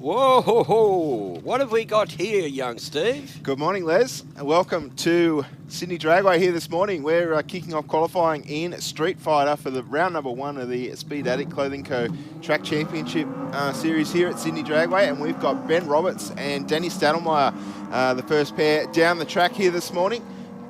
Whoa, ho, ho. What have we got here, young Steve? Good morning, Les. And welcome to Sydney Dragway here this morning. We're kicking off qualifying in Street Fighter for the round number 1 of the Speed Adict Clothing Co Track Championship Series here at Sydney Dragway. And we've got Ben Roberts and Danny Stadelmeyer, the first pair down the track here this morning.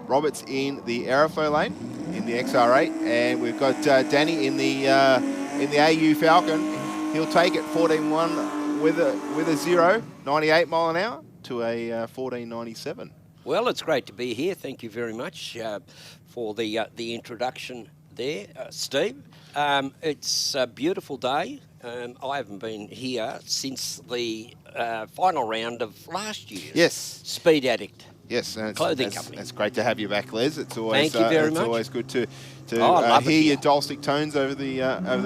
Roberts in the Aeroflow lane in the XR8, and we've got Danny in the AU Falcon. He'll take it 14.1 with a 0, 98 mile an hour to a 14.97. Well, it's great to be here. Thank you very much for the introduction there, Steve. It's a beautiful day. I haven't been here since the final round of last year's Speed Addict. Yes, and Clothing company. It's great to have you back, Les. It's always Thank you very much. It's always good to hear your dulcet tones over the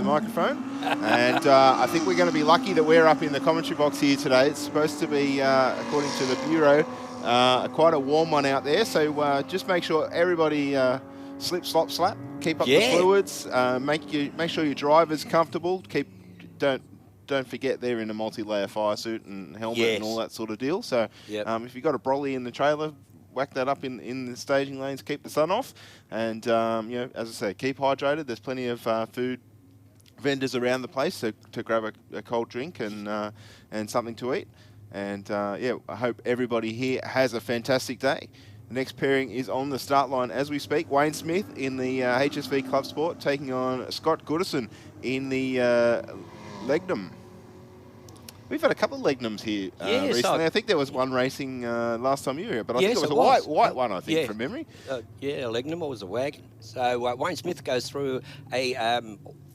microphone. And I think we're going to be lucky that we're up in the commentary box here today. It's supposed to be, according to the Bureau, quite a warm one out there. So just make sure everybody slip, slop, slap. Keep up the fluids. Make sure your driver's comfortable. Don't forget they're in a multi-layer fire suit and helmet and all that sort of deal. So if you've got a brolly in the trailer, whack that up in the staging lanes, keep the sun off. And, as I say, keep hydrated. There's plenty of food vendors around the place to grab a cold drink and something to eat. And, I hope everybody here has a fantastic day. The next pairing is on the start line as we speak. Wayne Smith in the HSV Club Sport taking on Scott Goodison in the Legnum. We've had a couple of Legnums here recently. I think there was one racing last time you were here, but I think it was a white one, I think, from memory. A Legnum, or was a wagon. So Wayne Smith goes through a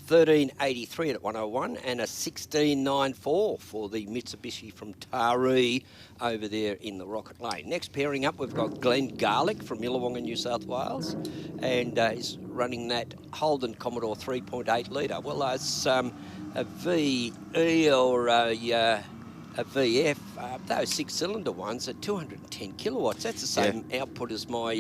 13.83 at 101 and a 16.94 for the Mitsubishi from Taree over there in the Rocket Lane. Next pairing up, we've got Glenn Garlick from Illawonga, New South Wales, and he's running that Holden Commodore 3.8 litre. Well, it's a VE or a VF, those 6-cylinder ones are 210 kilowatts. That's the same output as my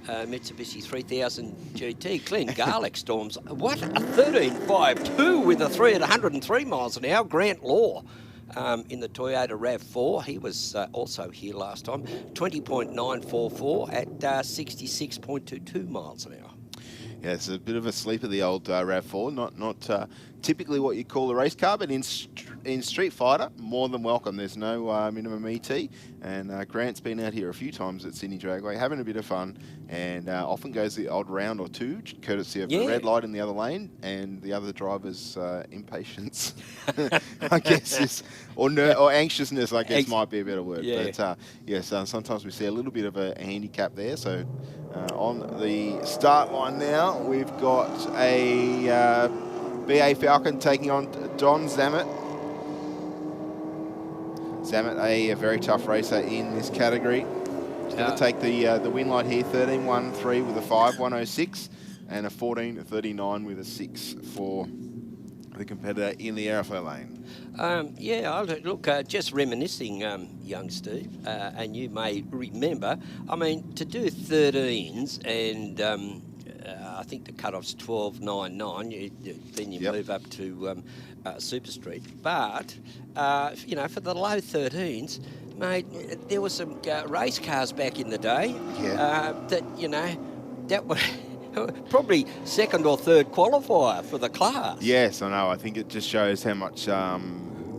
Mitsubishi 3000 GT. Glenn Garlick storms, what, a 13.52 with a 3 at 103 miles an hour. Grant Law in the Toyota RAV4, he was also here last time, 20.944 at 66.22 miles an hour. Yeah, it's a bit of a sleeper, the old RAV4. Not typically what you call a race car, but in Street Fighter, more than welcome. There's no minimum ET, and Grant's been out here a few times at Sydney Dragway, having a bit of fun, and often goes the odd round or two, courtesy of the red light in the other lane, and the other driver's impatience, I guess, or anxiousness, I guess, might be a better word. Yeah. But yes, sometimes we see a little bit of a handicap there. So on the start line now, we've got a BA Falcon taking on Don Zammit. Zammit, a very tough racer in this category. He's going to take the win light here, 13.13 with a 5.106 and a 14.39 with a 6 for the competitor in the Aeroflow lane. Look, just reminiscing, young Steve, and you may remember, I mean, to do 13s and I think the cut-off's 12.99. Then you move up to Super Street. But for the low 13s, mate, there were some race cars back in the day that were probably second or third qualifier for the class. Yes, I know. I think it just shows how much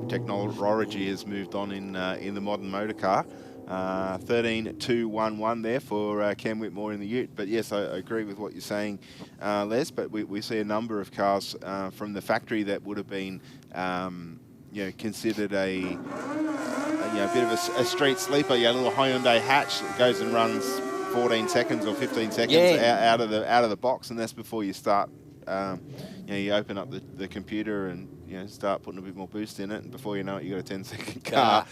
technology has moved on in the modern motor car. 13.211 there for Cam Whitmore in the Ute. But yes, I agree with what you're saying, Les. But we see a number of cars from the factory that would have been, considered a bit of a street sleeper. A little Hyundai hatch that goes and runs 14 seconds or 15 seconds out of the box, and that's before you start. You open up the computer and start putting a bit more boost in it, and before you know it, you got a 10-second car.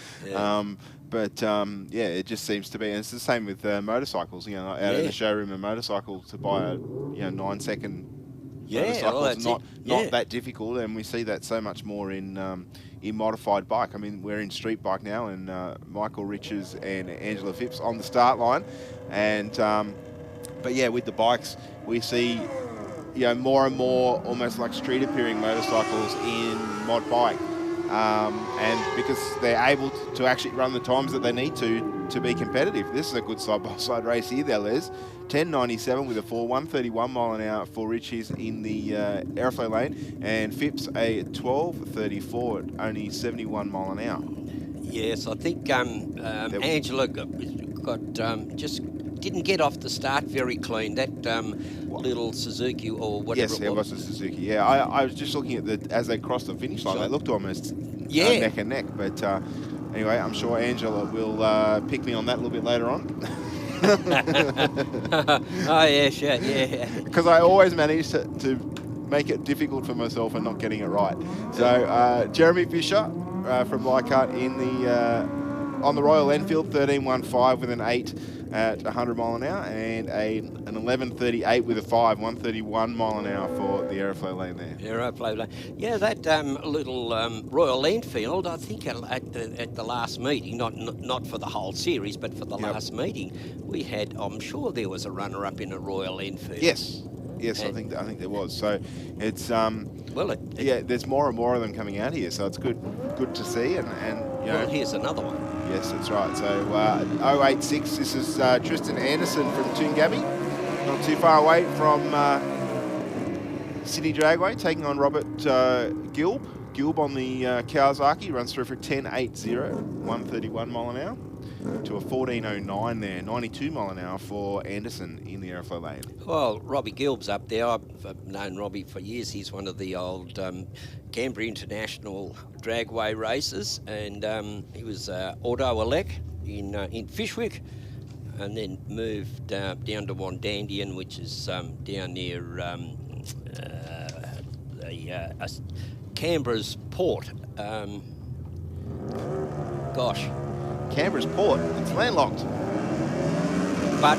It just seems to be, and it's the same with motorcycles. Out in the showroom, a motorcycle to buy a 9-second motorcycle not that difficult, and we see that so much more in modified bike. I mean, we're in street bike now, and Michael Riches and Angela Phipps on the start line, and with the bikes we see more and more almost like street appearing motorcycles in mod bike. and because they're able to actually run the times that they need to be competitive. This is a good side-by-side race here, there, Les. 10.97 with a 4, 131 mile an hour for Richie's in the airflow lane, and Phipps a 12.34 at only 71 mile an hour. Yes, I think Angela got just didn't get off the start very clean. That little Suzuki or whatever. Yes, it was a Suzuki. Yeah, I was just looking at as they crossed the finish line, they looked almost neck and neck. But anyway, I'm sure Angela will pick me on that a little bit later on. Oh yes, yeah. Because I always manage to make it difficult for myself and not getting it right. So Jeremy Fisher from Leichhardt in the on the Royal Enfield, 13.15 with an 8 at 100 mile an hour, and an 11.38 with a 5, 131 mile an hour for the aeroflow lane there. Aeroflow lane. Yeah, that little Royal Enfield, I think at the last meeting, not for the whole series, but for the last meeting, we had, I'm sure there was a runner-up in a Royal Enfield. Yes, I think there was. So it's well, there's more and more of them coming out here, so it's good to see, and you know. Well, here's another one. Yes, that's right. So 086, this is Tristan Anderson from Toongabbie, not too far away from Sydney Dragway, taking on Robert Gilb. Gilb on the Kawasaki runs through for 10.80, 131 mile an hour, to a 14.09 there, 92 mile an hour for Anderson in the aeroflow lane. Well, Robbie Gilb's up there. I've known Robbie for years. He's one of the old Canberra International Dragway races, and he was auto elect in Fishwick, and then moved down to Wandandian, which is down near Canberra's port. Canberra's port, it's landlocked. But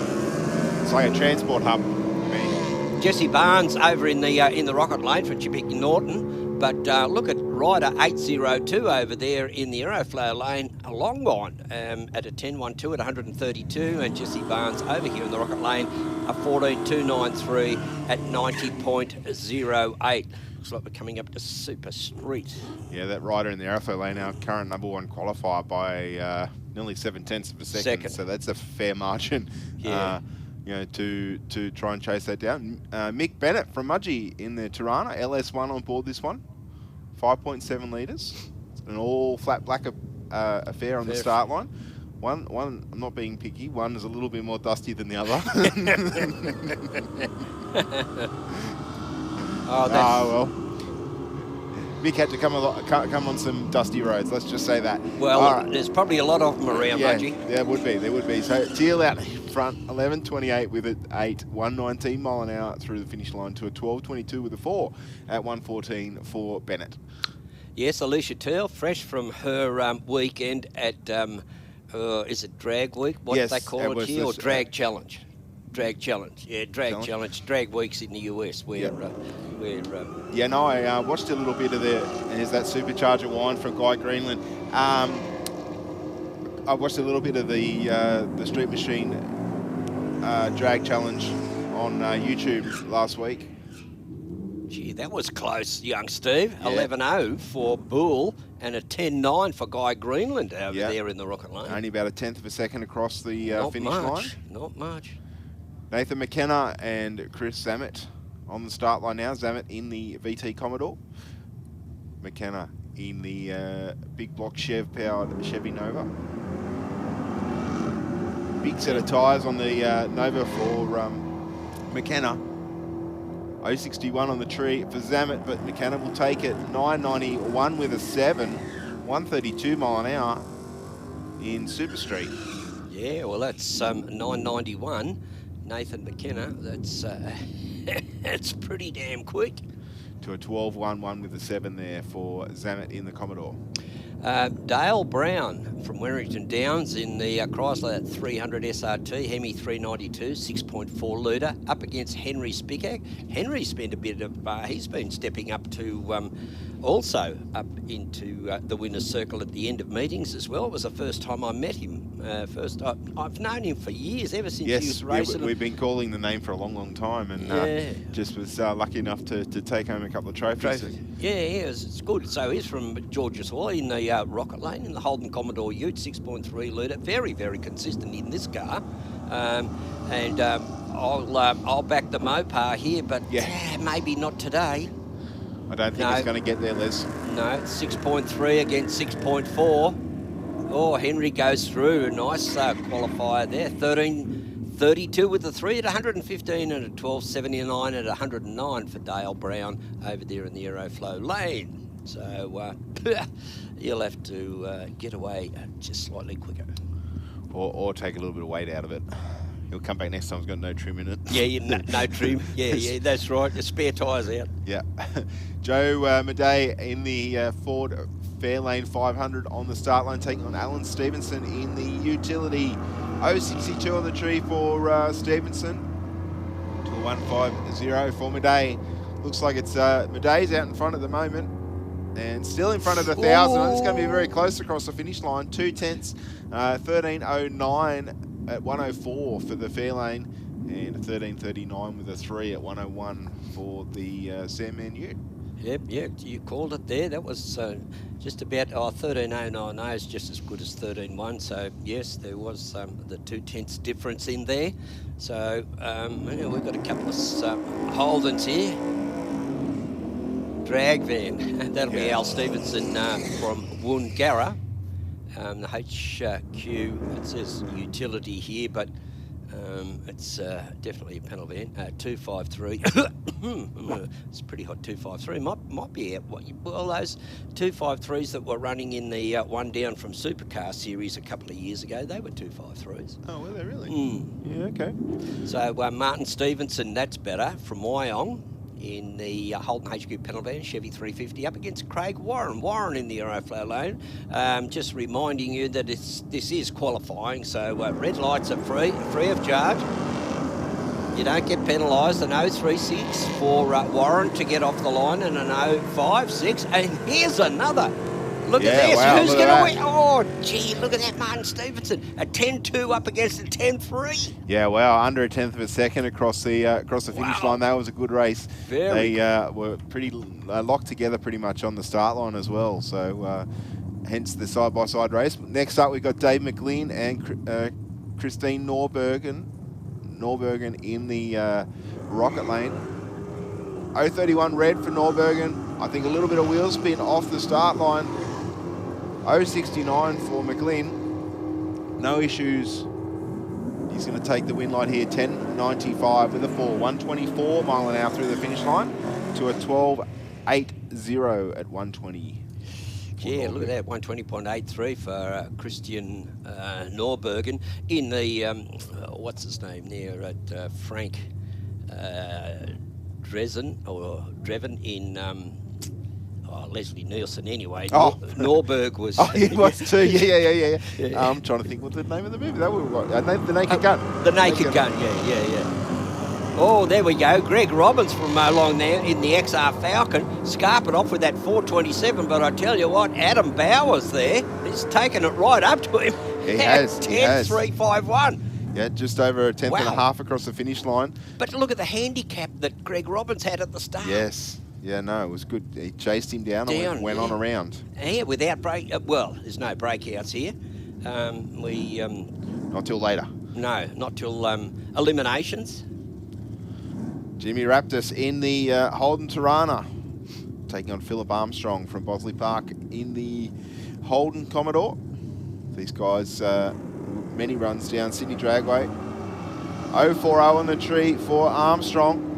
it's like a transport hub. Jesse Barnes over in the rocket lane for Chibiki Norton. But look at Ryder 802 over there in the aeroflow lane, a long gone at a 10.12 at 132, and Jesse Barnes over here in the rocket lane, a 14.293 at 90.08. Looks like we're coming up to Super Street. Yeah, that rider in the aeroflow lane, our current #1 qualifier by nearly 7/10 of a second. So that's a fair margin. Yeah. To try and chase that down. Mick Bennett from Mudgee in the Tirana, LS1 on board this one, 5.7 litres. It's an all flat black affair on the start line. One, I'm not being picky, one is a little bit more dusty than the other. Well. Mick had to come on some dusty roads, let's just say that. Well, there's probably a lot of them around, Mudgee. There would be. So Teal out front, 11.28 with an 8, 119 mile an hour through the finish line, to a 12.22 with a 4 at 114 for Bennett. Yes, Alicia Teal, fresh from her weekend at, is it Drag Week? What do they call it here? Or Drag Challenge? Drag Challenge. Yeah, Challenge. Drag Weeks in the US where... I watched a little bit of there's that supercharger wine from Guy Greenland. I watched a little bit of the Street Machine drag challenge on YouTube last week. Gee, that was close, young Steve. 11.0 for Bull and a 10.9 for Guy Greenland over there in the rocket lane. Only about a 1/10 of a second across the finish line. Not much. Nathan McKenna and Chris Zammit on the start line now. Zammit in the VT Commodore. McKenna in the big block Chev-powered Chevy Nova. Big set of tyres on the Nova for McKenna. 061 on the tree for Zammit, but McKenna will take it. 991 with a 7, 132 mile an hour in Super Street. Yeah, well, that's 991. Nathan McKenna, that's that's pretty damn quick. To a 12.11 with a 7 there for Zammit in the Commodore. Dale Brown from Warrington Downs in the Chrysler 300 SRT, Hemi 392, 6.4 litre, up against Henry Spickak. Henry spent a bit of, he's been stepping up to also up into the winner's circle at the end of meetings as well. It was the first time I met him. I've known him for years, ever since he was racing. We've been calling the name for a long, long time, and just was lucky enough to take home a couple of trophies. Yeah, it's good. So he's from George's Hall in the Rocket Lane in the Holden Commodore Ute, 6.3 litre. Very, very consistent in this car. I'll back the Mopar here, but maybe not today. I don't think he's going to get there, Les. No, 6.3 against 6.4. Oh, Henry goes through. A nice qualifier there. 13.32 with the 3 at 115 and a 12.79 at 109 for Dale Brown over there in the Aeroflow lane. So he'll have to get away just slightly quicker. Or take a little bit of weight out of it. He'll come back next time, he's got no trim in it. No trim. Yeah, that's right. The spare tyres out. Yeah. Joe Madej in the Ford Fairlane 500 on the start line, taking on Alan Stevenson in the utility. 062 on the tree for Stevenson. To 150 for Madej. Looks like it's Madej's out in front at the moment. And still in front of the 1,000. It's going to be very close across the finish line. 2/10, 13.09 at 104 for the Fairlane, and 13.39 with a 3 at 101 for the Sandman Ute. Yep, you called it there. That was just about 13.090 is just as good as 13.1. So yes, there was the 2/10 difference in there. So we've got a couple of Holdens here. Drag van, that'll be Al Stevenson from Woongarra. The HQ, it says utility here, but it's definitely a panel van. 253. It's pretty hot. 253 might be out. Well, those 253s that were running in the one down from Supercar Series a couple of years ago, they were 253s. Oh, were they really? Yeah, okay. So Martin Stevenson, that's better, from Wyong, in the Holden HQ panel van, Chevy 350, up against Craig Warren. Warren in the Aeroflow lane. Just reminding you that this is qualifying, so red lights are free of charge. You don't get penalised. An 036 for Warren to get off the line, and an 056. And here's another. Look at this. Wow, who's going to win? Oh, gee, look at that, Martin Stevenson. A 10.2 up against a 10.3. Yeah, wow, under a tenth of a second across the finish line. That was a good race. They were pretty locked together pretty much on the start line as well. So hence the side-by-side race. Next up, we've got Dave McLean and Christine Norbergen in the Rocket Lane. 031 red for Norbergen. I think a little bit of wheel spin off the start line. 069 for McLean. No issues. He's going to take the win light here. 10.95 with a 4. 124 mile an hour through the finish line to a 12.80 at 120. Yeah, look at that, 120.83 for Christian Norbergen in the, what's his name there, at Frank Dreven in Leslie Nielsen anyway. Norberg was... Oh, he was too, yeah. I'm trying to think what the name of the movie that was. The Naked Gun. The Naked Gun, yeah. Oh, there we go. Greg Robbins from along there in the XR Falcon, scarping off with that 427, but I tell you what, Adam Bowers there, he's taken it right up to him. He has. 10.351. Yeah, just over a tenth and a half across the finish line. But look at the handicap that Greg Robbins had at the start. Yes. Yeah, no, it was good. He chased him down and went on around. Yeah, without break. Well, there's no breakouts here. Not till later. No, not till eliminations. Jimmy Raptis in the Holden Tirana, taking on Philip Armstrong from Bosley Park in the Holden Commodore. These guys, many runs down Sydney Dragway. 040 on the tree for Armstrong.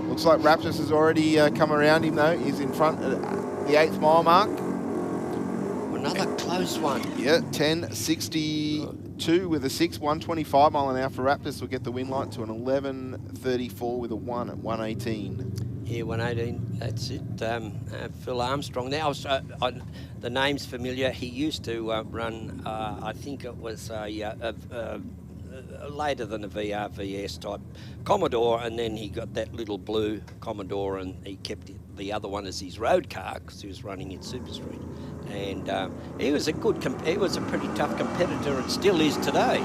Looks like Raptis has already come around him though. He's in front at the 8th mile mark. Another close one. Yeah, 10.62 with a 6, 125 mile an hour for Raptis will get the win light to an 11.34 with a 1 at 118. Yeah, 118, that's it. Phil Armstrong. Now, the name's familiar. He used to run, I think it was later than a VRVS type Commodore, and then he got that little blue Commodore, and he kept the other one as his road car because he was running in Super Street. And he was a pretty tough competitor, and still is today.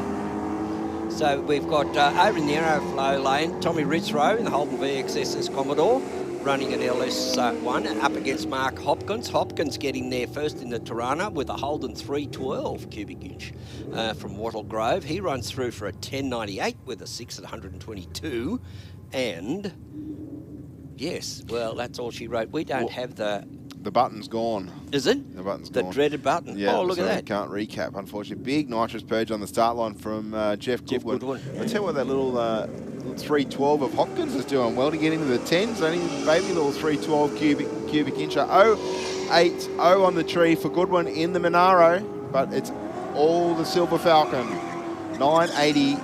So we've got over in the Aeroflow lane, Tommy Ritzrow in the Holden VXS's Commodore, running an LS1 up against Mark Hopkins. Hopkins getting there first in the Tirana with a Holden 312 cubic inch from Wattle Grove. He runs through for a 1098 with a 6 at 122. And yes, well, that's all she wrote. We don't have the button's gone. Is it? The button's the gone. dreaded button. Yeah, oh, look so at that. Can't recap, unfortunately. Big nitrous purge on the start line from Jeff Goodwin. I'll tell you what, that little 312 of Hopkins is doing well to get into the 10s. Only baby little 312 cubic incher. 080 on the tree for Goodwin in the Monaro, but it's all the Silver Falcon. 980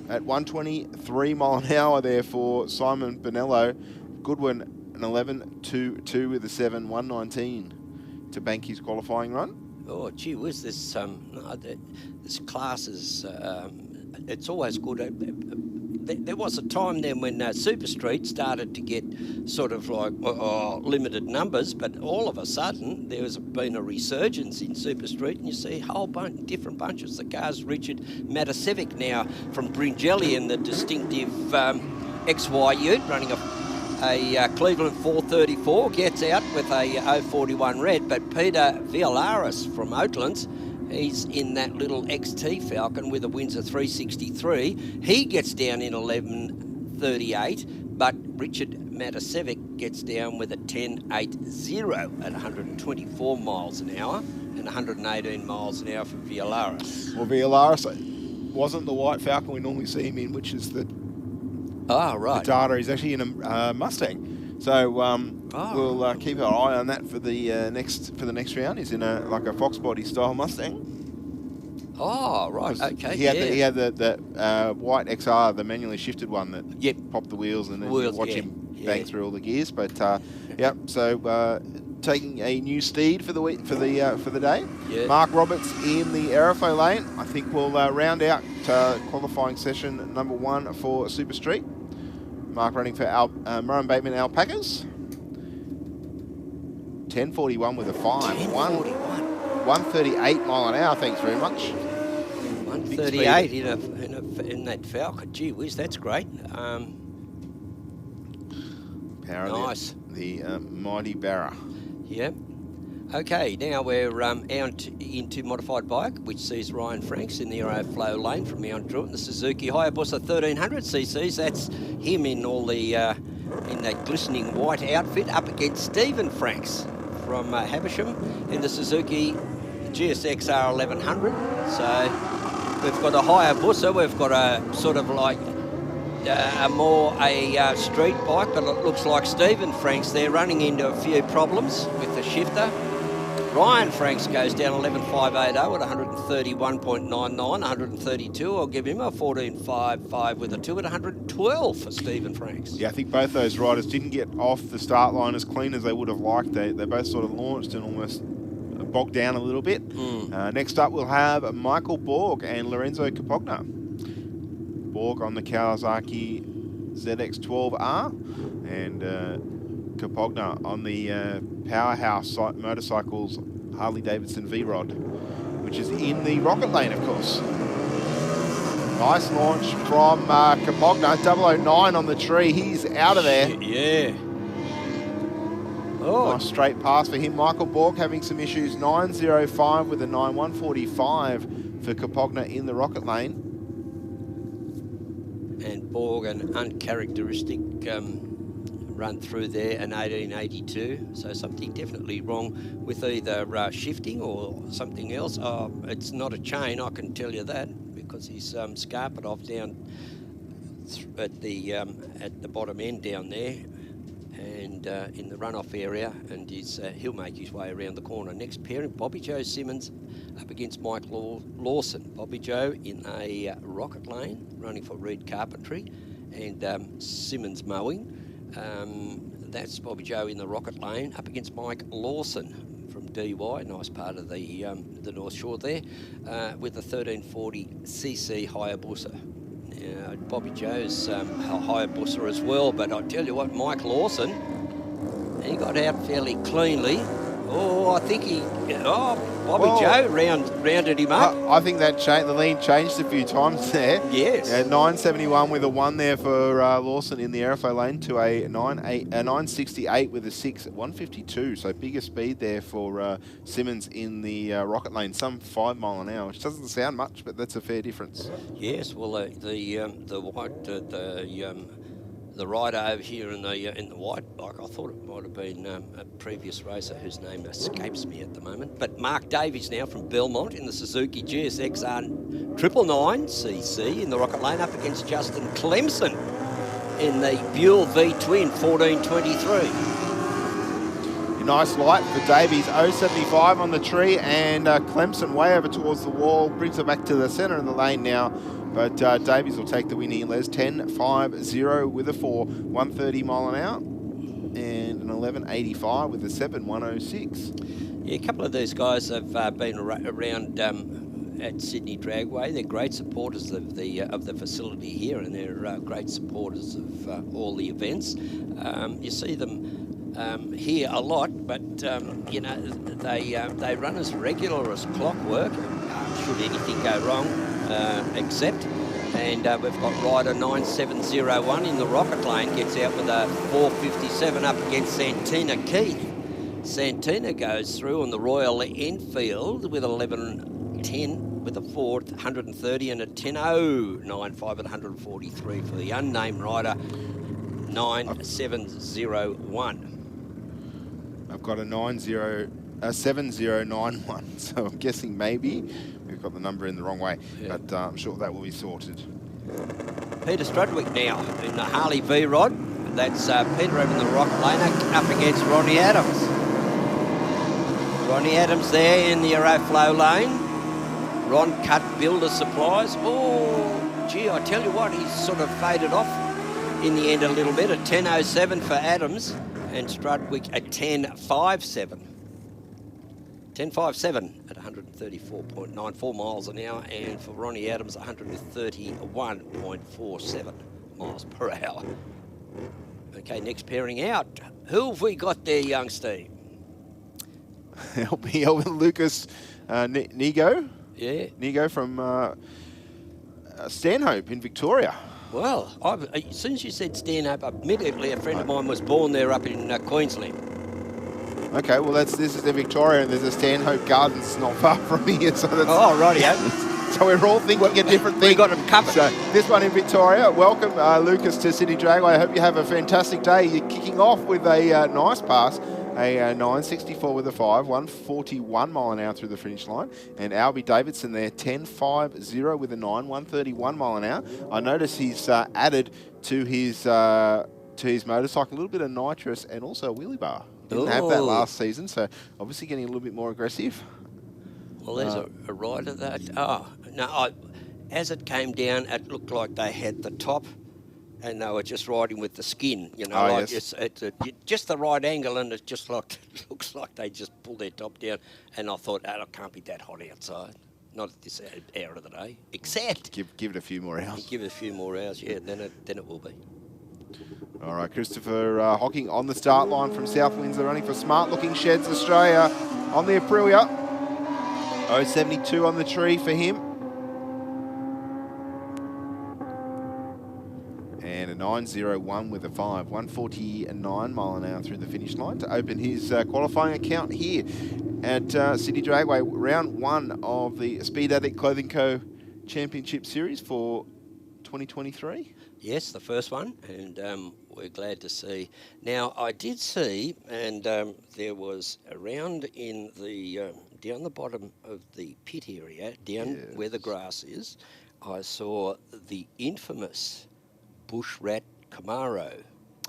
at 123 mile an hour there for Simon Bonello. Goodwin an 11.22 with a 7, 119 to bank his qualifying run. Oh, gee whiz, this class is, it's always good. There was a time then when Super Street started to get sort of like limited numbers, but all of a sudden there's been a resurgence in Super Street, and you see a whole bunch, different bunches of cars. Richard Matasevic now from Bringelly in the distinctive XY Ute running a Cleveland 434, gets out with a 041 red, but Peter Villaris from Oatlands, he's in that little XT Falcon with a Windsor 363. He gets down in 11.38, but Richard Matasevic gets down with a 10.80 at 124 miles an hour and 118 miles an hour for Villaris. Well, Villaris wasn't the white Falcon we normally see him in, which is the right. The data. He's actually in a Mustang, so we'll keep our eye on that for the next round. He's in a Fox body style Mustang. Oh, right. Okay. He had the white XR, the manually shifted one that popped the wheels, and then you watch him bang through all the gears. But so taking a new steed for the day. Yeah. Mark Roberts in the Aeroflow lane. I think we'll round out qualifying session number 1 for Super Street. Mark running for Murray Bateman Alpacas. 10.41 with a 5. 138 mile an hour. Thanks very much. 138 in that Falcon. Gee whiz, that's great. Power nice. The mighty Barra. Yep. Okay, now we're out into modified bike, which sees Ryan Franks in the Aeroflow lane from Mount Druitt, the Suzuki Hayabusa 1300 cc's. That's him in all the in that glistening white outfit, up against Stephen Franks from Havisham in the Suzuki GSX-R 1100. So we've got a Hayabusa, we've got a sort of like a street bike, but it looks like Stephen Franks there running into a few problems with the shifter. Ryan Franks goes down 11.580 at 131.99, 132. I'll give him a 14.55 with a 2 at 112 for Stephen Franks. Yeah, I think both those riders didn't get off the start line as clean as they would have liked. They both sort of launched and almost bogged down a little bit. Next up, we'll have Michael Borg and Lorenzo Capogna. Borg on the Kawasaki ZX-12R and Capogna on the Powerhouse Motorcycles Harley-Davidson V-Rod, which is in the rocket lane, of course. Nice launch from Capogna, 009 on the tree. He's out of there. Yeah. Oh. Nice straight pass for him. Michael Borg having some issues. 9.05 with a 9, 1.45 for Capogna in the rocket lane. And Borg, an uncharacteristic run through there, an 1882. So something definitely wrong with either shifting or something else. It's not a chain, I can tell you that, because he's scarped off down at the bottom end down there, and in the runoff area, and he'll make his way around the corner. Next pairing, Bobby Joe Simmons up against Mike Lawson. Bobby Joe in a rocket lane, running for Reed Carpentry, and Simmons mowing. That's Bobby Joe in the rocket lane, up against Mike Lawson from DY, nice part of the North Shore there, with the 1340cc Hayabusa. Now, Bobby Joe's Hayabusa as well, but I tell you what, Mike Lawson, he got out fairly cleanly. Oh, I think Bobby Joe rounded him up. I think that the lead changed a few times there. Yes. 971 with a 1 there for Lawson in the RFO lane to a 968 with a 6 at 152. So bigger speed there for Simmons in the Rocket lane, some 5 mile an hour, which doesn't sound much, but that's a fair difference. Yes. Well, the rider over here in the white bike, I thought it might have been a previous racer whose name escapes me at the moment. But Mark Davies now from Belmont in the Suzuki GSXR 999cc in the Rocket lane up against Justin Clemson in the Buell V-twin 1423. Nice light for Davies, 075 on the tree, and Clemson way over towards the wall, brings it back to the centre of the lane now. But Davies will take the win here, Les. 10.50 with a 4, 130 mile an hour, and an 11.85 with a 7, 106. Yeah, a couple of these guys have been around at Sydney Dragway. They're great supporters of the facility here, and they're great supporters of all the events. You see them here a lot, but you know, they run as regular as clockwork. Should anything go wrong, except. And we've got rider 9701 in the Rocket lane, gets out with a 457 up against Santina Keith. Santina goes through on the Royal Enfield with 11.10 with a 430 and a 10.095 at 143 for the unnamed rider 9701. I've got a 7091, so I'm guessing maybe we've got the number in the wrong way, yeah. But I'm sure that will be sorted. Peter Strudwick now in the Harley V-Rod. That's Peter over in the Rocket lane up against Ronnie Adams. Ronnie Adams there in the Aeroflow lane. Ron Cut Builder Supplies. Oh, gee, I tell you what, he's sort of faded off in the end a little bit. A 10.07 for Adams and Strudwick a 10.57. 10.57 at 134.94 miles an hour, and for Ronnie Adams 131.47 miles per hour. Okay, next pairing out. Who have we got there, young Steve? Help me, Lucas Nigo. Yeah. Nigo from Stanhope in Victoria. Well, as soon as you said Stanhope, immediately a friend of mine was born there up in Queensland. Okay, well this is the Victoria, and there's a Stanhope Gardens not far from here. So that's, rightio. So we're all thinking a different thing. We got them covered. So this one in Victoria. Welcome, Lucas, to Sydney Dragway. I hope you have a fantastic day. You're kicking off with a nice pass, a 964 with a 5, 141 mile an hour through the finish line. And Albie Davidson there, 10.50 with a 9, 131 mile an hour. I notice he's added to his motorcycle a little bit of nitrous and also a wheelie bar. Didn't have that last season, so obviously getting a little bit more aggressive. Well, there's a rider that... as it came down, it looked like they had the top and they were just riding with the skin, you know, it's just the right angle, and it just looks like they just pulled their top down. And I thought, it can't be that hot outside. Not at this hour of the day, except... Give it a few more hours. Give it a few more hours, yeah, then it will be. All right, Christopher Hocking on the start line from South Windsor, running for Smart Looking Sheds Australia on the Aprilia. 0.72 on the tree for him. And a 9.01 with a 5, 149 mile an hour through the finish line to open his qualifying account here at Sydney Dragway, round 1 of the Speed Adict Clothing Co Championship Series for 2023. Yes, the first one, and we're glad to see. Now, I did see, and there was around in the down the bottom of the pit area, down where the grass is, I saw the infamous Bushrat Camaro.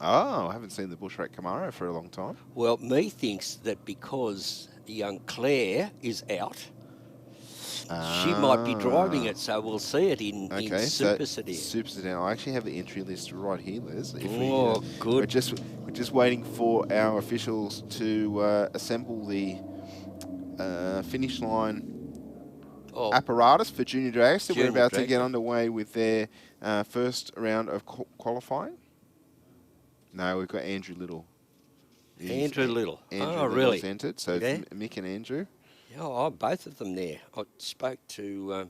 Oh, I haven't seen the Bushrat Camaro for a long time. Well, me thinks that because young Claire is out, she might be driving it, so we'll see it in Super Sedan. Super Sedan. I actually have the entry list right here, Les. Good. We're just waiting for our officials to assemble the finish line Oh, apparatus for Junior Dragster. We're Junior about to get Dragster. underway with their first round of qualifying. No, we've got Andrew Little. Andrew Little. Andrew Oh, Little's really? entered, so it's Yeah. Mick and Andrew. Yeah, oh, both of them there. I spoke to,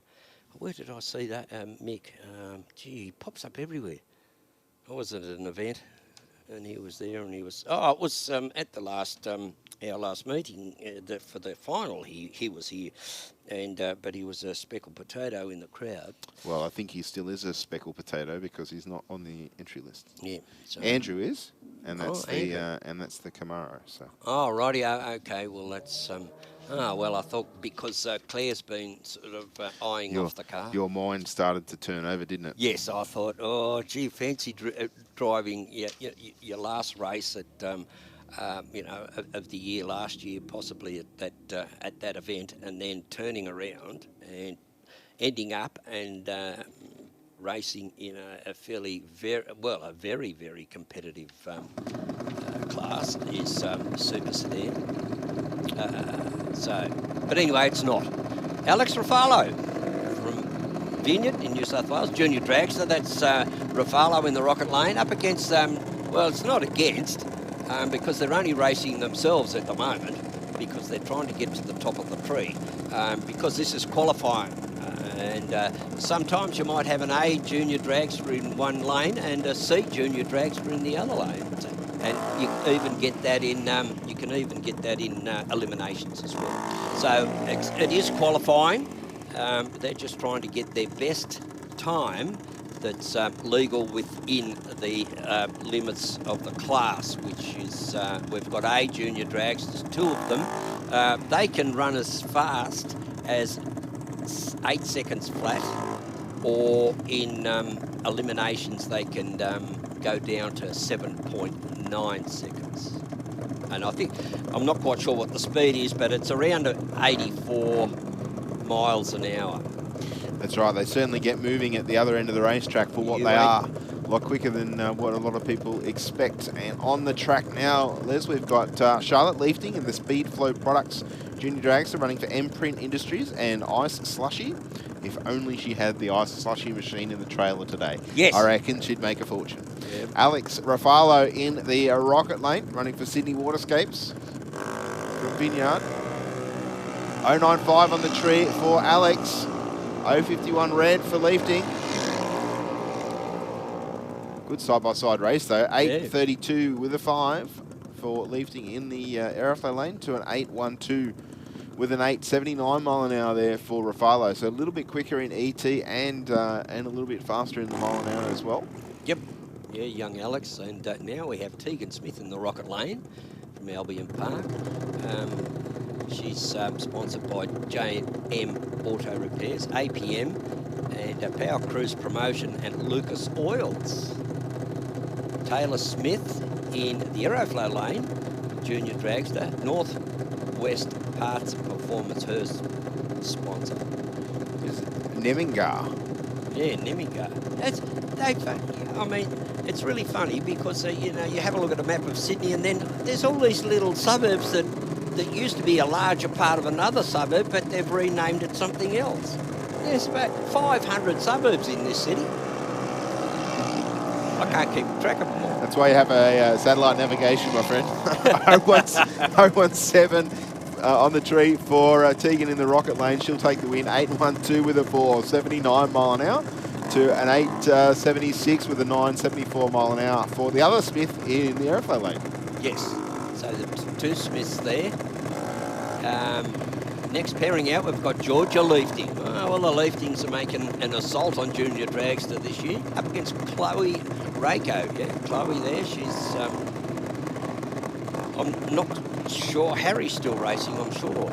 where did I see that? Mick. Gee, he pops up everywhere. I was at an event and he was there and he was, oh, it was at the last, our last meeting for the final. He was here, and but he was a speckled potato in the crowd. Well, I think he still is a speckled potato because he's not on the entry list. Yeah. So, Andrew is, and that's Andrew. and that's the Camaro. So. Oh, righty. Okay. Well, that's. Well, I thought because Claire's been sort of eyeing off the car. Your mind started to turn over, didn't it? Yes, I thought, oh, gee, fancy driving your last race at, of the year last year, possibly at that event, and then turning around and ending up and racing in a very, very competitive class is Super Sedan. But anyway, it's not. Alex Ruffalo from Vineyard in New South Wales, Junior Dragster. That's Ruffalo in the Rocket Lane up against, well, it's not against, because they're only racing themselves at the moment because they're trying to get to the top of the tree, because this is qualifying. And sometimes you might have an A Junior Dragster in one lane and a C Junior Dragster in the other lane. And you can even get that in eliminations as well. So it is qualifying. They're just trying to get their best time that's legal within the limits of the class, which is we've got A Junior Dragsters, 2 of them. They can run as fast as 8 seconds flat, or in eliminations they can go down to 7.9 seconds. And I think, I'm not quite sure what the speed is, but it's around 84 miles an hour. That's right. They certainly get moving at the other end of the racetrack for what they are. A lot quicker than what a lot of people expect. And on the track now, Les, we've got Charlotte Leafting in the Speed Flow Products Junior Dragster running for Imprint Industries and Ice Slushy. If only she had the Ice Slushy machine in the trailer today. Yes. I reckon she'd make a fortune. Yep. Alex Ruffalo in the Rocket Lane running for Sydney Waterscapes from Vineyard. 095 on the tree for Alex. 051 red for Leafting. Good side-by-side race, though. 832 with a 5 for Leafting in the aeroflow lane to an 812 with an 879 mile an hour there for Ruffalo. So a little bit quicker in ET and a little bit faster in the mile an hour as well. Yep. Yeah, young Alex. And now we have Tegan Smith in the Rocket Lane from Albion Park. She's sponsored by J&M Auto Repairs, APM, and Power Cruise Promotion and Lucas Oils. Taylor Smith in the Aeroflow Lane, Junior Dragster, Northwest Parts and Performance, her sponsor. Is Nemingar? Yeah, Nemingar. I mean, it's really funny because, you have a look at a map of Sydney and then there's all these little suburbs that used to be a larger part of another suburb, but they've renamed it something else. There's about 500 suburbs in this city. I can't keep track of them all. That's why you have a satellite navigation, my friend. 017 on the tree for Tegan in the Rocket Lane. She'll take the win. 812 with a 4, 79 mile an hour to an 876 with a 974 mile an hour for the other Smith in the Aeroflow Lane. Yes. So the 2 Smiths there. Next pairing out, we've got Georgia Leafting. Well, the Leaftings are making an assault on Junior Dragster this year, up against Chloe Rako. Yeah, Chloe there, she's... I'm not sure. Harry's still racing, I'm sure.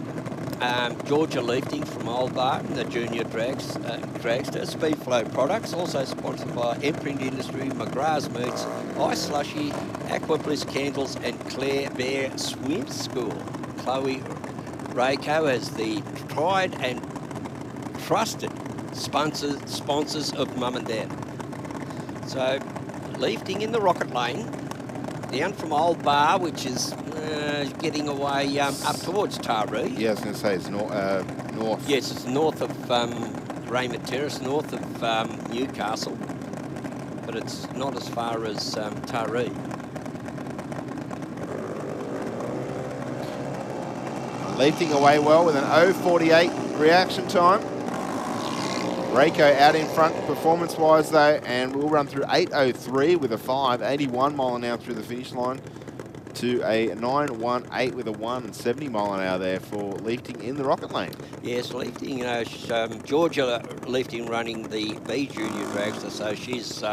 Georgia Leafting from Old Barton, the Junior Dragster. Speed Flow Products, also sponsored by Imprint Industry, McGrath's Meats, Ice Slushy, Aqua Bliss Candles, and Claire Bear Swim School. Chloe Rako as the tried and trusted sponsors of Mum and Dad. So, Leafting in the Rocket Lane, down from Old Bar, which is getting away up towards Taree. Yeah, I was going to say it's north. Yes, it's north of Raymond Terrace, north of Newcastle, but it's not as far as Taree. Leaping away well with an 0.48 reaction time. Reiko out in front performance-wise though, and we'll run through 8.03 with a 5, 81 mile an hour through the finish line to a 9.18 with a 1, 70 mile an hour there for Leafting in the rocket lane. Yes, Leafting, Georgia Leafting running the B Junior dragster, so she's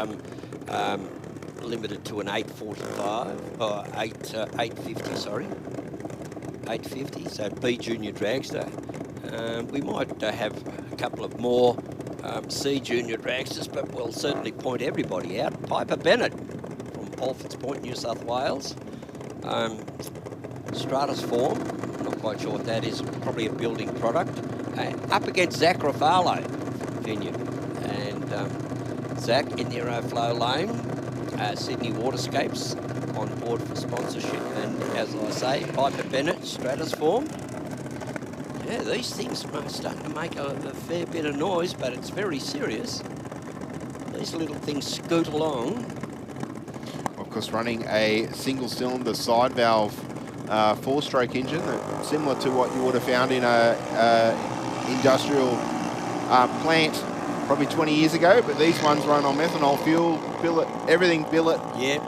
limited to an 8.45, or 8.50, sorry. 8.50, so B Junior dragster. We might have a couple of more C Junior dragsters, but we'll certainly point everybody out. Piper Bennett from Alfords Point, New South Wales. Stratus form, not quite sure what that is, probably a building product. Up against Zach Raffalo, Vineyard. And Zach in the Aeroflow lane. Sydney Waterscapes on board for sponsorship. And as I say, Piper Bennett, Stratus form. Yeah, these things are starting to make a fair bit of noise, but it's very serious. These little things scoot along. Of course, running a single-cylinder side valve 4-stroke engine, similar to what you would have found in a industrial plant probably 20 years ago. But these ones run on methanol fuel, billet, everything billet. Yeah.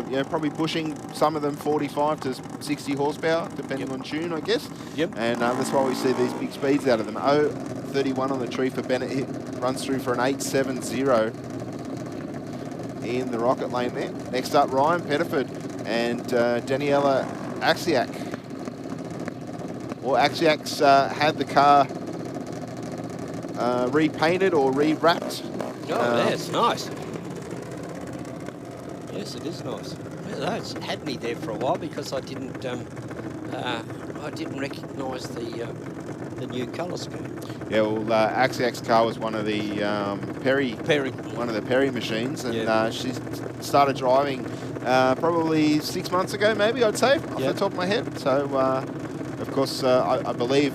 You know, probably pushing some of them 45 to 60 horsepower, depending on tune, I guess. Yep. And that's why we see these big speeds out of them. 0.31 on the tree for Bennett. Runs through for an 8.70 in the rocket lane there. Next up, Ryan Pettiford and Daniela Axiak. Well, Axiak's had the car repainted or re-wrapped. Oh, that's nice. Yes, it is nice. Yeah, it's had me there for a while because I didn't recognise the new colour scheme. Yeah, well, Axiak's car was one of the Perry machines, and she started driving probably 6 months ago, maybe I'd say, off the top of my head. So, of course, I believe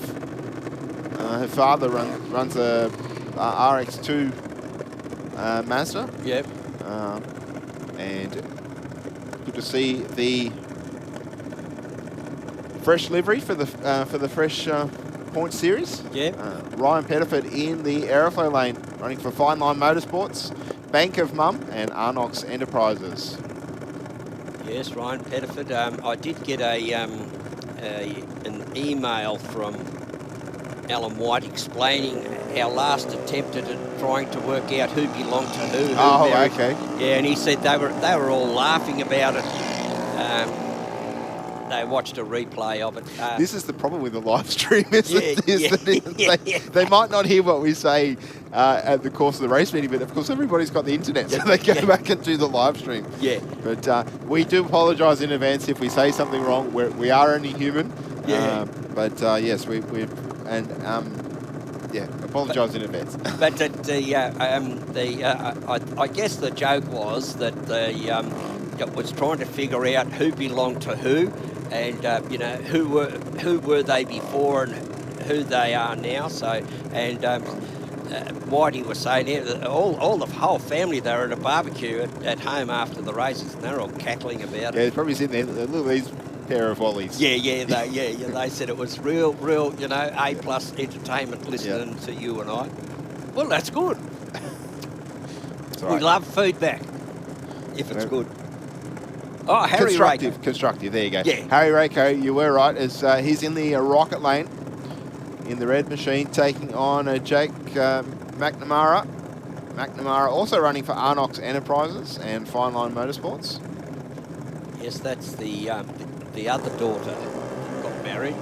her father runs a RX2 Mazda. Yep. And good to see the fresh livery for the fresh point series. Yeah. Ryan Pettiford in the Aeroflow lane, running for Fine Line Motorsports, Bank of Mum, and Arnox Enterprises. Yes, Ryan Pettiford. I did get an email from Alan White explaining our last attempt at trying to work out who belonged to who. Oh, okay. Yeah, and he said they were all laughing about it. They watched a replay of it. This is the problem with the live stream, that they might not hear what we say at the course of the race meeting, but of course everybody's got the internet, so they go back and do the live stream. Yeah. But we do apologise in advance if we say something wrong. We are only human. Yeah. Yes, apologise in advance. But I guess the joke was that it was trying to figure out who belonged to who, and who were they before and who they are now. So, and Whitey was saying all the whole family, they were at a barbecue at home after the races, and they're all cackling about it. Yeah, they're probably sitting there. Look at these pair of Ollies. They said it was real, A+ entertainment listening to you and I. Well, that's good. Right. We love feedback if it's good. Oh, Harry Constructive, there you go. Yeah. Harry Reiko, you were right, as he's in the rocket lane in the red machine, taking on Jake McNamara. McNamara also running for Arnox Enterprises and Fine Line Motorsports. Yes, that's the other daughter got married,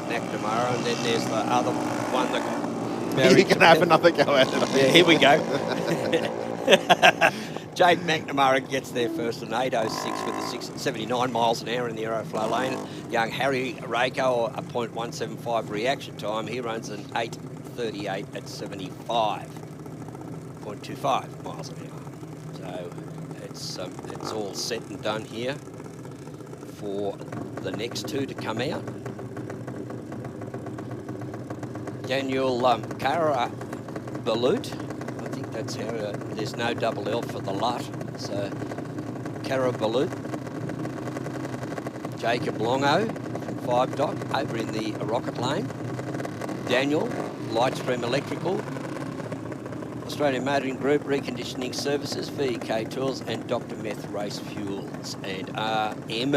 McNamara, and then there's the other one that got married. You can have another go at it. Yeah, here we go. Jake McNamara gets there first, an 8.06 with a 79 miles an hour in the Aeroflow lane. Young Harry Reiko, a .175 reaction time. He runs an 8.38 at 75.25 miles an hour. So it's all set and done here. for the next two to come out. Daniel Carabalut, I think that's how, there's no double L for the LUT, so Carabalut. Jacob Longo from 5 Dock over in the Rocket Lane. Daniel, Lightstream Electrical, Australian Motoring Group, Reconditioning Services, VK Tools, and Dr. Meth Race Fuels. And RM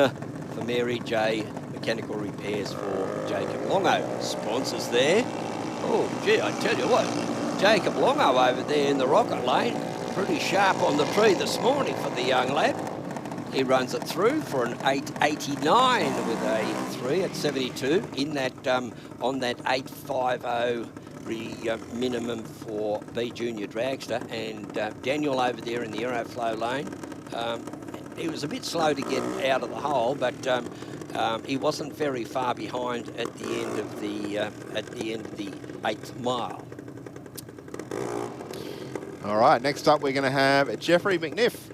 for Mary J, Mechanical Repairs for Jacob Longo. Sponsors there. Oh, gee, I tell you what, Jacob Longo over there in the Rocket Lane, pretty sharp on the tree this morning for the young lad. He runs it through for an 8.89 with a 3 at 72 in that on that 8.50 minimum for B Junior Dragster. And Daniel over there in the Aeroflow lane, he was a bit slow to get out of the hole, but he wasn't very far behind at the end of the 8th mile. All right, next up we're going to have Jeffrey McNiff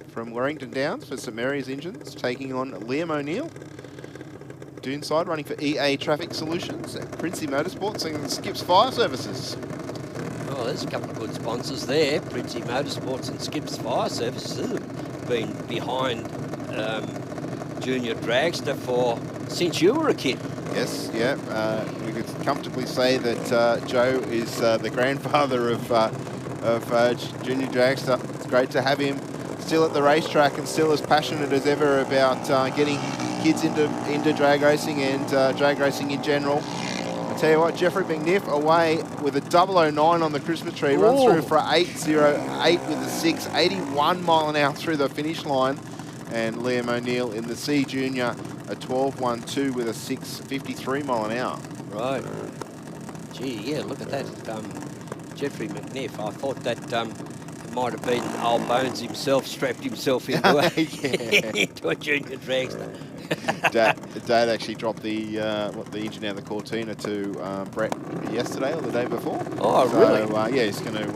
from Warrington Downs for St Mary's Engines, taking on Liam O'Neill. Doonside running for EA Traffic Solutions and Princey Motorsports and Skips Fire Services. Oh, there's a couple of good sponsors there. Princey Motorsports and Skips Fire Services have been behind Junior Dragster since you were a kid. Yes, yeah. We could comfortably say that Joe is the grandfather of Junior Dragster. It's great to have him still at the racetrack and still as passionate as ever about getting kids into drag racing and drag racing in general. I tell you what, Jeffrey McNiff away with a 009 on the Christmas tree, runs through for 8.08 with a 6, 81 mile an hour through the finish line. And Liam O'Neill in the C Junior, a 12.12 with a 6.53 mile an hour. Right. Gee, yeah, look at that. Jeffrey McNiff, I thought that it might have been old Bones himself strapped himself into into a Junior Dragster. Dad actually dropped the engine out of the Cortina to Brett yesterday or the day before. Oh, so, really? Yeah, he's going to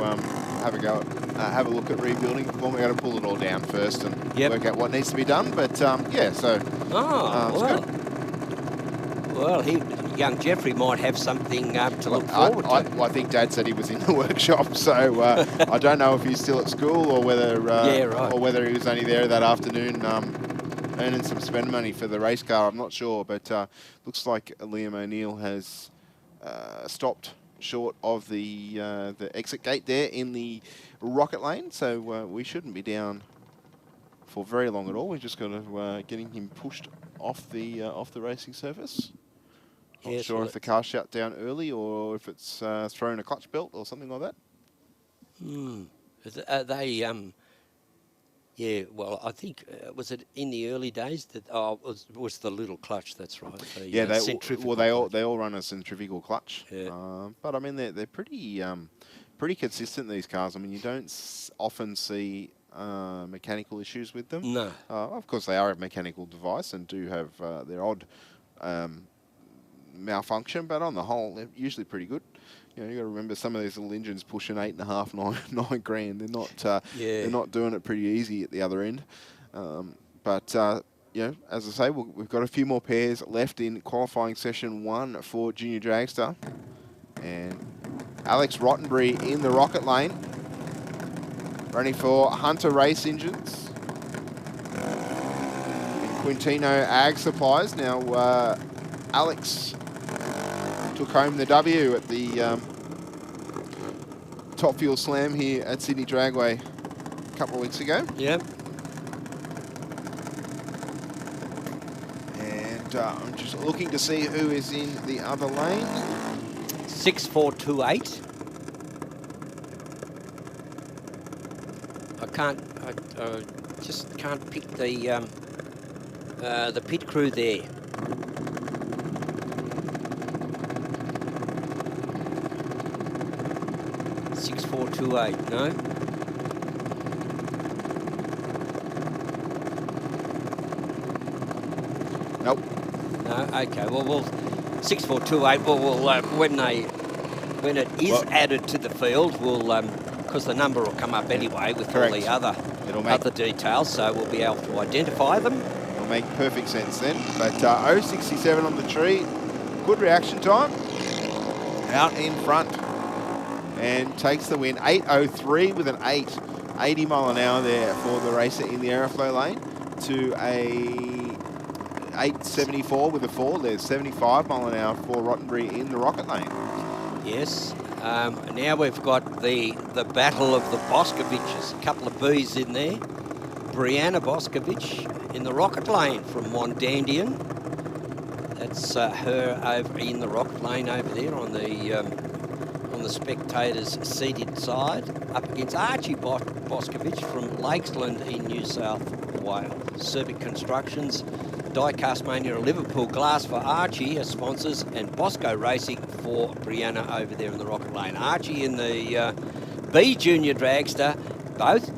have a go, have a look at rebuilding. Well, we've got to pull it all down first and work out what needs to be done. But yeah, so it's good. Well, young Jeffrey might have something to look forward to. I think Dad said he was in the workshop, so I don't know if he's still at school or whether or whether he was only there that afternoon earning some spend money for the race car. I'm not sure, but looks like Liam O'Neill has stopped short of the exit gate there in the Rocket Lane, so we shouldn't be down for very long at all. We're just going to getting him pushed off the racing surface. Not sure if the car shut down early or if it's thrown a clutch belt or something like that. Yeah, well, I think, was it in the early days that, was the little clutch, that's right. They all run a centrifugal clutch. Yeah. But I mean, they're pretty consistent, these cars. I mean, you don't often see mechanical issues with them. No. Of course, they are a mechanical device and do have their odd malfunction, but on the whole, they're usually pretty good. You know, you got to remember some of these little engines pushing 8.5, 9 grand. They're not they're not doing it pretty easy at the other end. But you know, as I say, we've got a few more pairs left in qualifying session 1 for Junior Dragster, and Alex Rottenbury in the Rocket Lane, running for Hunter Race Engines and Quintino Ag Supplies. Now, Alex took home the W at the Top Fuel Slam here at Sydney Dragway a couple of weeks ago. Yep. And I'm just looking to see who is in the other lane. 6428. I just can't pick the pit crew there. No? Nope. No, okay. Well, 6428. Well, when it is added to the field, we'll because the number will come up anyway with all the other details, so we'll be able to identify them. make perfect sense then. But 0.67 on the tree, good reaction time. Out in front and takes the win. 8.03 with an 80 mile an hour there for the racer in the Aeroflow lane to a 8.74 with a 4. There's 75 mile an hour for Rottenbury in the Rocket lane. Yes. Now we've got the battle of the Boskoviches. A couple of Bs in there. Brianna Boskovich in the Rocket lane from Wandandian. That's her over in the Rocket lane over there on the spectators' seated side, up against Archie Boskovich from Lakesland in New South Wales. Cervic Constructions, Diecast Mania, Liverpool Glass for Archie as sponsors, and Bosco Racing for Brianna over there in the Rocket lane. Archie in the B Junior Dragster, both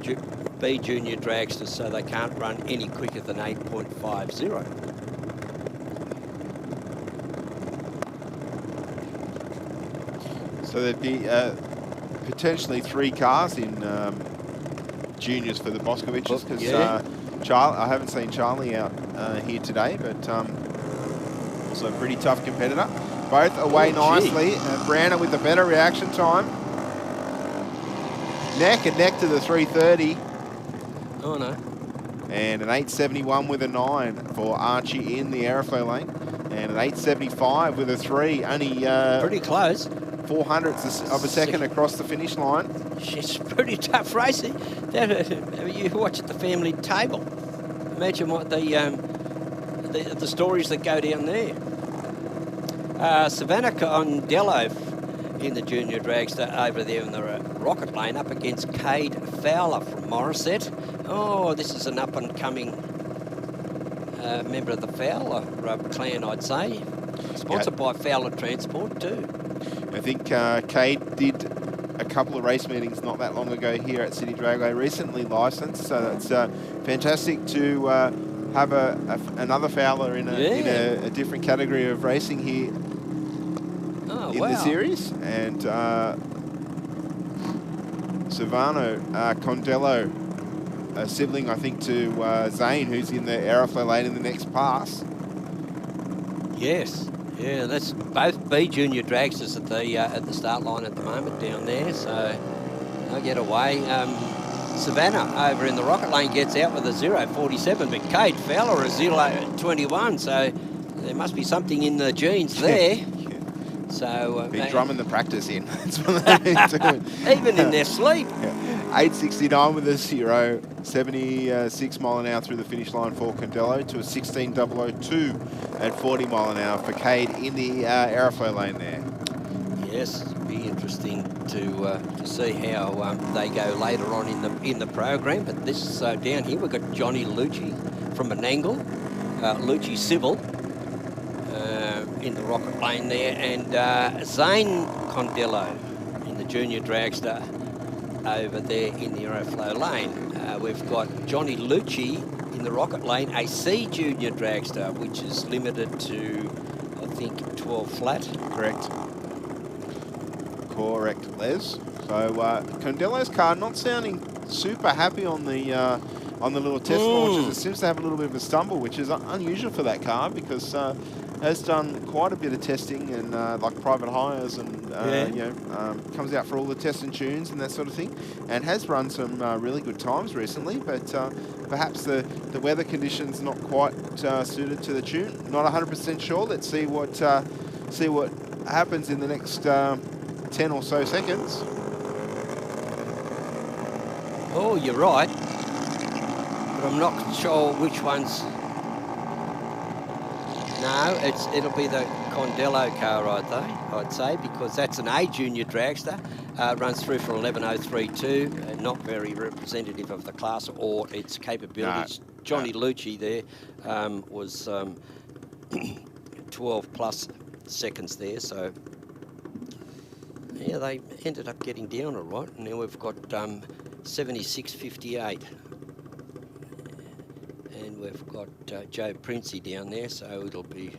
B Junior Dragsters, so they can't run any quicker than 8.50. So there'd be potentially 3 cars in juniors for the Boskoviches, because I haven't seen Charlie out here today, but also a pretty tough competitor. Both away nicely. Brianna with the better reaction time. Neck and neck to the 330. Oh no. And an 8.71 with a 9 for Archie in the Aeroflow lane. And an 8.75 with a 3. Only pretty close. 0.04 of a second across the finish line. It's pretty tough racing. You watch at the family table. Imagine what the stories that go down there. Savannah Condello in the junior dragster over there in the Rocket lane up against Cade Fowler from Morisset. Oh, this is an up-and-coming member of the Fowler clan, I'd say. Sponsored by Fowler Transport too. I think Cade did a couple of race meetings not that long ago here at City Dragway, recently licensed, so that's fantastic to have another Fowler in a different category of racing here in the series. And Savano Condello, a sibling I think to Zane, who's in the Aeroflow lane in the next pass. Yes. Yeah, that's both B Junior Dragsters at the start line at the moment down there, so they'll get away. Savannah over in the Rocket lane gets out with a 0.47, but Cade Fowler a 0.21, so there must be something in the genes there. So been drumming the practice in. That's what they've been doing. Even in their sleep. 8.69 with a 0, 76 mile an hour through the finish line for Condello to a 16.002 at 40 mile an hour for Cade in the Aeroflow lane there. Yes, it'll be interesting to see how they go later on in the program. But this down here we've got Johnny Lucci from Menangle, Lucci Civil in the Rocket lane there, and Zane Condello in the junior dragster over there in the Aeroflow lane. We've got Johnny Lucci in the Rocket lane, a C junior dragster, which is limited to, I think, 12 flat. Correct, Les. So Condello's car not sounding super happy on the little test launches. It seems to have a little bit of a stumble, which is unusual for that car, because has done quite a bit of testing and like private hires and comes out for all the tests and tunes and that sort of thing, and has run some really good times recently, but perhaps the weather conditions not quite suited to the tune. Not 100% sure. Let's see what happens in the next 10 or so seconds. Oh, you're right, but I'm not sure which one's. No, it'll be the Condello car, I'd say, because that's an A junior dragster. Runs through for 11.032, not very representative of the class or its capabilities. Johnny Lucci there was 12 plus seconds there, so yeah, they ended up getting down all right. And now we've got 76.58. And we've got Joe Princey down there, so it'll be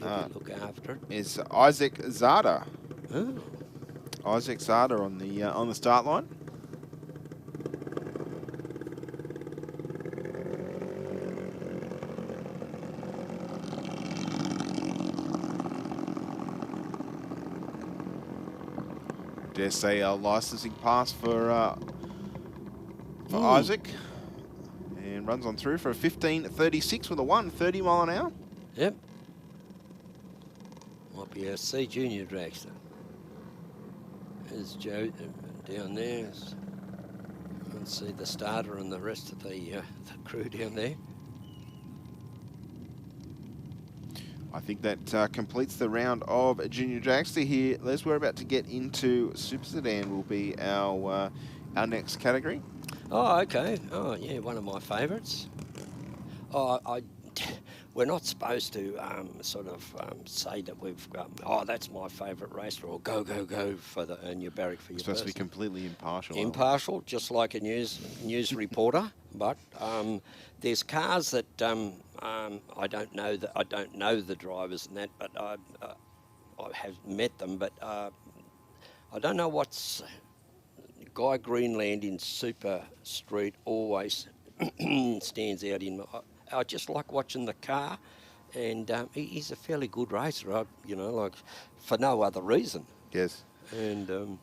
look after it. Is Isaac Zada. Oh. Isaac Zada on the start line. suggests a licensing pass for Isaac. And runs on through for a 15.36 with a 130 mile an hour. Yep. Might be a C Junior dragster. There's Joe down there. You can see the starter and the rest of the crew down there. I think that completes the round of Junior Dragster here. Les, we're about to get into Super Sedan will be our next category. Oh, okay. Oh, yeah, one of my favourites. Oh, we're not supposed to sort of say that we've got, oh, that's my favourite racer, or go, go, go for in your barrack for your Supposed to be person. completely impartial. Impartial, just like a news reporter. But there's cars that I don't know the drivers and that, but I have met them. But I don't know what's Guy Greenland in Super Street always stands out in. I just like watching the car, and he's a fairly good racer. Like for no other reason. Yes. And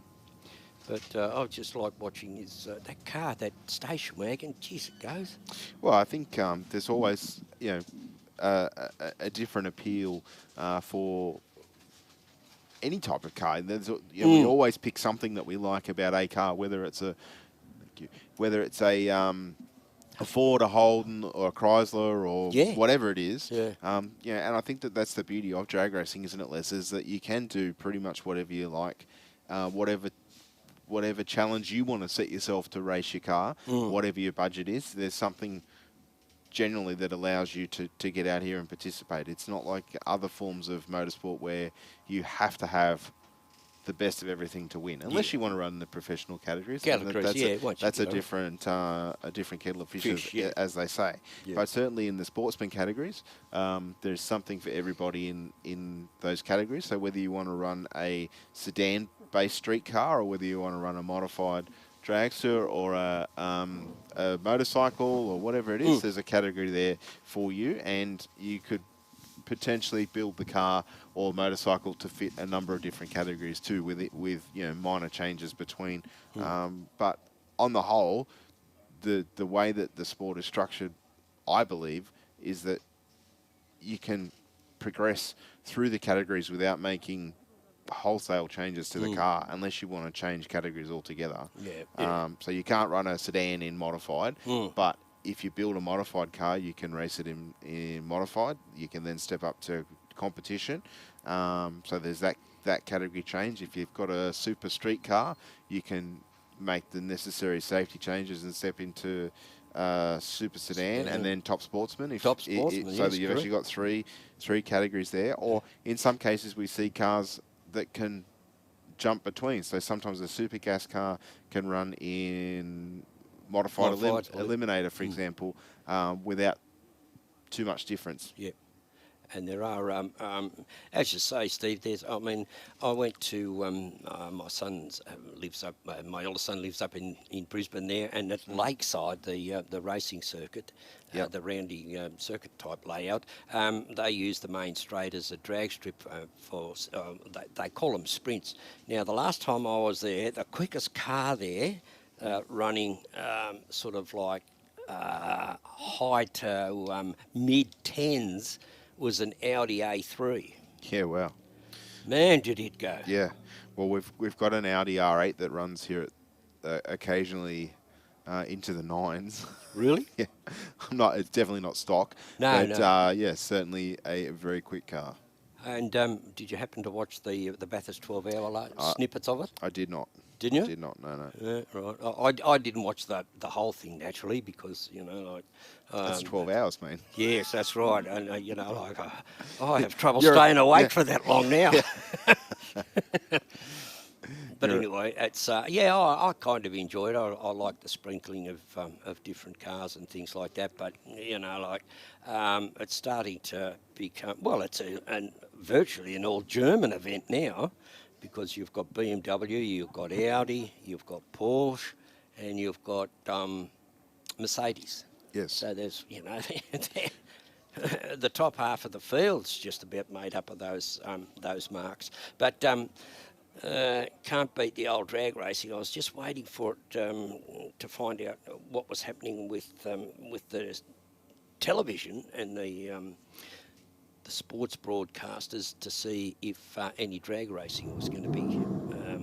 but I just like watching his that car, that station wagon. Geez, it goes. Well, I think there's always a different appeal for any type of car. We always pick something that we like about a car, whether it's a Ford, a Holden, or a Chrysler, or whatever it is. Yeah. And I think that's the beauty of drag racing, isn't it, Les? Is that you can do pretty much whatever you like, whatever challenge you want to set yourself to race your car, whatever your budget is. There's something generally that allows you to get out here and participate. It's not like other forms of motorsport where you have to have the best of everything to win, unless you want to run the professional categories. That's a different kettle of fish, as they say. Yeah. But certainly in the sportsman categories, there's something for everybody in those categories. So whether you want to run a sedan-based street car, or whether you want to run a modified dragster or a motorcycle or whatever it is, there's a category there for you, and you could potentially build the car or motorcycle to fit a number of different categories too, with minor changes between. But on the whole, the way that the sport is structured, I believe, is that you can progress through the categories without making wholesale changes to the car, unless you want to change categories altogether. So you can't run a sedan in modified, but if you build a modified car, you can race it in modified. You can then step up to competition. So there's that category change. If you've got a super street car, you can make the necessary safety changes and step into super sedan and then top sportsman. So that you've actually got three categories there. Or in some cases, we see cars that can jump between. So sometimes a super gas car can run in modified eliminator, for example, without too much difference. Yeah. And there are, as you say, Steve, I went to, my son's lives up, my older son lives up in Brisbane there, and at Lakeside, the racing circuit, the roundy circuit type layout, they use the main straight as a drag strip for, they call them sprints. Now, the last time I was there, the quickest car there, running sort of like high to mid-10s, was an Audi A3. Yeah, wow. Man, did it go. Yeah. Well, we've got an Audi R8 that runs here occasionally into the 9s. Really? Yeah. It's definitely not stock. No. Certainly a very quick car. And did you happen to watch the Bathurst 12-hour snippets of it? I did not. Didn't you? I did not, no. Yeah, right. I didn't watch the whole thing, naturally, because, that's 12 hours, man. Yes, that's right. And, I have trouble staying awake for that long now. But anyway, it's, I kind of enjoy it. I like the sprinkling of different cars and things like that. But, it's starting to become, well, it's virtually an all-German event now, because you've got BMW, you've got Audi, you've got Porsche, and you've got Mercedes. Yes. So there's, the top half of the field's just about made up of those marks. But Can't beat the old drag racing. I was just waiting for it to find out what was happening with the television and the sports broadcasters to see if any drag racing was going to be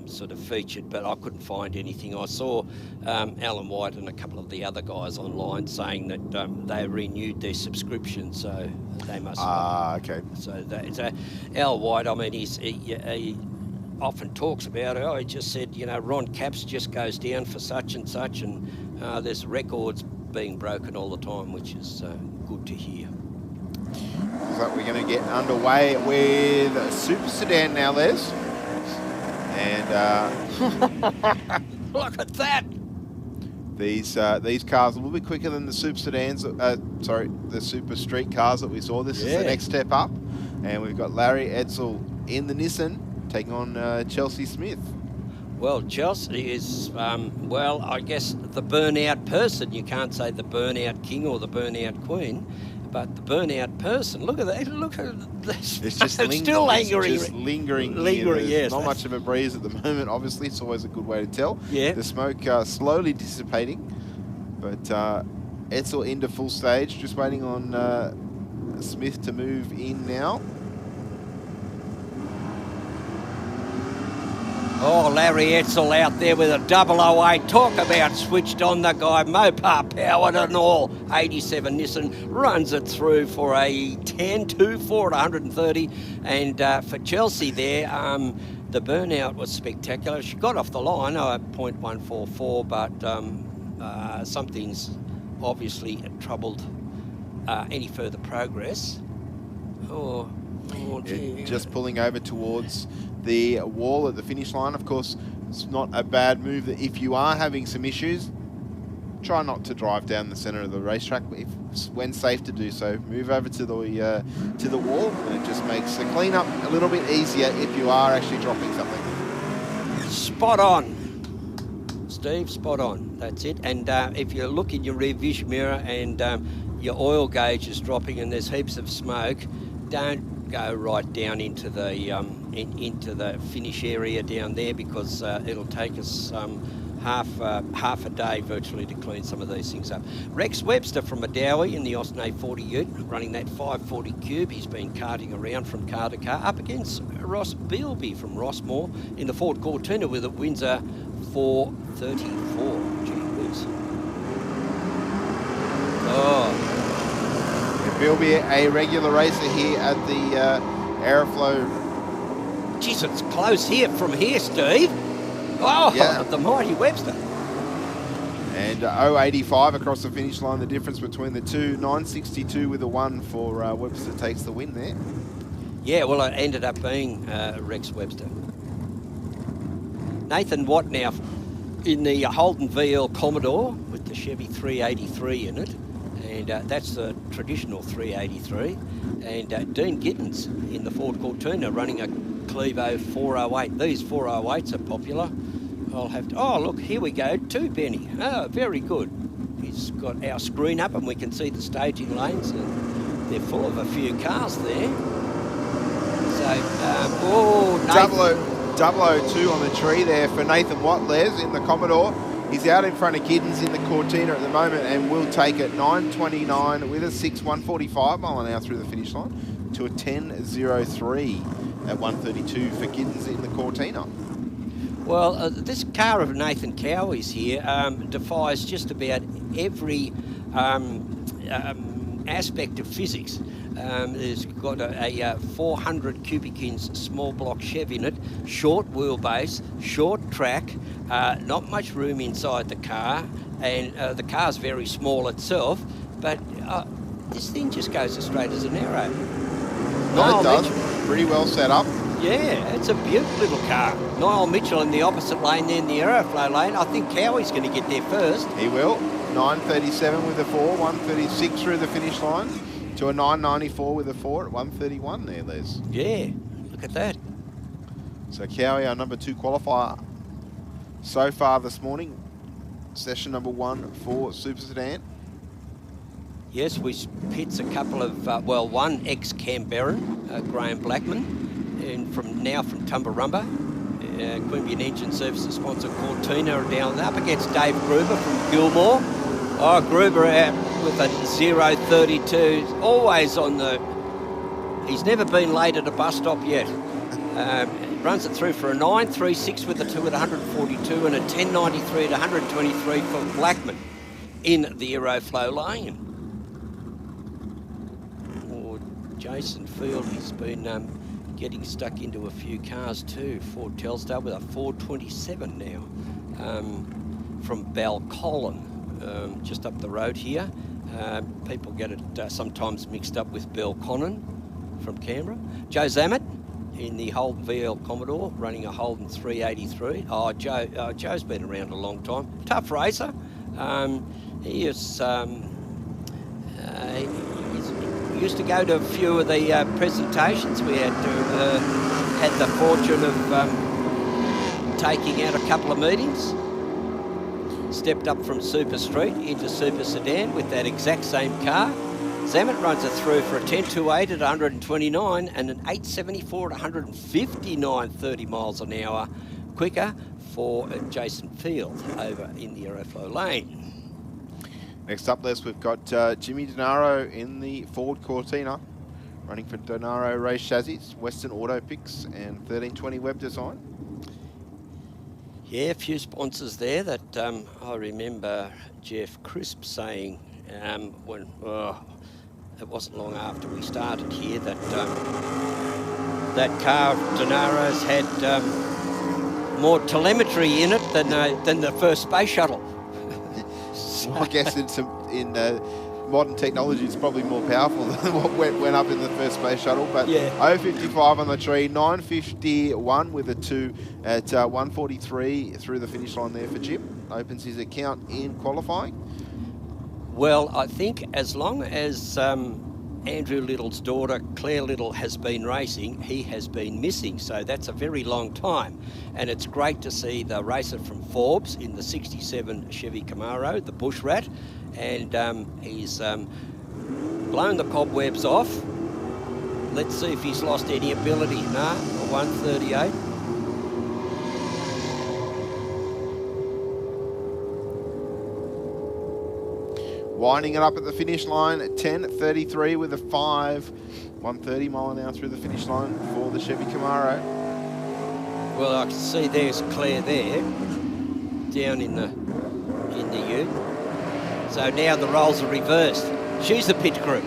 sort of featured, but I couldn't find anything. I saw Alan White and a couple of the other guys online saying that they renewed their subscription, so they must. Okay. So Al White, I mean, he often talks about it. Oh, he just said, you know, Ron Capps just goes down for such and such, and there's records being broken all the time, which is good to hear. So we're going to get underway with a super sedan now, Les. And look at that! These cars a little bit quicker than the super sedans. The super street cars that we saw. This is the next step up, and we've got Larry Edsel in the Nissan taking on Chelsea Smith. Well, Chelsea is, well, I guess the burnout person. You can't say the burnout king or the burnout queen, but the burnout person. Look at that. Look at this. It's just still lingering. It's just lingering. Lingering, yes. Not much of a breeze at the moment, obviously. It's always a good way to tell. Yeah. The smoke slowly dissipating, but Edsel into full stage. Just waiting on Smith to move in now. Oh, Larry Edsel out there with a 008. Talk about switched on, the guy. Mopar powered and all. 87 Nissan runs it through for a 10.24 at 130. And for Chelsea there, the burnout was spectacular. She got off the line at 0.144, but something's obviously troubled any further progress. Oh dear. Just pulling over towards the wall at the finish line. Of course, it's not a bad move that if you are having some issues, try not to drive down the centre of the racetrack. When safe to do so, move over to the wall, and it just makes the clean-up a little bit easier if you are actually dropping something. Spot on, Steve, spot on. That's it. And if you look in your rear vision mirror and your oil gauge is dropping and there's heaps of smoke, don't go right down into the finish area down there, because it'll take us half a day virtually to clean some of these things up. Rex Webster from Madawi in the Osney 40 Ute, running that 540 Cube. He's been karting around from car to car, up against Ross Bealby from Rossmore in the Ford Cortina with a Windsor 434. Gee whiz. Oh. Bealby, a regular racer here at the Aeroflow. Jeez, it's close here from here, Steve. Oh, yeah. The mighty Webster. And 0.85 across the finish line, the difference between the two. 9.62 with a 1 for Webster takes the win there. Yeah, well, it ended up being Rex Webster. Nathan Watt now in the Holden VL Commodore with the Chevy 383 in it. And that's the traditional 383. And Dean Giddens in the Ford Cortina running a Clevo 408. These 408s are popular. I'll have to... Oh, look, here we go. To Benny. Oh, very good. He's got our screen up and we can see the staging lanes. And they're full of a few cars there. So, Nathan. 002 on the tree there for Nathan Watt, Les, in the Commodore. He's out in front of Giddens in the Cortina at the moment and will take it 9.29 with a 6.145 mile an hour through the finish line to a 10.03 at 1.32 for Giddens in the Cortina. Well, this car of Nathan Cowie's here defies just about every aspect of physics. It's got a 400 cubic inch small block Chev in it, short wheelbase, short track, not much room inside the car, and the car's very small itself, but this thing just goes as straight as an arrow. No, it does. Pretty well set up. Yeah, it's a beautiful little car. Niall Mitchell in the opposite lane there in the Aeroflow lane. I think Cowie's going to get there first. He will. 9.37 with a 4, 1.36 through the finish line to a 9.94 with a 4 at 1.31 there, Les. Yeah, look at that. So Cowie, our number 2 qualifier so far this morning. Session number 1 for Super Sedan. Yes, we pits a couple of, one ex-Canberran, Graham Blackman, and from Tumbarumba. Queanbeyan Engine Services sponsor Cortina are down up against Dave Gruber from Gilmore. Oh, Gruber out with a 0.32, always on the... He's never been late at a bus stop yet. Runs it through for a 9.36 with a 2 at 142 and a 10.93 at 123 for Blackman in the Aeroflow lane. Oh, Jason Field, he's been getting stuck into a few cars too. Ford Telstar with a 427 now from Balcolin, just up the road here. People get it sometimes mixed up with Belconnen from Canberra. Joe Zammett in the Holden VL Commodore, running a Holden 383. Oh, Joe's been around a long time. Tough racer. He is... he used to go to a few of the presentations. We had the fortune of taking out a couple of meetings. Stepped up from Super Street into Super Sedan with that exact same car. Zammett runs it through for a 10.28 at 129 and an 8.74 at 159, 30 miles an hour quicker for Jason Field over in the Aeroflow lane. Next up, Les, we've got Jimmy Denaro in the Ford Cortina, running for Denaro Race Chassis, Western Auto Picks and 1320 Web Design. Yeah, a few sponsors there that I remember Jeff Crisp saying when... it wasn't long after we started here that that car of Denaro's had more telemetry in it than the first space shuttle. So I guess in modern technology, it's probably more powerful than what went up in the first space shuttle. But yeah. 0.55 on the tree, 9.51 with a 2 at 1.43 through the finish line there for Jim. Opens his account in qualifying. Well, I think as long as Andrew Little's daughter, Claire Little, has been racing, he has been missing. So that's a very long time. And it's great to see the racer from Forbes in the 67 Chevy Camaro, the Bush Rat. And he's blown the cobwebs off. Let's see if he's lost any ability. No, 138. Winding it up at the finish line at 10.33 with a 130 mile an hour through the finish line for the Chevy Camaro. Well, I can see there's Claire there, down in the ute. So now the roles are reversed. She's the pit crew.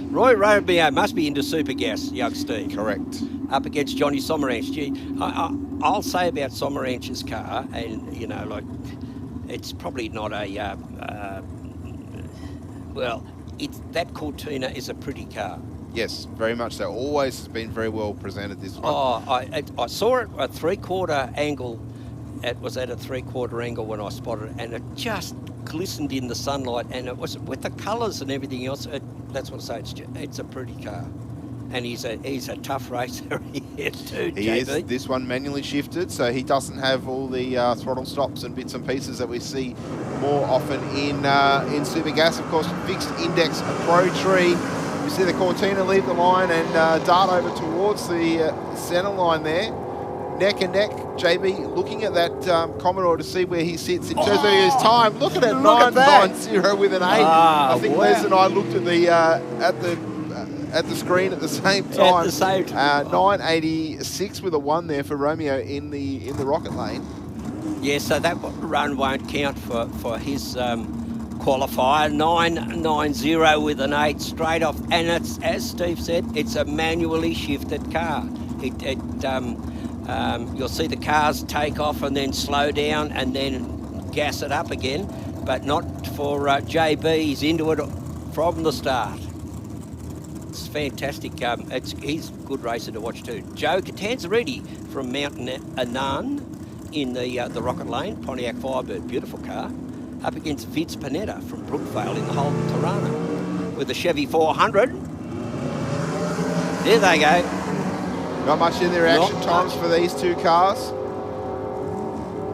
Roy Romeo must be into super gas, young Steve. Correct. Up against Johnny Someranch. I'll say about Someranch's car, and you know, like, it's probably not a well, that Cortina is a pretty car. Yes, very much so. Always has been very well presented, this one. Oh, I saw it at three-quarter angle. It was at a three-quarter angle when I spotted it, and it just glistened in the sunlight, and it was with the colours and everything else. That's what I say. It's a pretty car, and he's a tough racer here too. He JB. is. This one manually shifted, so he doesn't have all the throttle stops and bits and pieces that we see more often in super gas. Of course, fixed index pro tree. You see the Cortina leave the line and dart over towards the centre line there. Neck and neck, JB looking at that Commodore to see where he sits in terms of his time. Look at it, 9.90 with an 8. I think wow. Les and I looked at the screen at the same time. At the same time. 9.86 with a 1 there for Romeo in the rocket lane. Yeah, so that run won't count for his qualifier. 9.90 with an 8 straight off, and it's, as Steve said, it's a manually shifted car. You'll see the cars take off and then slow down and then gas it up again, but not for JB. He's into it from the start. It's fantastic. He's a good racer to watch too. Joe Catanzariti from Mountain Anan in the Rocket Lane, Pontiac Firebird, beautiful car. Up against Vince Panetta from Brookvale in the Holden Tirana with the Chevy 400. There they go. Not much in the reaction times for these two cars.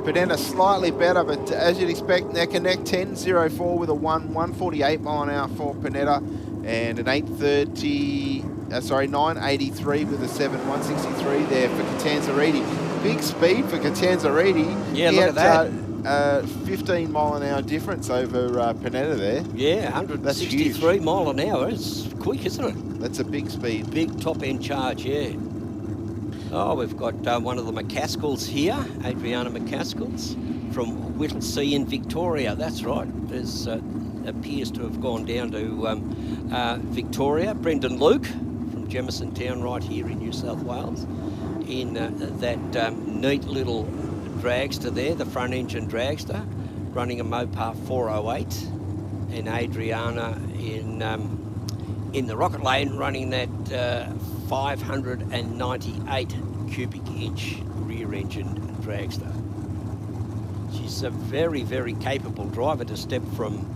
Panetta slightly better, but as you'd expect, neck and neck, 10.04 with a 148 mile an hour for Panetta, and an 9.83 with a 163 there for Catanzariti. Big speed for Catanzariti. Yeah, look at that. 15 mile an hour difference over Panetta there. Yeah, 163 mile an hour. It's quick, isn't it? That's a big speed. Big top end charge, yeah. Oh, we've got one of the McCaskells here, Adriana McCaskells from Whittlesea in Victoria. That's right. There's appears to have gone down to Victoria. Brendan Luke from Jemison Town right here in New South Wales in that neat little dragster there, the front engine dragster, running a Mopar 408, and Adriana in the Rocket Lane running that 598 cubic inch rear engine dragster. She's a very, very capable driver to step from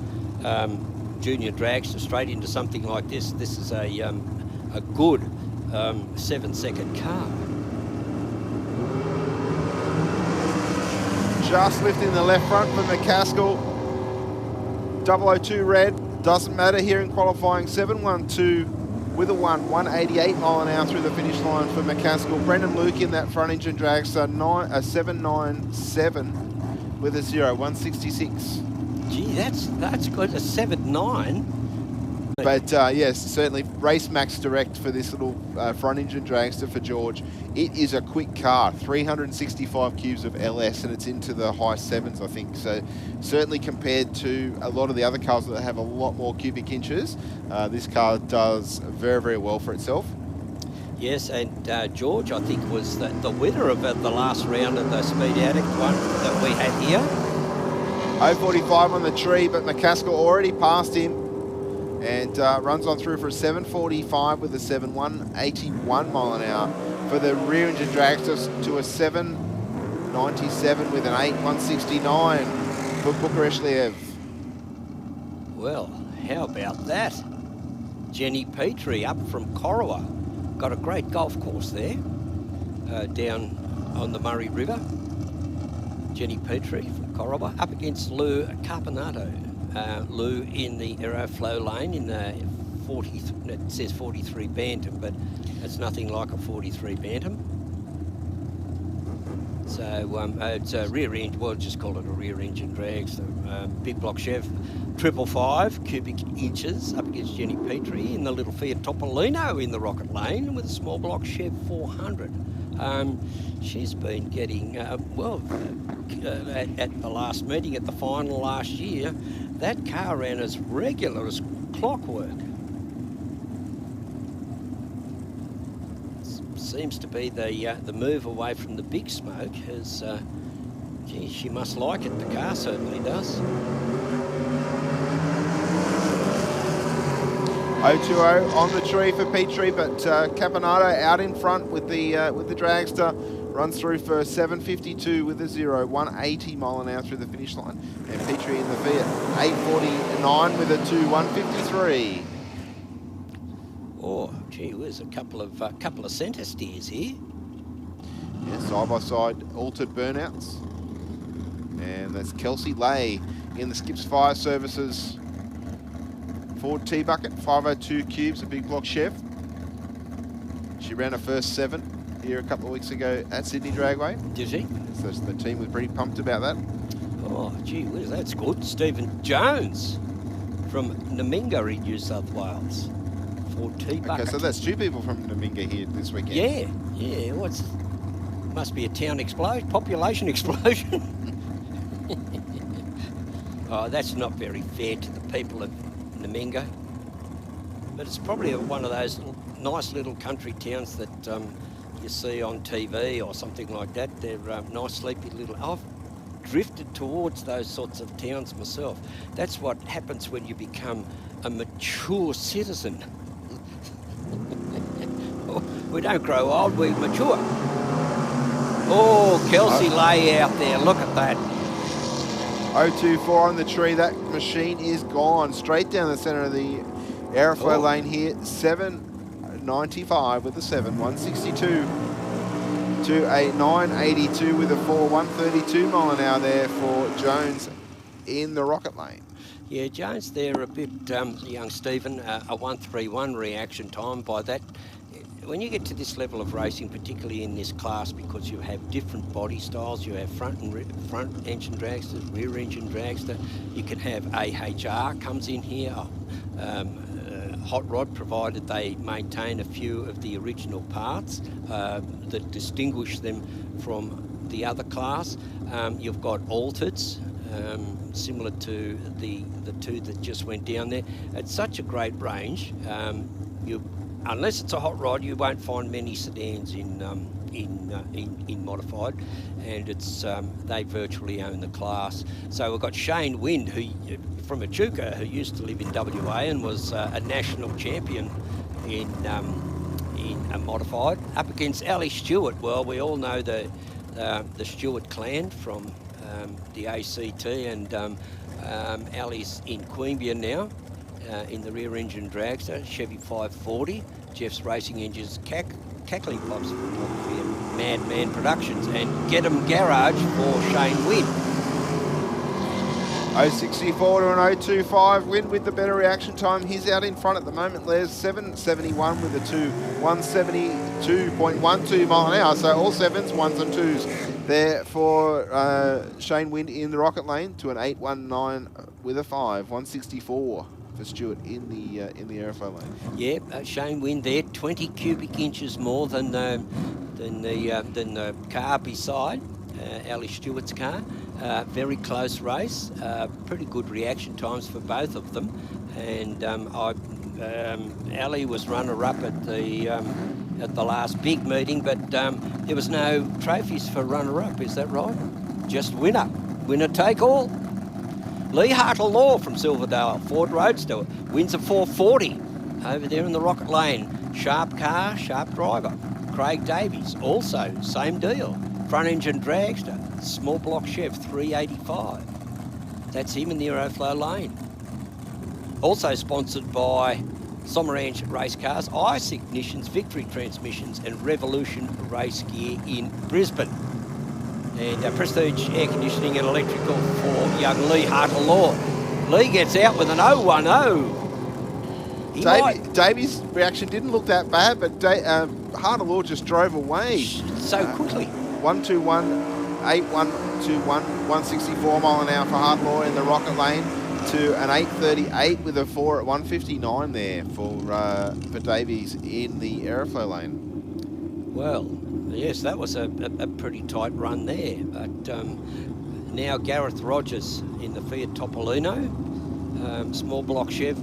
junior dragster straight into something like this. This is a good 7-second car. Just lifting the left front for McCaskill. 002 red, doesn't matter here in qualifying. 712 with a 188 mile an hour through the finish line for McCaskill. Brendan Luke in that front engine dragster, 797 with a 166. Gee, that's good, a 7.9. But yes, certainly race max direct for this little front engine dragster for George. It is a quick car, 365 cubes of LS, and it's into the high sevens, I think. So certainly compared to a lot of the other cars that have a lot more cubic inches, this car does very, very well for itself. Yes, and George, I think, was the winner of the last round of the Speed Adict one that we had here. 045 on the tree, but McCaskill already passed him. And runs on through for a 745 with a 181 mile an hour for the rear engine dragster to a 797 with an 169 for Bukareshvili. Well, how about that? Jenny Petrie up from Corowa. Got a great golf course there down on the Murray River. Jenny Petrie from Corowa up against Lou Carpinato. Lou in the Aeroflow lane in the 40, it says 43 Bantam, but it's nothing like a 43 Bantam. So it's a rear engine, well, just call it a rear engine drag. So big block Chev 555 cubic inches up against Jenny Petrie in the little Fiat Topolino in the Rocket Lane with a small block Chev 400. She's been getting, at the last meeting, at the final last year, that car ran as regular as clockwork. Seems to be the move away from the big smoke. Has, gee, she must like it. The car certainly does. 020 on the tree for Petrie, but Capinato out in front with the dragster. Runs through for 752 with a 180 mile an hour through the finish line. And Petrie in the Fiat, 849 with a 153. Oh, gee whiz, a couple of centre steers here. Yeah, side by side altered burnouts. And that's Kelsey Lay in the Skips Fire Services Ford T-Bucket, 502 cubes, a big block Chev. She ran her first 7 here a couple of weeks ago at Sydney Dragway. Did she? So the team was pretty pumped about that. Oh, gee whiz, that's good. Stephen Jones from Naminga in New South Wales. Ford T-Bucket. Okay, so that's 2 people from Naminga here this weekend. Yeah. Must be a town explosion, population explosion. Oh, that's not very fair to the people of Naminga. But it's probably one of those nice little country towns that you see on TV or something like that. They're nice, sleepy little... I've drifted towards those sorts of towns myself. That's what happens when you become a mature citizen. We don't grow old, we mature. Oh, Kelsey Lay out there, look at that. 024 on the tree, that machine is gone. Straight down the centre of the Aeroflow lane here, 795 with the 162. to a 982 with a 4, 132 mile an hour there for Jones in the Rocket Lane. Yeah, Jones there a bit, young Stephen, a 131 reaction time. By that, when you get to this level of racing, particularly in this class, because you have different body styles, you have front engine dragster, rear engine dragster, you can have AHR comes in here, hot rod, provided they maintain a few of the original parts that distinguish them from the other class. You've got altereds, similar to the two that just went down there. It's such a great range. Unless it's a hot rod, you won't find many sedans in modified, and it's they virtually own the class. So we've got Shane Wind, who from Echuca, who used to live in WA and was a national champion in a modified, up against Ali Stewart. Well, we all know the Stewart clan from the ACT, and Ali's in Queanbeyan now in the rear engine dragster, Chevy 540. Jeff's Racing Engines cackling pops photography and Madman Productions, and Get 'em Garage for Shane Wind. 064 to an 025. Wind with the better reaction time. He's out in front at the moment. Les 771 with a 2, 172.12 mile an hour. So all 7s, 1s and 2s there for Shane Wind in the Rocket Lane to an 819 with a 5, 164 for Stewart in the airflow lane. Yeah, Shane Wind there, 20 cubic inches more than the car beside Ali Stewart's car. Very close race, pretty good reaction times for both of them, and Ali was runner-up at the last big meeting, but there was no trophies for runner-up. Is that right? Just winner take all. Lee Hartle-Law from Silverdale Ford Roadster wins a 440 over there in the Rocket Lane. Sharp car, sharp driver. Craig Davies also same deal. Front engine dragster, small block Chev 385. That's him in the Aeroflow Lane. Also sponsored by Somaranch Race Cars, Ice Ignitions, Victory Transmissions and Revolution Race Gear in Brisbane. And Prestige Air Conditioning and Electrical for young Lee Hartle-Law. Lee gets out with an 010. Davies' reaction didn't look that bad, but Hartle-Law just drove away. So quickly. 121, 8121, 164 mile an hour for Hartle-Law in the Rocket Lane to an 838 with a 4 at 159 there for Davies in the Aeroflow Lane. Well, yes, that was a pretty tight run there. But now Gareth Rogers in the Fiat Topolino, small block Chev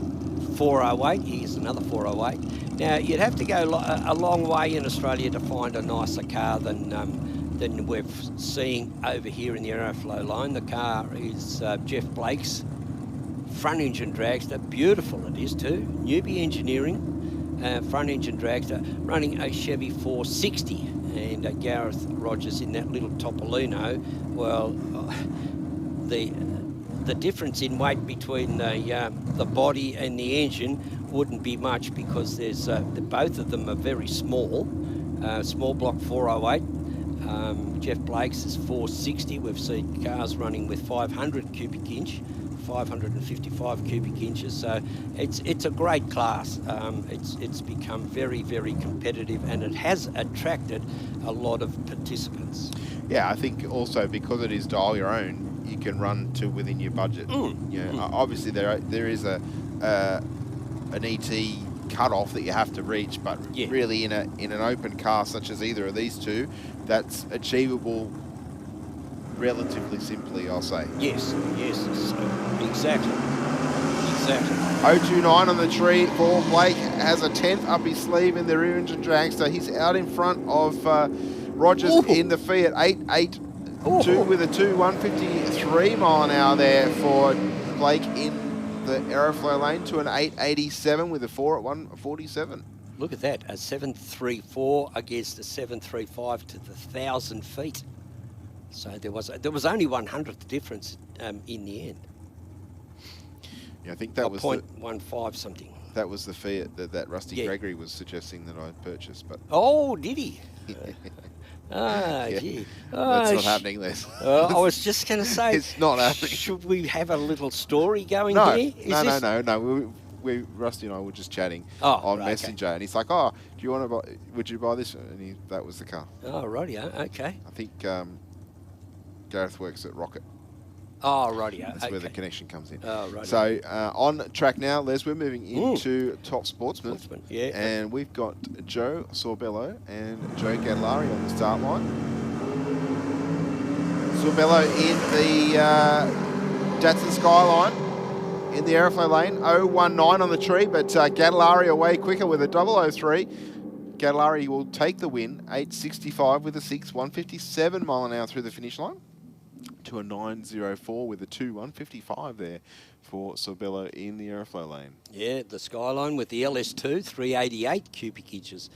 408. Here's another 408. Now, you'd have to go a long way in Australia to find a nicer car than we're seeing over here in the Aeroflow line. The car is Jeff Blake's front engine dragster. Beautiful it is too. Newbie Engineering front engine dragster running a Chevy 460. And Gareth Rogers in that little Topolino. Well, the difference in weight between the body and the engine wouldn't be much, because there's both of them are very small. Small block 408. Jeff Blake's is 460. We've seen cars running with 500 cubic inch, 555 cubic inches. So it's a great class. It's become very, very competitive, and it has attracted a lot of participants. Yeah, I think also because it is dial your own, you can run to within your budget. Obviously there is an ET cut-off that you have to reach, but really in an open car such as either of these two, that's achievable relatively simply, I'll say. Yes, exactly. 029 on the tree for Blake, has a 10th up his sleeve in the rear engine dragster. He's out in front of Rogers in the Fiat 882 with a 153 mile an hour there for Blake in the Aeroflow Lane to an 887 with a 4 at 147. Look at that, a 734 against a 735 to the 1,000 feet. So there was only 100th difference in the end. Yeah, I think that was 0.15 something. That was the Fiat that Rusty Gregory was suggesting that I purchased. But oh, did he? Ah, Yeah, gee. that's Oh, not happening, Les. I was just going to say, It's not happening. should we have a little story going No, here? no. Rusty and I were just chatting Oh, on right, Messenger, and he's like, "Oh, do you want to buy? Would you buy this?" And that was the car. Oh, rightio, okay. I think Gareth works at Rocket. Oh, rightio, That's where the connection comes in. Oh, rightio. So on track now, Les, we're moving into Top Sportsman. Yeah. And we've got Joe Sorbello and Joe Gadlari on the start line. Sorbello in the Datsun Skyline in the airflow lane. 019 on the tree, but Gadlari away quicker with a 003. Gadlari will take the win. 865 with a 6, 157 mile an hour through the finish line. To a 904 with a 2, 155 there for Sorbello in the airflow lane. Yeah, the Skyline with the LS2, 388 cubic inches.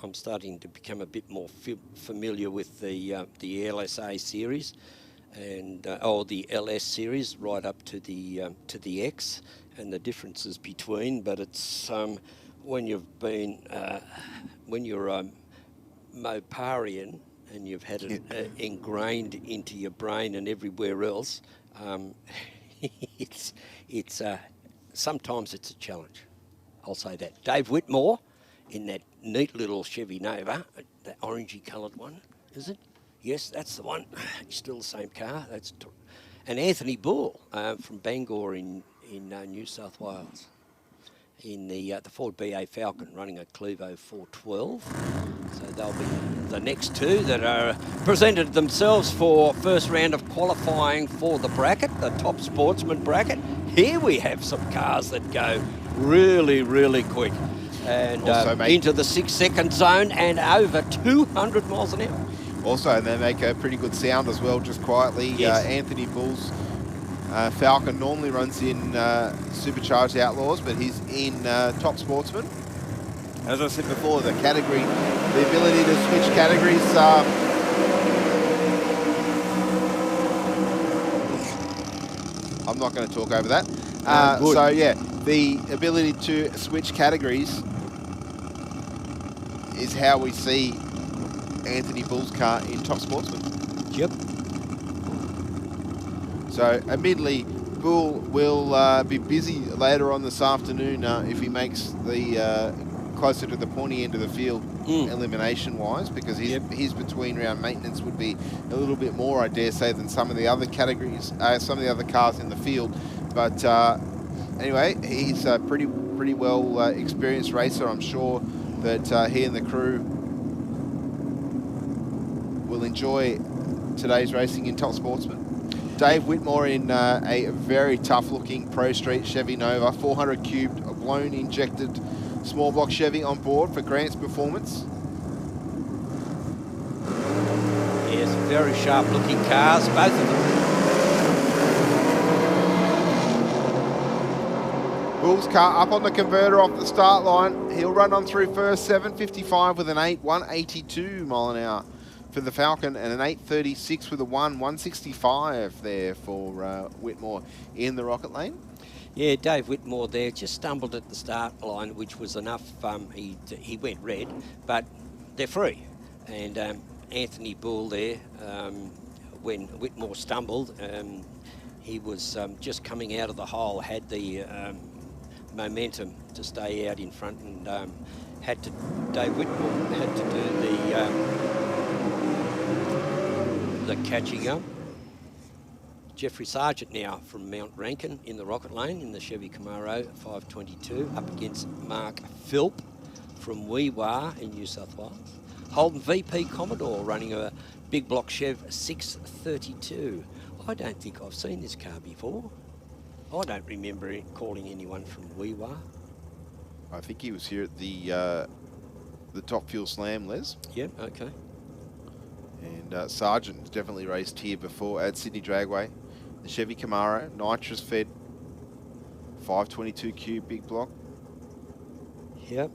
I'm starting to become a bit more familiar with the LSA series, and the LS series right up to the X, and the differences between. But it's when you've been when you're a Moparian and you've had it ingrained into your brain and everywhere else, it's sometimes it's a challenge. I'll say that. Dave Whitmore in that neat little Chevy Nova, that orangey coloured one, is it? Yes, that's the one. Still the same car. And Anthony Bull from Bangor in New South Wales, in the Ford BA Falcon, running a Clevo 412. So they'll be the next two that are presented themselves for first round of qualifying for the bracket, the Top Sportsman bracket. Here we have some cars that go really, really quick, and into the 6-second zone and over 200 miles an hour. Also, and they make a pretty good sound as well, just quietly. Yes. Anthony Bull's Falcon normally runs in Supercharged Outlaws, but he's in Top Sportsman. As I said before, the category, the ability to switch categories. I'm not going to talk over that. So yeah, the ability to switch categories is how we see Anthony Bull's car in Top Sportsman. Yep. So admittedly, Bull will be busy later on this afternoon if he makes the closer to the pointy end of the field elimination-wise, because his between round maintenance would be a little bit more, I dare say, than some of the other categories, some of the other cars in the field. But anyway, he's a pretty well experienced racer. I'm sure that he and the crew will enjoy today's racing in Top Sportsman. Dave Whitmore in a very tough-looking Pro Street Chevy Nova, 400 cubed, a blown injected small block Chevy on board for Grant's Performance. Yes, very sharp-looking cars, both of them. Bull's car up on the converter off the start line. He'll run on through first, 755 with an 8, 182 mile an hour for the Falcon, and an 836 with a 165 there for Whitmore in the Rocket Lane. Yeah, Dave Whitmore there just stumbled at the start line, which was enough. He went red, but they're free. And Anthony Bull there, when Whitmore stumbled, he was just coming out of the hole, had the momentum to stay out in front, and Dave Whitmore had to do the catching up. Jeffrey Sargent now from Mount Rankin in the Rocket Lane in the Chevy Camaro 522 up against Mark Philp from Weewar in New South Wales. Holden VP Commodore running a big block Chev 632. I don't think I've seen this car before. I don't remember calling anyone from Weewar. I think he was here at the Top Fuel Slam, Les. Yep, okay. And Sargent definitely raced here before at Sydney Dragway. The Chevy Camaro, nitrous fed, 522 cube big block. Yep.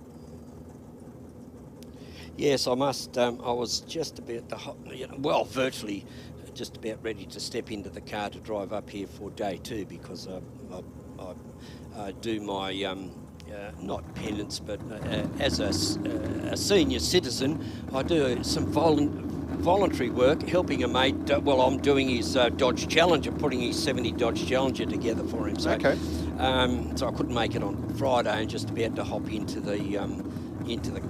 Yes, I must. I was just about virtually just about ready to step into the car to drive up here for day two, because I do my not penance, but as a senior citizen, I do some voluntary work helping a mate. Well, I'm doing his Dodge Challenger, putting his 70 Dodge Challenger together for him. So, Okay. So I couldn't make it on Friday and just about to hop into the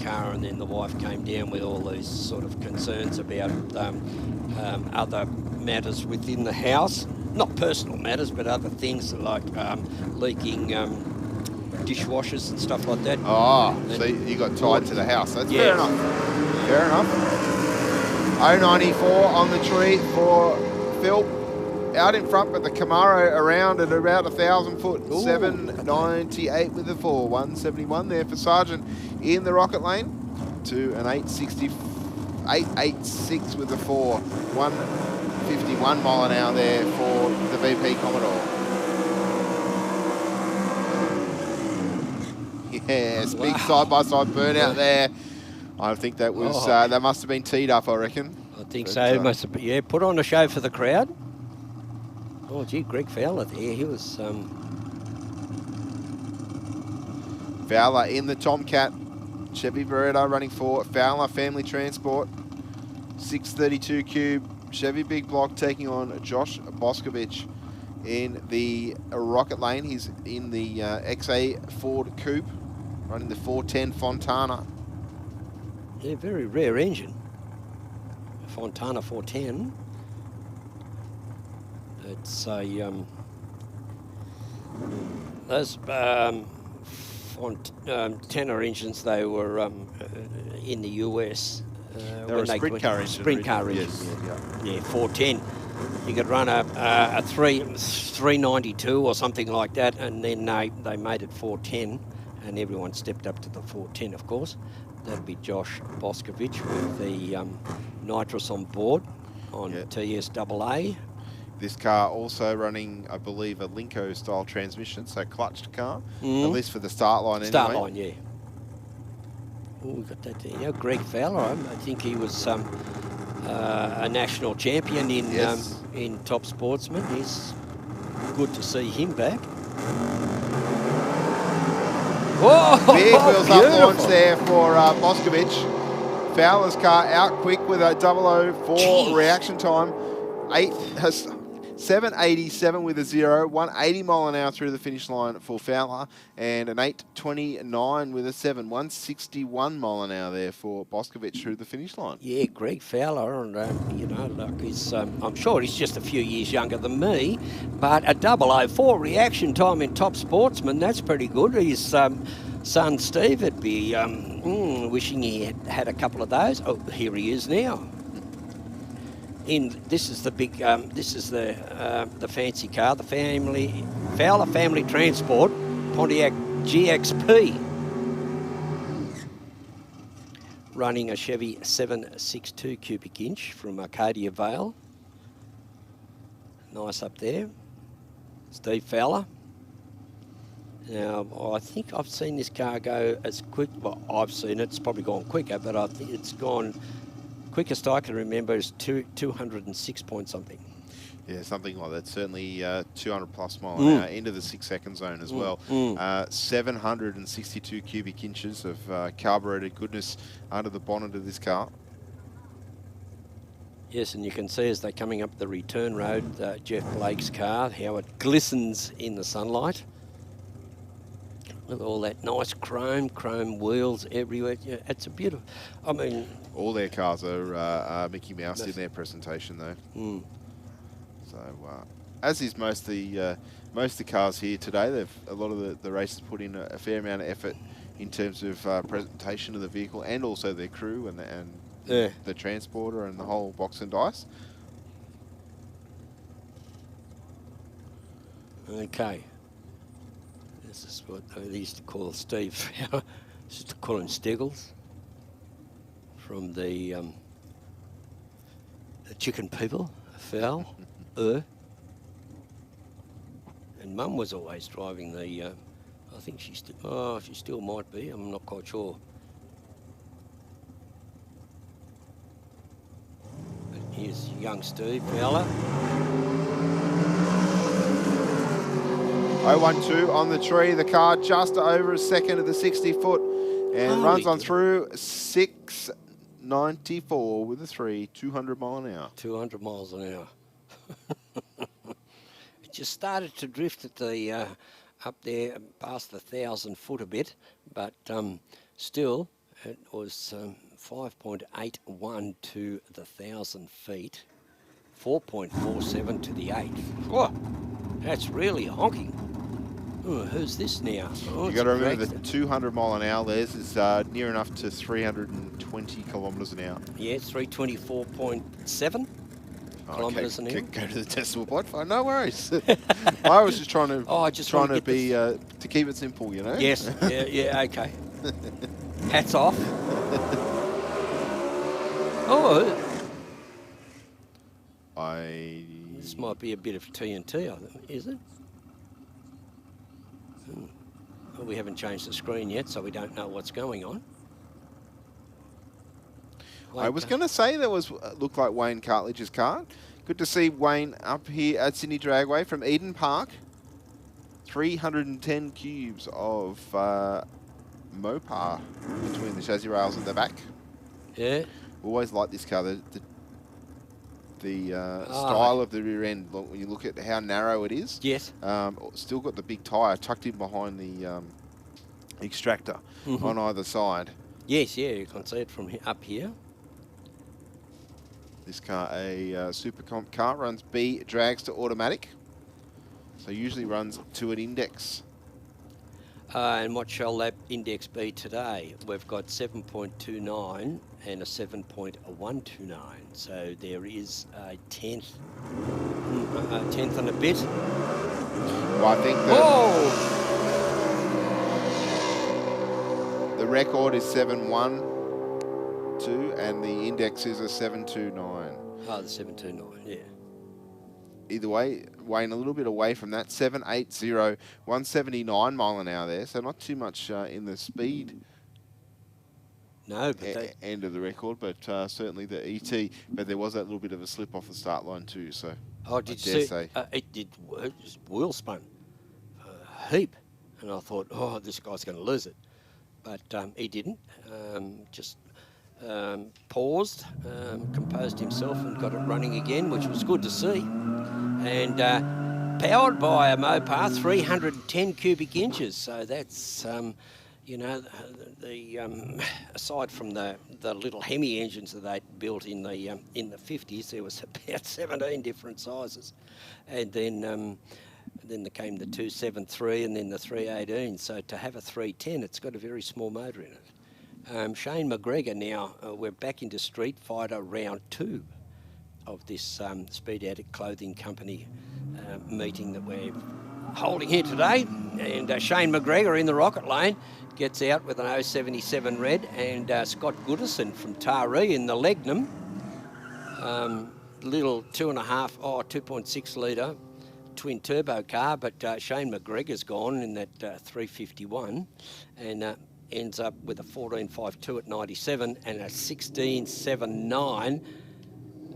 car, and then the wife came down with all these sort of concerns about other matters within the house. Not personal matters, but other things like leaking dishwashers and stuff like that. Oh, And so you got tied to the house. That's Yeah. fair enough. Fair enough. 094 on the tree for Phil. Out in front, but the Camaro around at about 1,000 foot. Ooh. 798 with the 4. 171 there for Sargent in the rocket lane to an 886 with the 4. 151 mile an hour there for the VP Commodore. Yes, big side-by-side burnout there. I think that was that must have been teed up, I reckon. I think so. It must have been, yeah, put on a show for the crowd. Oh, gee, Greg Fowler there. He was... Fowler in the Tomcat. Chevy Beretta running for Fowler Family Transport. 632 Cube. Chevy Big Block taking on Josh Boscovich in the rocket lane. He's in the XA Ford Coupe, running the 410 Fontana. Yeah, very rare engine. Fontana 410. It's a... those Fontana engines, they were in the US. They were a sprint car engine. Sprint car engine, yes. Yeah, 410. You could run a 392 or something like that, and then they made it 410, and everyone stepped up to the 410, of course. That'd be Josh Boscovich with the nitrous on board on TSAA. This car also running, I believe, a Linko style transmission, so clutched car, at least for the start line anyway. Start line, yeah. Oh, we got that there. Yeah, Greg Fowler, I think he was a national champion in Top Sportsman. He's good to see him back. Whoa! Big wheels up launch there for Boscovich. Fowler's car out quick with a 004 reaction time. 787 with a 0, 180 mile an hour through the finish line for Fowler, and an 829 with a 7, 161 mile an hour there for Boscovich through the finish line. Yeah, Greg Fowler, and you know, look, he's, I'm sure he's just a few years younger than me, but a 004 reaction time in Top Sportsman, that's pretty good. His son Steve would be wishing he had a couple of those. Oh, here he is now. This is the big, this is the fancy car, the Fowler Family Transport Pontiac GXP, running a Chevy 762 cubic inch from Arcadia Vale. Nice up there, Steve Fowler. Now, I think I've seen this car go as quick. Well, I've seen it. It's probably gone quicker, but I think it's gone. Quickest I can remember is 206 point something. Yeah, something like that. Certainly 200 plus mile an hour into the 6 second zone as well. 762 cubic inches of carbureted goodness under the bonnet of this car. Yes, and you can see as they're coming up the return road, Jeff Blake's car, how it glistens in the sunlight. With all that nice chrome wheels everywhere. Yeah, it's a beautiful, I mean... All their cars are Mickey Mouse in their presentation, though. So, as is most of the cars here today, a lot of the races put in a fair amount of effort in terms of presentation of the vehicle and also their crew and the transporter and the whole box and dice. Okay. This is what they used to call Steve. Used to call him Steggles from the chicken people, Fowl. And Mum was always driving the. I think she still might be. I'm not quite sure. But here's young Steve Fowler. 012 on the tree. The car just over a second of the 60-foot and Holy runs on God. through 694 with a 3, 200 mile an hour. 200 miles an hour. It just started to drift at the up there past the 1,000-foot a bit, but still it was 5.81 to the 1,000 feet, 4.47 to the 8. Whoa, that's really honking. Oh, who's this now? Oh, You've it's got to a remember dragster. that 200 mile an hour, Les, is near enough to 320 kilometres an hour. Yeah, 324.7 kilometres an hour. Go to the decimal point. Fine, no worries. I was just trying to to keep it simple, you know. Yes. yeah. Okay. Hats off. Oh, this might be a bit of TNT, I think, is it? Well, we haven't changed the screen yet, so we don't know what's going on. I was going to say that looked like Wayne Cartledge's car. Good to see Wayne up here at Sydney Dragway from Eden Park. 310 cubes of Mopar between the chassis rails and the back. Yeah. Always like this car. The style of the rear end, when you look at how narrow it is. Yes. Still got the big tyre tucked in behind the extractor on either side. Yes, yeah, you can see it from up here. This car, a Super Comp car, runs B dragster automatic. So usually runs to an index. And what shall that index be today? We've got 7.29 and a 7.129. So there is a tenth and a bit. Well, I think the record is 7.12 and the index is a 7.29. Oh, the 7.29, yeah. Either way, Wayne, a little bit away from that. 7.80, 179 mile an hour there. So not too much in the speed end of the record, but certainly the ET. But there was that little bit of a slip off the start line too. So did you see? It did. It just wheel spun a heap, and I thought, oh, this guy's going to lose it, but he didn't. Just paused, composed himself, and got it running again, which was good to see. And powered by a Mopar, 310 cubic inches. So that's, you know, aside from the little Hemi engines that they built in the 50s, there was about 17 different sizes, and then there came the 273 and then the 318. So to have a 310, it's got a very small motor in it. Shane McGregor now, we're back into Street Fighter round 2 of this Speed Adict Clothing Company meeting that we're holding here today. And Shane McGregor in the rocket lane gets out with an 077 red, and Scott Goodison from Taree in the Legnum. Little 2.6 litre twin turbo car, but Shane McGregor's gone in that 351 and ends up with a 14.52 at 97 and a 16.79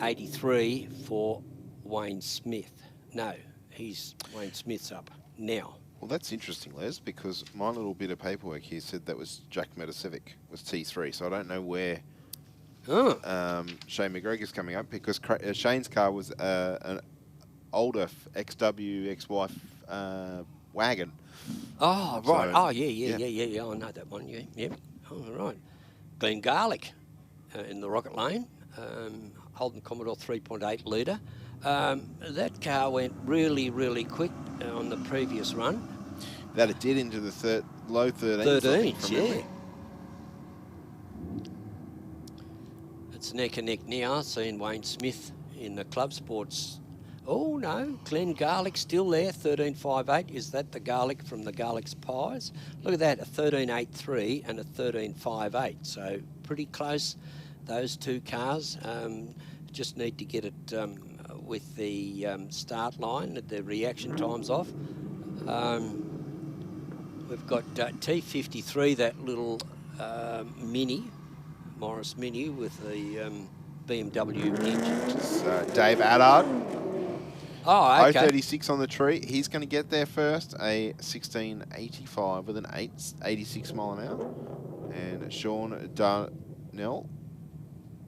83 for Wayne Smith. No, Wayne Smith's up now. Well, that's interesting, Les, because my little bit of paperwork here said that was Jack Metacivic was T3, so I don't know where Shane McGregor's coming up, because Shane's car was an older XW ex-wife wagon. Oh, right. So, yeah. I know that one. Yeah. Oh, right. Glen Garlic in the rocket lane. Holden Commodore 3.8 litre. That car went really, really quick on the previous run. That it did into the low 13s. 13s, yeah. It's neck and neck now, seeing Wayne Smith in the club sports. Oh, no, Glen Garlic still there, 13.58. Is that the garlic from the Garlic's Pies? Look at that, a 13.83 and a 13.58. So pretty close, those two cars. Just need to get it with the start line, the reaction times off. We've got T53, that little Mini, Morris Mini with the BMW engine. Dave Allard Oh, okay. 036 on the tree. He's going to get there first. A 1685 with an 86 mile an hour. And Sean Darnell,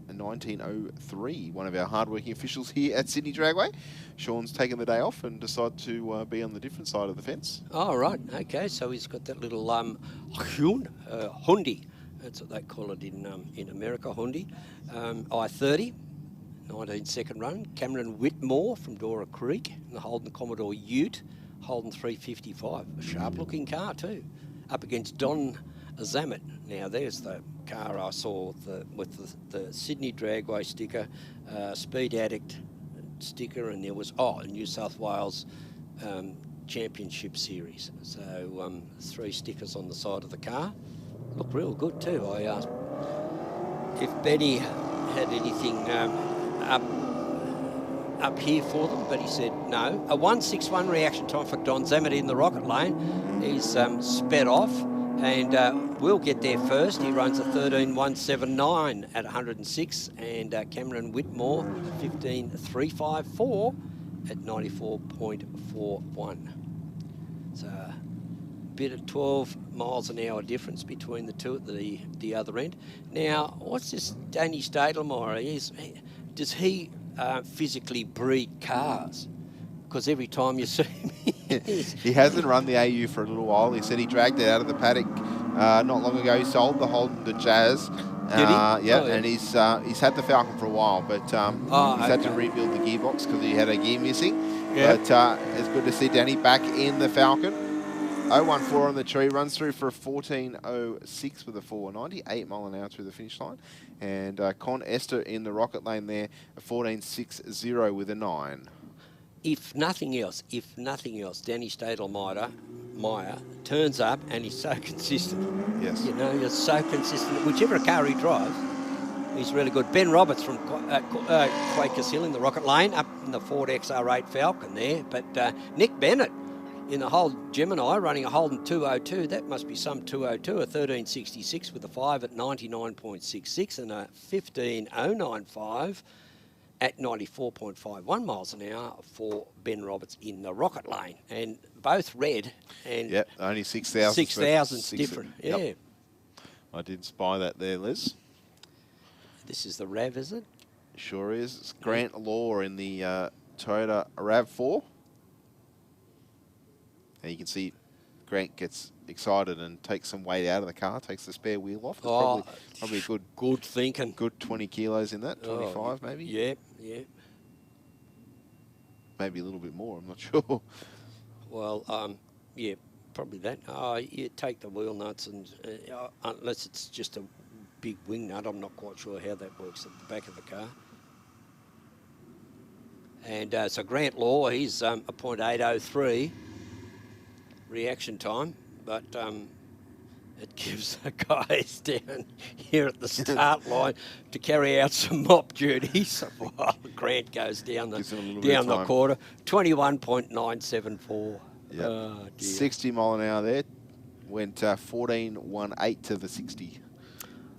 a 1903, one of our hardworking officials here at Sydney Dragway. Sean's taken the day off and decided to be on the different side of the fence. Oh, right. Okay, so he's got that little Hundi. That's what they call it in America, Hundi. I-30, 19-second run. Cameron Whitmore from Dora Creek, and the Holden Commodore Ute, Holden 355. A sharp-looking car too. Up against Don Zammit. Now, there's the car I saw with the Sydney Dragway sticker, Speed Addict sticker, and there was, New South Wales Championship Series. So 3 stickers on the side of the car. Look real good too. I asked if Benny had anything up here for them, but he said no. A 161 reaction time for Don Zammit in the rocket lane. He's sped off and will get there first. He runs a 13.179 at 106, and Cameron Whitmore 15.354 at 94.41. So a bit of 12 miles an hour difference between the two at the other end. Now, what's this Danny Stadelmeyer? Does he physically breed cars? Because every time you see him, he hasn't run the AU for a little while. He said he dragged it out of the paddock not long ago. He sold the Holden to Jazz. Did he? Yeah, and he's had the Falcon for a while, but he's had to rebuild the gearbox because he had a gear missing. Yeah. But it's good to see Danny back in the Falcon. 014 on the tree, runs through for a 14.06 with a 4.98 mile an hour through the finish line. And Con Esther in the rocket lane there, a 14.60 with a 9. If nothing else, Danny Stadelmeyer turns up and he's so consistent. Yes. You know, he's so consistent. Whichever car he drives, he's really good. Ben Roberts from Quakers Hill in the rocket lane, up in the Ford XR8 Falcon there. But Nick Bennett in the Holden Gemini running a Holden 202. That must be some 202, a 1366 with a 5 at 99.66 and a 15.095 at 94.51 miles an hour for Ben Roberts in the rocket lane. And both red. And yep, only 6,000. 6,000's different, yeah. Yep. I did spy that there, Liz. This is the RAV, is it? Sure is. It's Grant Law in the Toyota RAV4. And you can see Grant gets excited and takes some weight out of the car, takes the spare wheel off. It's probably a good thinking. Good 20 kilos in that, 25 maybe? Yeah. Maybe a little bit more, I'm not sure. Well, yeah, probably that. You take the wheel nuts and unless it's just a big wing nut, I'm not quite sure how that works at the back of the car. And so Grant Law, he's a .803 reaction time, but it gives the guys down here at the start line to carry out some mop duties while Grant goes down the quarter. 21.974. Yep. Oh, dear. 60 mile an hour there. Went 14.18 to the 60.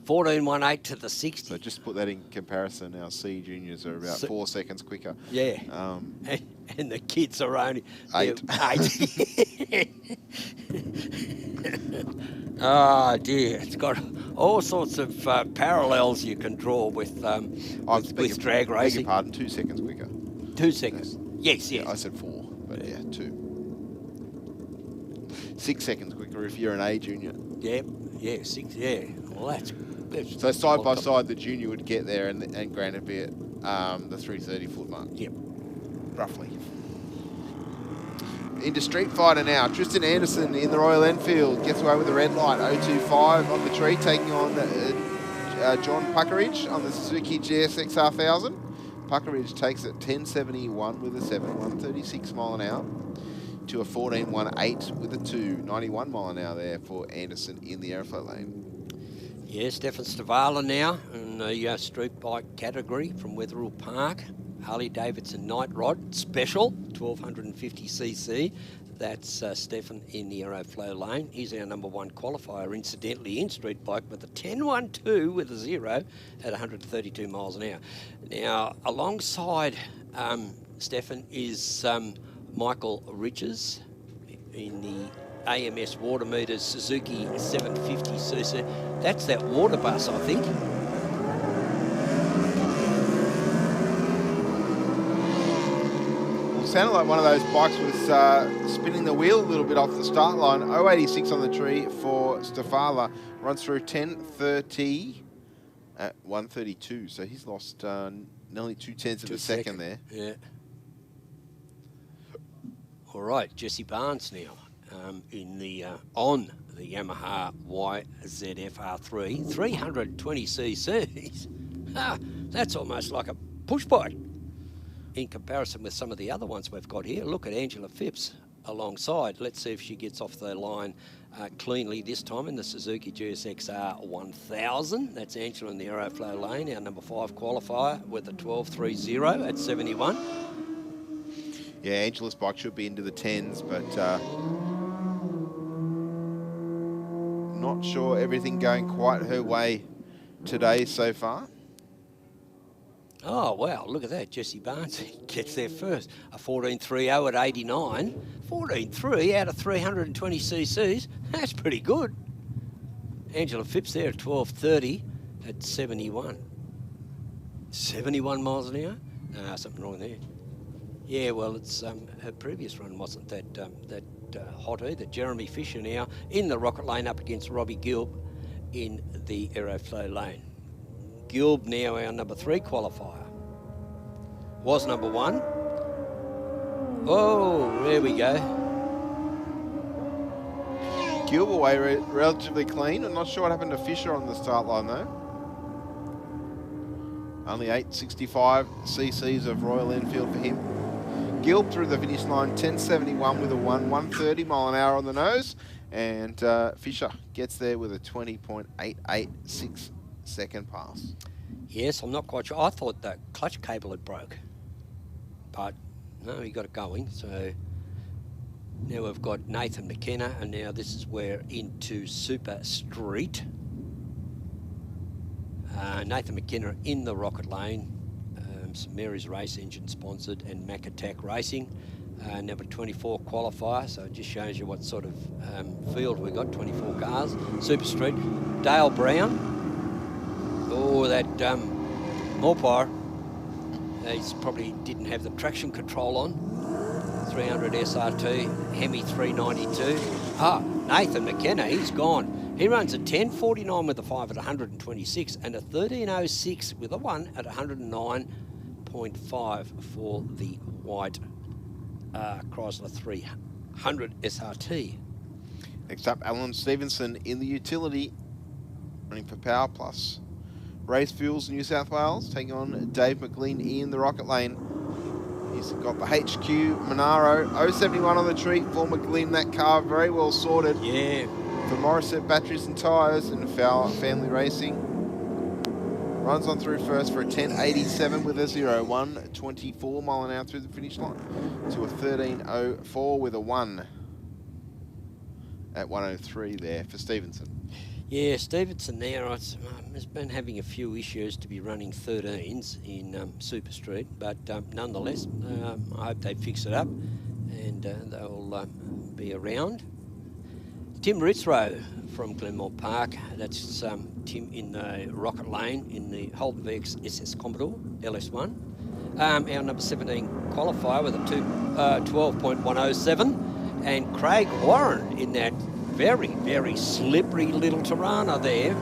14.18 to the 60. So just put that in comparison. Our C juniors are about 4 seconds quicker. Yeah. And the kids are only 8. 8. Oh dear, it's got all sorts of parallels you can draw with drag racing. Beg your pardon, 2 seconds quicker. 2 seconds. Yes. Yeah, I said 4, but yeah, 2. 6 seconds quicker if you're an A junior. Yeah, 6. Yeah. Well, that's so side by side, the junior would get there, and Grant would be at the 330 foot mark. Yep. Roughly. Into Street Fighter now. Tristan Anderson in the Royal Enfield gets away with the red light. 025 on the tree, taking on John Puckeridge on the Suzuki GSX R1000. Puckeridge takes it 1071 with a 7, 136 mile an hour to a 1418 with a 2, 91 mile an hour there for Anderson in the airflow lane. Yeah, Stefan Stavala now in the street bike category from Wetherill Park. Harley Davidson Night Rod Special, 1250cc. That's Stefan in the Aeroflow lane. He's our #1 qualifier, incidentally, in street bike with a 10.12 with a 0 at 132 miles an hour. Now, alongside Stefan, is Michael Riches in the AMS Water Meters Suzuki 750cc. That's that water bus, I think. Sounded like one of those bikes was spinning the wheel a little bit off the start line. 086 on the tree for Stefala. Runs through 10:30 at 1:32. So he's lost nearly 2/10 of a second there. Yeah. All right, Jesse Barnes now in the on the Yamaha YZF R3, 320 cc's. That's almost like a push bike in comparison with some of the other ones we've got here. Look at Angela Phipps alongside. Let's see if she gets off the line cleanly this time in the Suzuki GSX-R 1000. That's Angela in the Aeroflow lane, our number 5 qualifier with a 12.30 at 71. Yeah, Angela's bike should be into the 10s, but not sure everything going quite her way today so far. Oh, wow, look at that. Jesse Barnes gets there first. A 14.30 at 89. 14.3 out of 320 cc's. That's pretty good. Angela Phipps there at 12.30 at 71. 71 miles an hour? Something wrong there. Yeah, well, it's her previous run wasn't that hot either. Jeremy Fisher now in the rocket lane up against Robbie Gilb in the Aeroflow lane. Gilb now our number 3 qualifier. Was number 1. Oh, there we go. Gilb away relatively clean. I'm not sure what happened to Fisher on the start line though. Only 865 cc's of Royal Enfield for him. Gilb through the finish line, 10.71 with a 130 mile an hour on the nose. And Fisher gets there with a 20.886 second pass. Yes, I'm not quite sure. I thought the clutch cable had broke. But no, he got it going. So now we've got Nathan McKenna, and now this is where into Super Street. Nathan McKenna in the rocket lane. St Mary's Race Engine sponsored, and Mac Attack Racing. Number 24 qualifier, so it just shows you what sort of field we got, 24 cars. Super Street. Dale Brown. Oh, that Morpire. He's probably didn't have the traction control on. 300 SRT, Hemi 392. Nathan McKenna, he's gone. He runs a 10.49 with a 5 at 126 and a 13.06 with a 1 at 109.5 for the white Chrysler 300 SRT. Next up, Alan Stevenson in the utility, running for Power Plus. Race Fuels New South Wales, taking on Dave McLean in the rocket lane. He's got the HQ Monaro, 071 on the tree for McLean. That car very well sorted. Yeah. For Morissette Batteries and Tyres and Family Racing. Runs on through first for a 10.87 with a 0, 124 mile an hour through the finish line to a 13.04 with a 1 at 103 there for Stevenson. Yeah, Stevenson there has been having a few issues to be running 13s in Super Street, but nonetheless, I hope they fix it up and they'll be around. Tim Ritzrow from Glenmore Park, that's Tim in the rocket lane in the Holden Vex SS Commodore LS1. Our number 17 qualifier with a 12.107, and Craig Warren in that very, very slippery little Tirana there.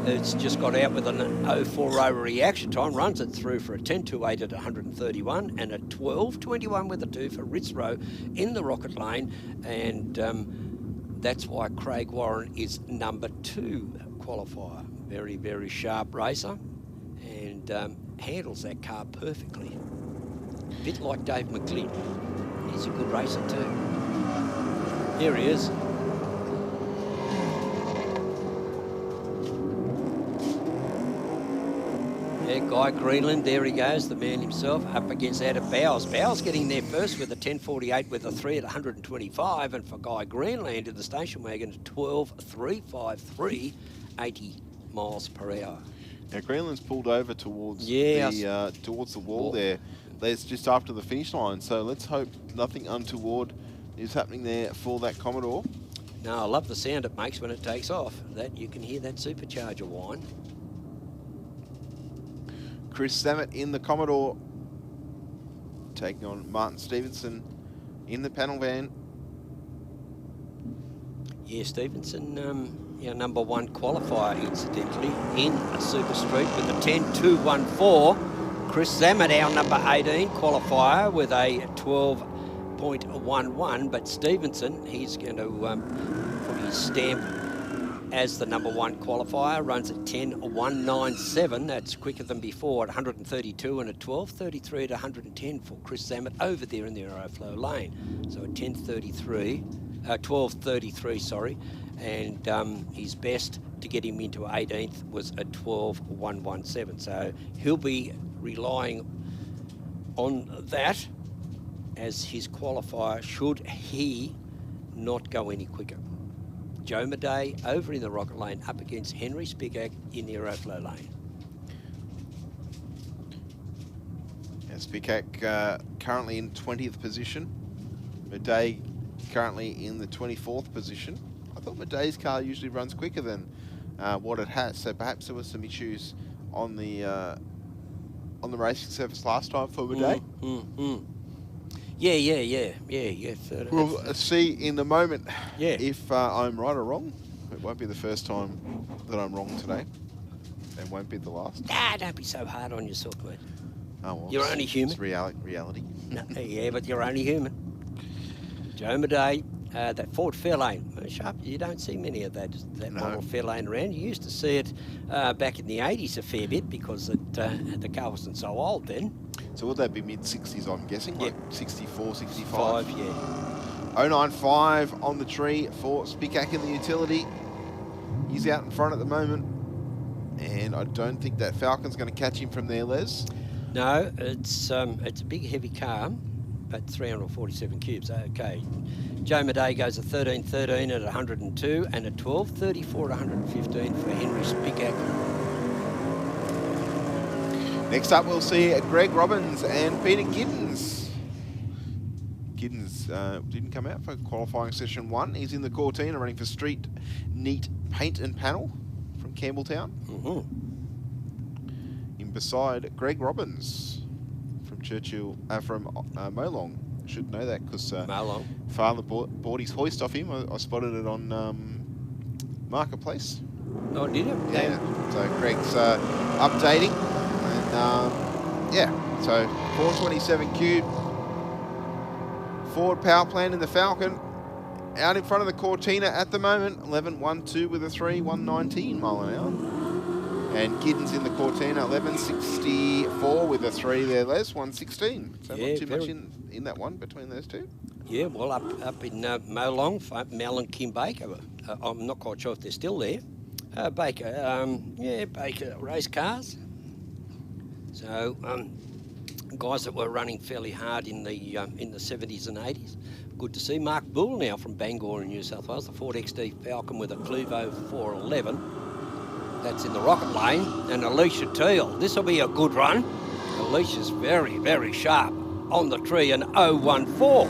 It's just got out with an 0.40 reaction time, runs it through for a 10.28 at 131 and a 12.21 with a 2 for Ritzrow in the rocket lane, and that's why Craig Warren is number 2 qualifier. Very, very sharp racer and handles that car perfectly. A bit like Dave McLean. He's a good racer too. Here he is. Yeah, Guy Greenland, there he goes, the man himself, up against Adam Bowers. Bowers getting there first with a 10.48 with a 3 at 125, and for Guy Greenland in the station wagon, 12.353, 80 miles per hour. Now Greenland's pulled over towards towards the wall there. Les just after the finish line. So let's hope nothing untoward is happening there for that Commodore. No, I love the sound it makes when it takes off. That you can hear that supercharger whine. Chris Samet in the Commodore, taking on Martin Stevenson in the panel van. Yeah, Stevenson, our #1 qualifier, incidentally, in a Super Street with a 10.214. Chris Zammett, our #18 qualifier, with a 12.11. But Stevenson, he's going to put his stamp as the #1 qualifier, runs at 10.197. That's quicker than before at 132 and a 12.33 at 110 for Chris Zammett over there in the aeroflow lane. So a 12.33, sorry. And his best to get him into 18th was a 12.117. So he'll be relying on that as his qualifier should he not go any quicker. Joe Madej over in the rocket lane up against Henry Spicak in the aeroflow lane. Yeah, Spicak currently in 20th position. Madej currently in the 24th position. I thought Madej's car usually runs quicker than what it has, so perhaps there was some issues on the racing surface last time for Madej. Yeah. We'll see in a moment Yeah. if I'm right or wrong. It won't be the first time that I'm wrong today. It won't be the last. Ah, don't be so hard on yourself, mate. Oh, well, You're only human. It's reality. No, yeah, but you're only human. Joe Madej, that Ford Fairlane, sharp. You don't see many of that No. model Fairlane around. You used to see it back in the 80s a fair bit because the car wasn't so old then. So would that be mid-60s, I'm guessing? Yep. Like 64, 65? 5, yeah. 095 on the tree for Spicak in the utility. He's out in front at the moment. And I don't think that Falcon's going to catch him from there, Les. No, it's a big, heavy car, but 347 cubes. Okay. Joe Madej goes a 13.13 at 102 and a 12.34 at 115 for Henry Spicak. Next up, we'll see Greg Robbins and Peter Giddens. Giddens didn't come out for qualifying session 1. He's in the Cortina running for Street Neat Paint and Panel from Campbelltown. In beside Greg Robbins from Molong. Should know that because Father bought his hoist off him. I spotted it on Marketplace. Oh, did it? Yeah. So Greg's updating. And yeah, so 427 cube. Forward power plant in the Falcon. Out in front of the Cortina at the moment. 11.12 with a 3, 119 mile an hour. And Giddens in the Cortina, 11.64 with a 3 there, Les, 116. So Yeah, not too much in that one between those two. Yeah, well, up in Molong, Mel and Kim Baker. I'm not quite sure if they're still there. Baker, Baker race cars. So guys that were running fairly hard in the 70s and 80s. Good to see Mark Bull now from Bangor in New South Wales, the Ford XD Falcon with a Cluvo 411. That's in the rocket lane. And Alicia Teal, this will be a good run. Alicia's very, very sharp on the tree, an 014.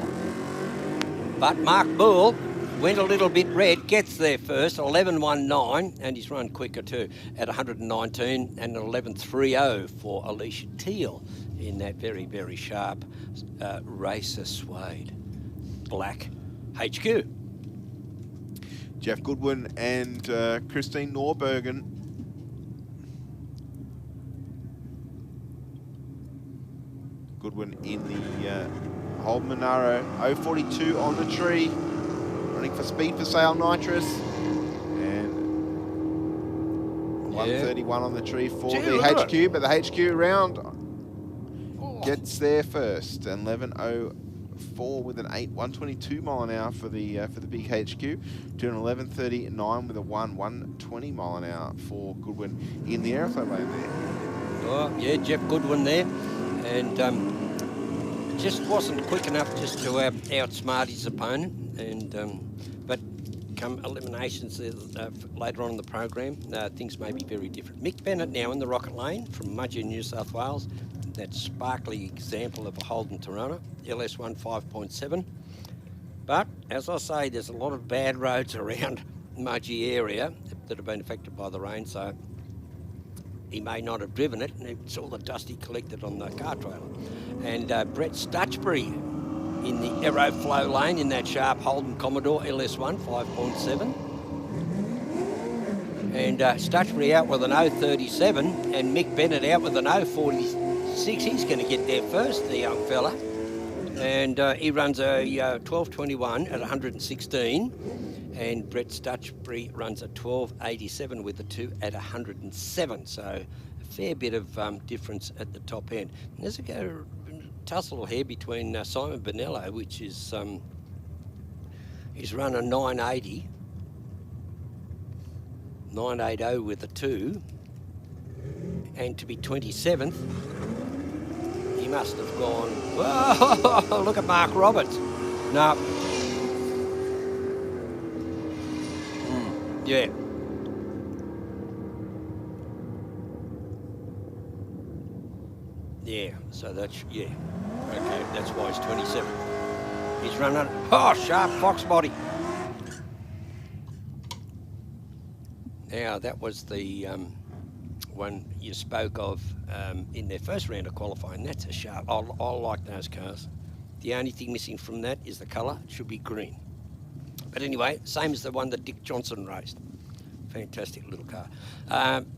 But Mark Bull went a little bit red, gets there first, 11.19, and he's run quicker too at 119 and an 11.30 for Alicia Teal in that very, very sharp racer suede black HQ. Jeff Goodwin and Christine Norbergen. Goodwin in the Holden Monaro, 042 on the tree, running for Speed for Sale Nitrous, and 131 on the tree for the HQ, but the HQ round gets there first, and 11.04 with an 8, 122 mile an hour for the big HQ, to an 11.39 with a 120 mile an hour for Goodwin in the aeroflow lane there. Oh, yeah, Jeff Goodwin there, and just wasn't quick enough just to outsmart his opponent, and but come eliminations later on in the program, things may be very different. Mick Bennett now in the Rocket Lane from Mudgee, New South Wales. That sparkly example of a Holden Tirana, LS1 5.7. But, as I say, there's a lot of bad roads around Mudgee area that have been affected by the rain, so he may not have driven it, and it's all the dust he collected on the car trailer. And Brett Stutchbury in the Aeroflow lane in that sharp Holden Commodore LS1 5.7. And Stutchbury out with an 0.37 and Mick Bennett out with an 0.46. He's going to get there first, the young fella. And he runs a 12.21 at 116. And Brett Stutchbury runs a 12.87 with a 2 at 107. So a fair bit of difference at the top end. And there's a tussle here between Simon Bonello, which is he's run a 980. 980 with a 2, and to be 27th, he must have gone, whoa, look at Mark Roberts. No. Yeah. Yeah, so that's, yeah. Okay, that's why he's 27th. He's running, sharp fox body. Now, that was the one you spoke of in their first round of qualifying. That's a sharp. I like those cars. The only thing missing from that is the colour. It should be green. But anyway, same as the one that Dick Johnson raced. Fantastic little car.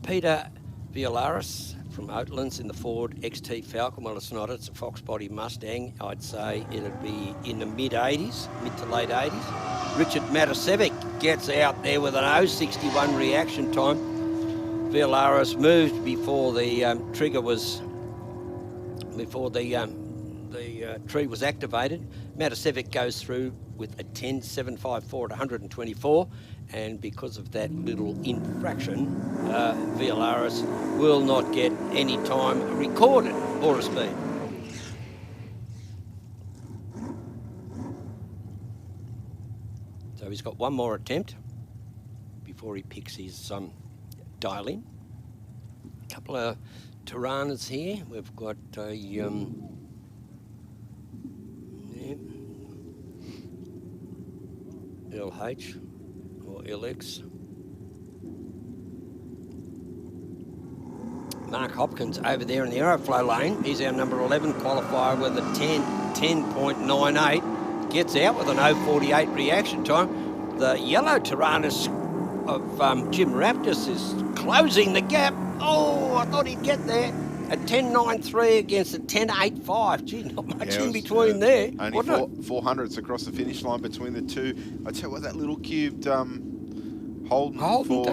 Peter Violaris from Oatlands in the Ford XT Falcon. Well, it's not. It's a Fox body Mustang. I'd say it'd be in the mid-80s, mid to late 80s. Richard Matasevic gets out there with an 0.61 reaction time. Violaris moved before the trigger was, before the tree was activated. Matasevic goes through with a 10.754 at 124, and because of that little infraction, Violaris will not get any time recorded or a speed. So he's got one more attempt before he picks his dial in. A couple of Tiranas here. We've got a LH or LX. Mark Hopkins over there in the Aeroflow lane. He's our number 11 qualifier with a 10.98. Gets out with an 0.48 reaction time. The yellow Tiranas of Jim Raptis is closing the gap. Oh, I thought he'd get there. A 10.93 against a 10.85. Gee, not much in between there. Only 400s across the finish line between the two. I tell you what, that little cubed Holden for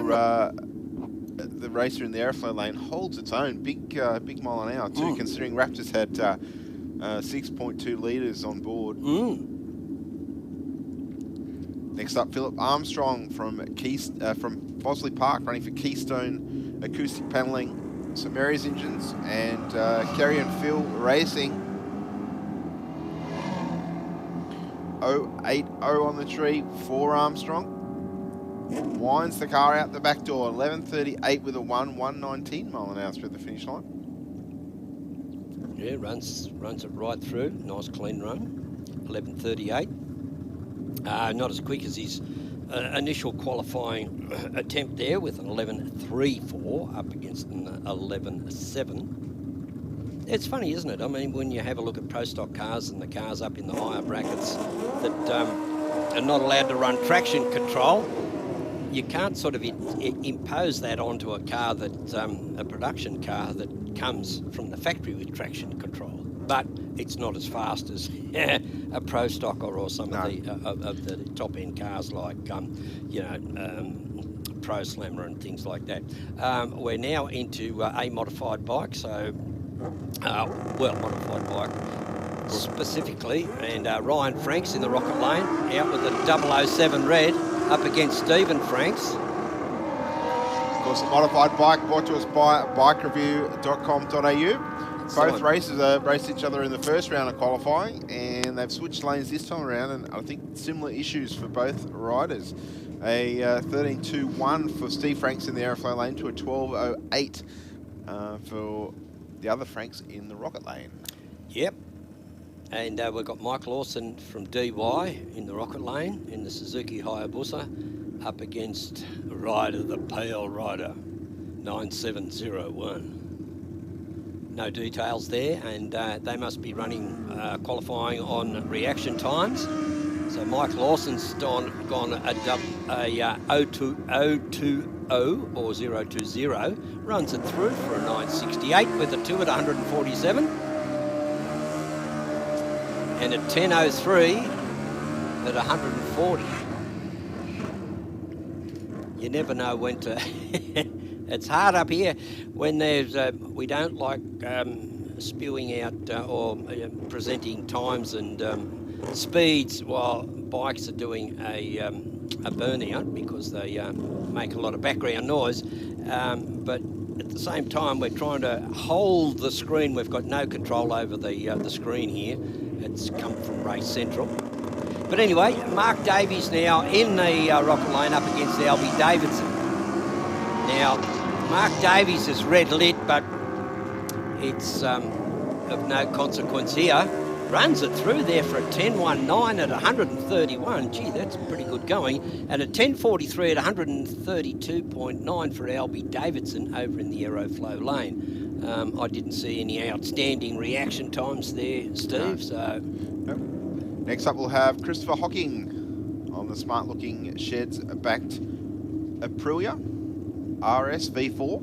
the racer in the Aeroflow lane holds its own. Big mile an hour too, considering Raptors had 6.2 litres on board. Next up, Philip Armstrong from Bosley Park, running for Keystone Acoustic Panelling, St Mary's Engines, and Kerry and Phil Racing. 0.80 on the tree for Armstrong. Winds the car out the back door. 11.38 with a 119 mile an hour through the finish line. Yeah, runs it right through. Nice clean run. 11.38. Not as quick as his initial qualifying attempt there with an 11.34 up against an 11.7. It's funny, isn't it? I mean, when you have a look at pro stock cars and the cars up in the higher brackets that are not allowed to run traction control, you can't sort of impose that onto a car that, a production car that comes from the factory with traction control. But it's not as fast as a pro stock or some of the top end cars like Pro Slammer and things like that. We're now into a modified bike, so modified bike specifically, and Ryan Franks in the Rocket Lane out with a 007 red up against Stephen Franks. Of course, the modified bike brought to us by bikereview.com.au. Both races raced each other in the first round of qualifying, and they've switched lanes this time around, and I think similar issues for both riders. A 13.21 for Steve Franks in the Aeroflow lane to a 12.08 for the other Franks in the Rocket lane. Yep. And we've got Mike Lawson from DY in the Rocket lane in the Suzuki Hayabusa up against Ryder, the Pale Rider, 9701. No details there, and they must be running qualifying on reaction times. So Mike Lawson's gone a 020 or 020, runs it through for a 968 with a 2 at 147. And a 10.03 at 140. You never know when to... It's hard up here when there's... we don't like spewing out or presenting times and speeds while bikes are doing a burnout because they make a lot of background noise. But at the same time, we're trying to hold the screen. We've got no control over the screen here. It's come from Race Central. But anyway, Mark Davies now in the Rocket lane up against Albie Davidson. Now, Mark Davies is red lit, but it's of no consequence here. Runs it through there for a 10.19 at 131. Gee, that's pretty good going. And a 10.43 at 132.9 for Albie Davidson over in the Aeroflow lane. I didn't see any outstanding reaction times there, Steve. So nope. Next up, we'll have Christopher Hocking on the smart-looking sheds-backed Aprilia RS V4,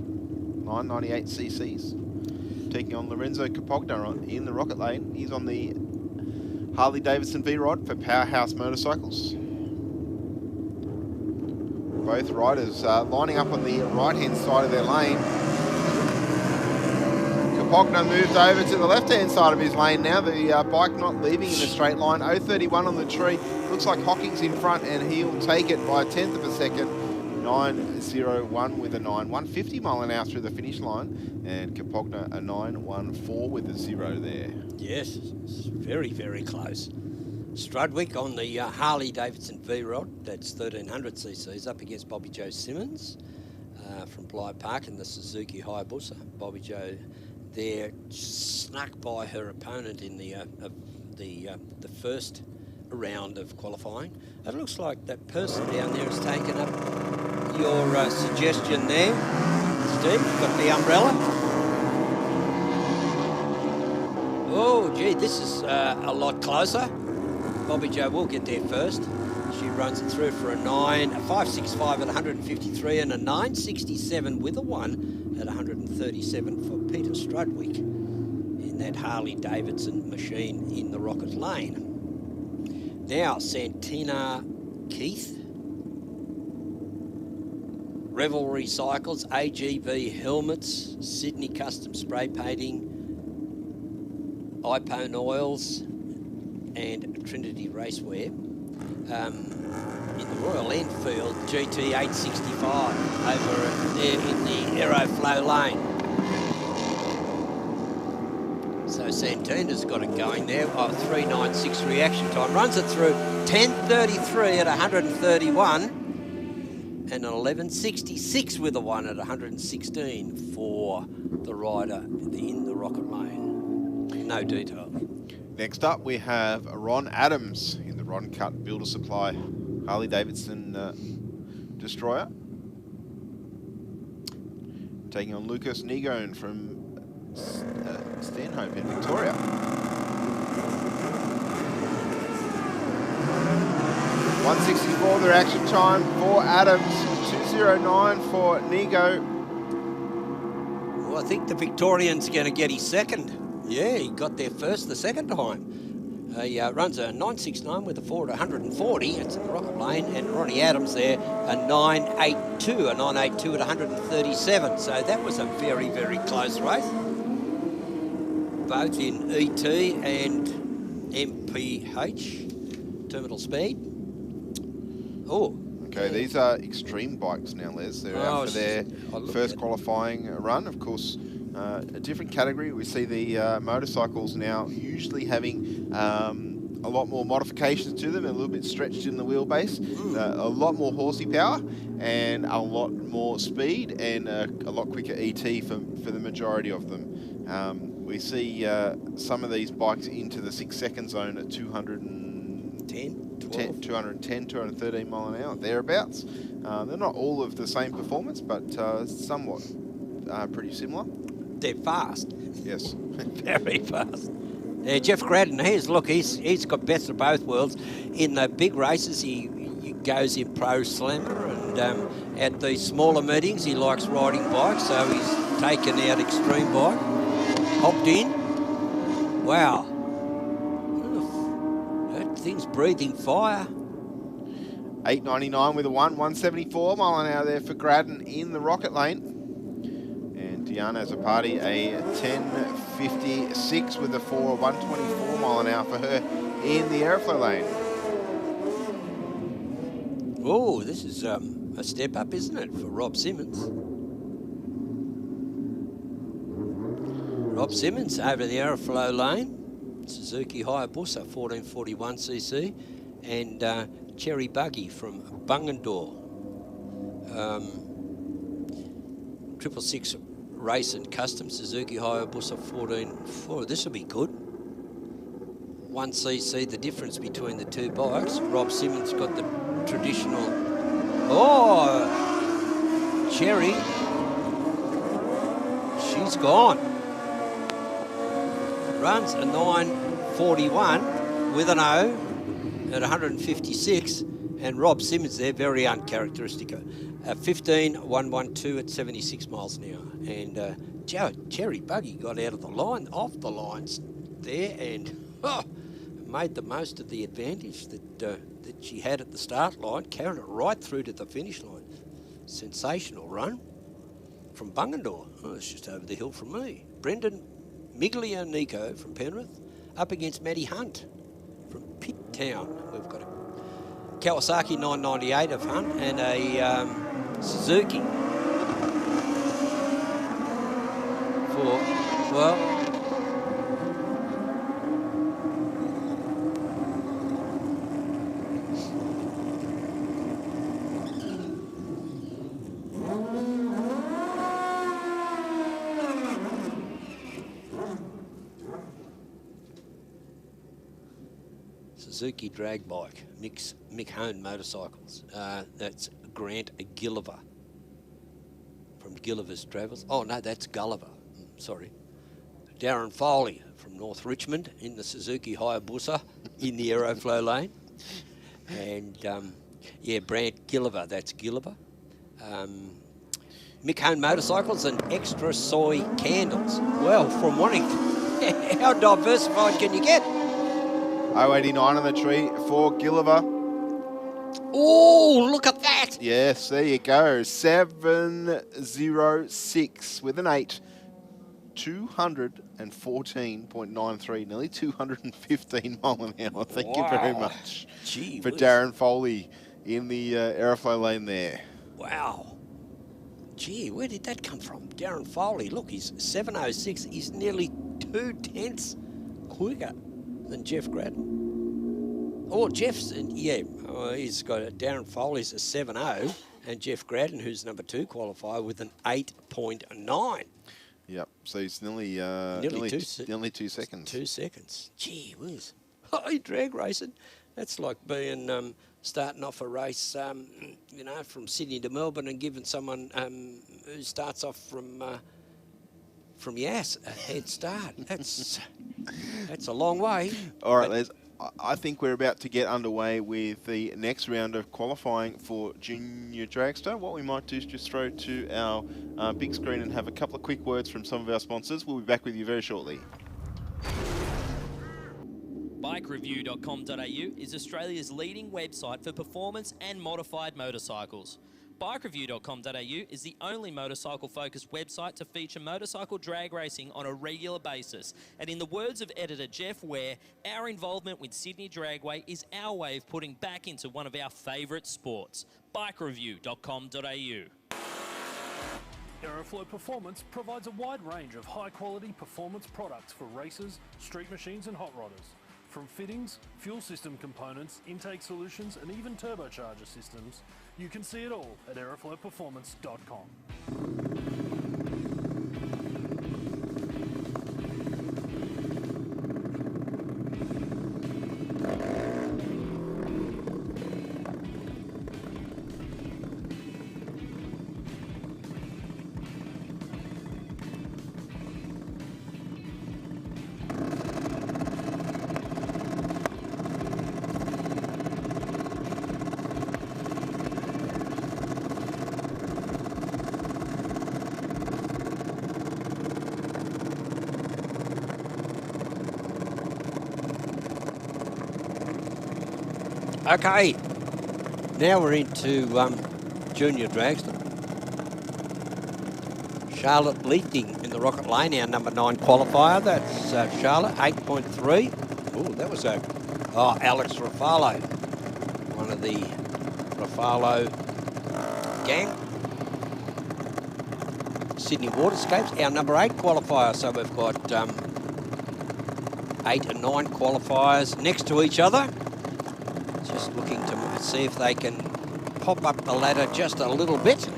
998 cc's. Taking on Lorenzo Capogna in the Rocket lane. He's on the Harley-Davidson V-Rod for Powerhouse Motorcycles. Both riders lining up on the right-hand side of their lane. Capogna moved over to the left-hand side of his lane now. The bike not leaving in a straight line. 0.31 on the tree. Looks like Hocking's in front and he'll take it by a tenth of a second. 9.01 with a 9. 150 mile an hour through the finish line. And Capogna a 9.14 with a 0 there. yes, it's very, very close. Strudwick on the Harley-Davidson V-Rod, that's 1300 cc's, up against Bobby Joe Simmons from Blythe Park in the Suzuki Hayabusa. Bobby Joe there snuck by her opponent in the first round of qualifying. It looks like that person down there has taken up your suggestion there. Steve, got the umbrella. Oh, gee, this is a lot closer. Bobby Joe will get there first. She runs it through for a 5.65 at 153 and a 9.67 with a 1 at 137 for Peter Strudwick in that Harley-Davidson machine in the Rocket lane. Now, Santina Keith, Revelry Cycles, AGV Helmets, Sydney Custom Spray Painting, iPone Oils, and Trinity Racewear. In the Royal Enfield GT 865 over there in the Aeroflow lane. So Santina's got it going there. 3.96 reaction time. Runs it through 10.33 at 131 and an 11.66 with a 1 at 116 for the rider in the Rocket lane. No detail. Next up, we have Ron Adams in the Ron Cut Builder Supply Harley-Davidson Destroyer. Taking on Lucas Negone from Stanhope in Victoria. .164 the reaction time for Adams, 2.09 for Nego. Well, I think the Victorian's going to get his second. Yeah, he got there first the second time. He runs a 9.69 with a 4 at 140. It's in the Rocket lane. And Ronnie Adams there, a 9.82 at 137. So that was a very, very close race. Both in ET and MPH, terminal speed. Oh. Okay, these are extreme bikes now, Les. They're out for their first qualifying run. Of course, a different category. We see the motorcycles now usually having a lot more modifications to them, a little bit stretched in the wheelbase, a lot more horsey power, and a lot more speed, and a lot quicker ET for the majority of them. We see some of these bikes into the 6-second zone at 210, 213 mile an hour, thereabouts. They're not all of the same performance, but somewhat pretty similar. They're fast. Yes. Very fast. Yeah, Jeff Gradden, he's got best of both worlds. In the big races, he goes in pro slammer, and at the smaller meetings, he likes riding bikes, so he's taken out extreme bike, hopped in. Wow. That thing's breathing fire. 899 with a 174 mile an hour there for Gradden in the rocket lane. And Diana Zapati, a 1056 with a 124 mile an hour for her in the airflow lane. Oh, this is a step up, isn't it, for Rob Simmons? Rob Simmons over the airflow lane. Suzuki Hayabusa 1441cc, and Cherry Buggy from Bungendore. 666 Race and Custom Suzuki Hayabusa 14.4. This will be good. 1cc, the difference between the two bikes. Rob Simmons got the traditional. Oh, Cherry. She's gone. Runs a 9.41 with an O at 156, and Rob Simmons there, very uncharacteristic. 15.112 at 76 miles an hour, and Cherry Buggy got out of the line, off the lines there, and made the most of the advantage that she had at the start line, carried it right through to the finish line. Sensational run from Bungendore. Oh, it's just over the hill from me. Brendan Miglianico from Penrith up against Matty Hunt from Pitt Town. We've got a Kawasaki 998 of Hunt and a Suzuki for, well, Suzuki drag bike, Mick Hone Motorcycles. That's Grant Gilliver from Gilliver's Travels. Oh no, that's Gulliver. Sorry. Darren Foley from North Richmond in the Suzuki Hayabusa in the Aeroflow lane. And yeah, Brant Gilliver, that's Gilliver. Mick Hone Motorcycles and Extra Soy Candles. Well, from wanting, how diversified can you get? 089 on the tree for Gilliver. Oh, look at that. Yes, there you go. 706 with an 8. 214.93, nearly 215 mile an hour. Thank you very much. Gee for whiz. Darren Foley in the Aeroflow lane there. Wow. Gee, where did that come from? Darren Foley, look, he's 706. He's nearly 2/10 quicker than Jeff Gradden. Oh, Jeff's, he's got Darren Foley's a 7.0, and Jeff Gradden, who's number 2 qualifier, with an 8.9. Yep, so he's nearly 2 seconds. 2 seconds. Gee whiz. Oh, drag racing. That's like being starting off a race, from Sydney to Melbourne and giving someone who starts off from Yass a head start. That's a long way. All right, Les. I think we're about to get underway with the next round of qualifying for Junior Dragster. What we might do is just throw to our big screen and have a couple of quick words from some of our sponsors. We'll be back with you very shortly. Bikereview.com.au is Australia's leading website for performance and modified motorcycles. Bikereview.com.au is the only motorcycle-focused website to feature motorcycle drag racing on a regular basis. And in the words of editor Jeff Ware, our involvement with Sydney Dragway is our way of putting back into one of our favourite sports. Bikereview.com.au. Aeroflow Performance provides a wide range of high-quality performance products for racers, street machines and hot rodders. From fittings, fuel system components, intake solutions, and even turbocharger systems, you can see it all at aeroflowperformance.com. Okay, now we're into junior dragster. Charlotte leading in the Rocket Lane, our number 9 qualifier. That's Charlotte, 8.3. Oh, that was Alex Ruffalo, one of the Ruffalo gang. Sydney Waterscapes, our number 8 qualifier. So we've got 8 and 9 qualifiers next to each other. Just looking to see if they can pop up the ladder just a little bit.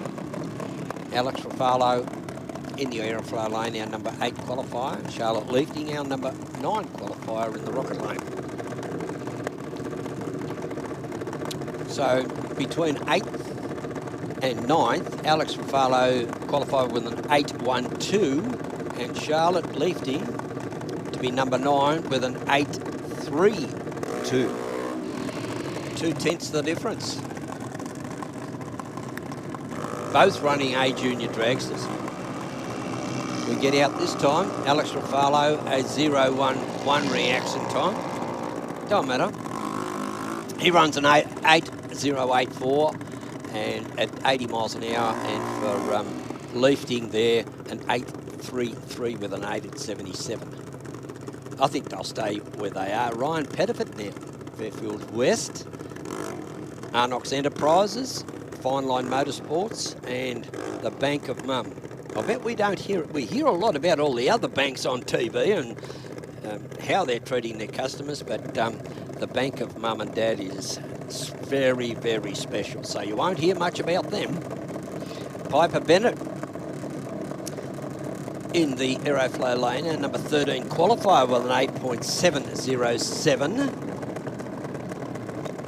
Alex Ruffalo in the Aeroflow Lane, our number 8 qualifier. Charlotte Leafting, our number 9 qualifier in the Rocket Lane. So betbetween 8th and 9th, Alex Ruffalo qualified with an 8.12 and Charlotte Leafting to be number 9 with an 8.32. 2/10 the difference. Both running A junior dragsters. We get out this time. Alex Ruffalo, a 0.11 reaction time. Don't matter. He runs an 8.084 and at 80 miles an hour, and for Leafting there, an 8.33 with an 8.77. I think they'll stay where they are. Ryan Pettiford now, Fairfield West. Arnox Enterprises, Fine Line Motorsports, and the Bank of Mum. I bet we don't hear it. We hear a lot about all the other banks on TV and how they're treating their customers, but the Bank of Mum and Dad is very, very special. So you won't hear much about them. Piper Bennett in the Aeroflow Lane, our number 13 qualifier with an 8.707.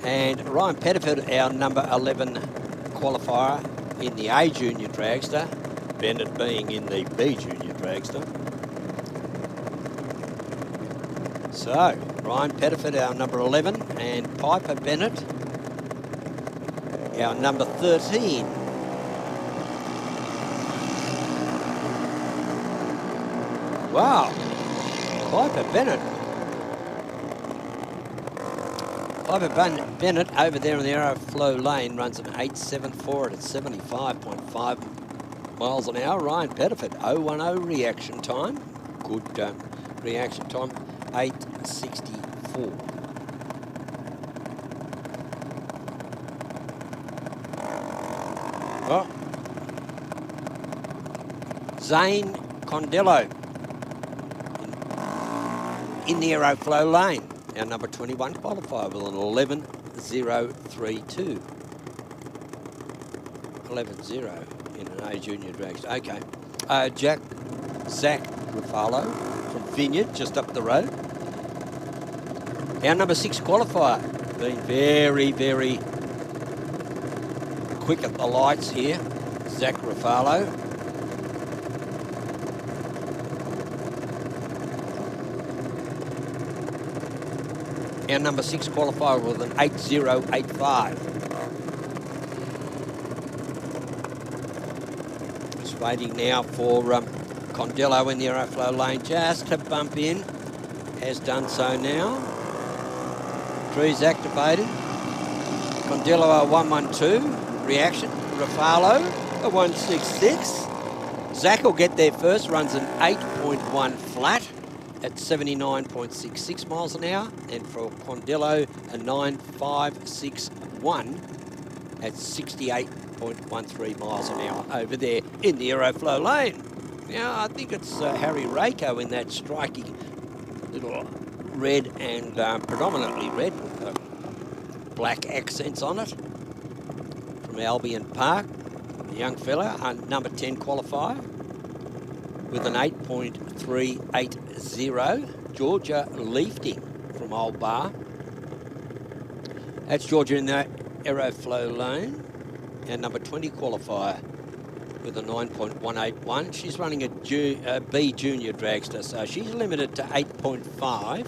And Ryan Pettiford, our number 11 qualifier in the A Junior Dragster, Bennett being in the B Junior Dragster. So, Ryan Pettiford, our number 11, and Piper Bennett, our number 13. Wow, Piper Bennett. Piper Bennett over there in the Aeroflow Lane runs an 8.74 at 75.5 miles an hour. Ryan Pettiford, 0.10 reaction time. Good reaction time, 8.64. Well, Zane Condello in the Aeroflow Lane. Our number 21 qualifier with an 11.032. 11.0 in an A Junior Dragster. Okay. Zach Ruffalo from Vineyard, just up the road. Our number 6 qualifier, being very, very quick at the lights here. Zach Ruffalo. Our number 6 qualifier with an 8.085. Just waiting now for Condello in the Aeroflow Lane just to bump in. Has done so now. Trees activated. Condello a 112 reaction. Ruffalo a 166. Zach will get there first. Runs an 8.1 flat at 79.66 miles an hour, and for Condello a 9.561 at 68.13 miles an hour over there in the Aeroflow Lane. Now I think it's Harry Rako in that striking little red and predominantly red with black accents on it. From Albion Park, a young fella, a number 10 qualifier with an 8.380. Georgia Leafting from Old Bar. That's Georgia in the Aeroflow lane. And number 20 qualifier with a 9.181. She's running a B junior dragster, so she's limited to 8.5.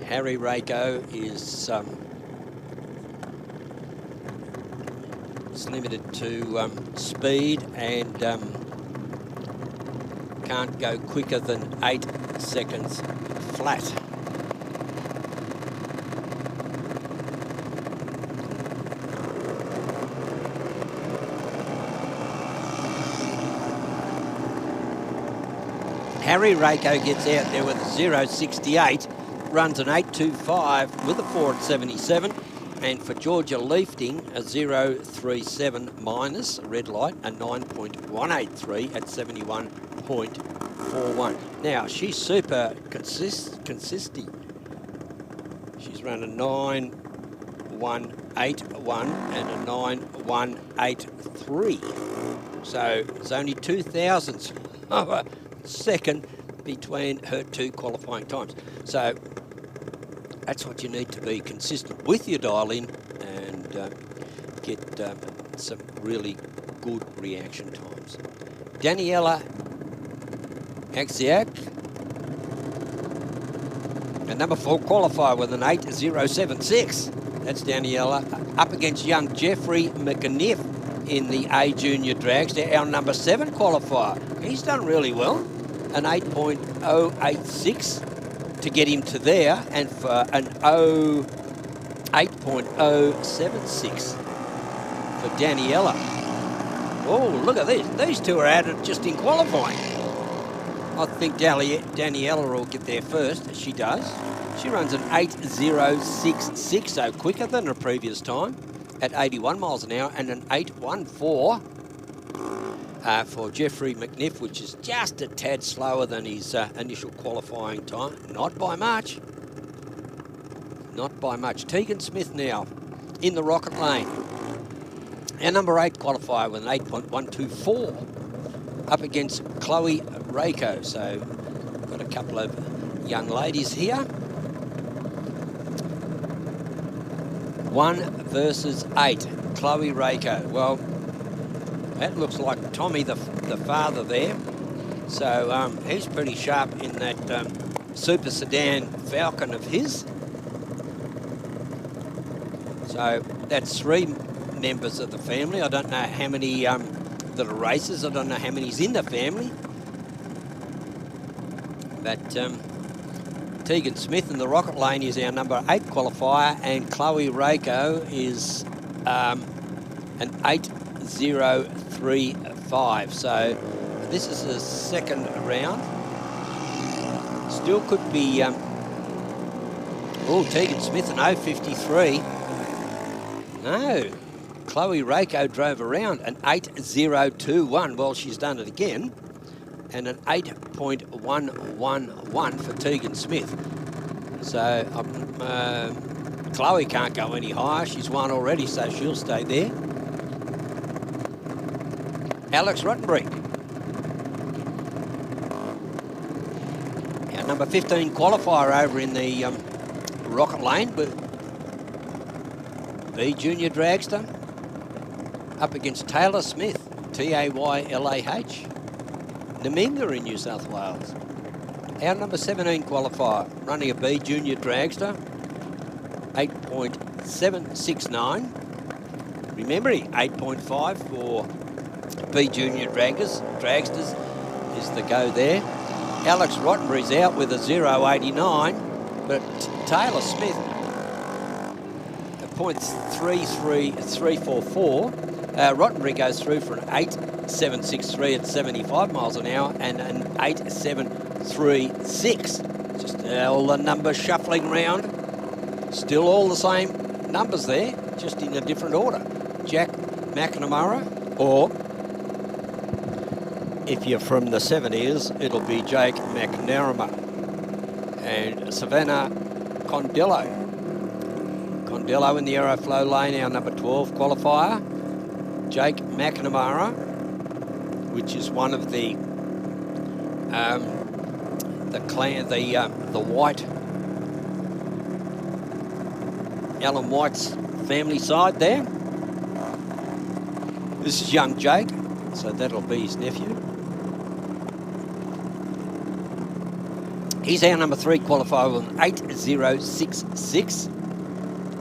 Harry Rako is limited to speed and can't go quicker than 8 seconds flat. Harry Rako gets out there with a 0.68, runs an 8.25 with a 4 at 77. And for Georgia Leafting, a 0.37 minus, a red light, a 9.183 at 71.41. Now, she's super consistent. She's run a 9.181 and a 9.183. So it's only 2 thousandths of a second between her two qualifying times. So that's what you need to be consistent with your dial-in and get some really good reaction times. Daniela Axiak, a number 4 qualifier with an 8.076. That's Daniela up against young Jeffrey McNiff in the A Junior Dragster, our number 7 qualifier. He's done really well, an 8.086. to get him to there, and for an 8.076 for Daniela. Oh, look at this. These two are at it just in qualifying. I think Daniela will get there first. She does. She runs an 8.066, so quicker than her previous time at 81 miles an hour, and an 8.14 for Jeffrey McNiff, which is just a tad slower than his initial qualifying time. Not by much. Not by much. Tegan Smith now in the rocket lane. Our number 8 qualifier with an 8.124 up against Chloe Rako. So got a couple of young ladies here. 1 versus 8. Chloe Rako. Well, that looks like Tommy, the father there. So he's pretty sharp in that super sedan Falcon of his. So that's 3 members of the family. I don't know how many that are racers. I don't know how many's in the family. But Tegan Smith in the rocket lane is our number 8 qualifier, and Chloe Rako is an 8.035. So this is the second round. Still could be. Tegan Smith an 0.53. No, Chloe Rako drove around an 8.021. Well, she's done it again, and an 8.111 for Tegan Smith. So Chloe can't go any higher. She's won already, so she'll stay there. Alex Rottenbrink, our number 15 qualifier over in the rocket lane, but B Junior Dragster up against Taylor Smith, Taylah, Naminga in New South Wales. Our number 17 qualifier running a B Junior Dragster, 8.769. Remembering 8.5 for B Junior Dragsters is the go there. Alex Rottenbury's out with a 0.89, but Taylor Smith at .33344. Rottenbury goes through for an 8.763 at 75 miles an hour and an 8.736. Just all the numbers shuffling round. Still all the same numbers there, just in a different order. Jack McNamara, or if you're from the 70s, it'll be Jake McNamara. And Savannah Condello. Condello in the Aeroflow lane, our number 12 qualifier. Jake McNamara, which is one of the white, Alan White's family side there. This is young Jake, so that'll be his nephew. He's our number 3 qualifier with an 8.066.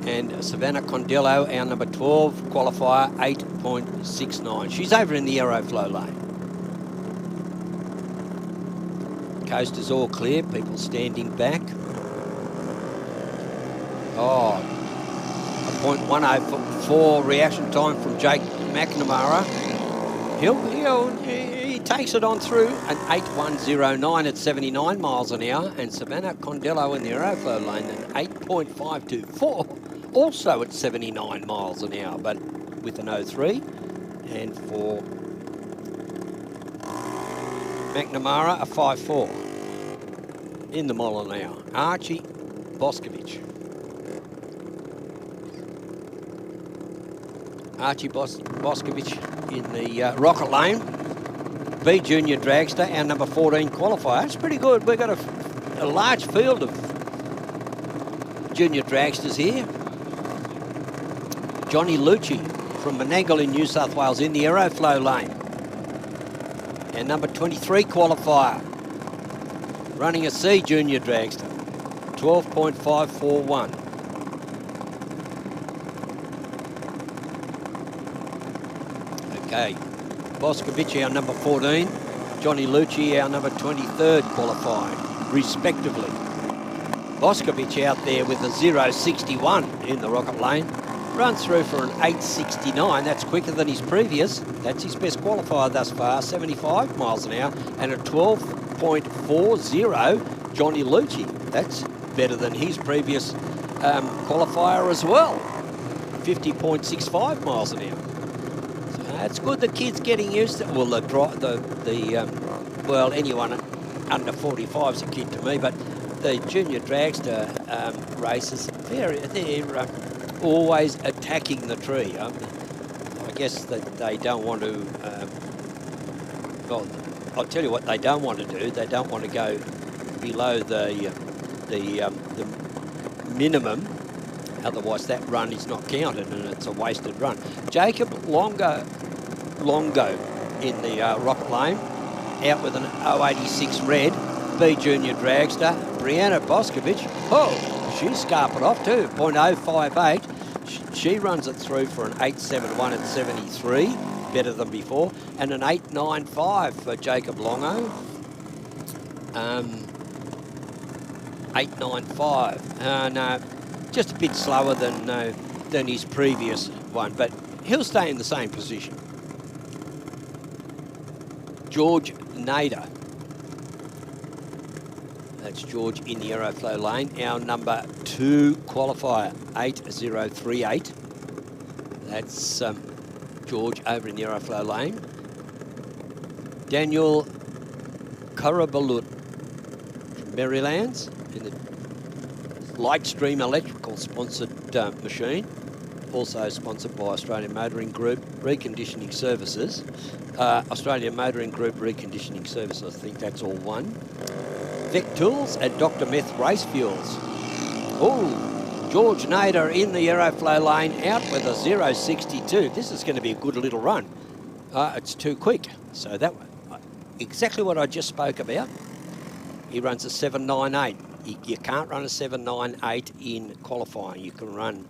And Savannah Condello, our number 12 qualifier, 8.69. She's over in the Aeroflow lane. Coast is all clear, people standing back. Oh, a .104 reaction time from Jake McNamara. He takes it on through an 8.109 at 79 miles an hour, and Savannah Condello in the Aeroflow lane an 8.524, also at 79 miles an hour, but with an 03. And for McNamara, a 5.4 in the mile an hour. Archie Boscovich. Archie Boscovich in the Rocket Lane. B Junior Dragster, our number 14 qualifier. That's pretty good. We've got a large field of junior dragsters here. Johnny Lucci from Menangle in New South Wales in the Aeroflow lane. Our number 23 qualifier, running a C Junior Dragster, 12.541. Okay, Boscovich, our number 14, Johnny Lucci, our number 23rd qualified, respectively. Boscovich out there with a 0.61 in the Rocket Lane, runs through for an 8.69. That's quicker than his previous. That's his best qualifier thus far, 75 miles an hour, and a 12.40 Johnny Lucci. That's better than his previous qualifier as well, 50.65 miles an hour. It's good the kid's getting used to. Well, well, anyone under 45's a kid to me, but the junior dragster races, they're always attacking the tree. I guess that they don't want to. Well, I'll tell you what they don't want to do. They don't want to go below the minimum. Otherwise, that run is not counted and it's a wasted run. Jacob Longo in the Rocket Lane, out with an 086 red. B Junior Dragster, Brianna Boscovich. Oh, she's scarping off too, 0.058. She runs it through for an 8.71 at 73, better than before, and an 8.95 for Jacob Longo. 8.95. No, just a bit slower than his previous one, but he'll stay in the same position. George Nader. That's George in the Aeroflow lane. Our number 2 qualifier, 8.038. That's George over in the Aeroflow lane. Daniel Karabalut from Marylands in the Lightstream Electrical sponsored machine. Also sponsored by Australian Motoring Group Reconditioning Services. Australian Motoring Group Reconditioning Services, I think that's all one. Vec Tools and Dr. Meth Race Fuels. Oh, George Nader in the Aeroflow lane, out with a 0.62. This is going to be a good little run. It's too quick. So that exactly what I just spoke about. He runs a 7.98. You can't run a 7.98 in qualifying. You can run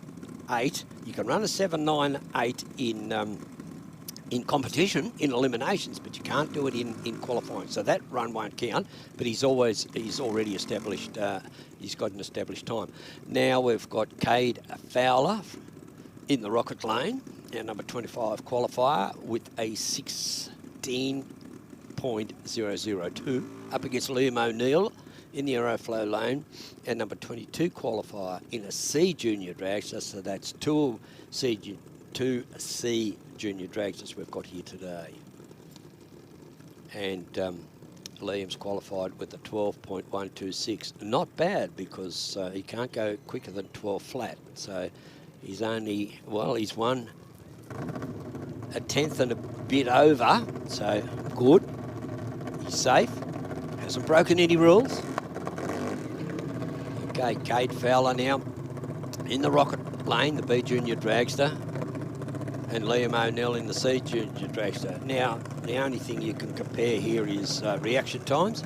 8. You can run a 7.98 in competition, in eliminations, but you can't do it in qualifying. So that run won't count, but he's already established, he's got an established time. Now we've got Cade Fowler in the Rocket Lane, our number 25 qualifier, with a 16.002, up against Liam O'Neill in the Aeroflow lane, and number 22 qualifier in a C Junior Dragster, so that's two C Junior Dragsters we've got here today. And Liam's qualified with a 12.126. Not bad, because he can't go quicker than 12 flat. So he's only, well, he's won a tenth and a bit over. So good. He's safe. Hasn't broken any rules. Okay, Cade Fowler now in the rocket lane, the B Junior Dragster, and Liam O'Neill in the C Junior Dragster. Now, the only thing you can compare here is reaction times.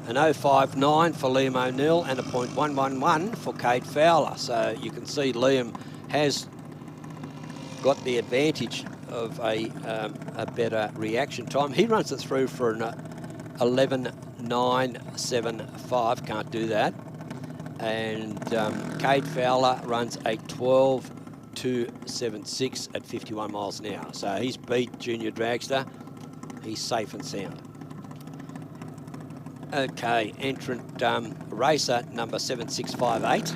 An 0.59 for Liam O'Neill and a 0.111 for Cade Fowler. So you can see Liam has got the advantage of a better reaction time. He runs it through for an 11.975. Can't do that. And Cade Fowler runs a 12.276 at 51 miles an hour. So he's beat Junior Dragster. He's safe and sound. Okay, entrant racer number 7658.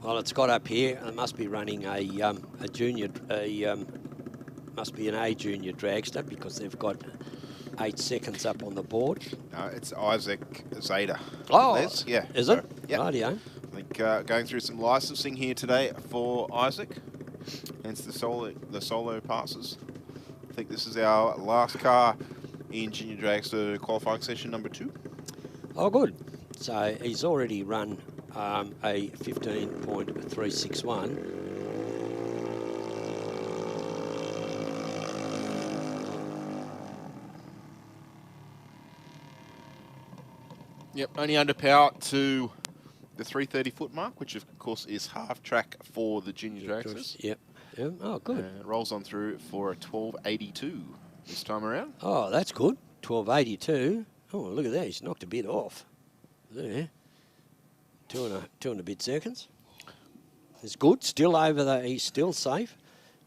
Well, it's got up here. It must be running a junior, must be an A Junior Dragster, because they've got 8 seconds up on the board. No, it's Isaac Zeta. Oh, Les. Yeah. Is it? Yeah. Rightio. I think going through some licensing here today for Isaac. Hence the solo passes. I think this is our last car in Junior Dragster qualifying session number 2. Oh, good. So he's already run a 15.361. Yep, only under power to the 330 foot mark, which of course is half track for the Junior Dragsters. Yep. Yep. Oh, good. Rolls on through for a 12.82 this time around. Oh, that's good. 12.82. Oh, look at that. He's knocked a bit off. There. Two and a bit seconds. It's good. Still over the. He's still safe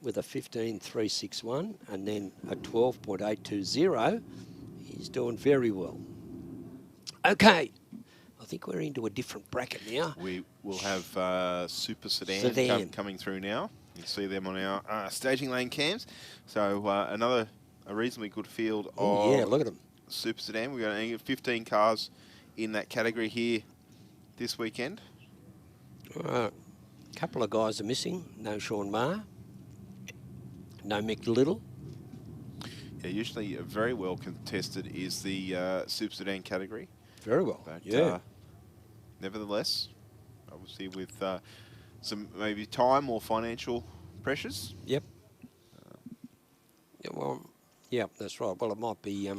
with a 15.361 and then a 12.820. He's doing very well. Okay. I think we're into a different bracket now. We will have Super Sedan, coming through now. You see them on our staging lane cams. So a reasonably good field of yeah, look at them. Super Sedan. We've got 15 cars in that category here this weekend. A couple of guys are missing. No Sean Maher. No Mick Little. Yeah, usually very well contested is the Super Sedan category. Very well, But, yeah. Nevertheless, obviously with some maybe time or financial pressures. Yep. Yeah, well, yeah, that's right. Well, it might be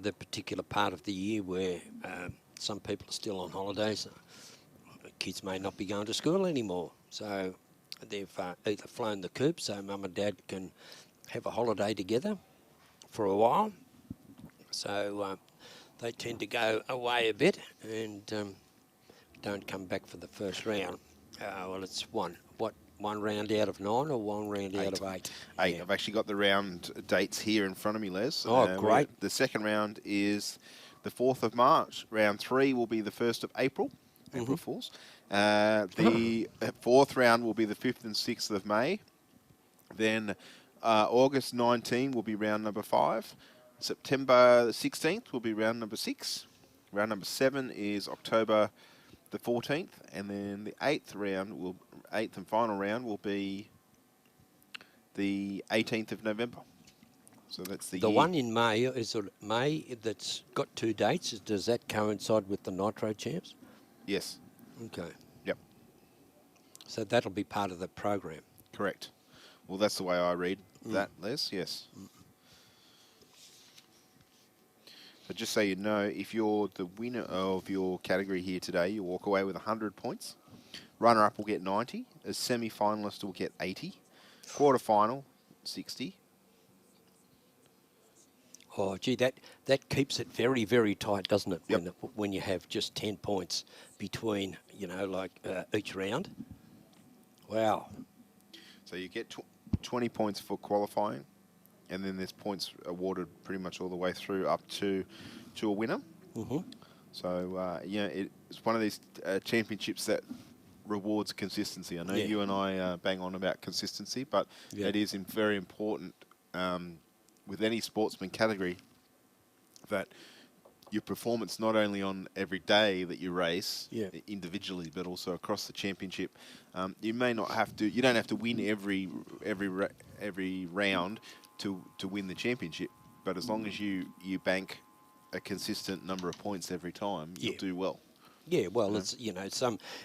the particular part of the year where some people are still on holidays. Kids may not be going to school anymore. So they've either flown the coop so mum and dad can have a holiday together for a while. So they tend to go away a bit and don't come back for the first round. Well, it's one round out of 9 or one round out of 8? 8. Yeah. I've actually got the round dates here in front of me, Les. Oh, great. The second round is the 4th of March. Round 3 will be the 1st of April, April Fools. The 4th round will be the 5th and 6th of May. Then August 19 will be round number 5. September 16th will be round number 6. Round number 7 is October the 14th, and then the 8th and final round will be the 18th of November. So that's the year. One in May, is it May that's got 2 dates? Does that coincide with the Nitro Champs? Yes. Okay. Yep. So that'll be part of the program. Correct. Well, that's the way I read that, Les. Yes. So just so you know, if you're the winner of your category here today, you walk away with 100 points. Runner-up will get 90. A semi-finalist will get 80. Quarter-final, 60. Oh, gee, that keeps it very, very tight, doesn't it? Yep. When you have just 10 points between, each round. Wow. So you get 20 points for qualifying, and then there's points awarded pretty much all the way through up to a winner. So, it's one of these championships that rewards consistency. I know you and I bang on about consistency, but it is very important with any sportsman category, that your performance not only on every day that you race individually, but also across the championship. You may not have to. You don't have to win every round to win the championship. But as long as you bank a consistent number of points every time, you'll do well. Yeah, well, it's, you know,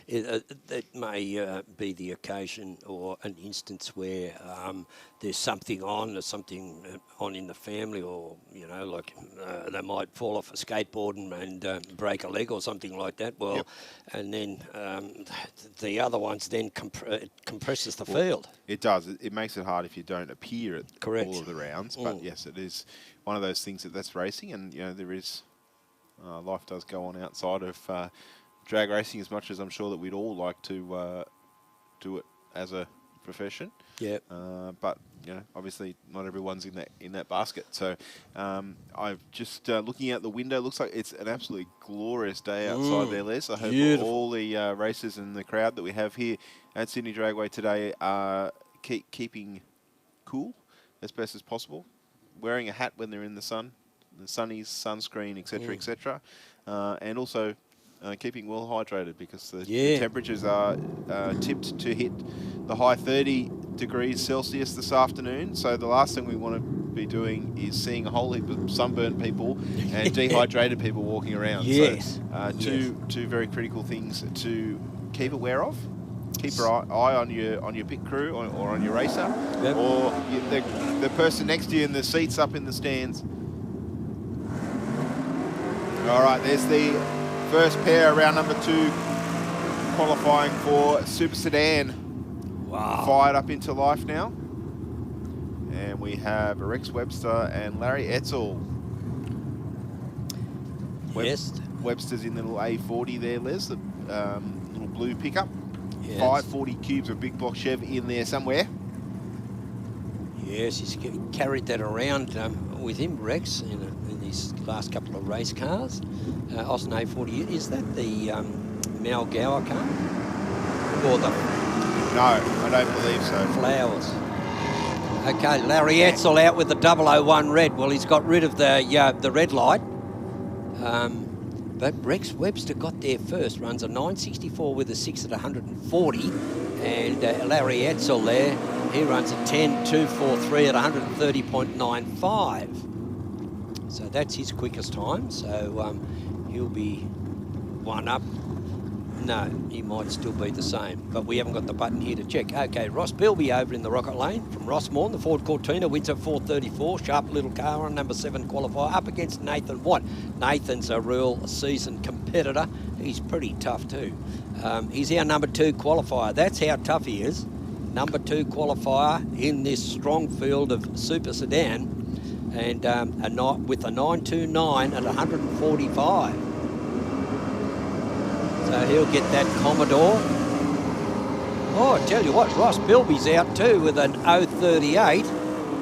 it may be the occasion or an instance where there's something on in the family, or, you know, like they might fall off a skateboard and break a leg or something like that. Well, and then the other ones then compresses the field. It does. It makes it hard if you don't appear at all of the rounds. But yes, it is one of those things that's racing, and, you know, there is... life does go on outside of drag racing, as much as I'm sure that we'd all like to do it as a profession. Yeah. But, you know, obviously not everyone's in that basket. So I've just looking out the window, looks like it's an absolutely glorious day outside there, Les. I hope all the racers and the crowd that we have here at Sydney Dragway today are keeping cool as best as possible, wearing a hat when they're in the sun, the sunnies, sunscreen, etc., etc., and also keeping well hydrated, because the temperatures are tipped to hit the high 30 degrees Celsius this afternoon. So the last thing we want to be doing is seeing a whole heap of sunburnt people and dehydrated people walking around. Yes. So two very critical things to keep aware of. Keep your eye on your pit crew or on your racer, or the person next to you in the seats up in the stands. All right, there's the first pair, round number 2, qualifying for Super Sedan. Wow. Fired up into life now. And we have Rex Webster and Larry Etzel. Yes. Webster's in the little A40 there, Les, the little blue pickup. Yes. 540 cubes of big block Chev in there somewhere. Yes, he's carried that around with him, Rex, in these last couple of race cars. Austin A40, is that the Mal Gower car? Or the... No, I don't believe so. Flowers. Okay, Larry Etzel out with the 001 red. Well, he's got rid of the red light. But Rex Webster got there first, runs a 964 with a 6 at 140. And Larry Etzel there, he runs a 10.243 at 130.95. So that's his quickest time. So he'll be one up. No, he might still be the same, but we haven't got the button here to check. Okay, Ross Bilby over in the Rocket Lane from Rossmorn. The Ford Cortina wins at 4:34. Sharp little car on number 7 qualifier up against Nathan Watt. Nathan's a real seasoned competitor. He's pretty tough too. He's our number 2 qualifier. That's how tough he is. Number 2 qualifier in this strong field of Super Sedan, and with a 929 at 145. So he'll get that Commodore. Oh, I tell you what, Ross Bilby's out too with an 038,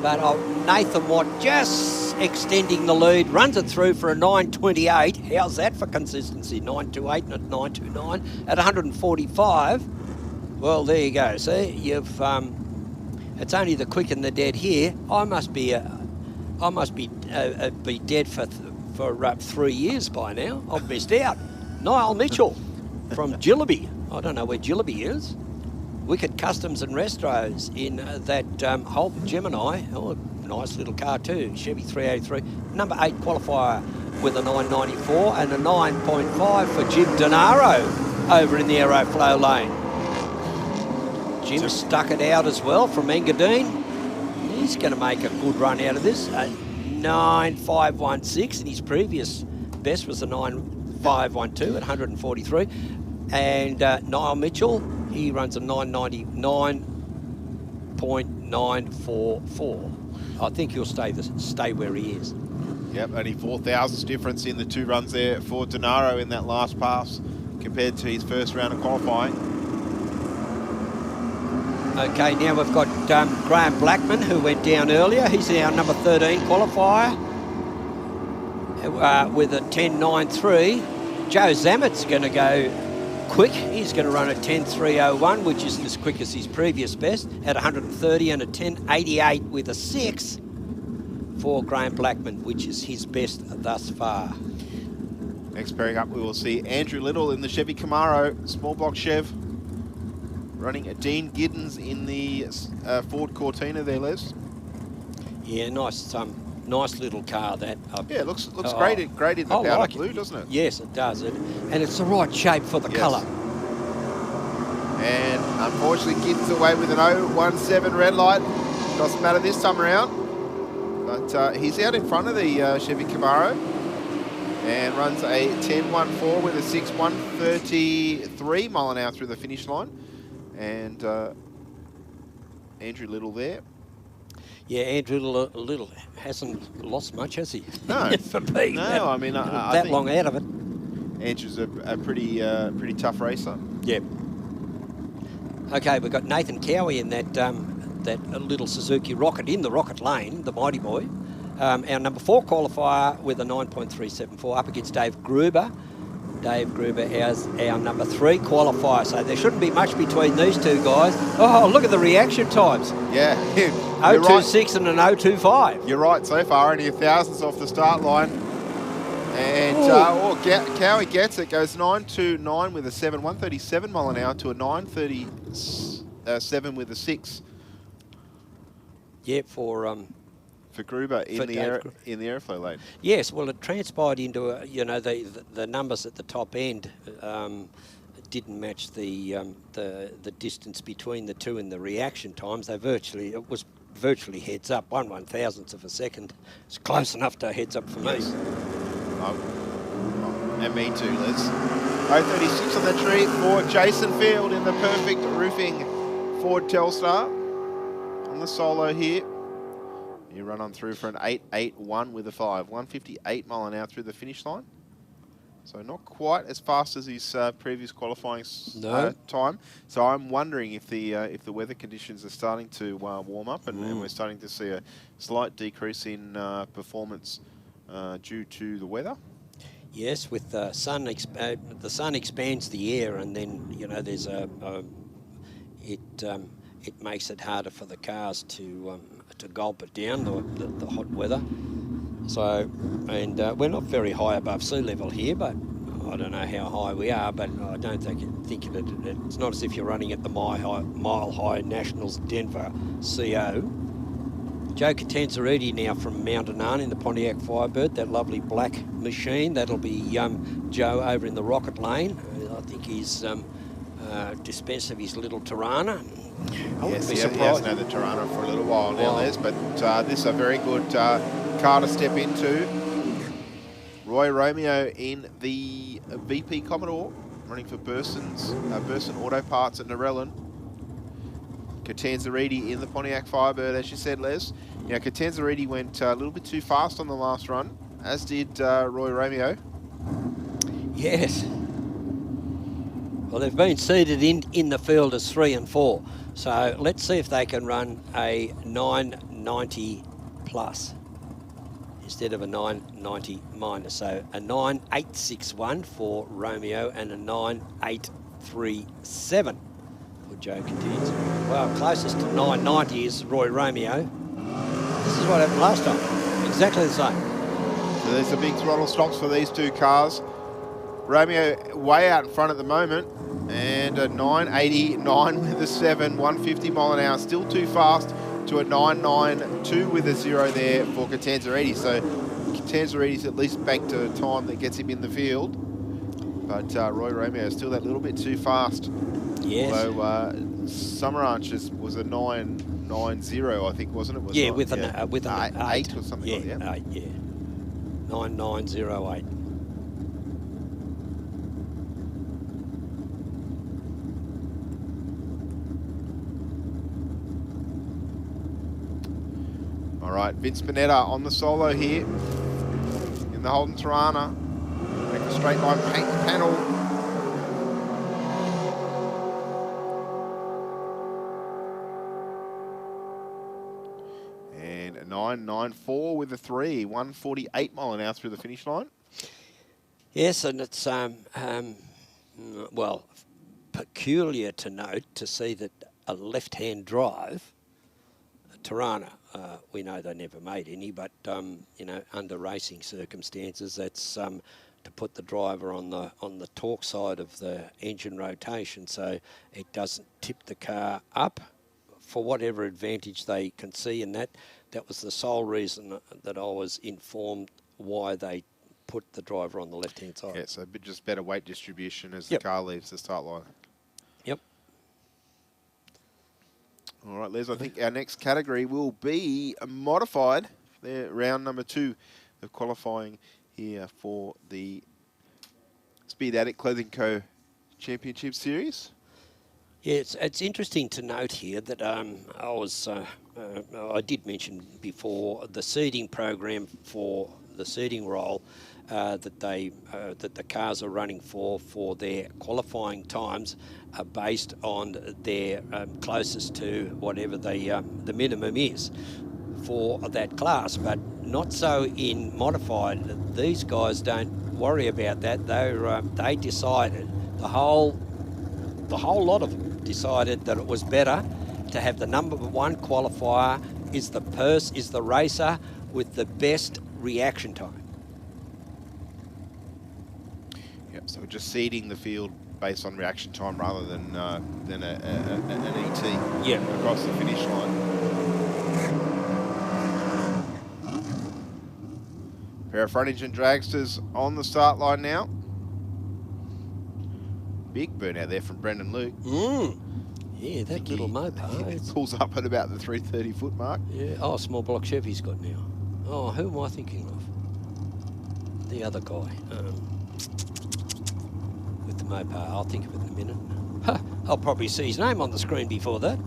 but Nathan Watt just extending the lead, runs it through for a 928. How's that for consistency? 928 and a 929 at 145. Well, there you go. See, you've it's only the quick and the dead here. I must be dead for 3 years by now. I've missed out. Niall Mitchell from Gillaby. I don't know where Gillaby is. Wicked Customs and Restros in that Holden Gemini. Oh, nice little car too. Chevy 383. Number 8 qualifier with a 994 and a 9.5 for Jim Denaro over in the Aeroflow lane. Jim stuck it out as well from Engadine. He's going to make a good run out of this. 9.516, and his previous best was a 9.512 at 143. And Niall Mitchell, he runs a 999.944. I think he'll stay where he is. Yep, only 4 thousandths difference in the 2 runs there for Denaro in that last pass compared to his first round of qualifying. Okay, now we've got Graham Blackman, who went down earlier. He's our number 13 qualifier with a 10.93. Joe Zammett's going to go quick. He's going to run a 10.301, which is as quick as his previous best at 130 and a 10.88 with a 6. for Graham Blackman, which is his best thus far. Next pairing up, we will see Andrew Little in the Chevy Camaro, small block Chev, running Dean Giddens in the Ford Cortina there, Les. Yeah, nice little car that. Yeah, it looks great in the powder like blue, doesn't it? Yes, it does. And it's the right shape for the colour. And unfortunately, Giddens away with an 017 red light. Doesn't matter this time around. But he's out in front of the Chevy Camaro and runs a 10.14 with a 6.133 mile an hour through the finish line. And Andrew Little there. Yeah, Andrew Little hasn't lost much, has he? No. For me. No, I mean, I that think long out of it. Andrew's a pretty tough racer. Yeah. Okay, we've got Nathan Cowie in that little Suzuki Rocket in the Rocket Lane, the Mighty Boy. Our number 4 qualifier with a 9.374 up against Dave Gruber. Dave Gruber as our number 3 qualifier. So there shouldn't be much between these two guys. Oh, look at the reaction times. Yeah. 026 and an 025. You're right so far, only 1,000ths off the start line. And Cowie gets it, goes 9.29 with a 7, 137 mile an hour to a 9.37 with a 6. Yeah, for Gruber in the airflow lane. Yes, well, it transpired into the numbers at the top end didn't match the distance between the two in the reaction times. It was virtually heads up, 1/1000th of a second. It's close enough to heads up for me. And me too, Liz. 036 on the tree for Jason Field in the perfect roofing Ford Telstar on the solo here. You run on through for an 8.81 with a 5, 158 mile an hour through the finish line. So not quite as fast as his previous qualifying time. So I'm wondering if the weather conditions are starting to warm up and we're starting to see a slight decrease in performance due to the weather. Yes, with the sun, the sun expands the air, and then there's it makes it harder for the cars to gulp it down, the hot weather. So, and we're not very high above sea level here, but I don't know how high we are, but I don't think it's not as if you're running at the Mile High Nationals Denver CO. Joe Catanzariti now from Mount Annan in the Pontiac Firebird, that lovely black machine. That'll be Joe over in the Rocket Lane. I think he's dispensed of his little Tirana. I wouldn't be surprised. He hasn't had the Tirana for a little while now, Les, but this is a very good car to step into. Roy Romeo in the VP Commodore, running for Burson Auto Parts at Narellan. Catanzariti in the Pontiac Firebird, as you said, Les. Catanzariti went a little bit too fast on the last run, as did Roy Romeo. Yes. Well, they've been seeded in the field as 3 and 4. So let's see if they can run a 990 plus instead of a 990 minus. So a 9861 for Romeo and a 9837 for Joe Catanzariti. Well, closest to 990 is Roy Romeo. This is what happened last time. Exactly the same. So there's the big throttle stops for these two cars. Romeo way out in front at the moment, and a 989 with a 7, 150 mile an hour, still too fast to a 992 with a 0 there for Catanzariti. So Catanzariti's at least banked a time that gets him in the field, but Roy Romeo is still that little bit too fast. Yes. Although Summer Arches was a 990, I think, wasn't it? Yeah, with an 8 or something like that. 8, yeah. 9908. All right, Vince Bonetta on the solo here in the Holden Tirana. Make a straight line paint panel. And a 994 with a 3, 148 mile an hour through the finish line. Yes, and it's well, peculiar to note to see that a left-hand drive Tirana, we know they never made any, but you know, under racing circumstances, that's to put the driver on the torque side of the engine rotation, so it doesn't tip the car up for whatever advantage they can see. And that was the sole reason that I was informed why they put the driver on the left-hand side. Yeah, so just better weight distribution as Yep. the car leaves the start line. Yep. All right, Les, I think our next category will be modified. They're round number 2 of qualifying here for the Speed Adict Clothing Co. Championship Series. Yeah, it's interesting to note here that I did mention before the seeding program for the seeding role that the cars are running for their qualifying times are based on their closest to whatever the minimum is for that class, but not so in modified. These guys don't worry about that. They decided, the whole lot of them decided that it was better to have the number 1 qualifier is the racer with the best reaction time. Yep, so we're just seeding the field based on reaction time rather than an ET across the finish line. Pair of front engine dragsters on the start line now. Big burnout there from Brendan Luke. Yeah, that little Mopar. It pulls up at about the 330 foot mark. Yeah. Oh, small block Chevy's got now. Oh, who am I thinking of? The other guy. With the Mopar. I'll think of it in a minute. I'll probably see his name on the screen before that.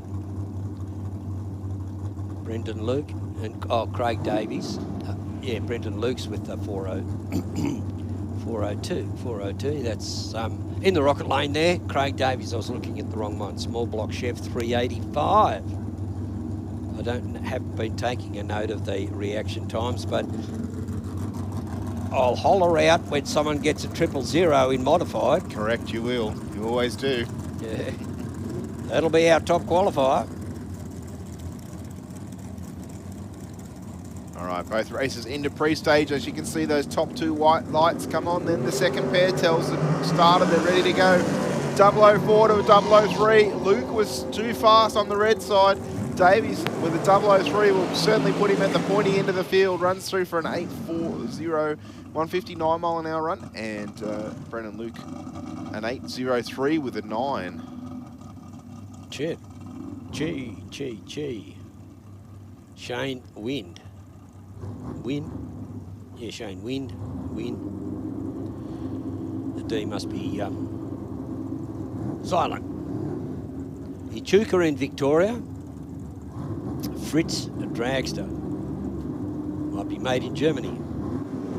Brendan Luke and Craig Davies. Yeah, Brendan Luke's with the 402. That's in the rocket lane there. Craig Davies, I was looking at the wrong one. Small block Chev 385. I haven't been taking a note of the reaction times, but I'll holler out when someone gets a 000 in modified. Correct, you will. You always do. Yeah, that'll be our top qualifier. All right, both races into pre-stage. As you can see, those top 2 white lights come on. Then the second pair tells them started, they're ready to go. 004 to 003. Luke was too fast on the red side. Davies with a 003 will certainly put him at the pointy end of the field. Runs through for an 840, 159 mile an hour run. And Brendan Luke, an 803 with a 9. Chet. G. Shane Wind. Yeah, Shane Wind. The D must be silent. Echuca in Victoria. Fritz, a dragster. Might be made in Germany.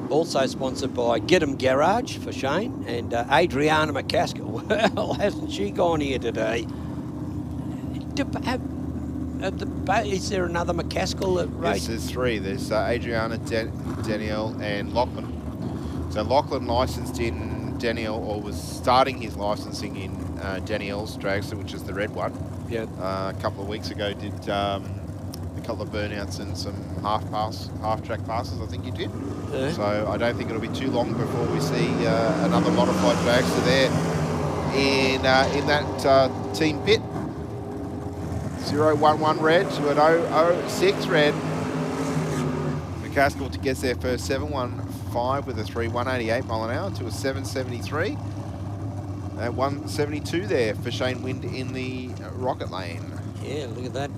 Also sponsored by Get 'em Garage for Shane and Adriana McCaskill. Well, hasn't she gone here today? Is there another McCaskill at race? Yes, there's 3. There's Adriana, Danielle, and Lachlan. So Lachlan licensed in Danielle, or was starting his licensing in Danielle's dragster, which is the red one. Yeah. A couple of weeks ago, did a couple of burnouts and some half track passes, I think he did. Yeah. So I don't think it'll be too long before we see another modified dragster there in that team pit. 011 red to an 006 red. McCaskill gets their first 715 with a 188 mile an hour to a 773. At 172 there for Shane Wind in the rocket lane. Yeah, look at that.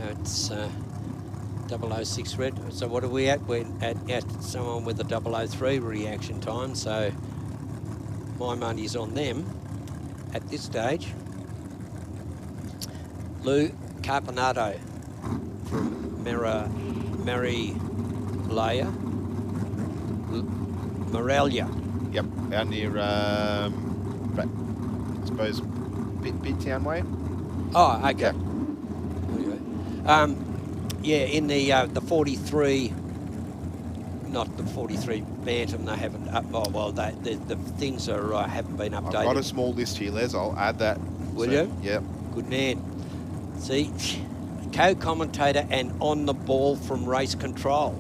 It's 006 red. So what are we at? We're at someone with a 003 reaction time. So my money's on them at this stage. Lou Carpinato from Morelia. Yep, out near, I suppose, Bit Town way. Oh, okay. Yep. Yeah, in the 43, not the 43 Bantam, they haven't, the things are haven't been updated. I've got a small list here, Les, I'll add that. Will you? Yep. Good man. See, co-commentator and on the ball from race control.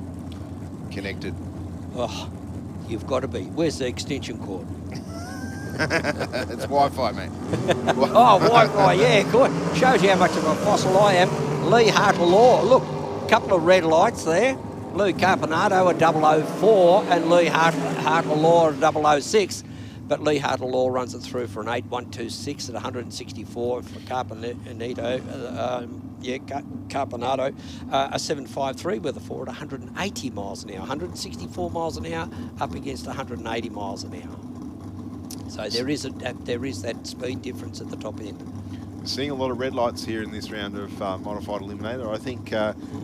Connected. Oh, you've got to be. Where's the extension cord? It's Wi-Fi, mate. Oh, Wi-Fi, yeah, good. Shows you how much of a fossil I am. Lee Hartle-Law, look, a couple of red lights there. Lou Carpinato a 004 and Lee Hartle-Law a 006. But Lee Hartle-Law runs it through for an 8.126 at 164 for Carpinato. Carpinato, a 7.53 with a 4 at 180 miles an hour. 164 miles an hour up against 180 miles an hour. So there is that speed difference at the top end. Seeing a lot of red lights here in this round of modified eliminator. I think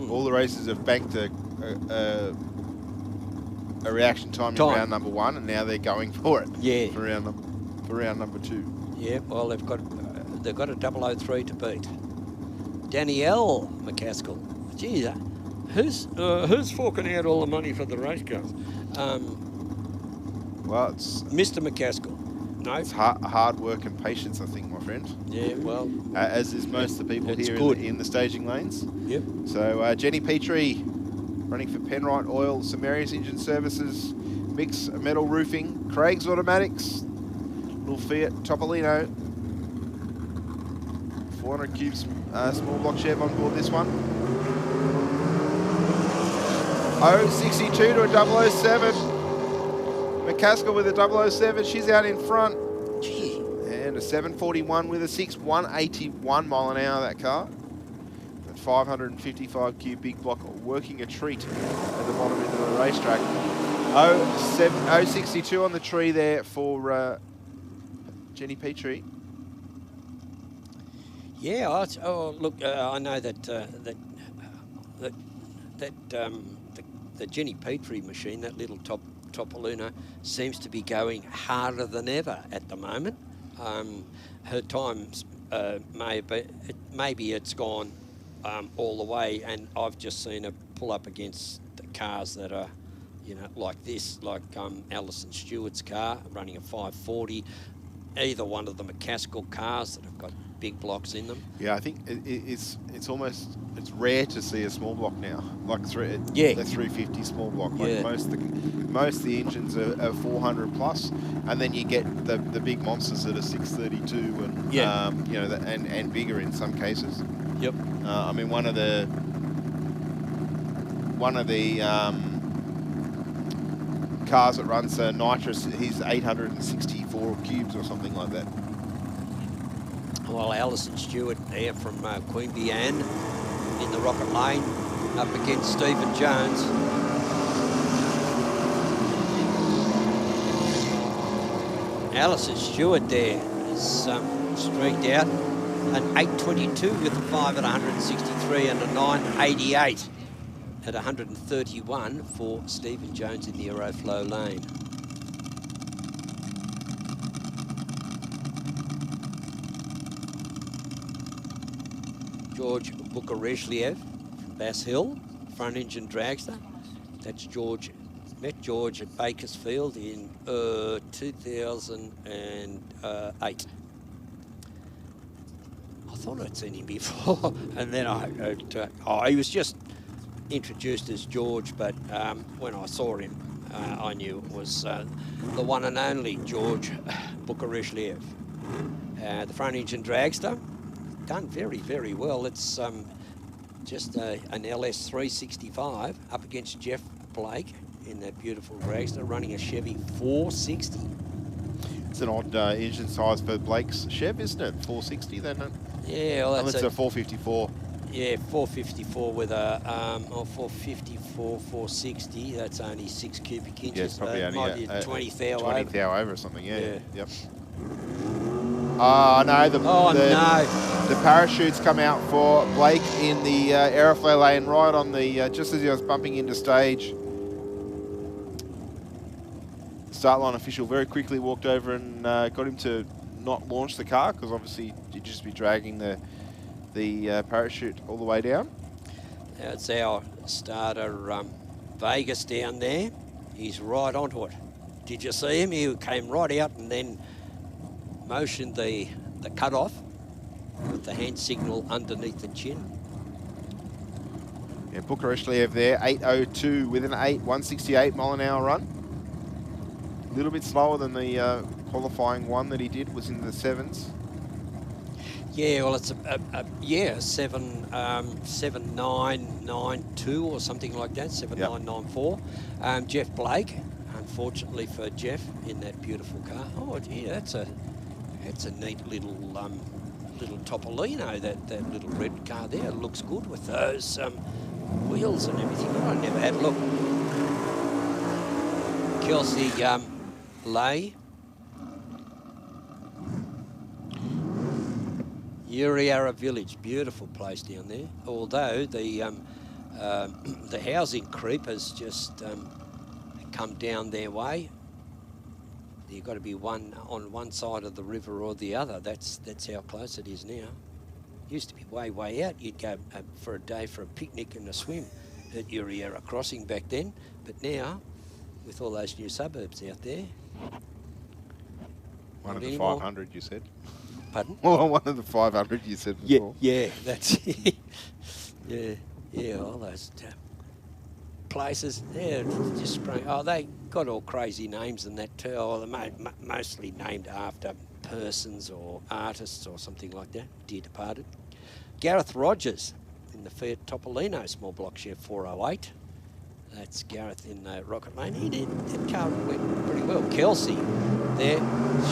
all the races have banked a reaction time in round number 1, and now they're going for it. Yeah. For round number 2. Yeah. Well, they've got a 003 to beat. Danielle McCaskill. Gee, who's forking out all the money for the race cars? Well, it's Mr. McCaskill. No. It's hard work and patience, I think, my friend. Yeah. Well. As is most of the people here in the staging lanes. Yep. So Jenny Petrie, running for Penrite Oil, Samaria's Engine Services, Mix Metal Roofing, Craig's Automatics, Little Fiat Topolino, 400 cubes small block Chev on board this one. 062 to a 007. McCaskill with a 007, she's out in front. Gee. And a 741 with a 181 mile an hour, that car. 555 cube big block, working a treat at the bottom end of the racetrack. 062 on the tree there for Jenny Petrie. Yeah. Look, I know that the Jenny Petrie machine, that little Topolino, seems to be going harder than ever at the moment. Her times maybe it's gone all the way, and I've just seen her pull up against the cars that are, like this, like Alison Stewart's car running a 540, either one of the McCaskill cars that have got big blocks in them. Yeah, I think it's rare to see a small block now, like the 350 small block. Like most of the engines are 400 plus, and then you get the big monsters that are 632 and and bigger in some cases. Yep. I mean, one of the cars that runs nitrous, he's 864 cubes or something like that. Well, Alison Stewart there from Queanbeyan in the Rocket Lane up against Stephen Jones. Alison Stewart there is streaked out. An 822 with a 5 at 163 and a 988 at 131 for Stephen Jones in the Aeroflow lane. George Bukarezhliev from Bass Hill, front engine dragster. That's George. Met George at Bakersfield in 2008. I thought I'd seen him before, and then he was just introduced as George, but when I saw him, I knew it was the one and only George Bukarezhliev. The front engine dragster, done very, very well. It's just an LS 365 up against Jeff Blake in that beautiful dragster, running a Chevy 460. It's an odd engine size for Blake's Chev, isn't it? 460, then. Yeah, well, that's a 454. Yeah, 454 with a 454, 460. That's only 6 cubic inches. Yeah, it's probably only a 20 thou 20 over. thou over or something. Yeah. Yep. No. The parachutes come out for Blake in the Aeroflow lane, right on the just as he was bumping into stage. Start line official very quickly walked over and got him to not launch the car, because obviously you'd just be dragging the parachute all the way down. That's our starter, Vegas down there. He's right onto it. Did you see him? He came right out and then motioned the cut-off with the hand signal underneath the chin. And Bukareshvili there, 8:02 with an 168 mile an hour run. A little bit slower than the qualifying one that he did, was in the 7s. Yeah, well, it's a 7992 or something like that, 7994. Jeff Blake, unfortunately for Jeff, in that beautiful car. Oh, yeah, that's a neat little little Topolino, that little red car there. It looks good with those wheels and everything. Oh, I never had a look. Kelsey Lay. Uriara Village, beautiful place down there. Although the housing creep has just come down their way. You've got to be on one side of the river or the other. That's how close it is now. Used to be way out. You'd go for a day for a picnic and a swim at Uriara Crossing back then. But now, with all those new suburbs out there, one of the 500, you said. Pardon? Well, one of the 500 you said before. Yeah, that's it. yeah, all those places. Yeah, just sprung. Oh, they got all crazy names and that too. Oh, they're mostly named after persons or artists or something like that. Dear departed. Gareth Rogers in the Fiat Topolino small block share 408. That's Gareth in Rocket Lane. That car went pretty well. Kelsey there,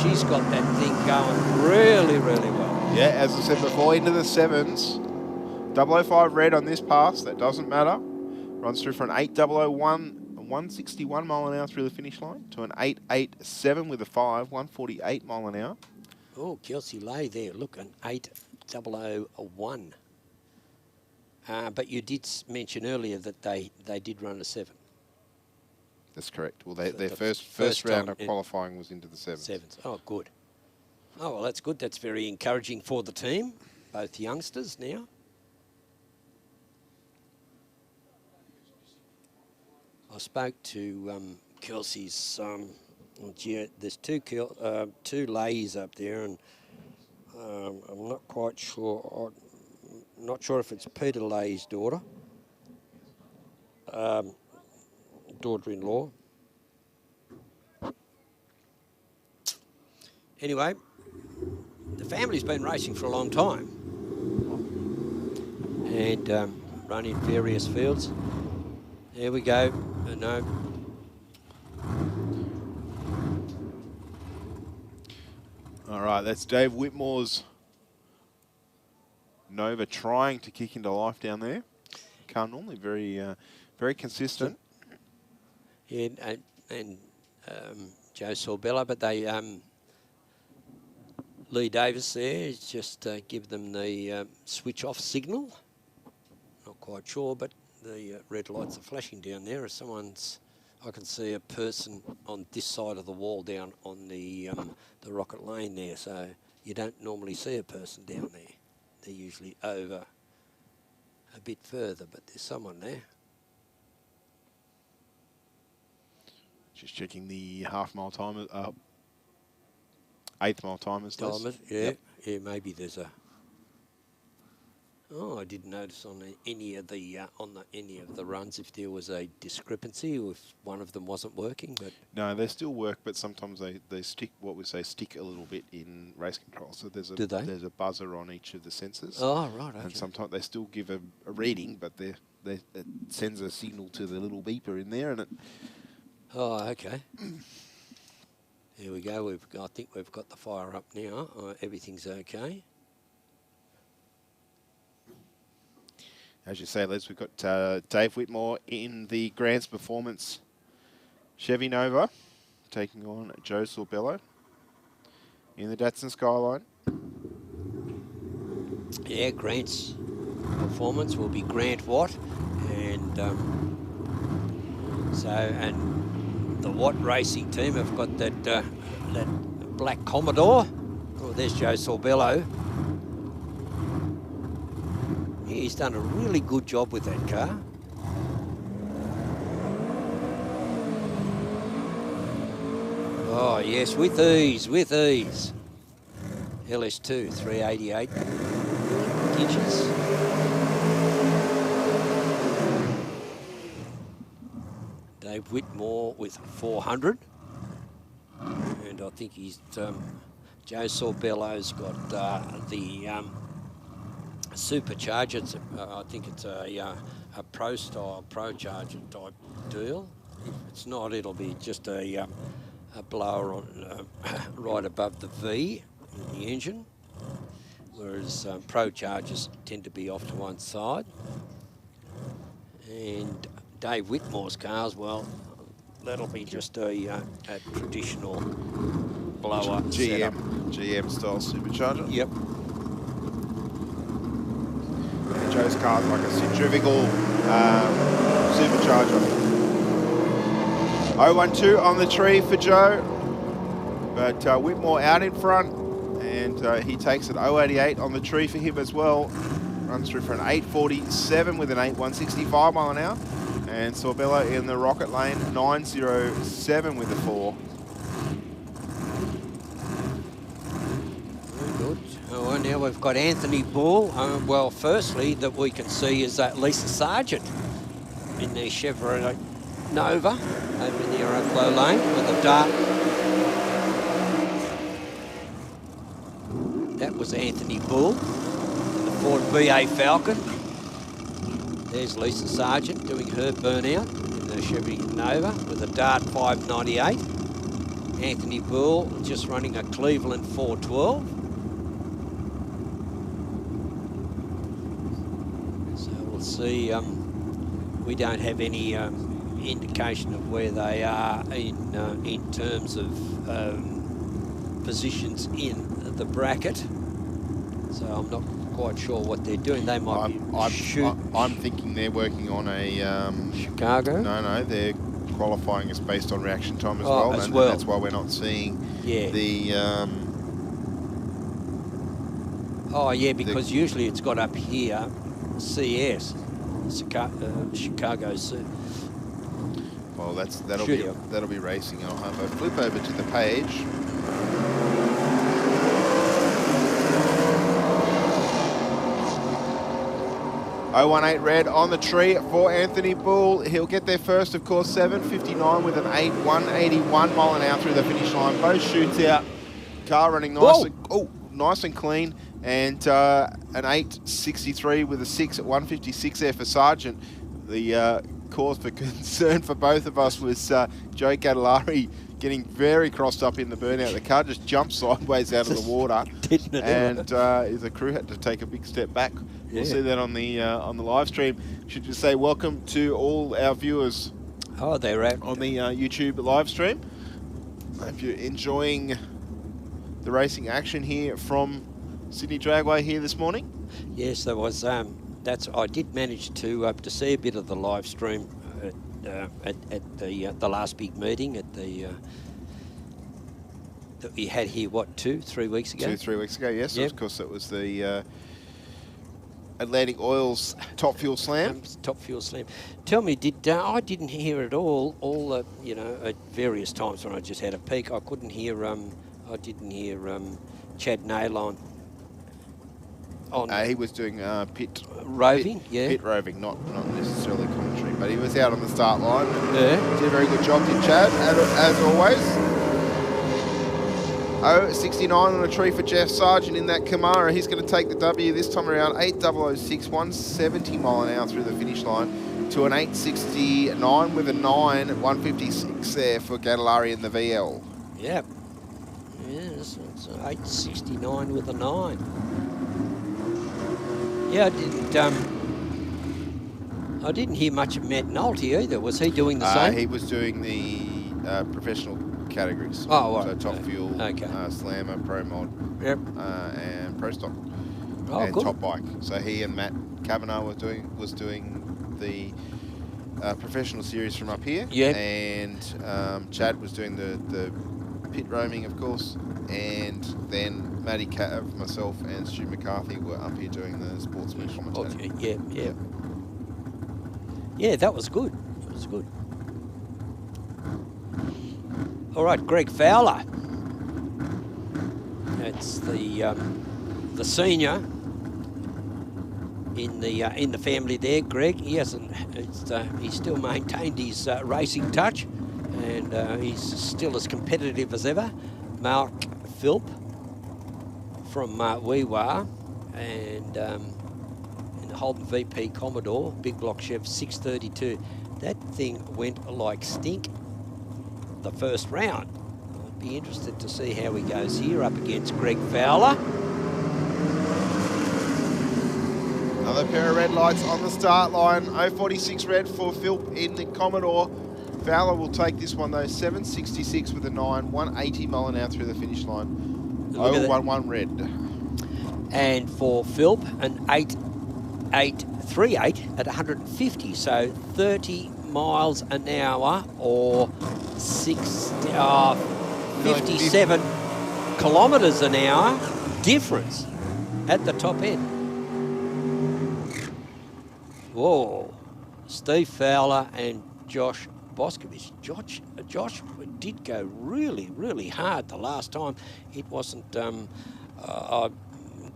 she's got that thing going really well. Yeah, as I said before, into the 7s. 005 red on this pass, that doesn't matter. Runs through for an 8001, 161 mile an hour through the finish line, to an 887 with a 5, 148 mile an hour. Oh, Kelsey Lay there, look, an 8001. But you did mention earlier that they did run a 7. That's correct. Well, their first round of qualifying was into the 7s. 7s. Oh, good. Oh, well, that's good. That's very encouraging for the team, both youngsters now. I spoke to Kelsey's. There's two ladies up there, and I'm not quite sure. I'm not sure if it's Peter Lay's daughter, daughter-in-law. Anyway, the family's been racing for a long time and run in various fields. There we go. No. All right, that's Dave Whitmore's Nova trying to kick into life down there. Car normally very consistent. Yeah, and Joe Sorbella, but they Lee Davis there is just give them the switch off signal. Not quite sure, but the red lights are flashing down there. I can see a person on this side of the wall down on the Rocket Lane there. So you don't normally see a person down there. They're usually over a bit further, but there's someone there. Just checking the half-mile timers, eighth-mile timers. Timers, yeah, yeah. Maybe there's a. Oh, I didn't notice on any of the runs if there was a discrepancy or if one of them wasn't working. But no, they still work, but sometimes they stick stick a little bit in race control. So there's a buzzer on each of the sensors. Oh, right. Okay. And sometimes they still give a reading, but it sends a signal to the little beeper in there, and it. Oh, okay. Here we go. I think we've got the fire up now. Everything's okay. As you say, Les, we've got Dave Whitmore in the Grants Performance Chevy Nova, taking on Joe Sorbello in the Datsun Skyline. Yeah, Grant's Performance will be Grant Watt, and the Watt Racing team have got that black Commodore. Oh, there's Joe Sorbello. He's done a really good job with that car. Oh, yes, with ease. LS2, 388 inches. Dave Whitmore with 400. And I think he's, Joe Sorbello's got the supercharger. I think it's a pro-style, pro-charger type deal. If it's not, it'll be just a blower on right above the V in the engine, whereas pro-chargers tend to be off to one side. And Dave Whitmore's cars, well, that'll be just a traditional blower setup. GM style supercharger. Yep. And Joe's car's like a centrifugal supercharger. 012 on the tree for Joe, but Whitmore out in front, and he takes it 088 on the tree for him as well. Runs through for an 847 with an 8165 mile an hour. And Sorbello in the rocket lane, 907 with a 4. Very good. Oh, now we've got Anthony Bull. Well, firstly, that we can see is that Lisa Sargent in their Chevrolet Nova over in the Aeroplo lane with a dart. That was Anthony Bull in the Ford BA Falcon. There's Lisa Sargent doing her burnout in the Chevy Nova with a Dart 598. Anthony Bull just running a Cleveland 412. So we'll see. We don't have any indication of where they are in terms of positions in the bracket. So I'm not quite sure what they're doing. They might I'm thinking they're working on a Chicago. No, they're qualifying us based on reaction time as well, and that's why we're not seeing the. Oh yeah, because usually it's got up here, CS, Chicago. Well, that'll be racing. I'll have a flip over to the page. .018 red on the tree for Anthony Bull. He'll get there first, of course, 7:59 with an 181 mile an hour through the finish line. Both shoots out. Car running nice, nice and clean. And an 8:63 with a 6 at 156 there for Sargent. The cause for concern for both of us was Joe Gadolari getting very crossed up in the burnout. The car just jumped sideways out of the water, and the crew had to take a big step back. We'll see that on the live stream. Should just say welcome to all our viewers. Oh, they're out on the YouTube live stream. Hope you're enjoying the racing action here from Sydney Dragway here this morning. Yes, there was. I did manage to see a bit of the live stream at the last big meeting at the that we had here. What, 2-3 weeks ago? 2-3 weeks ago. Yes, of course. It was the Atlantic Oil's Top Fuel Slam. Top Fuel Slam. Tell me, I didn't hear it all at various times when I just had a peek. I couldn't hear. I didn't hear Chad Naylon. He was doing pit roving, pit roving, not necessarily commentary, but he was out on the start line. Yeah, did a very good job, did Chad, as always. 069 on a tree for Jeff Sargent in that Camaro. He's going to take the W this time around. 8006, 170 mile an hour through the finish line to an 869 with a 9 at 156 there for Gadolari in the VL. Yep. Yes, it's 869 with a 9. Yeah, I didn't hear much of Matt Nolte either. Was he doing the same? He was doing the professional categories. Oh, right. So Top Fuel, Slammer, Pro Mod, and Pro Stock, and Top Bike. So he and Matt Kavanagh was doing the professional series from up here. Yep. And Chad was doing the pit roaming, of course, and then Matty Cav, myself, and Stu McCarthy were up here doing the sportsman commentary. Yeah, that was good. That was good. All right, Greg Fowler. That's the senior. in the family there, Greg. He hasn't. He's still maintained his racing touch, and he's still as competitive as ever. Mark Philp from Weewar, and in the Holden VP Commodore, big block Chev 632. That thing went like stink the first round. I'd be interested to see how he goes here up against Greg Fowler. Another pair of red lights on the start line. 046 red for Philp in the Commodore. Fowler will take this one though. 766 with a 9, 180 mile an hour through the finish line. 011 red. And for Philp, an 8838 at 150, so 30 miles an hour or 57 kilometres an hour difference at the top end. Whoa, Steve Fowler and Josh Boscovich. Josh did go really, really hard the last time. It wasn't, I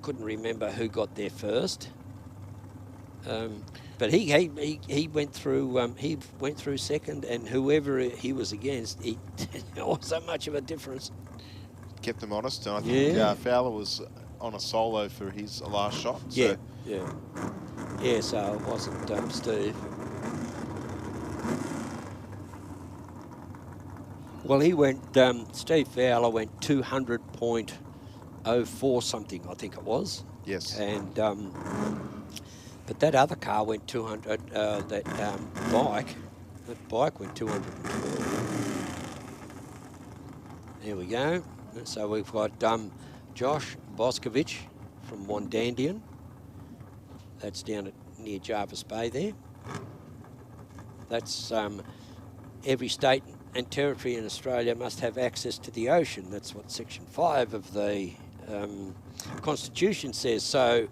couldn't remember who got there first. But he went through second, and whoever he was against, there wasn't much of a difference. Kept them honest, and I think Fowler was on a solo for his last shot. So. Yeah, so it wasn't Steve. Well, he went, Steve Fowler went 200.04 something, I think it was. Yes. And, but that other car went 200, that bike went 212. There we go. So we've got Josh Boscovich from Wandandian. That's down near Jarvis Bay there. That's every state and territory in Australia must have access to the ocean. That's what Section 5 of the Constitution says. So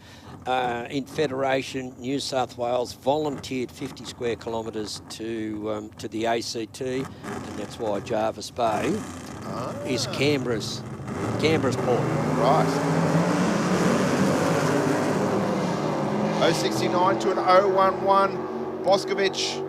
in Federation, New South Wales volunteered 50 square kilometres to the ACT, and that's why Jarvis Bay is Canberra's port. Right. 069 to an 011. Boscovich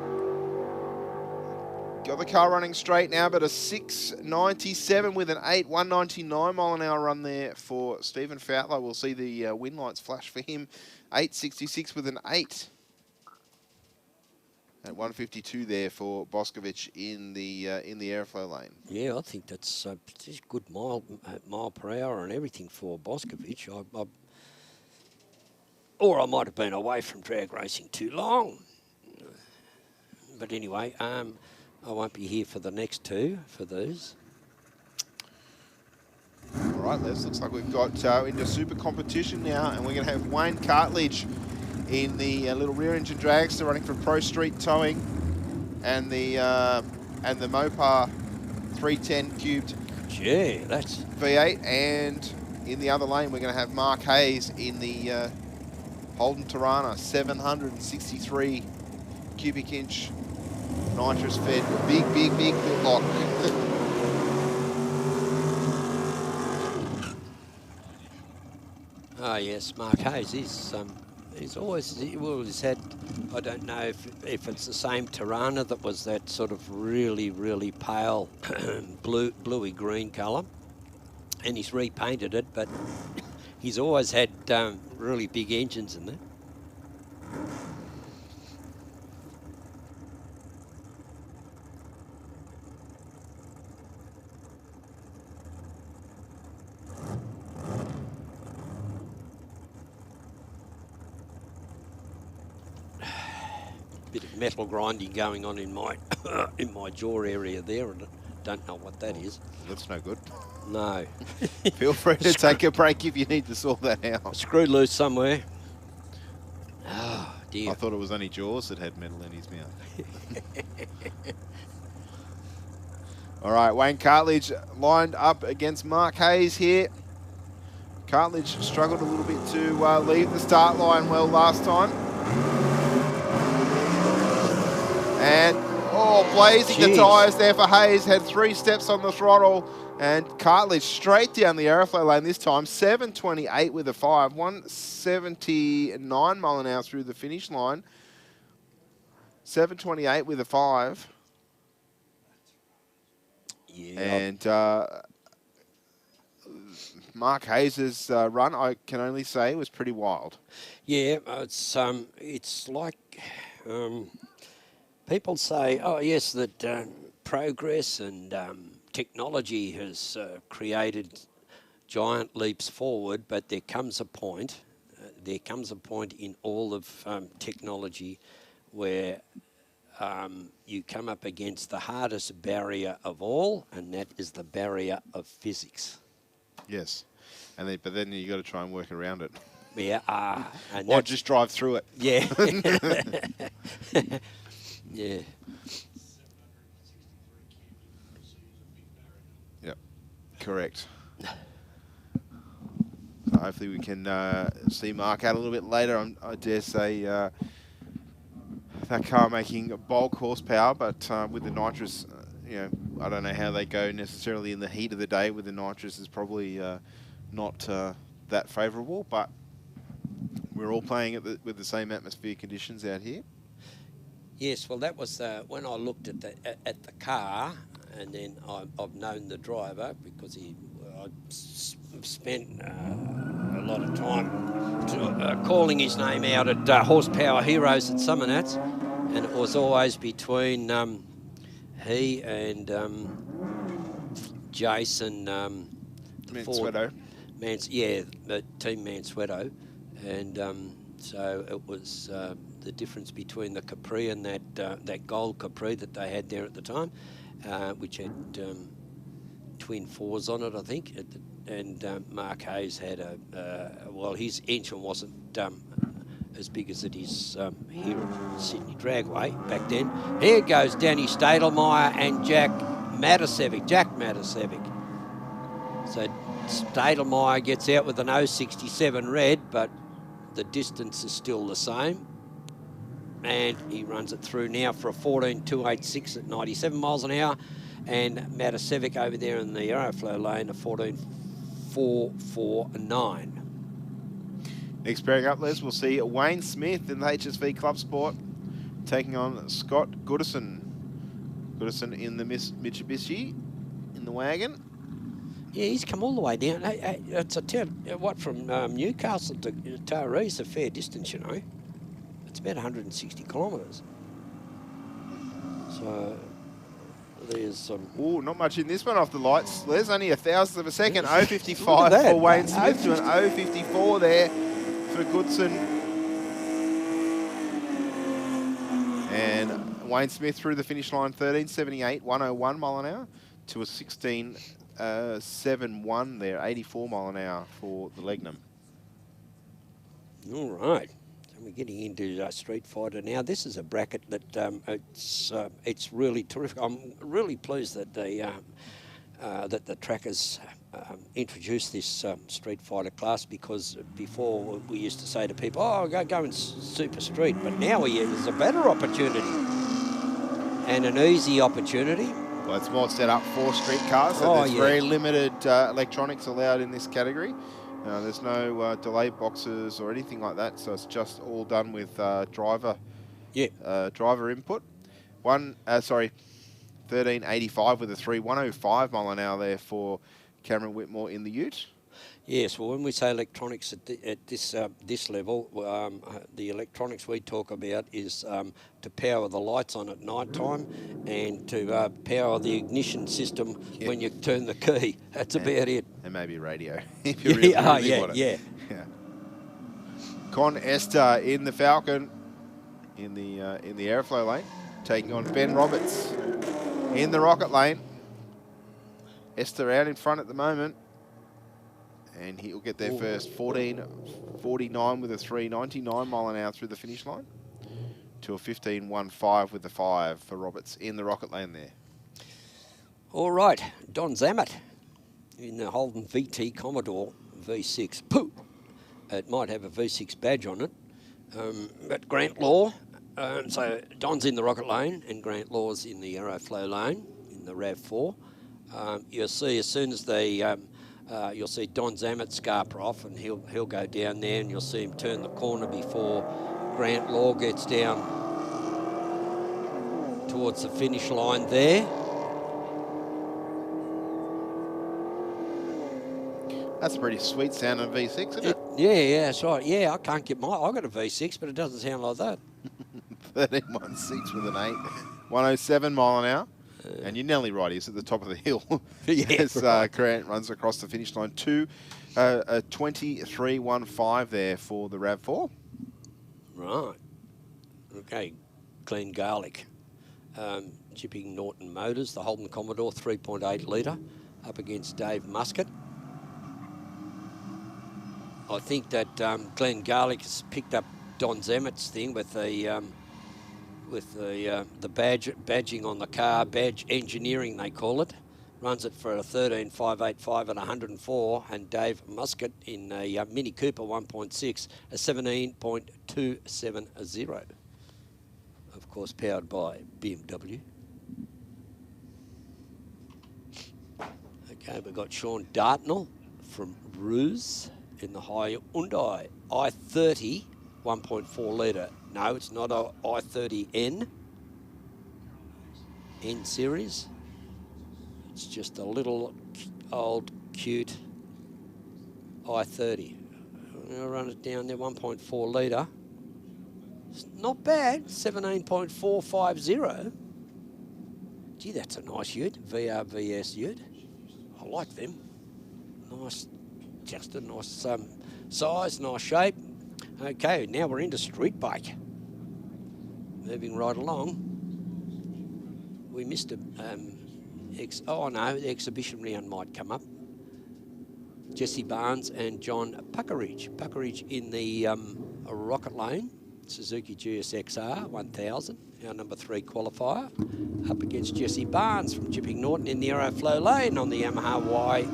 got the car running straight now, but a 697 with an 8, 199 mile an hour run there for Stephen Fowler. We'll see the win lights flash for him. 866 with an 8. At 152 there for Boscovich in the airflow lane. Yeah, I think that's just good mile per hour and everything for Boscovich. Or I might have been away from drag racing too long. But anyway, I won't be here for the next two for these. All right, Les, looks like we've got into super competition now, and we're going to have Wayne Cartledge in the little rear engine dragster running for Pro Street Towing, and the Mopar 310 cubed. Gee, that's V8, and in the other lane we're going to have Mark Hayes in the Holden Tirana 763 cubic inch nitrous fed, big lock. Oh yes, Mark Hayes is he's always had, I don't know if it's the same Tirana that was that sort of really pale bluey green colour, and he's repainted it, but he's always had really big engines in there. Bit of metal grinding going on in my in my jaw area there, and I don't know what that is. That's no good. No. Feel free to take a break if you need to sort that out. Screwed loose somewhere. Oh dear. I thought it was only Jaws that had metal in his mouth. All right, Wayne Cartledge lined up against Mark Hayes here. Cartledge struggled a little bit to leave the start line well last time. And, blazing the tyres there for Hayes. Had 3 steps on the throttle. And Cartledge straight down the Aeroflow lane this time, 7.28 with a 5, 179 mile an hour through the finish line. 7.28 with a 5. Yeah. And Mark Hayes' run, I can only say, was pretty wild. Yeah, it's like people say, oh yes, that progress and technology has created giant leaps forward, but there comes a point in all of technology where you come up against the hardest barrier of all, and that is the barrier of physics. Yes, but then you got to try and work around it. Yeah, and or just drive through it. Yeah. Yeah. Yep, correct. So hopefully we can see Mark out a little bit later. I dare say that car making bulk horsepower, but with the nitrous, I don't know how they go necessarily in the heat of the day with the nitrous is probably not that favourable, but we're all playing with the same atmosphere conditions out here. Yes, well, that was when I looked at the car, and then I've known the driver because I spent a lot of time calling his name out at Horsepower Heroes at Summernats, and it was always between he and Jason Mansueto. The team Mansueto, and so it was the difference between the Capri and that gold Capri that they had there at the time, which had twin fours on it, I think, and Mark Hayes had his engine wasn't as big as it is here at Sydney Dragway back then. Here goes Danny Stadelmeyer and Jack Matasevic. So Stadelmeyer gets out with an 067 red, but the distance is still the same. And he runs it through now for a 14.286 at 97 miles an hour. And Matasevic over there in the Aeroflow lane, a 14.449. Next pairing up, Les, we'll see Wayne Smith in the HSV Club Sport taking on Scott Goodison. Goodison in the Mitsubishi in the wagon. Yeah, he's come all the way down. Hey, it's from Newcastle to Taree is a fair distance, you know. It's about 160 kilometres. So there's some... Ooh, not much in this one off the lights. There's only 1,000th of a second. 0.55 for Wayne Smith to an 0.54 there for Goodson. And Wayne Smith through the finish line, 13.78, 101 mile an hour to a 16.71 there, 84 mile an hour for the Legnum. All right. We're getting into Street Fighter now. This is a bracket that it's really terrific. I'm really pleased that the trackers introduced this Street Fighter class, because before we used to say to people, "Oh, go and Super Street," but now there's a better opportunity and an easy opportunity. Well, it's more set up for street cars, so there's very limited electronics allowed in this category. There's no delay boxes or anything like that, so it's just all done with driver input. 13.85 with a 3, 105 mile an hour there for Cameron Whitmore in the Ute. Yes, well, when we say electronics at this level, the electronics we talk about is to power the lights on at night time and to power the ignition system when you turn the key. That's about it. And maybe radio, if you really want it. Yeah. Con Esther in the Falcon in the Aeroflow lane, taking on Ben Roberts in the Rocket lane. Esther out in front at the moment. And he'll get there first, 14.49 with a 3.99 mile an hour through the finish line to a 15.15 with the 5 for Roberts in the Rocket lane there. All right, Don Zammit in the Holden VT Commodore V6. Pooh! It might have a V6 badge on it. But Grant Law, so Don's in the Rocket lane and Grant Law's in the Aeroflow lane in the RAV4. You'll see as soon as they, you'll see Don Zammit scarper off, and he'll go down there, and you'll see him turn the corner before Grant Law gets down towards the finish line there. That's a pretty sweet sounding V6, isn't it? Yeah, that's right. Yeah, I can't get I got a V6, but it doesn't sound like that. 13.16 with an 8. 107 mile an hour. And you're nearly right. He's at the top of the hill. Yeah, as Grant runs across the finish line. A 23.15 there for the RAV4. Right. Okay. Clean garlic. Chipping Norton Motors, the Holden Commodore, 3.8 litre, up against Dave Muscat. I think that Glenn Garlick has picked up Don Zammit's thing with the badging on the car, badge engineering they call it. Runs it for a 13.585 at 104, and Dave Muscat in a Mini Cooper 1.6, a 17.270. Of course, powered by BMW. Okay, we've got Sean Dartnell from Ruse in the Hyundai i30 1.4 litre. No, it's not a i30N N series. It's just a little old cute i30. I'll run it down there, 1.4 litre. It's not bad, 17.450. Gee, that's a nice ute, VRVS ute. I like them. Nice, just a nice size, nice shape. Okay, now we're into street bike. Moving right along. We missed a, the exhibition round might come up. Jesse Barnes and John Puckeridge. Puckeridge in the Rocket Lane, Suzuki GSXR 1000, our number 3 qualifier, up against Jesse Barnes from Chipping Norton in the Aeroflow Lane on the Yamaha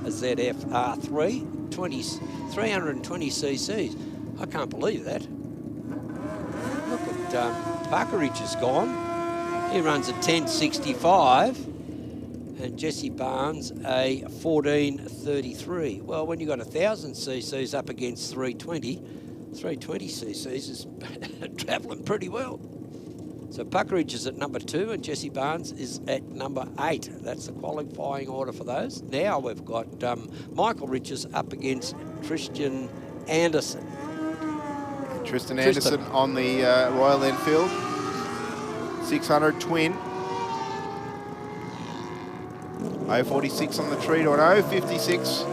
YZF R3, 320 cc's. I can't believe that. Look at Puckeridge has gone. He runs a 10.65. And Jesse Barnes a 14.33. Well, when you've got 1,000 cc's up against 320 cc's is travelling pretty well. So Puckeridge is at number 2 and Jesse Barnes is at number 8. That's the qualifying order for those. Now we've got Michael Riches up against Tristan Anderson. Tristan Anderson on the Royal Enfield 600 twin. 046 on the tree to an 056.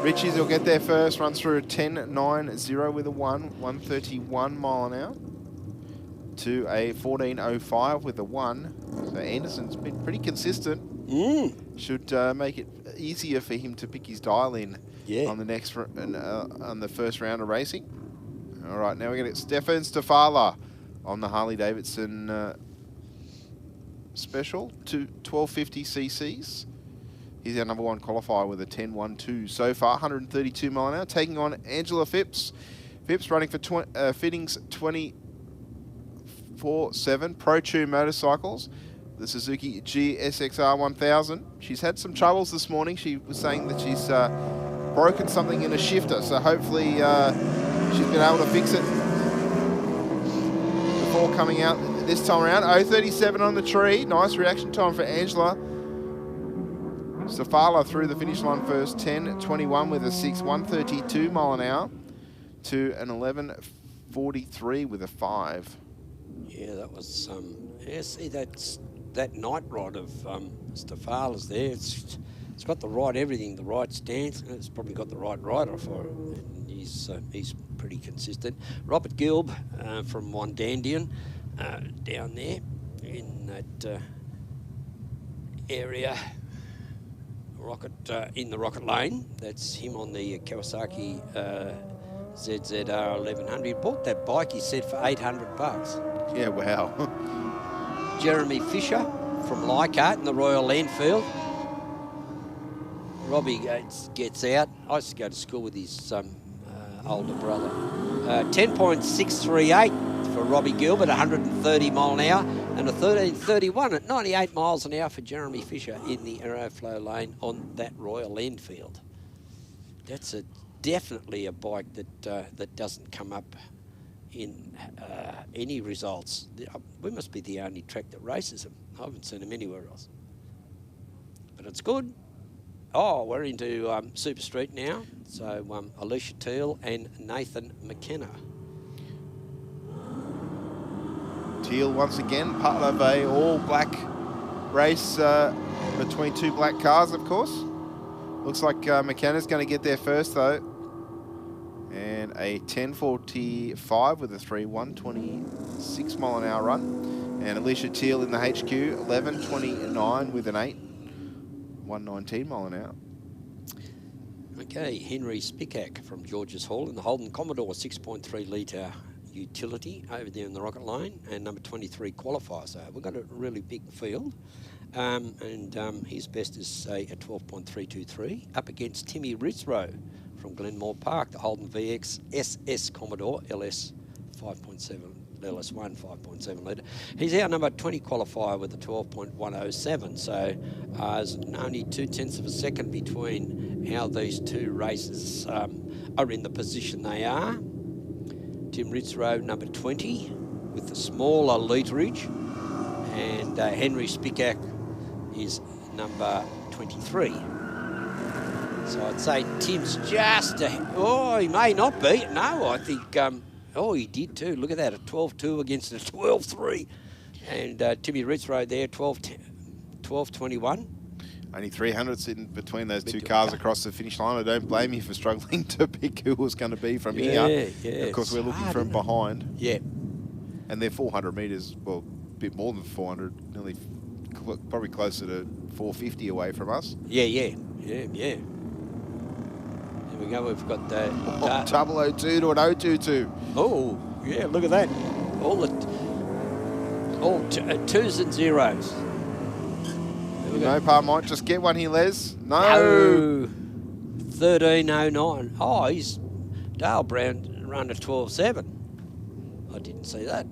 Richies will get there first, runs through a 10.90 with a 131 mile an hour to a 14.05 with a 1. So Anderson's been pretty consistent. Should make it easier for him to pick his dial in on the next on the first round of racing. All right, now we're going to get Stefan Stafala on the Harley Davidson Special to 1250 cc's. He's our number 1 qualifier with a 10.12 so far, 132 mile an hour, taking on Angela Phipps. Phipps running for fittings 24/7 Pro Tune motorcycles, the Suzuki GSXR 1000. She's had some troubles this morning. She was saying that she's broken something in a shifter, so hopefully she's been able to fix it before coming out this time around. 0.37 on the tree. Nice reaction time for Angela. Stafala through the finish line first. 10.21 with a 6. 132 mile an hour to an 11.43 with a 5. Yeah, that was see that night rod of Stafala's there. It's got the right everything, the right stance, and it's probably got the right rider for it. He's pretty consistent. Robert Gilb from Wandandian. Down there in that area, in the Rocket Lane. That's him on the Kawasaki ZZR 1100. He bought that bike, he said, for $800. Yeah, wow. Jeremy Fisher from Leichhardt in the Royal Enfield. Robbie gets out. I used to go to school with his older brother. 10.638 for Robbie Gilbert, 130 mile an hour. And a 13.31 at 98 miles an hour for Jeremy Fisher in the Aeroflow lane on that Royal Enfield. That's definitely a bike that doesn't come up in any results. We must be the only track that races them. I haven't seen them anywhere else. But it's good. Oh, we're into Super Street now. So Alicia Teal and Nathan McKenna. Teal once again, part of a all-black race between two black cars, of course. Looks like McKenna's going to get there first, though. And a 10.45 with a 126 mile an hour run. And Alicia Teal in the HQ, 11.29 with an 119 mile an hour. Okay, Henry Spicak from Georges Hall in the Holden Commodore 6.3 litre utility over there in the Rocket Lane, and number 23 qualifier. So we've got a really big field. His best is, say, a 12.323 up against Timmy Ritzrow from Glenmore Park, the Holden VX SS Commodore LS 5.7, LS1 5.7 litre. He's our number 20 qualifier with a 12.107. So there's only 0.2 of a second between how these two races are in the position they are. Tim Ritzrow, number 20, with the smaller literage, and Henry Spicak is number 23. So I'd say Tim's just he may not be. No, I think, he did too. Look at that, a 12.2 against a 12.3. And Timmy Ritzrow there, 12.21. Only 300s in between those two cars across the finish line. I don't blame you for struggling to pick who was going to be from here. Yeah. Of course, we're looking from behind. Yeah. And they're 400 metres, well, a bit more than 400, probably closer to 450 away from us. Yeah. Here we go. We've got the 002 to an 022. Oh, yeah, look at that. All twos and zeros. Mopar might just get one here, Les. No. 13.09. Oh, he's Dale Brown run a 12.7. I didn't see that.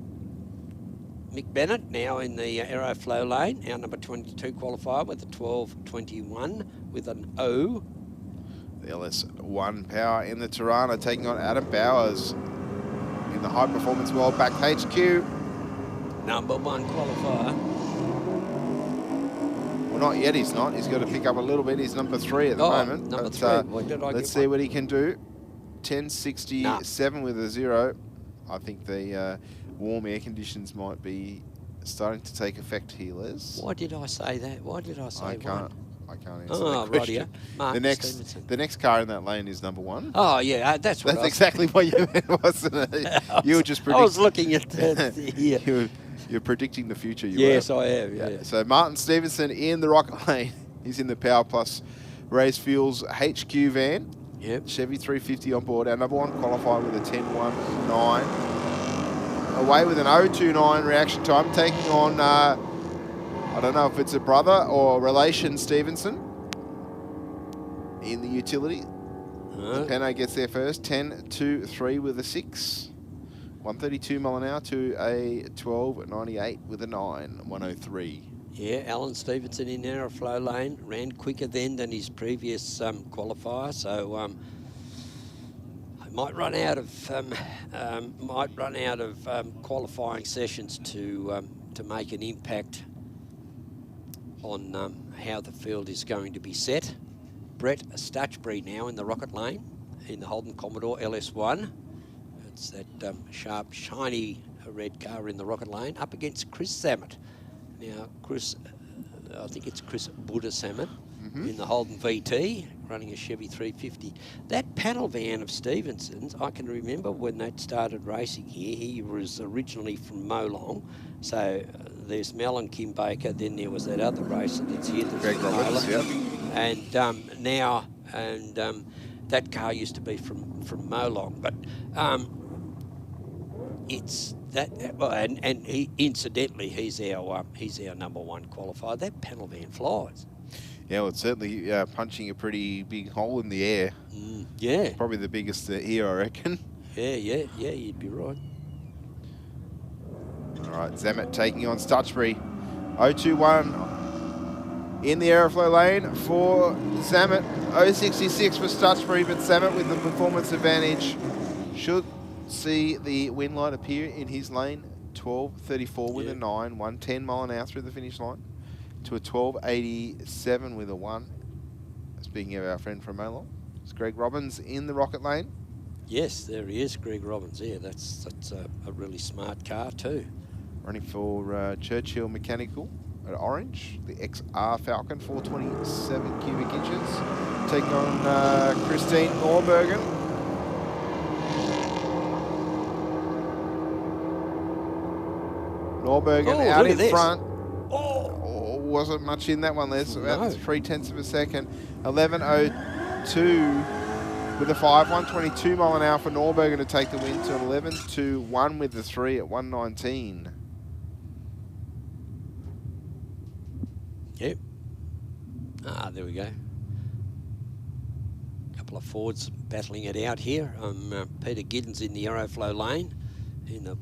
Mick Bennett now in the Aeroflow lane, our number 22 qualifier with a 12.21 with an O. The LS1 power in the Tirana taking on Adam Bowers in the High Performance World back HQ. Number 1 qualifier. Well, not yet, he's not. He's got to pick up a little bit. He's number 3 at the moment. Number 3. Let's see what he can do. 10.67 with a 0. I think the warm air conditions might be starting to take effect here, Les. Why did I say that? Why did I say I can't answer that question. Rightio. The next car in that lane is number 1. Oh, yeah, that's what That's exactly what you meant, wasn't it? You were just predicting. I was looking at You're predicting the future. Yes, I am, yeah. So Martin Stevenson in the Rocket Lane. He's in the Power Plus Race Fuels HQ van. Yep. Chevy 350 on board. Our number 1 qualifier with a 10.19. Away with an 0.29 reaction time, taking on, I don't know if it's a brother or relation, Stevenson in the utility. The Peno gets there first, 10.23 with a 6. 132 mile an hour to a 12.98 with a 9, 103. Yeah, Alan Stevenson in Aeroflow lane ran quicker then than his previous qualifier, so might run out of qualifying sessions to make an impact on how the field is going to be set. Brett Stutchbury now in the Rocket Lane in the Holden Commodore LS1. It's that sharp, shiny red car in the Rocket Lane up against Chris Samet. Now, I think it's Chris Buddha Samet in the Holden VT, running a Chevy 350. That panel van of Stevenson's, I can remember when that started racing here. He was originally from Molong. So there's Mel and Kim Baker. Then there was that other racer that's here. Greg Roberts, yeah. And that car used to be from Molong. But it's that, and he, incidentally, he's our number 1 qualifier. That panel van flies. Yeah, well, it's certainly punching a pretty big hole in the air. Yeah. Probably the biggest here, I reckon. Yeah, you'd be right. All right, Zamet taking on Stutchbury. 021 in the Aeroflow lane for Zamet. 066 for Stutchbury, but Zamet with the performance advantage should see the win light appear in his lane. 12.34 with a 9, 110 mile an hour through the finish line to a 12.87 with a 1. Speaking of our friend from Malon, it's Greg Robbins in the Rocket lane. Yes, there he is, Greg Robbins. Yeah, that's a really smart car too. Running for Churchill Mechanical at Orange, the XR Falcon, 427 cubic inches. Taking on Christine Norbergen. Norbergen out in front. Oh, wasn't much in that one, Les. About 0.3 of a second. 11.02 with a 5. 122 mile an hour for Norbergen to take the win to an 11.21 with the 3 at 119. Yep. There we go. A couple of Fords battling it out here. Peter Giddens in the Aeroflow lane.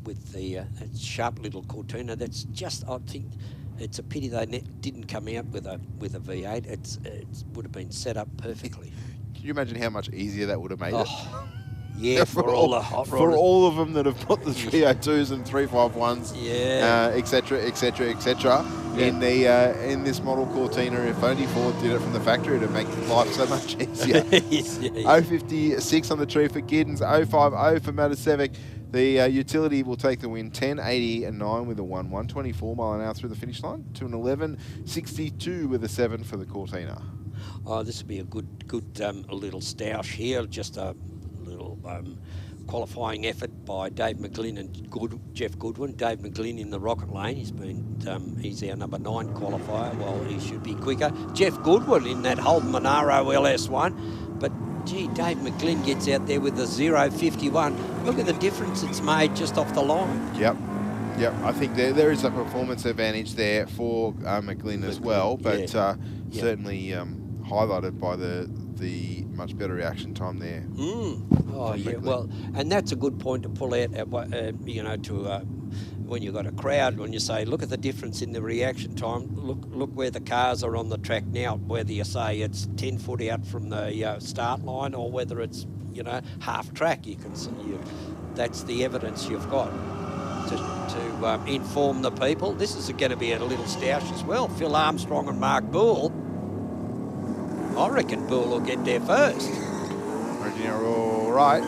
With the that sharp little Cortina. That's just, I think, it's a pity they didn't come out with a V8. It would have been set up perfectly. Can you imagine how much easier that would have made it? Yeah, for all the hot for all of them that have put the 302s and 351s, etc., etc., etc. In this model Cortina, if only Ford did it from the factory, it'd make life so much easier. 056 on the tree for Giddens, 050 for Matasevic. The utility will take the win, 10.80 and 9 with a 1, 124 mile an hour through the finish line to an 11.62 with a 7 for the Cortina. Oh, this will be a good little stoush here. Just a little qualifying effort by Dave McGlynn and Jeff Goodwin. Dave McGlynn in the Rocket lane. He's our number 9 qualifier. Well, he should be quicker. Jeff Goodwin in that Holden Monaro LS1. But gee, Dave McGlynn gets out there with the 0.51. Look at the difference it's made just off the line. Yep. I think there is a performance advantage there for McGlynn as well, but certainly highlighted by the much better reaction time there. Oh yeah, well, and that's a good point to pull out. When you've got a crowd, when you say, look at the difference in the reaction time. Look where the cars are on the track now. Whether you say it's 10 foot out from the start line or whether it's half track, you can see that's the evidence you've got to inform the people. This is going to be a little stoush as well. Phil Armstrong and Mark Bull. I reckon Bull will get there first. You're all right.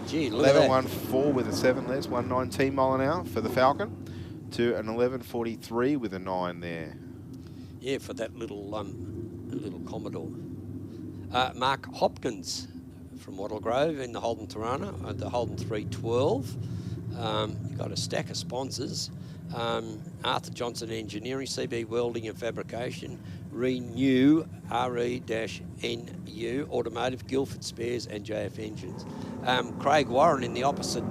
Gee, look at that. 11.14 with a 7, Les. 119 mile an hour for the Falcon to an 11.43 with a 9 there. Yeah, for that little Commodore. Mark Hopkins from Wattle Grove in the Holden Tirana, the Holden 312. You've got a stack of sponsors. Arthur Johnson Engineering, CB Welding and Fabrication, Renew, RE-NU, Automotive, Guildford Spares and JF Engines. Craig Warren in opposition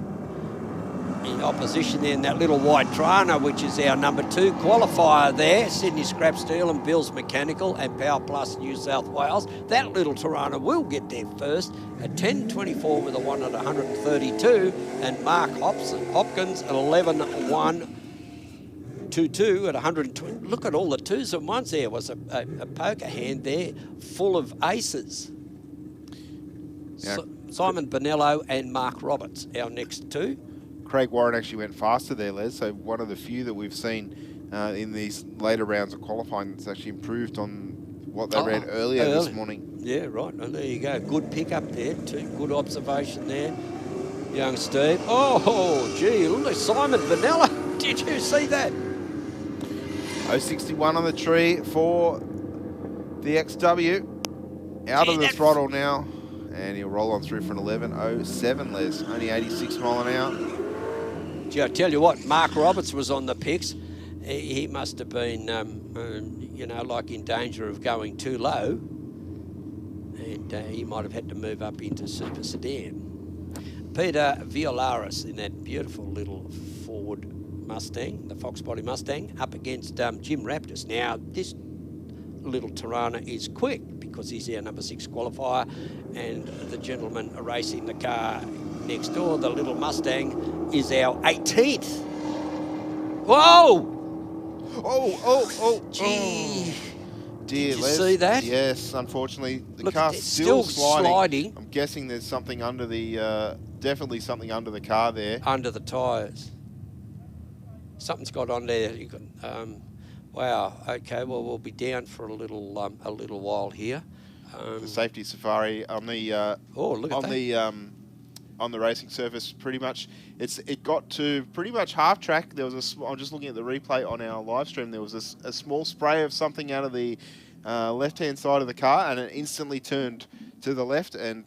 there in that little white Tirana, which is our number 2 qualifier there, Sydney Scrap Steel and Bill's Mechanical and Power Plus New South Wales. That little Tirana will get there first at 10.24 with a 1 at 132, and Mark Hopkins at 11.122 at 120. Look at all the 2s and 1s there. Was a poker hand there full of aces. Yeah. Simon Bonello and Mark Roberts, our next 2. Craig Warren actually went faster there, Les, so one of the few that we've seen in these later rounds of qualifying that's actually improved on what they ran earlier this morning. Yeah, right. And there you go. Good pick up there, too. Good observation there, young Steve. Oh, gee, look at Simon Bonello. Did you see that? 061 on the tree for the XW. Out of the throttle now. And he'll roll on through for an 11.07, Les. Only 86 mile an hour. Gee, I tell you what, Mark Roberts was on the picks. He must have been, like in danger of going too low. And he might have had to move up into Super Sedan. Peter Violaris in that beautiful little Ford Mustang, the Fox Body Mustang, up against Jim Raptis. Now, this little Tirana is quick because he's our number 6 qualifier, and the gentleman racing the car next door, the little Mustang, is our 18th. Whoa! Oh, Gee. dear, Did you Les. see that? Yes, unfortunately, the Look, car's it's still still sliding. I'm guessing there's something under the, definitely something under the car there. Under the tyres. Something's got on there. You can, wow. Okay. Well, we'll be down for a little while here. The safety safari on the Oh, look at that. On the racing surface, pretty much it got to pretty much half track. There was I'm just looking at the replay on our live stream. There was a small spray of something out of the left-hand side of the car, and it instantly turned to the left and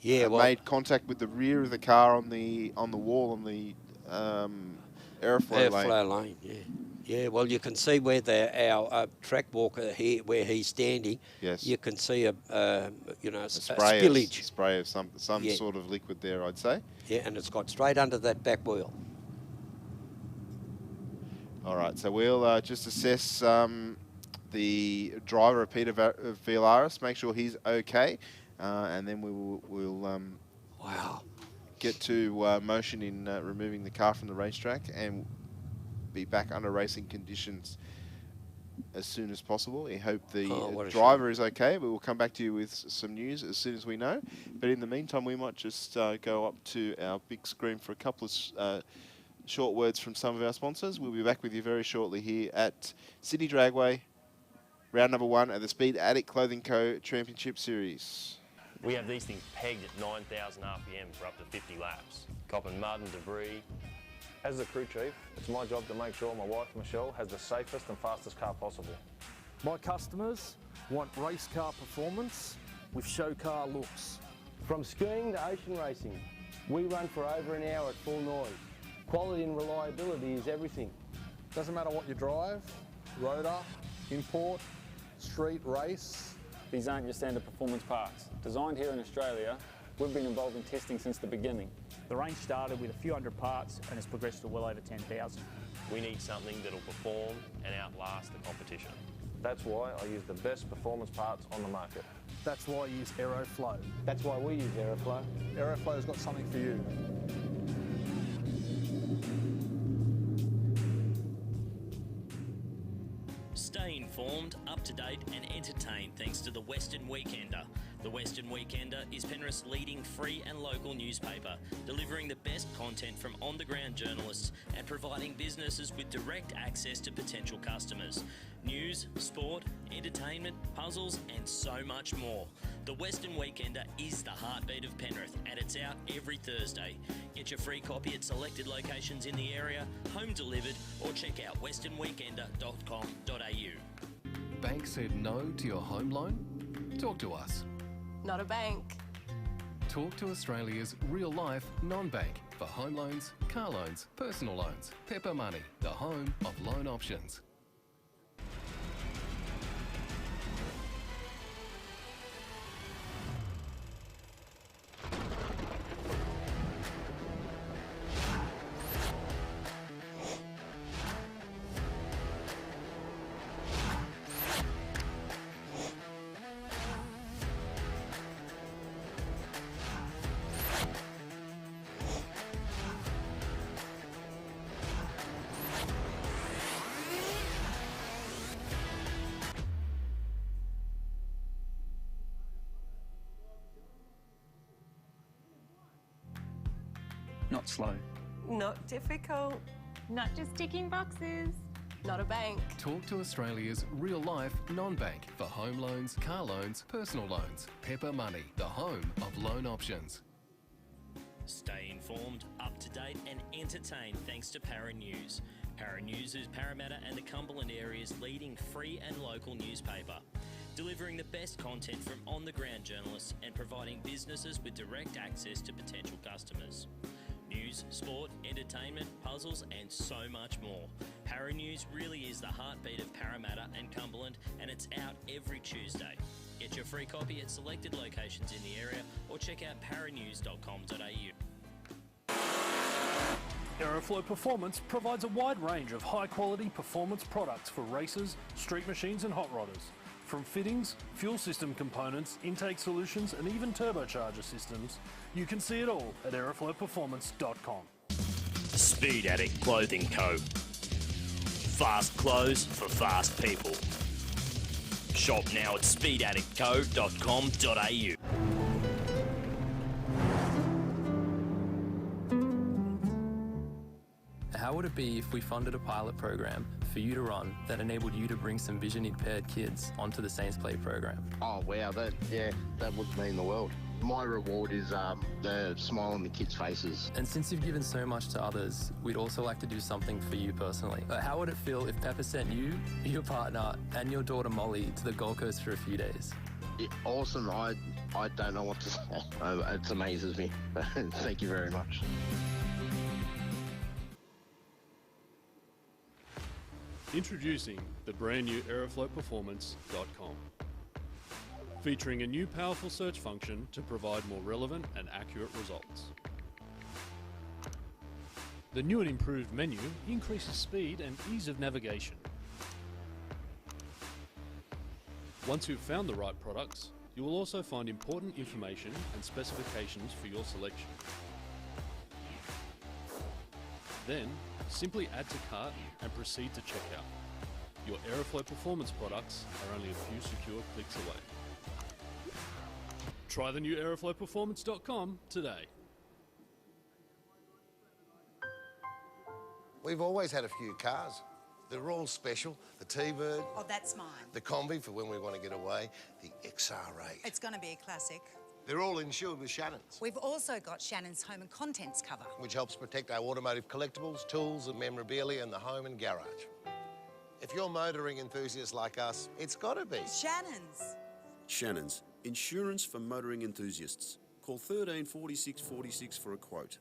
made contact with the rear of the car on the wall on the airflow lane. Yeah, well, you can see where our track walker here, where he's standing. Yes. You can see a spillage. Spray of some Yeah. sort of liquid there, I'd say. Yeah, and it's got straight under that back wheel. All right, so we'll just assess the driver, Peter Villaris, make sure he's okay, and then we'll get to motion in removing the car from the racetrack and be back under racing conditions as soon as possible. We hope the driver is okay, but we'll come back to you with some news as soon as we know. But in the meantime, we might just go up to our big screen for a couple of short words from some of our sponsors. We'll be back with you very shortly here at Sydney Dragway, round number 1 at the Speed Adict Clothing Co Championship Series. We have these things pegged at 9,000 RPM for up to 50 laps, copping mud and debris. As the crew chief, it's my job to make sure my wife Michelle has the safest and fastest car possible. My customers want race car performance with show car looks. From skiing to ocean racing, we run for over an hour at full noise. Quality and reliability is everything. Doesn't matter what you drive, rotor, import, street, race. These aren't your standard performance parts. Designed here in Australia, we've been involved in testing since the beginning. The range started with a few hundred parts and has progressed to well over 10,000. We need something that'll perform and outlast the competition. That's why I use the best performance parts on the market. That's why I use Aeroflow. That's why we use Aeroflow. Aeroflow's got something for you. Stay informed, up to date and entertained thanks to the Western Weekender. The Western Weekender is Penrith's leading free and local newspaper, delivering the best content from on-the-ground journalists and providing businesses with direct access to potential customers. News, sport, entertainment, puzzles and so much more. The Western Weekender is the heartbeat of Penrith and it's out every Thursday. Get your free copy at selected locations in the area, home delivered, or check out westernweekender.com.au. Bank said no to your home loan? Talk to us. Not a bank. Talk to Australia's real-life non-bank for home loans, car loans, personal loans. Pepper Money, the home of loan options. Not slow. Not difficult. Not just ticking boxes. Not a bank. Talk to Australia's real-life non-bank for home loans, car loans, personal loans. Pepper Money, the home of loan options. Stay informed, up to date and entertained thanks to Para News. Para News is Parramatta and the Cumberland area's leading free and local newspaper, delivering the best content from on-the-ground journalists and providing businesses with direct access to potential customers. News, sport, entertainment, puzzles and so much more. Para News really is the heartbeat of Parramatta and Cumberland and it's out every Tuesday. Get your free copy at selected locations in the area or check out paranews.com.au. Aeroflow Performance provides a wide range of high-quality performance products for racers, street machines and hot rodders. From fittings, fuel system components, intake solutions and even turbocharger systems, you can see it all at aeroflowperformance.com. Speed Adict Clothing Co. Fast clothes for fast people. Shop now at speedaddictco.com.au. How would it be if we funded a pilot program for you to run that enabled you to bring some vision-impaired kids onto the Saints Play program? Oh, wow, that would mean the world. My reward is the smile on the kids' faces. And since you've given so much to others, we'd also like to do something for you personally. How would it feel if Pepper sent you, your partner, and your daughter Molly to the Gold Coast for a few days? Yeah, awesome. I don't know what to say. It amazes me. Thank you very much. Introducing the brand new aeroflowperformance.com. Featuring a new powerful search function to provide more relevant and accurate results. The new and improved menu increases speed and ease of navigation. Once you've found the right products, you will also find important information and specifications for your selection. Then, simply add to cart and proceed to checkout. Your Aeroflow Performance products are only a few secure clicks away. Try the new aeroflowperformance.com today. We've always had a few cars. They're all special. The T-Bird. Oh, that's mine. The Combi for when we want to get away. The XR8. It's going to be a classic. They're all insured with Shannon's, We've also got Shannon's Home and Contents cover, which helps protect our automotive collectibles, tools and memorabilia in the home and garage. If you're motoring enthusiasts like us, it's got to be Shannon's. Shannon's, insurance for motoring enthusiasts. Call 13 46 46 for a quote.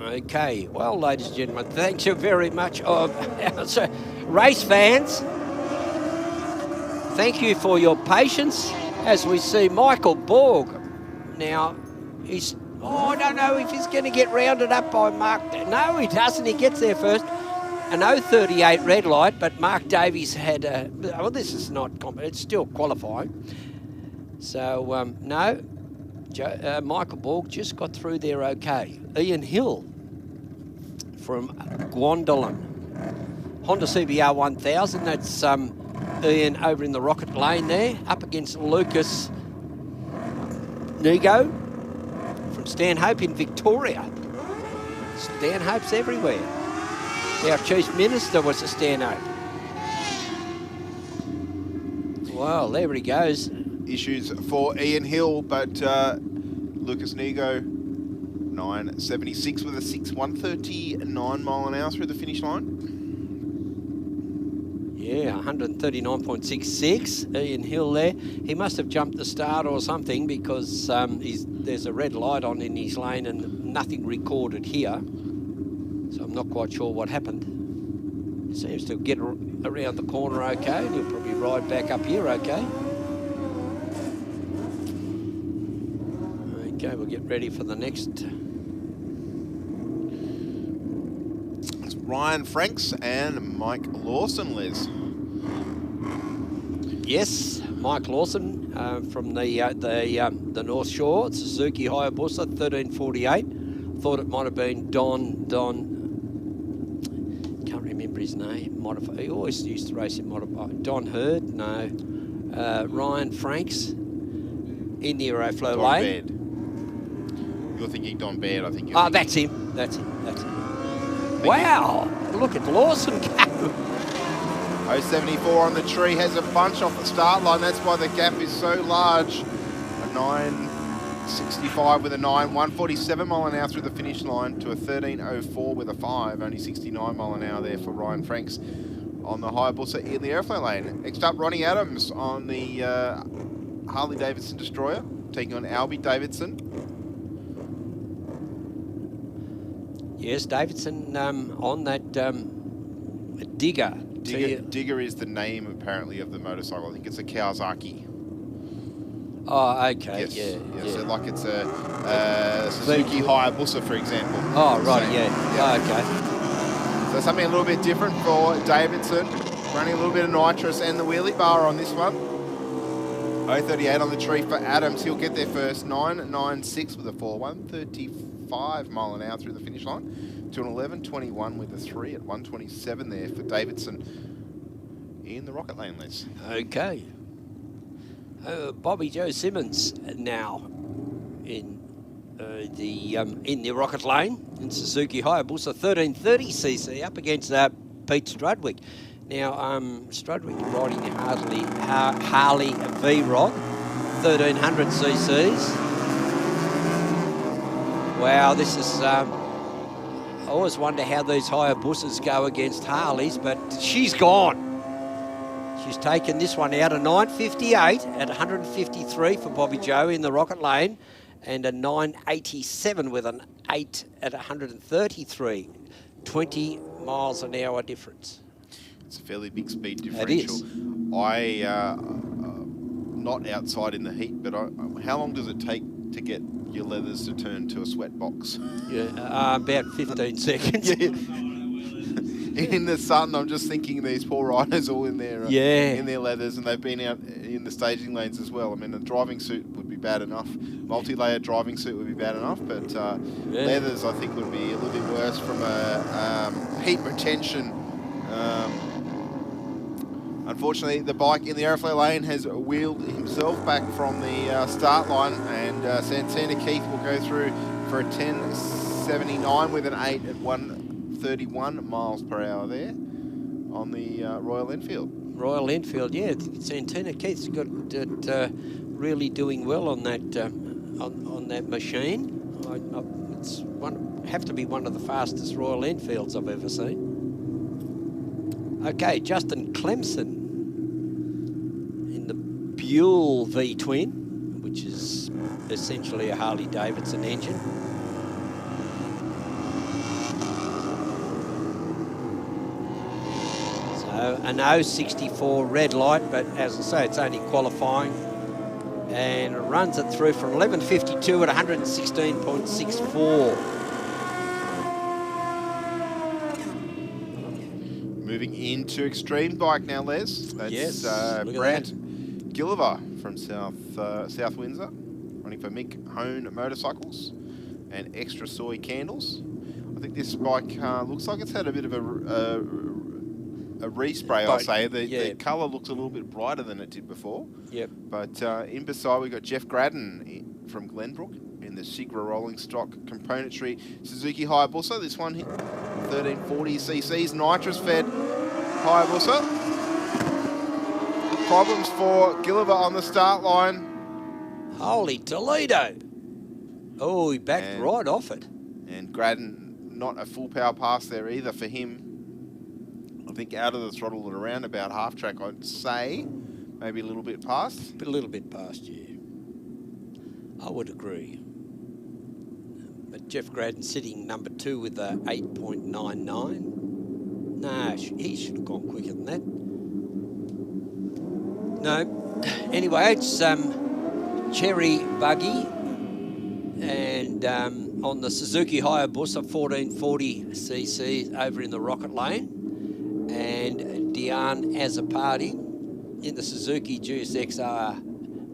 Okay, well, ladies and gentlemen, thank you very much. So, race fans, thank you for your patience as we see Michael Borg. Now, I don't know if he's going to get rounded up by Mark. No, he doesn't. He gets there first. An 0.38 red light, but Mark Davies had well, this is not, it's still qualifying. So, no, Michael Borg just got through there okay. Ian Hill from Guandolen. Honda CBR 1000, that's Ian over in the rocket lane there, up against Lucas Nego from Stanhope in Victoria. Stanhope's everywhere. Our Chief Minister was a Stanhope. Well, there he goes. Issues for Ian Hill, but Lucas Nego, 9.76 with a 6.139 mile an hour through the finish line. Yeah, 139.66. Ian Hill there. He must have jumped the start or something because there's a red light on in his lane and nothing recorded here. So I'm not quite sure what happened. He seems to get around the corner okay. And he'll probably ride back up here okay. Okay, we'll get ready for the next. It's Ryan Franks and Mike Lawson, Les. Yes, Mike Lawson from the North Shore, Suzuki Hayabusa, 1348. Thought it might have been Don, can't remember his name, modified. He always used to race in modified. Don Hurd, no. Ryan Franks in the Aeroflow lane. Baird. You're thinking Don Baird, I think. Oh, that's him. That's him. Wow, look at Lawson go. 0.74 on the tree, has a bunch off the start line. That's why the gap is so large. A 9.65 with a 9, 147 mile an hour through the finish line to a 13.04 with a 5, only 69 mile an hour there for Ryan Franks on the Hayabusa in the Aeroflow lane. Next up, Ronnie Adams on the Harley Davidson Destroyer, taking on Albie Davidson. Yes, Davidson on that Digger. Digger is the name, apparently, of the motorcycle. I think it's a Kawasaki. Oh, okay, yes. Yeah. So, like, it's a Suzuki Hayabusa, for example. Oh, right, So, yeah. Oh, okay. So, something a little bit different for Davidson. Running a little bit of nitrous and the wheelie bar on this one. 0.38 on the tree for Adams. He'll get there first. 9.96 with a 4, 135 mile an hour through the finish line. To an 11.21 with a 3 at 127 there for Davidson in the rocket lane, Les. Okay. Bobby Joe Simmons now in the rocket lane in Suzuki Hayabusa 1330cc up against Pete Strudwick. Now Strudwick riding the Harley V-Rod 1300 cc's. Wow, this is. I always wonder how these Hayabusas go against Harleys, but she's gone. She's taken this one out, a 9.58 at 153 for Bobby Joe in the rocket lane, and a 9.87 with an 8 at 133. 20 miles an hour difference. It's a fairly big speed differential. It is. Not outside in the heat, but how long does it take to get your leathers to turn to a sweat box? Yeah, about 15 seconds. In the sun, I'm just thinking these poor riders all in their in their leathers, and they've been out in the staging lanes as well. I mean, a driving suit would be bad enough. Multi-layer driving suit would be bad enough, but leathers, I think, would be a little bit worse from a heat retention. Unfortunately, the bike in the Aeroflow lane has wheeled himself back from the start line, and Santana Keith will go through for a 10.79 with an 8 at 131 miles per hour there on the Royal Enfield. Royal Enfield, yeah. Santana Keith's got really doing well on that on that machine. It's have to be one of the fastest Royal Enfields I've ever seen. Okay, Justin Clemson in the Buell V-twin, which is essentially a Harley-Davidson engine. So an 064 red light, but as I say, it's only qualifying. And it runs it through from 11.52 at 116.64. Moving into extreme bike now, Les. That's Yes, look at Brant Gilliver from South Windsor, running for Mick Hone Motorcycles and Extra Soy Candles. I think this bike looks like it's had a bit of a respray, I'll say. The colour looks a little bit brighter than it did before. Yep. But in beside, we've got Jeff Gradden from Glenbrook in the Sigra Rolling Stock Componentry Suzuki Hayabusa. This one, 1340 cc's, nitrous-fed Hayabusa. Problems for Gilliver on the start line. Holy Toledo. Oh, he backed right off it. And Gradden, not a full power pass there either for him. I think out of the throttle at around about half track, I'd say. Maybe a little bit past. A little bit past, yeah. I would agree. But Jeff Gradden sitting number 2 with a 8.99. No, he should have gone quicker than that. No. Anyway, it's Cherry Buggy. And on the Suzuki Hayabusa 1440cc over in the Rocket Lane. And Diane Azzopardi in the Suzuki GSXR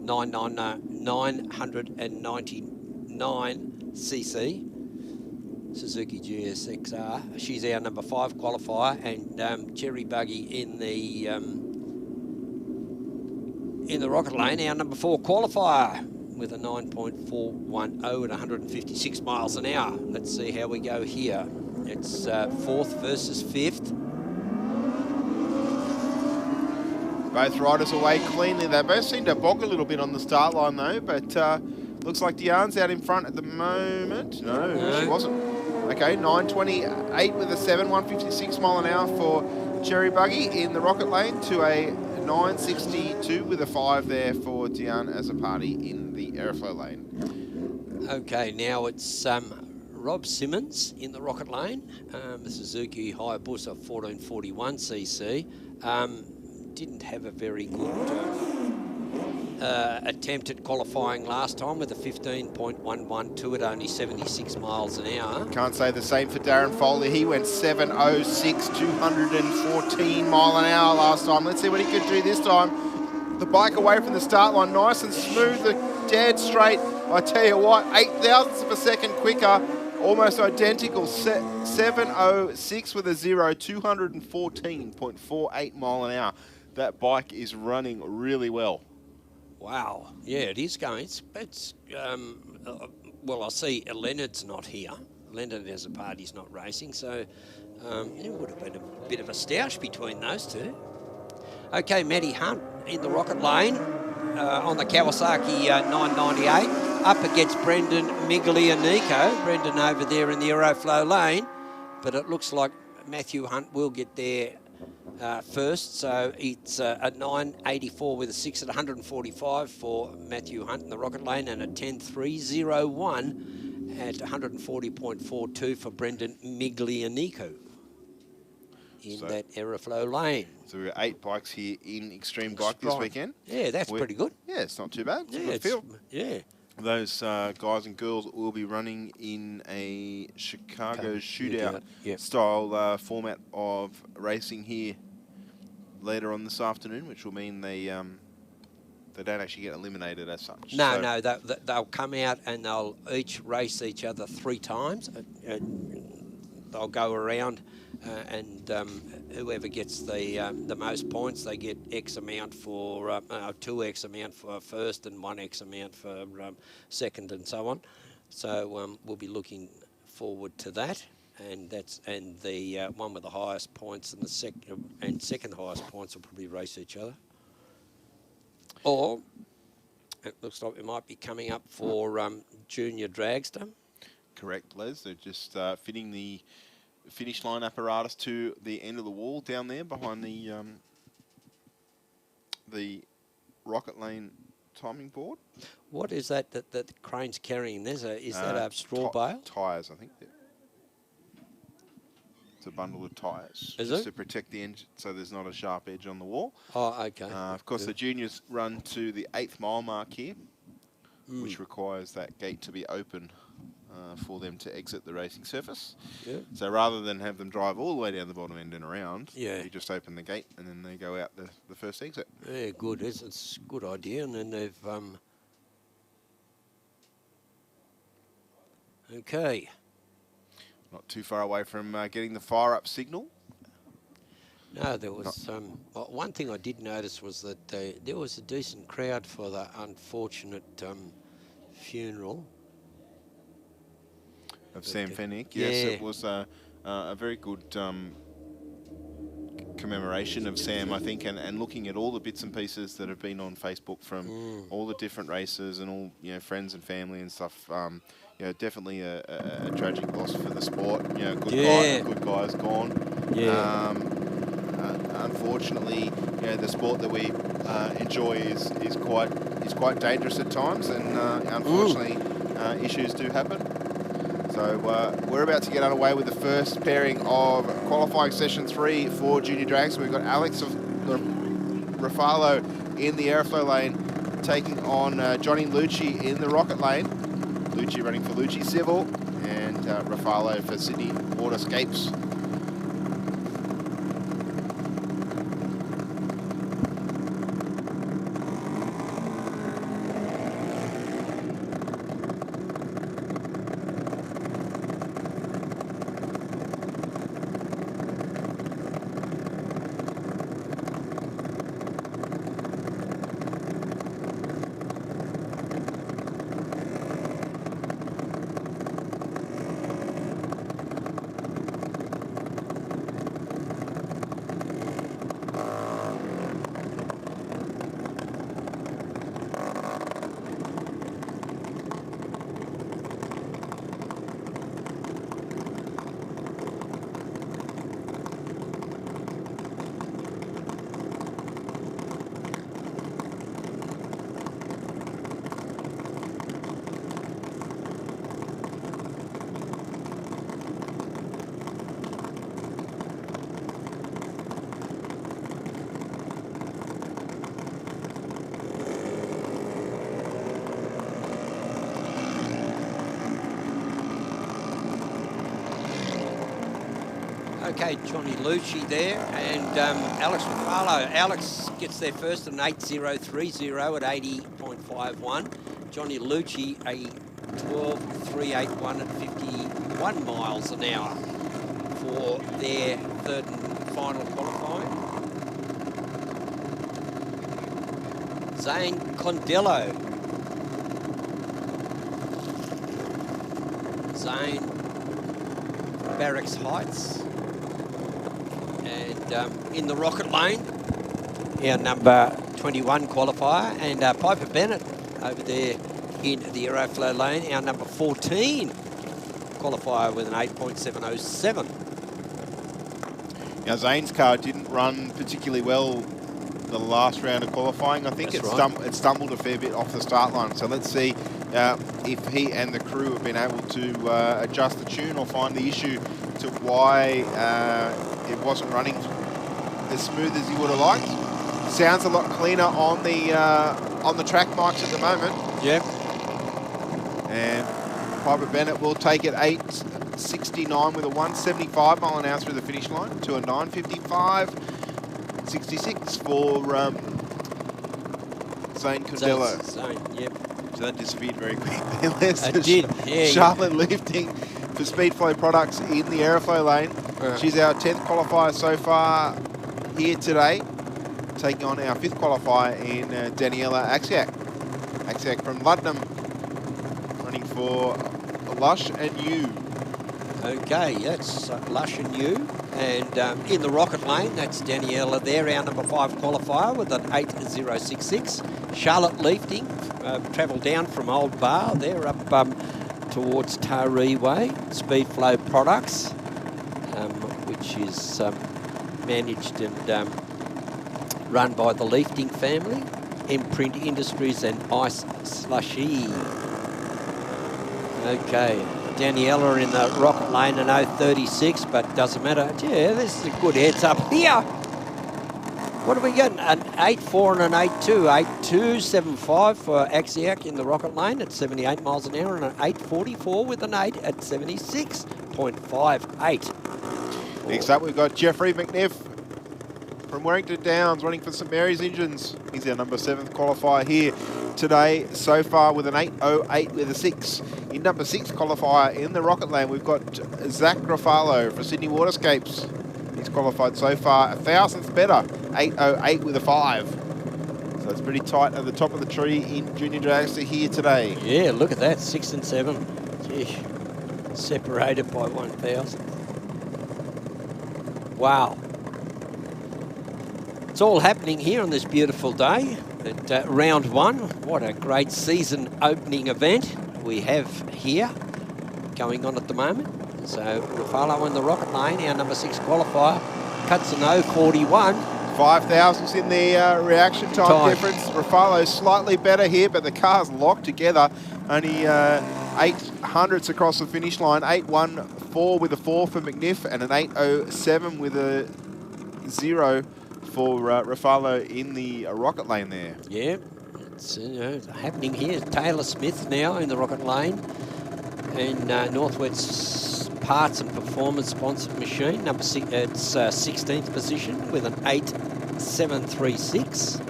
999cc. Suzuki GSXR. She's our number 5 qualifier, and Cherry Buggy in the Rocket Lane, our number 4 qualifier with a 9.410 at 156 miles an hour. Let's see how we go here. It's 4th versus 5th. Both riders away cleanly. They both seem to bog a little bit on the start line though, but looks like Diane's out in front at the moment. No, she wasn't. Okay, 9.28 with a 7, 156 mile an hour for Cherry Buggy in the Rocket Lane to a 9.62 with a 5 there for Diane Azzopardi in the Aeroflow Lane. Okay, now it's Rob Simmons in the Rocket Lane, the Suzuki Hayabusa 1441cc. Didn't have a very good attempt at qualifying last time with a 15.112 at only 76 miles an hour. Can't say the same for Darren Foley. He went 7.06, 214 mile an hour last time. Let's see what he could do this time. The bike away from the start line, nice and smooth, dead straight. I tell you what, 0.08 of a second quicker, almost identical. 7.06 with a 0, 214.48 mile an hour. That bike is running really well. Wow. Yeah, it is going. It's well, I see Leonard's not here. Leonard as a party's not racing, so it would have been a bit of a stoush between those two. Okay, Matty Hunt in the Rocket Lane on the Kawasaki 998. Up against Brendan Miglianico. Brendan over there in the Aeroflow Lane. But it looks like Matthew Hunt will get there first, so it's a 9.84 with a 6 at 145 for Matthew Hunt in the Rocket Lane, and a 10.301 at 140.42 for Brendan Miglianico in that Aeroflow Lane. So we've got 8 bikes here in Extreme Bike this weekend. Yeah, that's pretty good. Yeah, it's not too bad. It's Yeah, a good field. Yeah. Those guys and girls will be running in a Chicago shootout style format of racing here later on this afternoon, which will mean they don't actually get eliminated as such. No, no, they'll come out and they'll each race each other 3 times. They'll go around and whoever gets the most points, they get X amount for 2X amount for first and 1X amount for second, and so on. So we'll be looking forward to that, and the one with the highest points and the second highest points will probably race each other. Or it looks like we might be coming up for junior dragster. Correct, Les. They're just fitting the finish line apparatus to the end of the wall down there behind the Rocket Lane timing board. What is that the crane's carrying? Is that a straw bale? Tyres, I think. It's a bundle of tyres. Is just it? to protect the engine so there's not a sharp edge on the wall. Oh, okay. Of course, the juniors run to the 8th mile mark here, Mm. which requires that gate to be open for them to exit the racing surface. Yeah. So rather than have them drive all the way down the bottom end and around, Yeah. you just open the gate and then they go out the first exit. Yeah, good. It's a good idea. And then they've... Okay. Not too far away from getting the fire up signal. No, there was... well, one thing I did notice was that there was a decent crowd for the unfortunate funeral. Of Sam Fennick. Yes, it was a very good commemoration of Sam, I think, and looking at all the bits and pieces that have been on Facebook from all the different races and all, you know, friends and family and stuff. You know, definitely a tragic loss for the sport. You know, good guy's gone. Yeah. Unfortunately, you know, the sport that we enjoy is quite dangerous at times, and unfortunately, issues do happen. So we're about to get underway with the first pairing of qualifying session 3 for junior drags. We've got Alex of Rafalo in the Aeroflow lane, taking on Johnny Lucci in the Rocket lane. Lucci running for Lucci Civil, and Rafalo for Sydney Waterscapes. Okay, Johnny Lucci there, and Alex Rafalo. Alex gets there first at an 8.030 at 80.51. Johnny Lucci a 12.381 at 51 miles an hour for their third and final qualifying. Zane Condello. Zane Barracks Heights. In the Rocket lane, our number 21 qualifier, and Piper Bennett over there in the Aeroflow lane, our number 14 qualifier with an 8.707. Now, Zane's car didn't run particularly well the last round of qualifying. I think it stumbled a fair bit off the start line. So let's see if he and the crew have been able to adjust the tune or find the issue to why it wasn't running as smooth as he would have liked. Sounds a lot cleaner on the track mics at the moment. Yep. And Piper Bennett will take it 8.69 with a 175 mile an hour through the finish line to a 9.55.66 for Zane Condello. Zane, yep. So that disappeared very quickly. It did, yeah. Charlotte lifting for Speedflow Products in the Aeroflow lane. She's our 10th qualifier so far here today, taking on our 5th qualifier in Daniela Axiak. Axiak from Luddenham, running for Lush and You. Okay, that's Lush and You. And in the Rocket lane, that's Daniela there, our number 5 qualifier with an 8.066. Charlotte Lifting, travel down from Old Bar, they're up towards Taree Way. Speedflow Products, which is managed and run by the Lifting family. Imprint Industries and Ice Slushy. Okay, Daniela in the rocket lane in 0.36, but doesn't matter. Yeah, this is a good heads up here. What are we getting? An 8.4 and an 8.2. 8.275 for Axiac in the rocket lane at 78 miles an hour, and an 8.44 with an 8 at 76.58. Next up, we've got Jeffrey McNiff from Warrington Downs running for St Mary's Engines. He's our number 7th qualifier here today so far with an 8.08 with a 6. In number 6 qualifier in the rocket lane, we've got Zach Grafalo for Sydney Waterscapes. He's qualified so far a thousandth better, 8.08 with a 5. So it's pretty tight at the top of the tree in Junior Dragster here today. Yeah, look at that, 6 and 7. Gee, separated by 1,000. Wow. It's all happening here on this beautiful day at round 1. What a great season opening event we have here going on at the moment. So Rafalo in the rocket lane, our number 6 qualifier, cuts an 0.41. 5,000s in the reaction time difference. Rafalo's slightly better here, but the car's locked together. Only 800ths across the finish line. 8.14 with a 4 for McNiff, and an 8.07 with a 0 for Rafalo in the rocket lane there. Yeah, it's happening here. Taylor Smith now in the rocket lane, and Northwest Parts and Performance sponsored machine. Number 6, it's 16th position with an 8.736.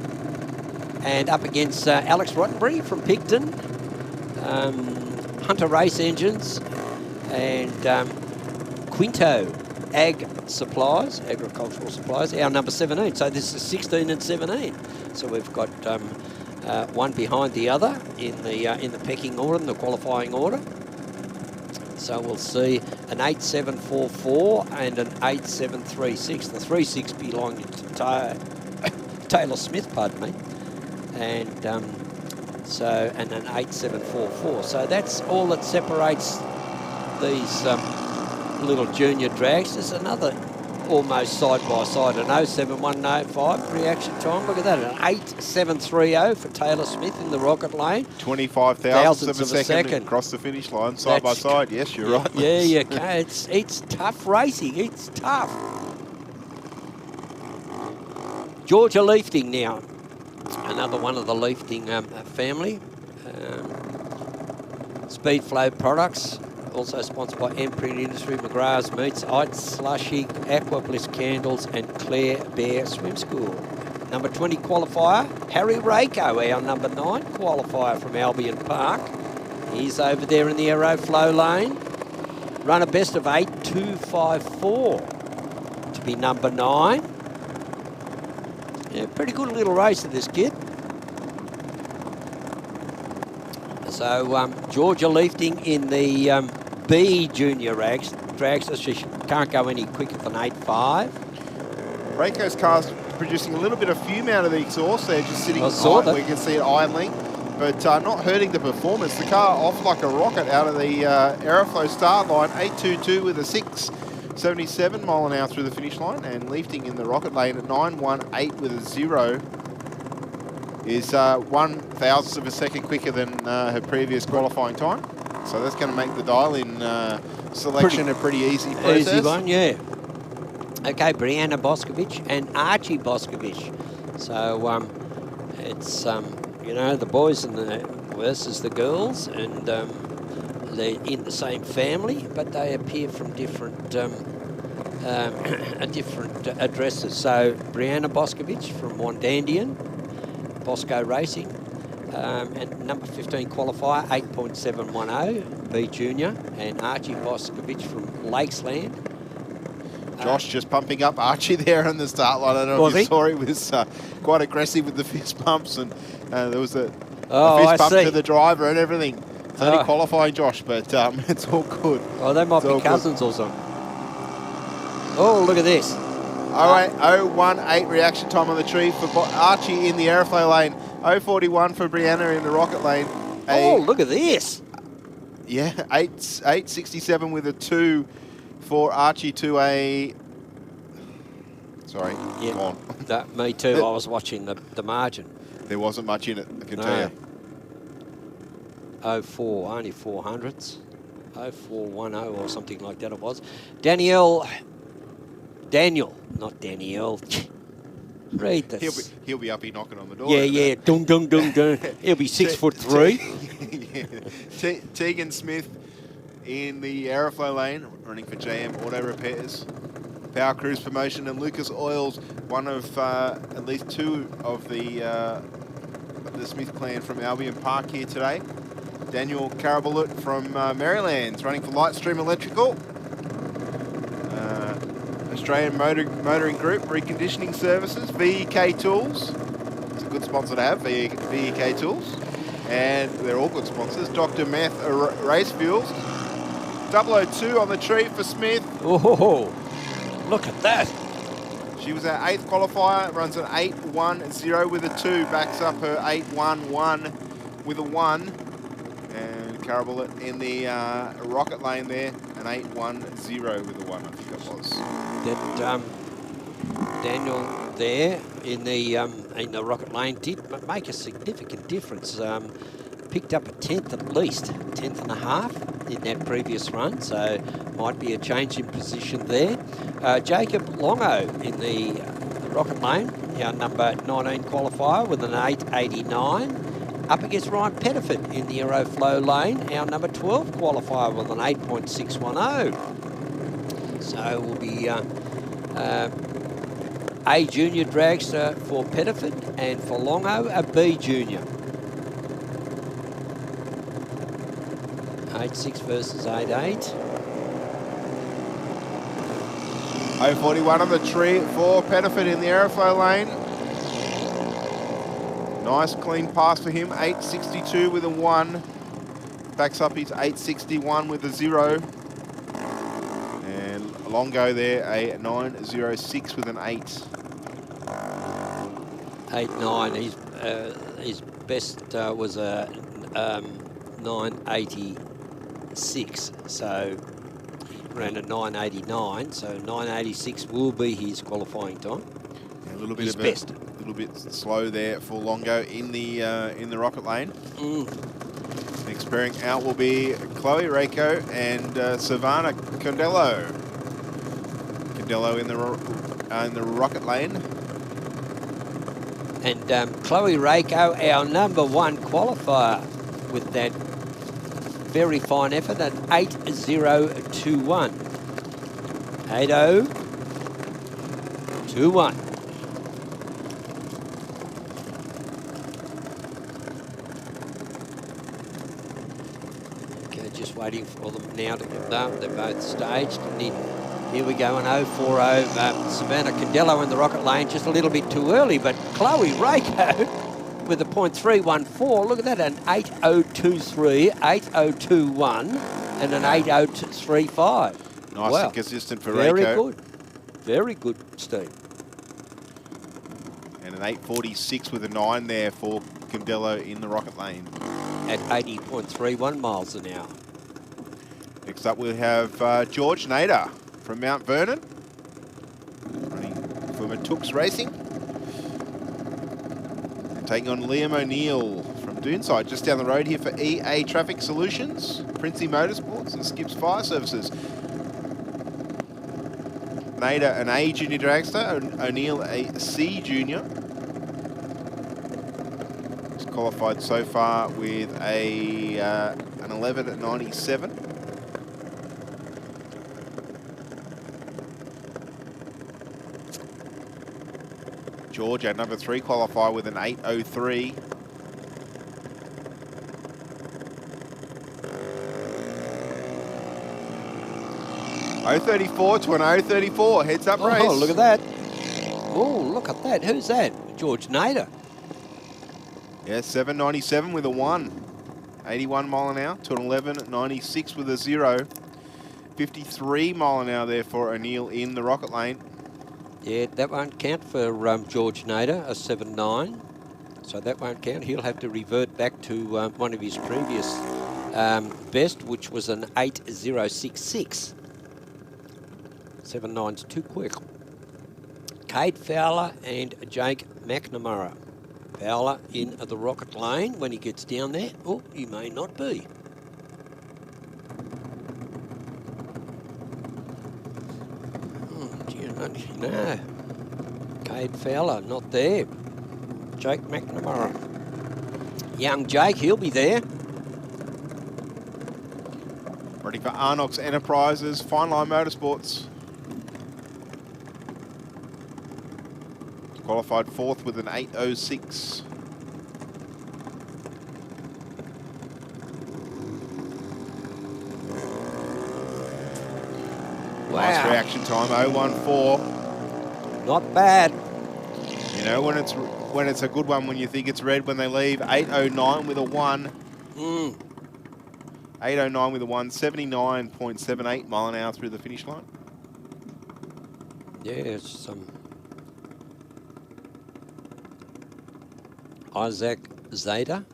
And up against Alex Rottenbury from Picton, Hunter Race Engines, and Quinto Agricultural Supplies, our number 17. So this is 16 and 17. So we've got one behind the other in the pecking order, in the qualifying order. So we'll see an 8.744 and an 8.736. The 3.6 belonging to Taylor Smith, pardon me. And and an 8.744. So that's all that separates these little junior drags. There's another almost side by side, an 0.7105 reaction time. Look at that, an 8.730 for Taylor Smith in the rocket lane. 25 thousandths of a second across the finish line, side by side. Yes, you're right. Yeah, you can. It's tough racing. It's tough. Georgia Leafting now, another one of the Leafting family. Speed Flow Products. Also sponsored by Imprint Industry, McGrath's Meats, Ice Slushy, Aqua Bliss Candles, and Claire Bear Swim School. Number 20 qualifier, Harry Rako, our number 9 qualifier from Albion Park. He's over there in the Aeroflow lane. Run a best of 8.254 to be number 9. Yeah, pretty good little race of this kid. So Georgia Leafting in the B junior dragster. She can't go any quicker than 8.5. Rako's car's producing a little bit of fume out of the exhaust there, just sitting tight. We can see it idling, but not hurting the performance. The car off like a rocket out of the Aeroflow start line. 8.22 with a 6. 77 mile an hour through the finish line, and Leafting in the rocket lane at 9.18 with a 0 is 1,000th of a second quicker than her previous qualifying time. So that's going to make the dial-in selection a pretty easy process. Easy one, yeah. Okay, Brianna Boscovich and Archie Boscovich. So it's, you know, the boys and versus the girls, and they're in the same family, but they appear from different different addresses. So Brianna Boscovich from Wandandian, Bosco Racing, and number 15 qualifier, 8.710, B Junior, and Archie Boscovich from Lakesland. Josh just pumping up Archie there on the start line. I don't know if you saw, he was quite aggressive with the fist pumps, and there was a fist bump to the driver and everything. It's only qualifying, Josh, but it's all good. Oh, they might be cousins or something. Oh, look at this. 0.18 reaction time on the tree for Archie in the Aeroflow lane. 0.41 for Brianna in the rocket lane. Oh, look at this. Yeah, 8.67 with a 2 for Archie to a... Sorry, yeah, come on. Me too. I was watching the margin. There wasn't much in it, I can tell you. 0.4, only 400ths. 0410 or something like that it was. Daniel, not Danielle. Read this. He'll be up here knocking on the door. Yeah. Dung, dung, dung, dung. He'll be 6'3". Tegan Smith in the Aeroflow lane, running for JM Auto Repairs. Power Cruise Promotion, and Lucas Oils, one of at least two of the Smith clan from Albion Park here today. Daniel Carabalut from Maryland's running for Lightstream Electrical. Australian Motoring Group, Reconditioning Services, VEK Tools. It's a good sponsor to have, VEK Tools. And they're all good sponsors. Dr. Meth Race Fuels. 002 on the tree for Smith. Oh, look at that. She was our 8th qualifier, runs an 8.10 with a 2, backs up her 8.11 with a 1. And Carabalut in the rocket lane there, an 8.10 with a 1, I think it was. That Daniel there in the rocket lane did make a significant difference. Picked up a 10th at least, 10th and a half in that previous run, so might be a change in position there. Jacob Longo in the rocket lane, our number 19 qualifier with an 8.89. Up against Ryan Pettiford in the Aeroflow lane, our number 12 qualifier with an 8.610. So we'll be A junior dragster for Pettiford, and for Longo, a B junior. 8.6 versus 8.8. 0.41 on the tree for Pettiford in the Aeroflow lane. Nice clean pass for him, 8.62 with a 1. Backs up his 8.61 with a 0. And Longo there, a 9.06 with an 8. 8.9. His best was a 9.86. So he ran a 9.89. So 9.86 will be his qualifying time. A little bit his of best. A little bit slow there for Longo in the rocket lane. Next pairing out will be Chloe Reiko and Savannah Condello. Condello in the rocket lane. And Chloe Reiko, our number 1 qualifier, with that very fine effort at 8.021. 8.021. Okay, just waiting for them now to get done. They're both staged. And here we go, an 0.40. Savannah Condello in the rocket lane, just a little bit too early, but Chloe Reiko with a 0.314. Look at that, an 8.023, 8.021, and an 8.035. Nice and consistent for Very Reiko. good. Very good, Steve. And an 8.46 with a 9 there for Condello in the rocket lane. At 80.31 miles an hour. Next up we have George Nader from Mount Vernon, running for Matooks Racing. And taking on Liam O'Neill from Doonside, just down the road here for EA Traffic Solutions, Princey Motorsports and Skips Fire Services. Nader, an A junior dragster, O'Neill, a C junior. He's qualified so far with an 11.97. George, our number 3 qualifier with an 8.03. .034 to an 0.34. Heads up race. Oh, look at that. Oh, look at that. Who's that? George Nader. Yeah, 7.97 with a 1. 81 mile an hour to an 11.96 with a 0. 53 mile an hour there for O'Neill in the rocket lane. Yeah, that won't count for George Nader, a 7.9. So that won't count. He'll have to revert back to one of his previous best, which was an 8.066. 7.9's too quick. Cade Fowler and Jake McNamara. Fowler in the rocket lane when he gets down there. Oh, he may not be. No. Cade Fowler, not there. Jake McNamara. Young Jake, he'll be there. Ready for Arnox Enterprises, Fine Line Motorsports. Qualified fourth with an 8:06. Wow. Nice reaction time, 0:14. Not bad. You know, when it's a good one, when you think it's red when they leave, 8:09 with a 1. 8:09 with a 1, 79.78 mile an hour through the finish line. Yeah, it's Isaac Zeta.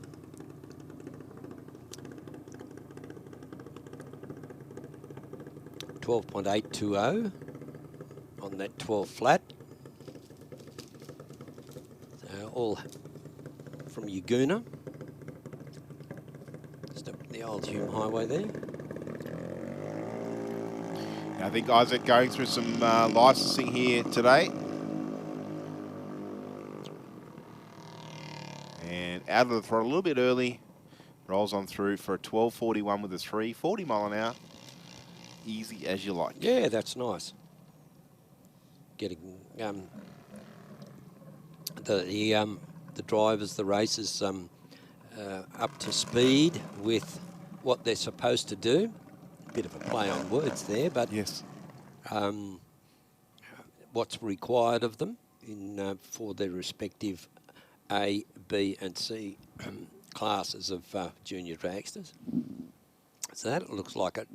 .820 on that 12 flat. So all from Yaguna. Just up the old Hume Highway there. I think Isaac going through some licensing here today. And out of the throttle a little bit early. Rolls on through for a 12:41 with a 3, 40 mile an hour. Easy as you like. Yeah, that's nice. Getting the drivers, the racers up to speed with what they're supposed to do. Bit of a play on words there, but yes, what's required of them in for their respective A, B, and C classes of junior dragsters. So that looks like it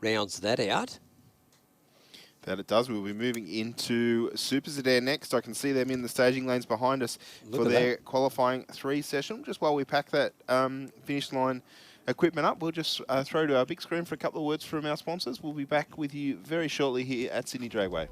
rounds that out. That it does. We'll be moving into Super Sedan next. I can see them in the staging lanes behind us for their qualifying 3 session. Just while we pack that finish line equipment up, we'll just throw to our big screen for a couple of words from our sponsors. We'll be back with you very shortly here at Sydney Dragway.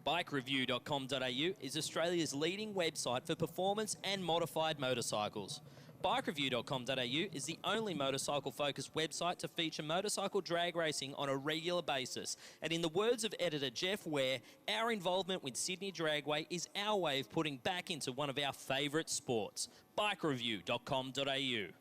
BikeReview.com.au is Australia's leading website for performance and modified motorcycles. BikeReview.com.au is the only motorcycle-focused website to feature motorcycle drag racing on a regular basis. And in the words of editor Jeff Ware, our involvement with Sydney Dragway is our way of putting back into one of our favourite sports. BikeReview.com.au.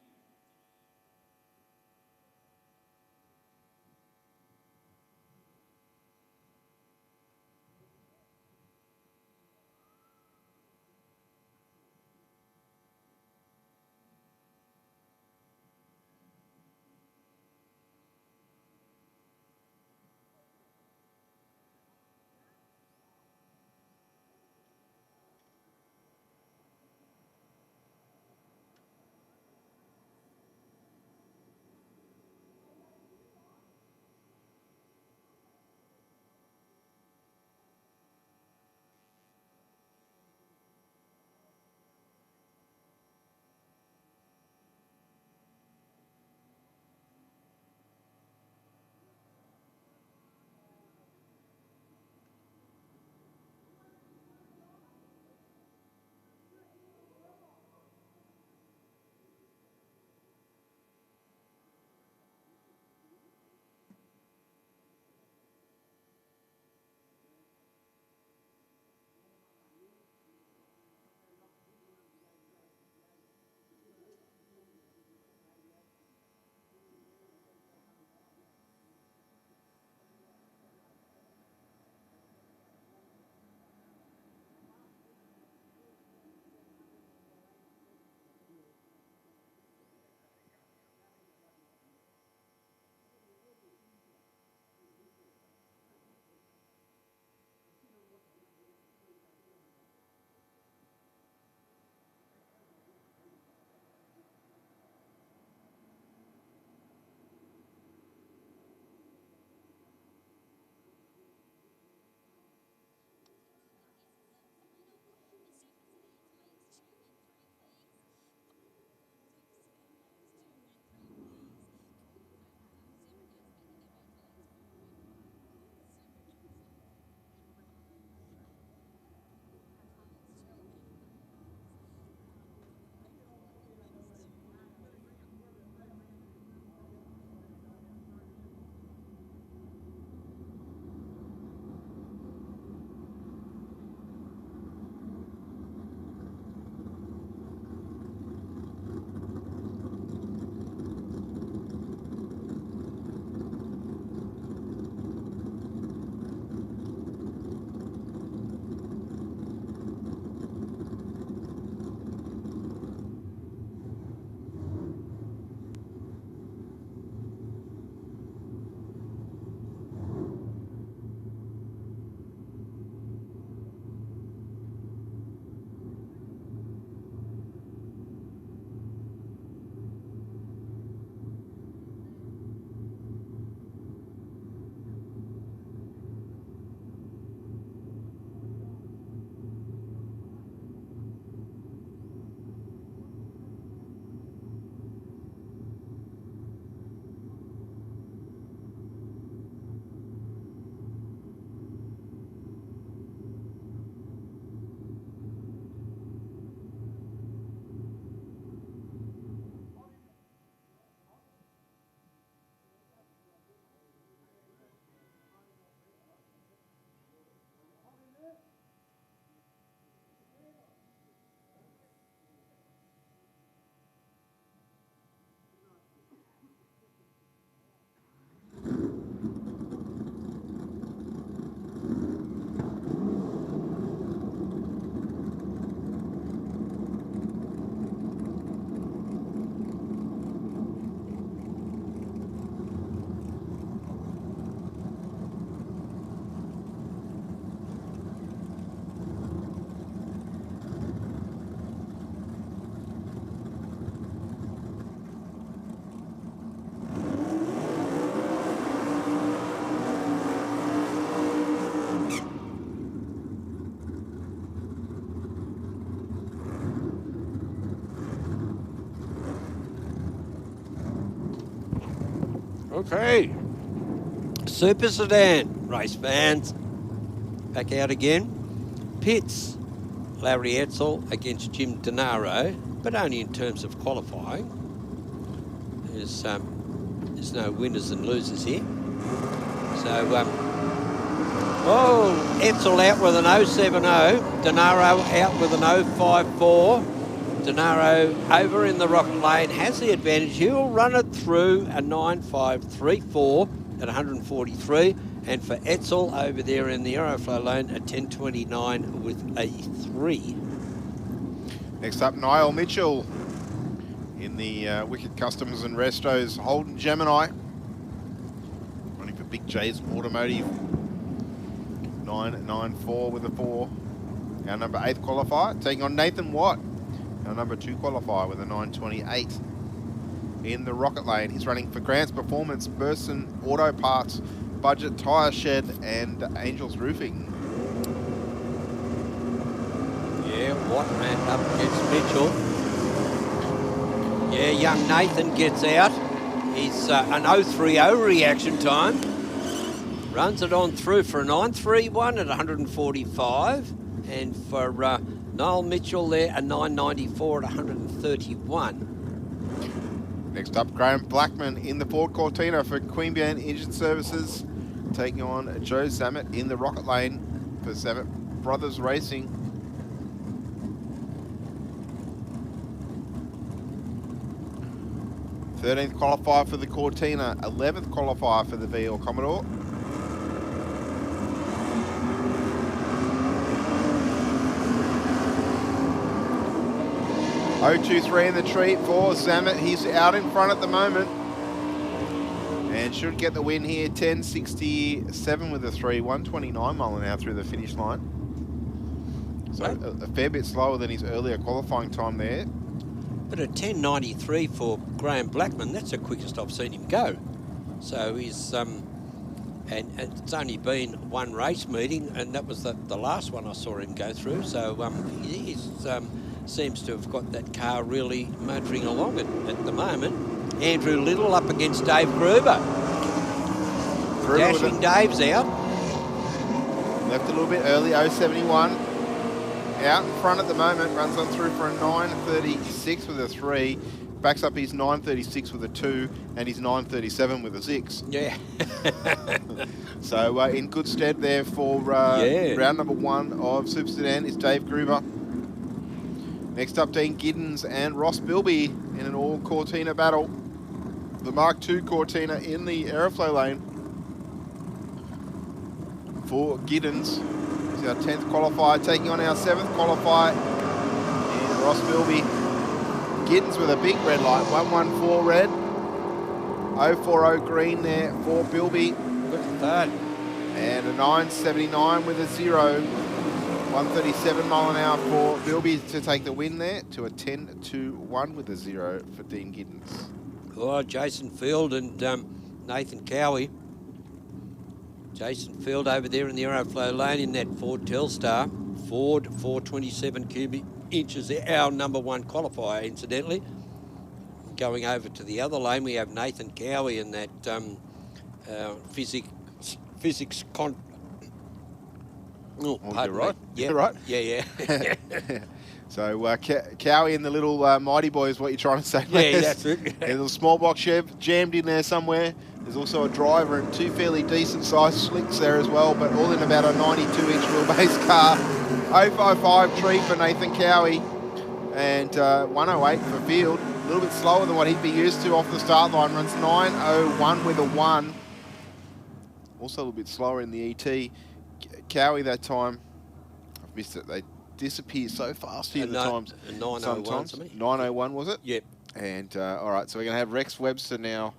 Okay. Super Sedan race fans. Back out again. Pits. Larry Etzel against Jim Denaro, but only in terms of qualifying. There's no winners and losers here. So, Etzel out with an 0.70. Denaro out with an 0.54. Denaro over in the rocket lane has the advantage. He'll run it through a 9.534 at 143. And for Etzel over there in the Aeroflow lane, a 10.29 with a 3. Next up, Niall Mitchell in the Wicked Customs and Restos Holden Gemini. Running for Big J's Automotive. 9.94 with a 4. Our number 8 qualifier, taking on Nathan Watt. Our number 2 qualifier with a 9.28. In the Rocket Lane, he's running for Grant's Performance, Burson Auto Parts, Budget Tyre Shed, and Angels Roofing. Yeah, Watt ran up against Mitchell. Yeah, young Nathan gets out. He's an 0.30 reaction time. Runs it on through for a 9.31 at 145. And for Niall Mitchell there, a 9.94 at 131. Next up, Graham Blackman in the Ford Cortina for Queanbeyan Engine Services, taking on Joe Zammit in the Rocket Lane for Zammit Brothers Racing. Thirteenth qualifier for the Cortina, 11th qualifier for the VL Commodore. .023 in the treat for Zammit. He's out in front at the moment and should get the win here. 10.67 with a 3, 129 mile an hour through the finish line. So a fair bit slower than his earlier qualifying time there. But a 10.93 for Graham Blackman, that's the quickest I've seen him go. So he's, and it's only been one race meeting, and that was the last one I saw him go through. So he's seems to have got that car really motoring along at the moment. Andrew Little up against Dave Gruber. Dashing Dave's out. Left a little bit early, 0.71. Out in front at the moment, runs on through for a 9.36 with a 3. Backs up his 9.36 with a 2 and his 9.37 with a 6. Yeah. So in good stead there for round number 1 of Super Sedan is Dave Gruber. Next up, Dean Giddens and Ross Bilby in an all Cortina battle. The Mark II Cortina in the Aeroflow lane for Giddens. He's our 10th qualifier, taking on our 7th qualifier in Ross Bilby. Giddens with a big red light, 114 red. 040 green there for Bilby. Look at that. And a 979 with a 0. 137 mile an hour for Bilby to take the win there, to a 10-1 with a 0 for Dean Giddens. Oh, Jason Field and Nathan Cowie. Jason Field over there in the Aeroflow lane in that Ford Telstar. Ford 427 cubic inches, our number 1 qualifier, incidentally. Going over to the other lane, we have Nathan Cowie in that physics Oh, you're right. Yeah, you're right. Yeah. So Cowie and the little Mighty Boy is what you're trying to say. Yeah, that's it. A little small box Chev jammed in there somewhere. There's also a driver and 2 fairly decent sized slicks there as well, but all in about a 92-inch wheelbase car. 055 tree for Nathan Cowie and 108 for Field. A little bit slower than what he'd be used to off the start line. Runs 901 with a 1. Also a little bit slower in the ET. Cowie that time, I've missed it. They disappear so fast here. The times. 901. 901 was it? Yep. And all right, so we're going to have Rex Webster now.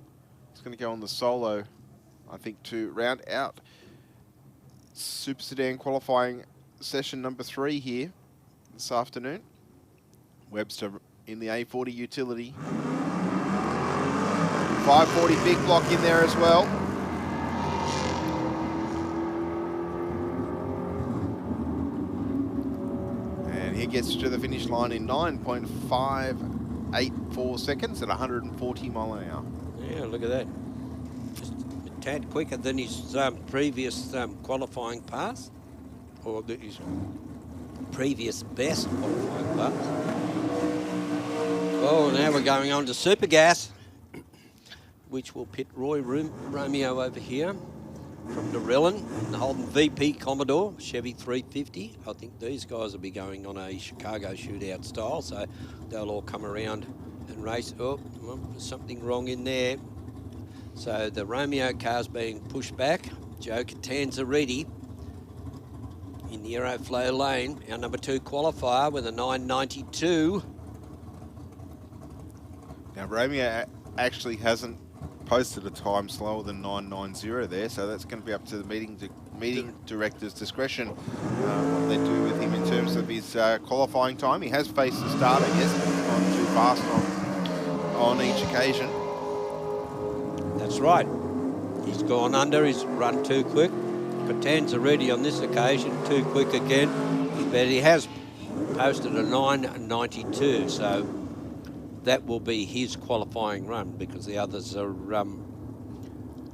He's going to go on the solo, I think, to round out Super Sedan qualifying session number 3 here this afternoon. Webster in the A40 utility. 540 big block in there as well. He gets to the finish line in 9.584 seconds at 140 mile an hour. Yeah, look at that. tad quicker than his previous qualifying pass, or his previous best qualifying pass. Oh, now we're going on to Super Gas, which will pit Roy Romeo over here from Dorellan, the Holden VP Commodore, Chevy 350. I think these guys will be going on a Chicago shootout style, so they'll all come around and race. Oh, well, there's something wrong in there. So the Romeo car's being pushed back. Joe Catanza ready in the Aeroflow lane. Our number 2 qualifier with a 992. Now, Romeo actually hasn't posted a time slower than 990 there, so that's going to be up to the meeting director's discretion what they do with him in terms of his qualifying time. He has faced the starter, yes, but he's gone too fast on each occasion. That's right. He's gone under, he's run too quick. Catanza ready on this occasion, too quick again. But he has posted a 992, so that will be his qualifying run because the others are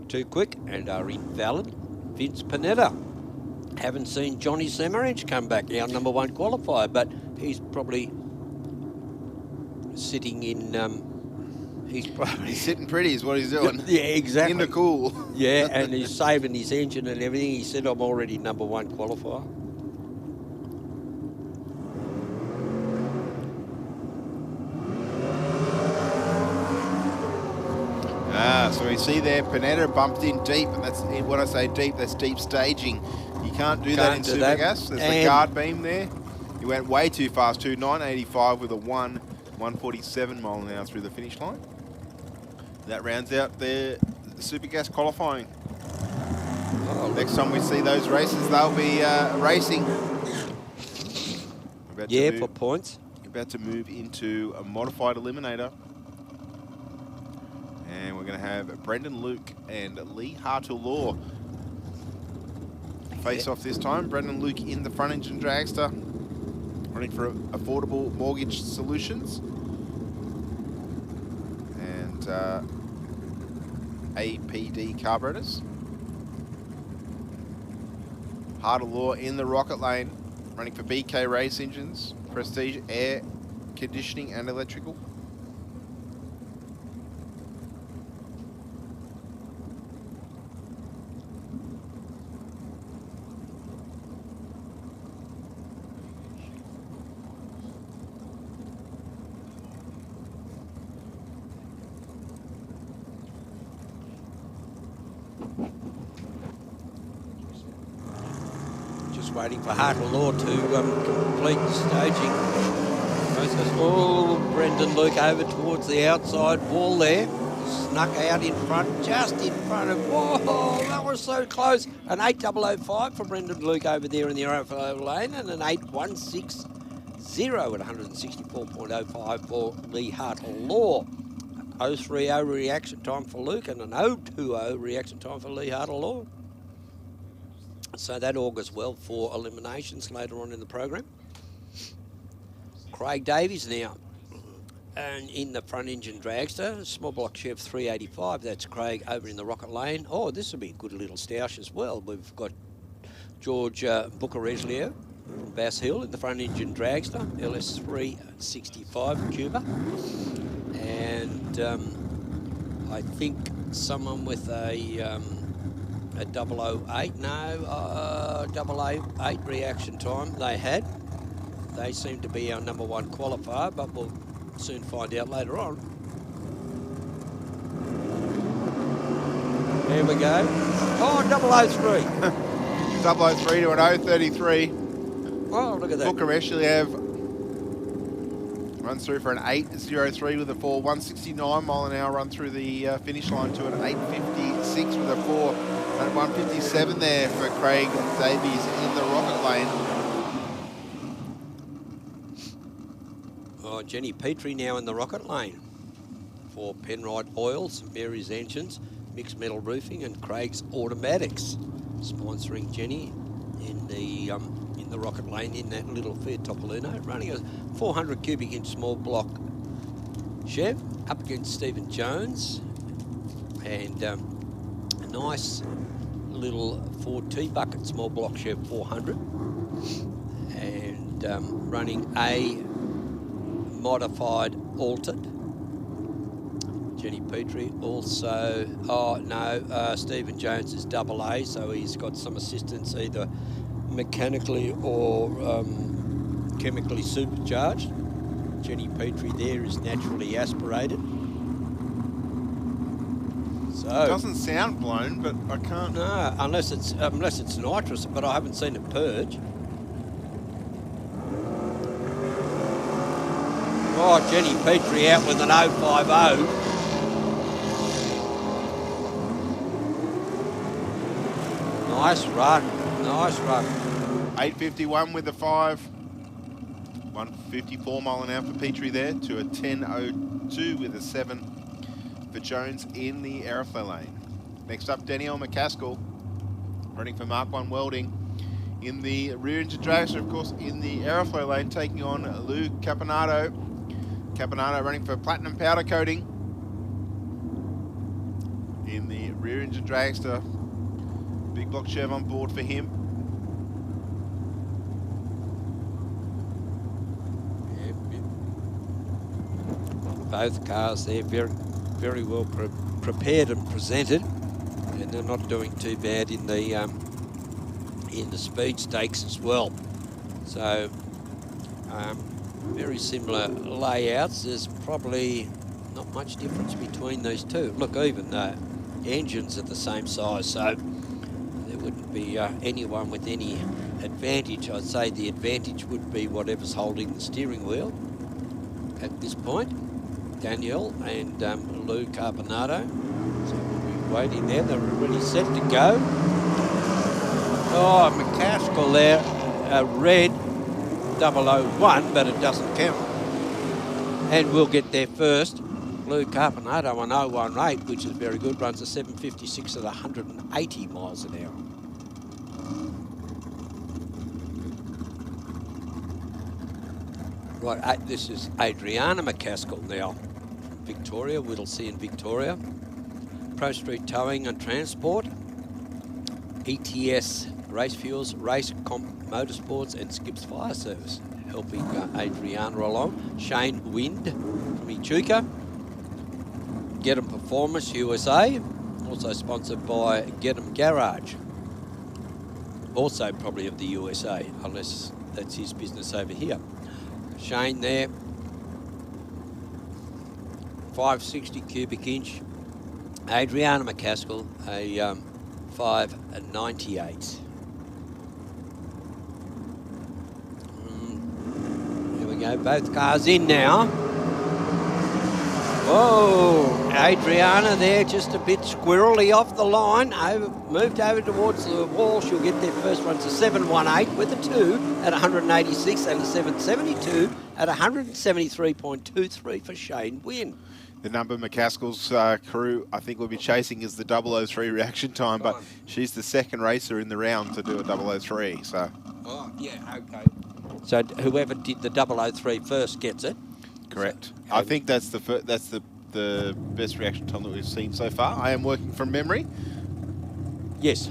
too quick and are invalid. Vince Panetta. Haven't seen Johnny Samaranch come back, our number 1 qualifier, but he's probably sitting in... he's sitting pretty is what he's doing. Yeah, exactly. In the cool. Yeah, and he's saving his engine and everything. He said, I'm already number 1 qualifier. So we see there, Panetta bumped in deep, and that's when I say deep, that's deep staging. You can't do that in Supergas. There's the guard beam there. He went way too fast too, 985 with a 147 mile an hour through the finish line. That rounds out the Supergas qualifying. Next time we see those races, they'll be racing. Yeah, for points. About to move into a modified eliminator. And we're going to have Brendan Luke and Lee Hartle-Law face off this time. Brendan Luke in the front engine dragster, running for Affordable Mortgage Solutions. And APD carburetors. Hartle-Law in the rocket lane, running for BK Race Engines, Prestige Air Conditioning and Electrical. Waiting for Hartle-Law to complete the staging. Oh, Brendan Luke over towards the outside wall there. Snuck out in front, just in front of... Whoa, that was so close. An 8005 for Brendan Luke over there in the Aeroflow lane, and an 8160 at 164.05 for Lee Hartle-Law. 030 reaction time for Luke and an 020 reaction time for Lee Hartle-Law. So that augurs well for eliminations later on in the program. Craig Davies now, and in the front engine dragster, small block Chev 385. That's Craig over in the rocket lane. Oh, this will be a good little stoush as well. We've got George Bucareslio from Bass Hill in the front engine dragster, LS 365 Cuba, and I think someone with a 008, no, 008 reaction time they had. They seem to be our number 1 qualifier, but we'll soon find out later on. There we go. Oh, 003. 003 to an 033. Oh, look at that. Bukareshiev runs through for an 8.03 with a 169 mile an hour run through the finish line to an 8.56 with a 157 there for Craig Davies in the rocket lane. Oh, Jenny Petrie now in the rocket lane for Penrite Oils, Mary's Engines, Mixed Metal Roofing, and Craig's Automatics, sponsoring Jenny in the rocket lane in that little Fiat Topolino, running a 400 cubic inch small block Chev up against Stephen Jones, and nice little Ford T-Bucket small block Chev 400, and running a modified altered. Jenny Petrie also, Stephen Jones is AA, so he's got some assistance either mechanically or chemically supercharged. Jenny Petrie there is naturally aspirated. So It doesn't sound blown, but I can't. No, unless it's nitrous, but I haven't seen it purge. Oh, Jenny Petrie out with an 050. Nice run, nice run. 851 with the 5. 154 mile an hour for Petrie there to a 10.02 with a 7 for Jones in the aeroflow lane. Next up, Danielle McCaskill running for Mark 1 Welding in the rear engine dragster, of course, in the aeroflow lane, taking on Lou Caponado. Caponado running for Platinum Powder Coating in the rear engine dragster. Big block Chev on board for him. Both cars there very well prepared and presented, and they're not doing too bad in the speed stakes as well. So very similar layouts. There's probably not much difference between these two. Look, even the engines are the same size, so there wouldn't be anyone with any advantage. I'd say the advantage would be whatever's holding the steering wheel at this point. Danielle and Lou Carbonado. So we'll be waiting there. They're already set to go. Oh, McCaskill there, red 001, but it doesn't count. And we'll get there first. Lou Carbonado on 018, which is very good, runs a 756 at 180 miles an hour. Right, this is Adriana McCaskill now. Victoria, Whittlesea in Victoria. Pro Street Towing and Transport. ETS Race Fuels, Race Comp Motorsports and Skips Fire Service. Helping Adriana along. Shane Wind from Echuca. Get 'em Performance USA. Also sponsored by Get 'em Garage. Also probably of the USA, unless that's his business over here. Shane there. 560 cubic inch. Adriana McCaskill, a 598. Here we go, both cars in now. Whoa, Adriana there, just a bit squirrely off the line. Moved over towards the wall. She'll get there first. Runs a 718 with a 2 at 186 and a 772 at 173.23 for Shane Wynn. The number McCaskill's crew, I think, will be chasing is the 003 reaction time, but she's the second racer in the round to do a 003. So. Oh, yeah, okay. So whoever did the 003 first gets it. Correct. So, I think that's the best reaction time that we've seen so far. I am working from memory. Yes.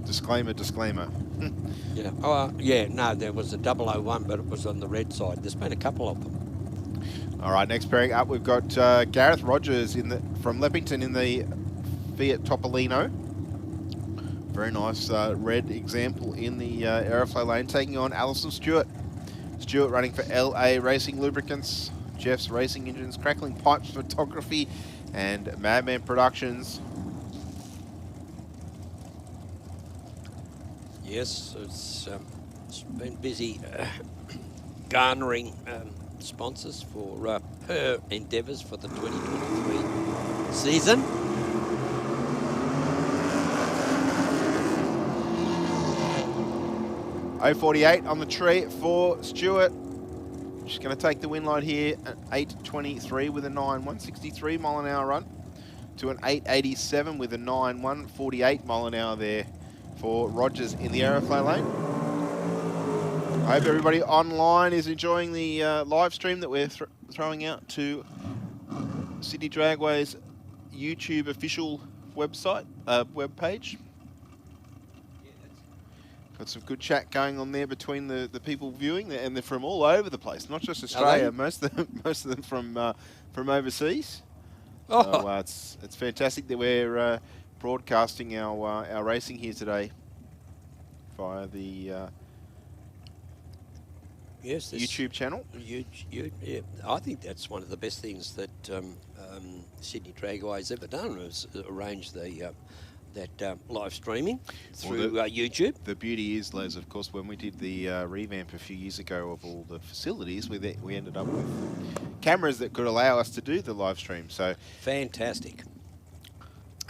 Disclaimer. Yeah. Oh, yeah. No, there was a 001, but it was on the red side. There's been a couple of them. All right, next pairing up, we've got Gareth Rogers from Leppington in the Fiat Topolino. Very nice red example in the aeroflow lane, taking on Alison Stewart. Stewart running for LA Racing Lubricants, Jeff's Racing Engines, Crackling Pipes Photography, and Madman Productions. Yes, it's been busy garnering sponsors for her endeavours for the 2023 season. .048 on the tree for Stewart. She's going to take the win line here at 8.23 with a 9, 163 mile an hour run to an 8.87 with a 9, 148 mile an hour there for Rogers in the aeroflow lane. I hope everybody online is enjoying the live stream that we're throwing out to City Dragway's YouTube official website, web page. Got some good chat going on there between the people viewing, and they're from all over the place, not just Australia. Most of them from overseas. Oh. So, it's fantastic that we're broadcasting our racing here today via the YouTube channel. Yeah, I think that's one of the best things that Sydney Dragway's ever done, was arrange that live streaming through YouTube. The beauty is, Les, of course, when we did the revamp a few years ago of all the facilities, we ended up with cameras that could allow us to do the live stream. So fantastic.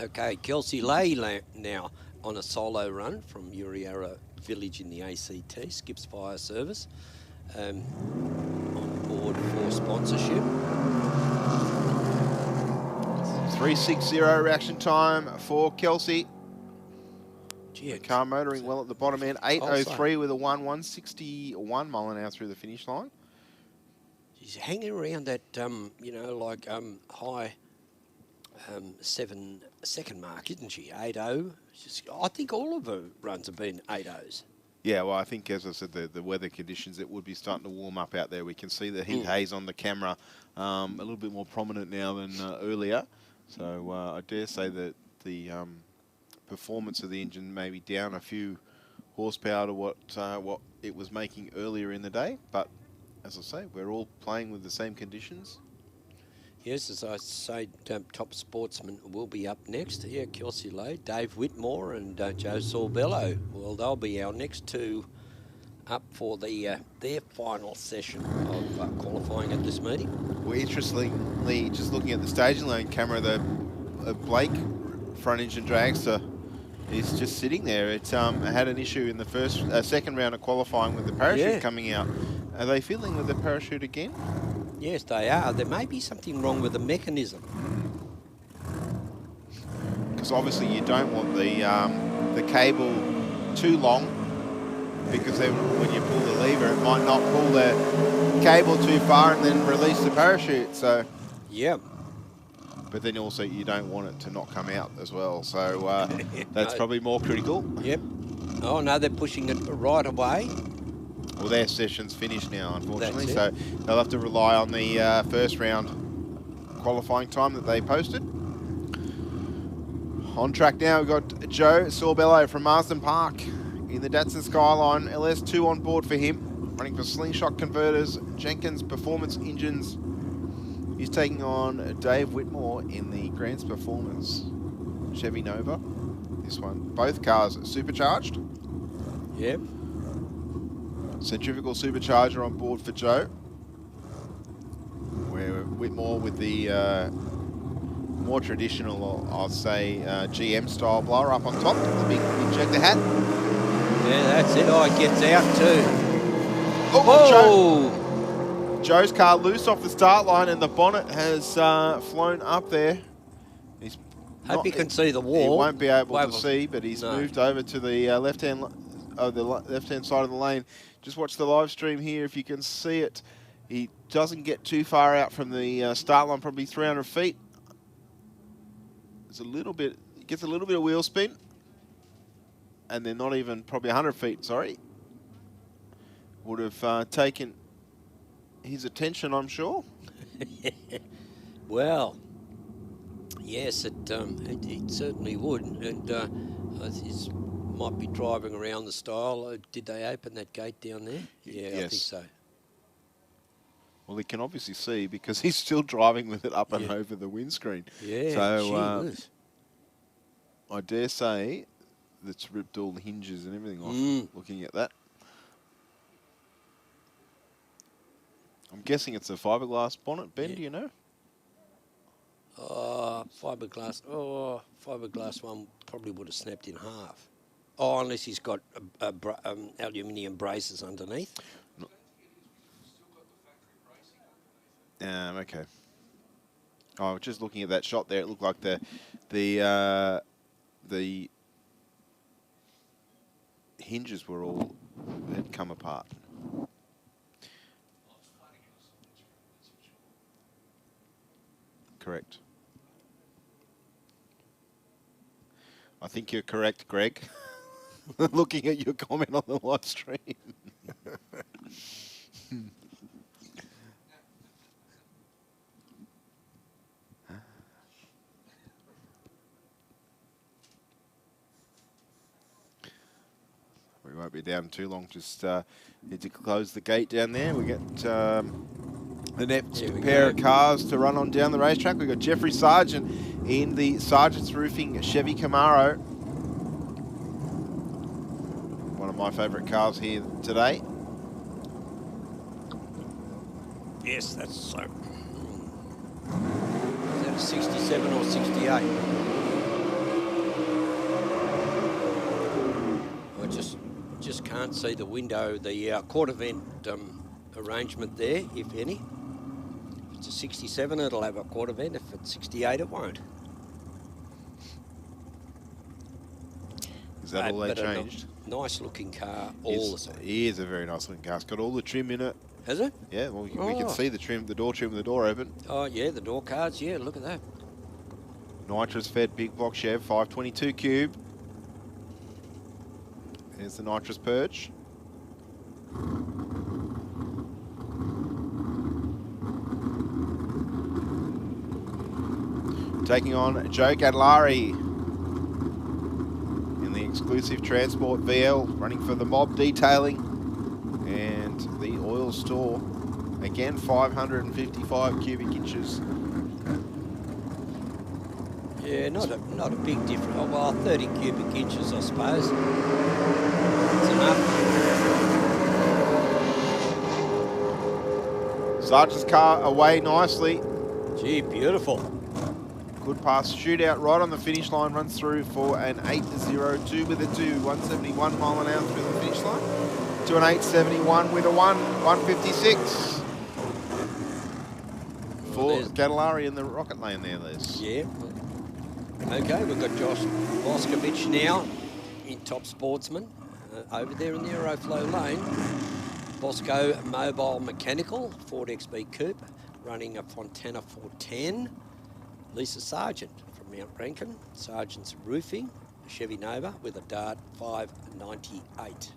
Okay, Kelsey Lay now on a solo run from Uriara Village in the ACT, skips fire service. On board for sponsorship. 360 reaction time for Kelsey. Gee, the car motoring well at the bottom end. 8:03 with a 161 mile an hour through the finish line. She's hanging around that, high 7-second mark, isn't she? 8:0. I think all of her runs have been 8:0s. Yeah, well, I think, as I said, the weather conditions, it would be starting to warm up out there. We can see the heat haze on the camera a little bit more prominent now than earlier. So I dare say that the performance of the engine may be down a few horsepower to what it was making earlier in the day. But as I say, we're all playing with the same conditions. Yes, as I say, top sportsman will be up next. Yeah, Kelsey Lowe, Dave Whitmore and Joe Sorbello. Well, they'll be our next two up for their final session of qualifying at this meeting. Well, interestingly, just looking at the staging lane camera, the Blake front engine dragster is just sitting there. It had an issue in the second round of qualifying with the parachute coming out. Are they fiddling with the parachute again? Yes, they are. There may be something wrong with the mechanism. Because obviously you don't want the cable too long, because then when you pull the lever, it might not pull the cable too far and then release the parachute. So yeah. But then also you don't want it to not come out as well. So that's probably more critical. Yep. Oh no, they're pushing it right away. Well, their session's finished now, unfortunately, so they'll have to rely on the first round qualifying time that they posted. On track now, we've got Joe Sorbello from Marsden Park in the Datsun Skyline. LS2 on board for him, running for Slingshot Converters, Jenkins Performance Engines. He's taking on Dave Whitmore in the Grants Performance Chevy Nova. This one, both cars supercharged. Yep. Centrifugal supercharger on board for Joe. Where Whitmore with the more traditional, I'll say, GM style blower up on top, the big injector hat. Yeah, that's it. Oh, it gets out too. Oh, Joe's car loose off the start line, and the bonnet has flown up there. He's Hope you can see the wall. He won't be able to see, but he's moved over to the left-hand side of the lane. Just watch the live stream here if you can see it. He doesn't get too far out from the start line, probably 300 feet. It's a little bit, he gets a little bit of wheel spin. And then not even probably 100 feet, sorry. Would have taken his attention, I'm sure. Well, yes, it certainly would. And he might be driving around the stile. Did they open that gate down there? Yeah, yes. I think so. Well, he can obviously see because he's still driving with it up and over the windscreen. Yeah, so I dare say that's ripped all the hinges and everything off, looking at that. I'm guessing it's a fiberglass bonnet, Ben, do you know? Fiberglass. Oh, fiberglass one probably would have snapped in half. Oh, unless he's got aluminium braces underneath. Okay. Oh, just looking at that shot there, it looked like the hinges were all had come apart. Correct. I think you're correct, Greg. Looking at your comment on the live stream. We won't be down too long. Just need to close the gate down there. We get the next pair of cars to run on down the racetrack. We've got Jeffrey Sargent in the Sargent's Roofing Chevy Camaro. One of my favourite cars here today. Yes, that's so. Is that a 67 or 68? I just can't see the window, the quarter vent arrangement there, if any. If it's a 67, it'll have a quarter vent. If it's 68, it won't. Is that all they changed? Nice looking car all the time. It is a very nice looking car. It's got all the trim in it. Has it? Yeah, well, we can see the trim, the door trim with the door open. Oh, yeah, the door cards. Yeah, look at that. Nitrous fed big block Chev, 522 cube. There's the nitrous purge. Taking on Joe Gadlari in the exclusive Transport VL, running for the Mob Detailing and the Oil Store. Again, 555 cubic inches. Yeah, not a big difference. Oh, well, 30 cubic inches, I suppose. It's enough. Sargent's car away nicely. Gee, beautiful. Good pass shootout right on the finish line. Runs through for an 8.02 with a 2. 171 mile an hour through the finish line. To an 8.71 with a 1.56. For Gadlari in the rocket lane there, Les. Yeah. Okay, we've got Josh Boscovich now in top sportsman. Over there in the Aeroflow lane. Bosco Mobile Mechanical, Ford XB Coupe, running a Fontana 410. Lisa Sargent from Mount Rankin. Sargent's Roofing, a Chevy Nova with a Dart 598.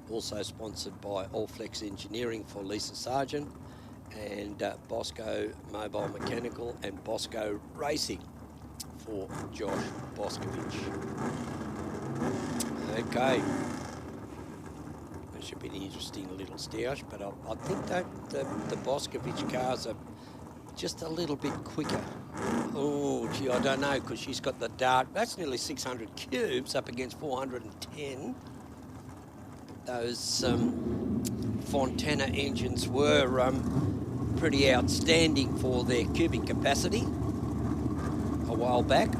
Also sponsored by Allflex Engineering for Lisa Sargent and Bosco Mobile Mechanical and Bosco Racing for Josh Boscovich. Okay. That should be an interesting little stoush, but I think that the Boscovich cars are just a little bit quicker. Oh, gee, I don't know, because she's got the Dart. That's nearly 600 cubes up against 410. Those Fontana engines were pretty outstanding for their cubic capacity a while back.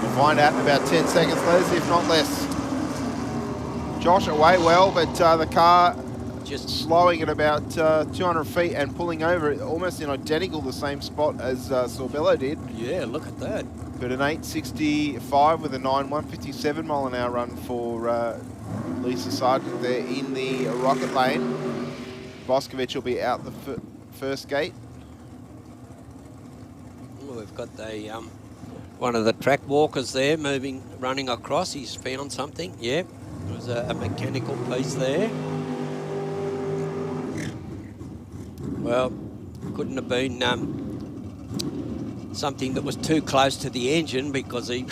We'll find out in about 10 seconds, Les, if not less. Josh away well, but the car just slowing at about 200 feet and pulling over almost in identical the same spot as Sorbello did. Yeah, look at that. But an 8.65 with a 157 mile an hour run for Lisa Sargent there in the rocket lane. Boscovich will be out the first gate. Well, we've got the one of the track walkers there running across. He's found something. Yeah, there was a mechanical piece there. Well, couldn't have been something that was too close to the engine, because he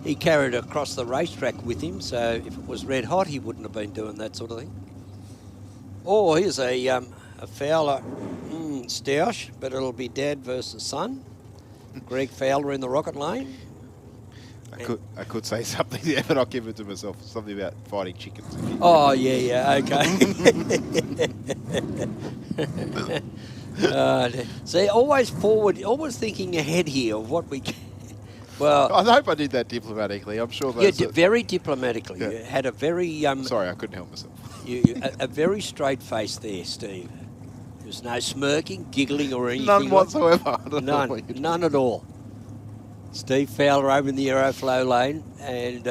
he carried it across the racetrack with him. So if it was red hot, he wouldn't have been doing that sort of thing. Oh, here's a Fowler stoush, but it'll be dad versus son. Greg Fowler in the rocket lane. I could say something there, but I'll give it to myself. Something about fighting chickens. Oh, yeah, okay. See, always forward, always thinking ahead here of what we can. Well, I hope I did that diplomatically. I'm sure you did very diplomatically. Yeah. You had a very... Sorry, I couldn't help myself. a very straight face there, Steve. There's no smirking, giggling or anything. None whatsoever. None at all. Steve Fowler over in the Aeroflow lane, and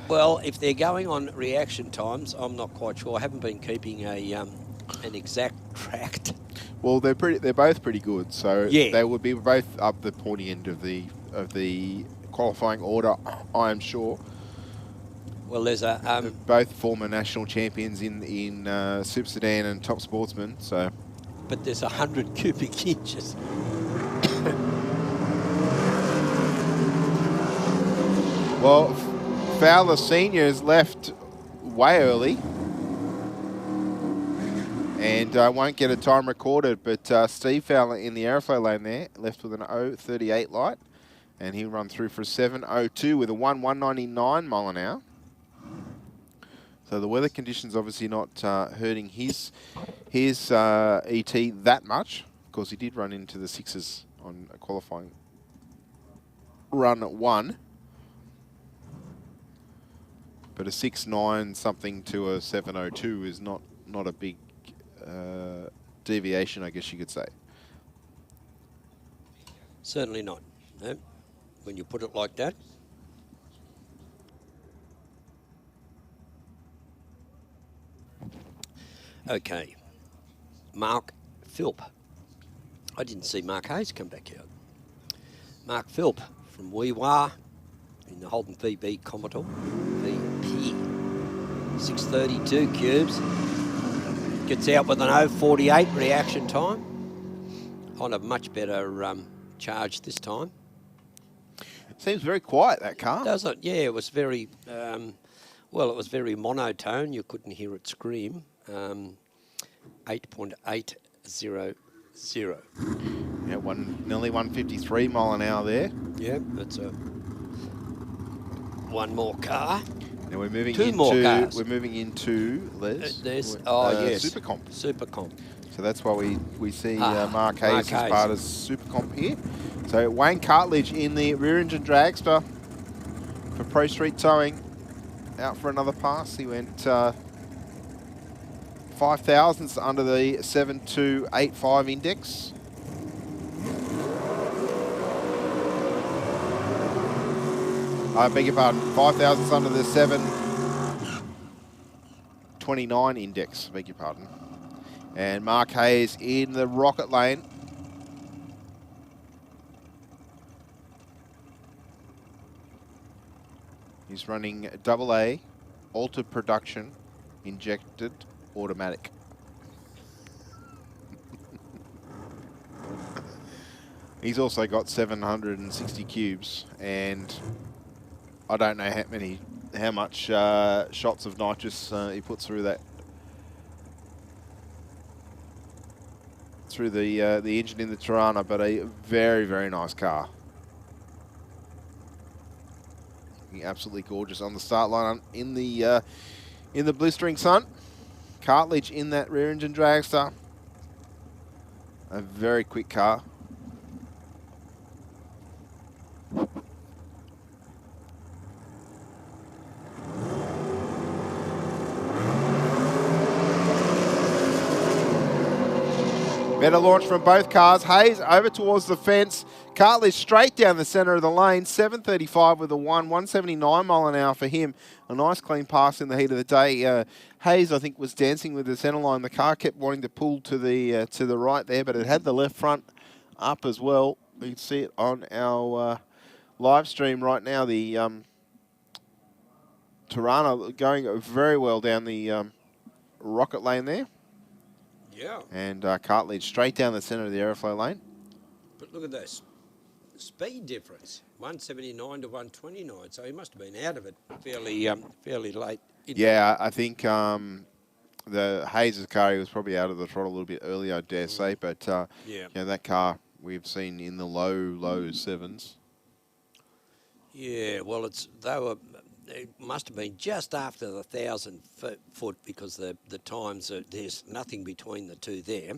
well, if they're going on reaction times, I'm not quite sure. I haven't been keeping an exact track. Well, they're both pretty good, so Yeah. they would be both up the pointy end of the qualifying order, I am sure. Well, there's a both former national champions in Super Sedan and Top Sportsman. So, but there's 100 cubic inches. Well, Fowler Senior has left way early. And won't get a time recorded, but Steve Fowler in the aeroflow lane there, left with an 0.38 light. And he'll run through for a 7.02 with a 199 mile an hour. So the weather conditions obviously not hurting his ET that much. Of course, he did run into the sixes on a qualifying run at 1. But a 6.9 something to a 7.02 is not a big deviation, I guess you could say. Certainly not. No. When you put it like that. Okay. Mark Philp. I didn't see Mark Hayes come back out. Mark Philp from Weewa in the Holden VB Commodore VP. 632 cubes. Gets out with an 0.48 reaction time. On a much better charge this time. Seems very quiet, that car. Does it? Yeah, it was very, well, it was very monotone. You couldn't hear it scream. 8.800. Yeah, nearly 153 mile an hour there. Yeah, that's one more car. Now we're moving Two more cars. We're moving into Les. There's yes, Supercomp. Supercomp. So that's why we see Mark Hayes Mark as part of Supercomp here. So Wayne Cartledge in the rear engine dragster for Pro Street Towing, out for another pass. He went 5 thousandths under the 7285 index. I beg your pardon, 5 thousandths under the 729 index, beg your pardon. And Mark Hayes in the rocket lane. He's running AA, altered production, injected, automatic. He's also got 760 cubes, and I don't know how much shots of nitrous he puts through that. Through the engine in the Tirana, but a very, very nice car. Looking absolutely gorgeous on the start line in the blistering sun. Cartledge in that rear engine dragster. A very quick car. Better launch from both cars. Hayes over towards the fence. Cartledge straight down the centre of the lane. 7.35 with a 179 mile an hour for him. A nice clean pass in the heat of the day. Hayes, I think, was dancing with the centre line. The car kept wanting to pull to the right there, but it had the left front up as well. You can see it on our live stream right now. The Tirana going very well down the rocket lane there. Yeah. And Cartledge straight down the centre of the aeroflow lane. But look at this. Speed difference. 179 to 129. So he must have been out of it fairly late. Yeah, I think the Hayes' car, he was probably out of the throttle a little bit early, I dare say. But yeah, you know, that car we've seen in the low sevens. Yeah, well, it must have been just after the 1,000 foot because the times there's nothing between the two there.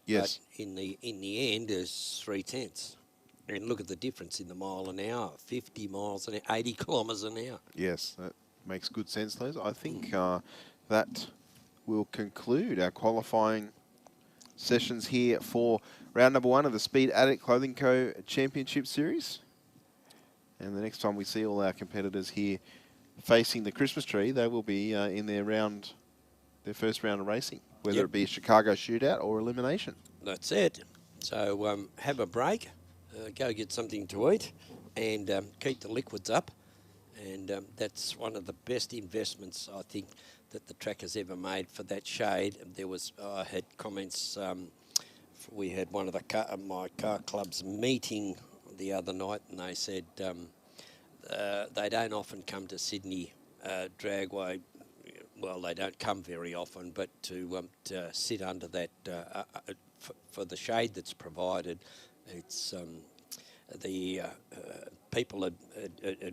Yes. But in the end, there's 0.3. And look at the difference in the mile an hour, 50 miles an hour, 80 kilometres an hour. Yes, that makes good sense, Les. I think that will conclude our qualifying sessions here for round number 1 of the Speed Adict Clothing Co Championship Series. And the next time we see all our competitors here facing the Christmas tree, they will be in their first round of racing, whether it be a Chicago shootout or elimination. that's it. So have a break, go get something to eat, and keep the liquids up. And that's one of the best investments, I think, that the track has ever made for that shade. I had comments. We had one of my car club's meeting the other night, and they said they don't often come to Sydney Dragway. Well, they don't come very often, but to sit under that for the shade that's provided, it's the people would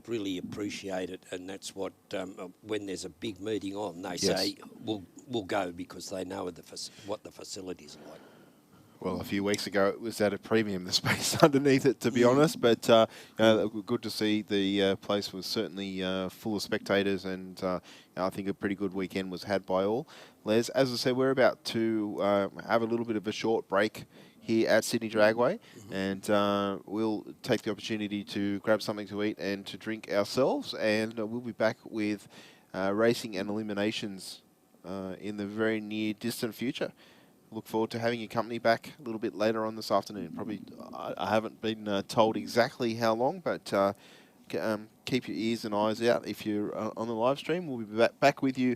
really appreciate it, and that's what when there's a big meeting on, they say we'll go because they know what the facilities are like. Well, a few weeks ago it was at a premium, the space underneath it, to be honest. But good to see the place was certainly full of spectators, and I think a pretty good weekend was had by all. Les, as I said, we're about to have a little bit of a short break here at Sydney Dragway, and we'll take the opportunity to grab something to eat and to drink ourselves, and we'll be back with racing and eliminations in the very near distant future. Look forward to having your company back a little bit later on this afternoon. Probably, I haven't been told exactly how long, but keep your ears and eyes out if you're on the live stream. We'll be back with you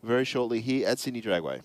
very shortly here at Sydney Dragway.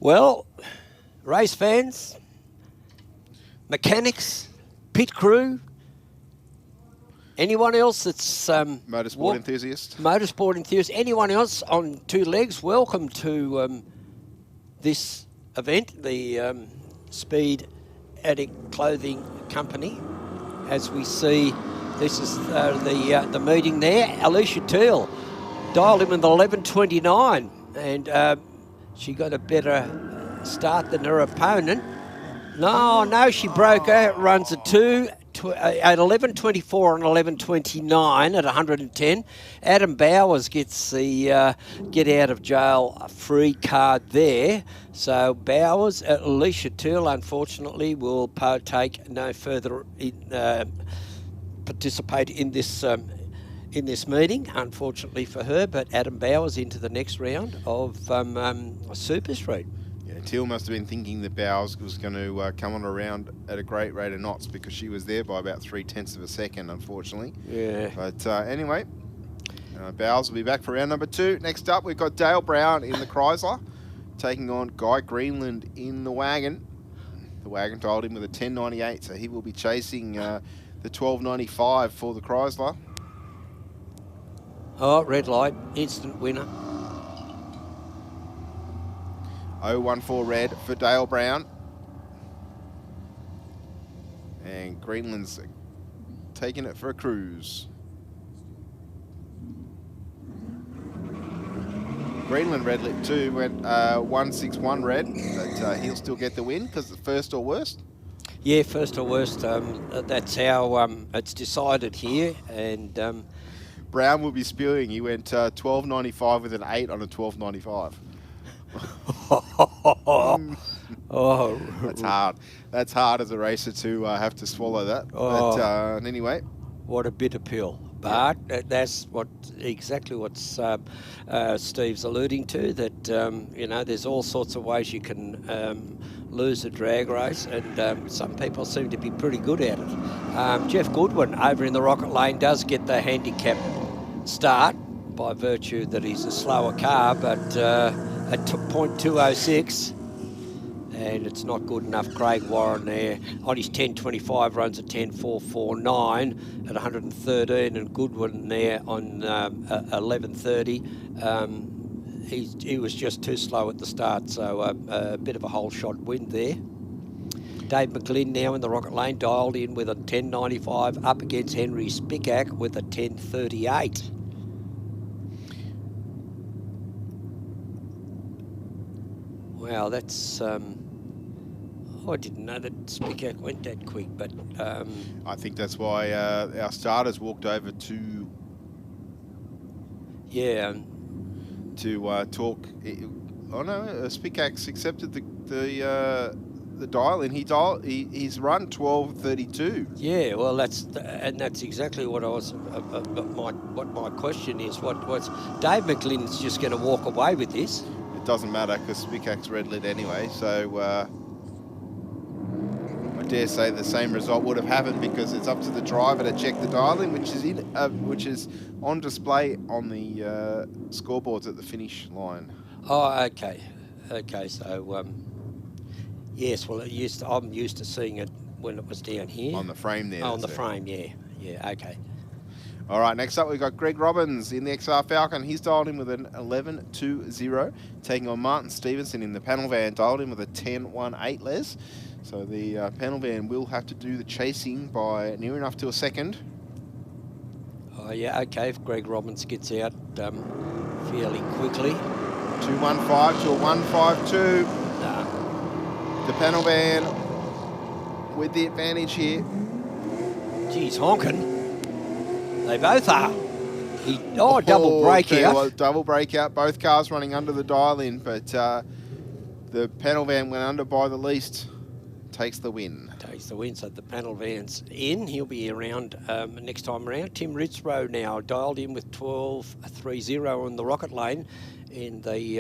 Well, race fans, mechanics, pit crew, anyone else that's... motorsport enthusiast. Motorsport enthusiast. Anyone else on two legs, welcome to this event, the Speed Adict Clothing Company. As we see, this is the meeting there. Alicia Teal dialed him in the 11:29, and she got a better start than her opponent. No, she broke her. Runs a 2 at 11:24 and 11:29 at 110. Adam Bowers gets the get out of jail free card there. So Bowers, Alicia Teal, unfortunately, will partake no further participate in this meeting, unfortunately for her. But Adam Bowers into the next round of Super Street. Yeah, Teal must have been thinking that Bowers was going to come on around at a great rate of knots because she was there by about 0.3 of a second, unfortunately. Yeah. But anyway, Bowers will be back for round number 2. Next up, we've got Dale Brown in the Chrysler, taking on Guy Greenland in the wagon. The wagon dialed him with a 10.98, so he will be chasing the 12.95 for the Chrysler. Oh, red light, instant winner. 014 red for Dale Brown. And Greenland's taking it for a cruise. Greenland red lit 2 went 161 red, but he'll still get the win because it's first or worst. Yeah, first or worst. That's how it's decided here. And Brown will be spewing. He went 12.95 with an 8 on a 12.95. Oh, that's hard. That's hard as a racer to have to swallow that. Oh. But anyway, what a bitter pill. But that's exactly what Steve's alluding to. That you know, there's all sorts of ways you can lose a drag race, and some people seem to be pretty good at it. Jeff Goodwin over in the Rocket Lane does get the handicap start by virtue that he's a slower car, but at .206, and it's not good enough. Craig Warren there on his 10.25 runs a 10.449 at 113, and Goodwin there on 11.30. He was just too slow at the start, so a bit of a whole shot win there. Dave McGlynn now in the Rocket Lane, dialed in with a 10.95 up against Henry Spickak with a 10.38. Wow, that's... I didn't know that Spickak went that quick, but... I think that's why our starters walked over to... Yeah. To talk... Oh no, Spickak's accepted the dial-in. He's run 12.32. Yeah, well, that's exactly what I was. What my question is. What's Dave McGlynn's just going to walk away with this? It doesn't matter because Spickak's red lit anyway. So I dare say the same result would have happened because it's up to the driver to check the dial-in, which is on display on the scoreboards at the finish line. Oh, okay. So. Yes, well, I'm used to seeing it when it was down here. On the frame there. Oh, on the frame, yeah. Yeah, okay. All right, next up we've got Greg Robbins in the XR Falcon. He's dialed in with an 11.20, taking on Martin Stevenson in the panel van, dialed in with a 10.18, Les. So the panel van will have to do the chasing by near enough to a second. Oh, yeah, okay, if Greg Robbins gets out fairly quickly. 2.15 to a 1.52. Nah. The panel van with the advantage here. Geez, honking. They both are. Double breakout. Double breakout. Both cars running under the dial-in, but the panel van went under by the least. Takes the win. Takes the win, so the panel van's in. He'll be around next time around. Tim Ritzrow now dialed in with 12.30 on the Rocket Lane in the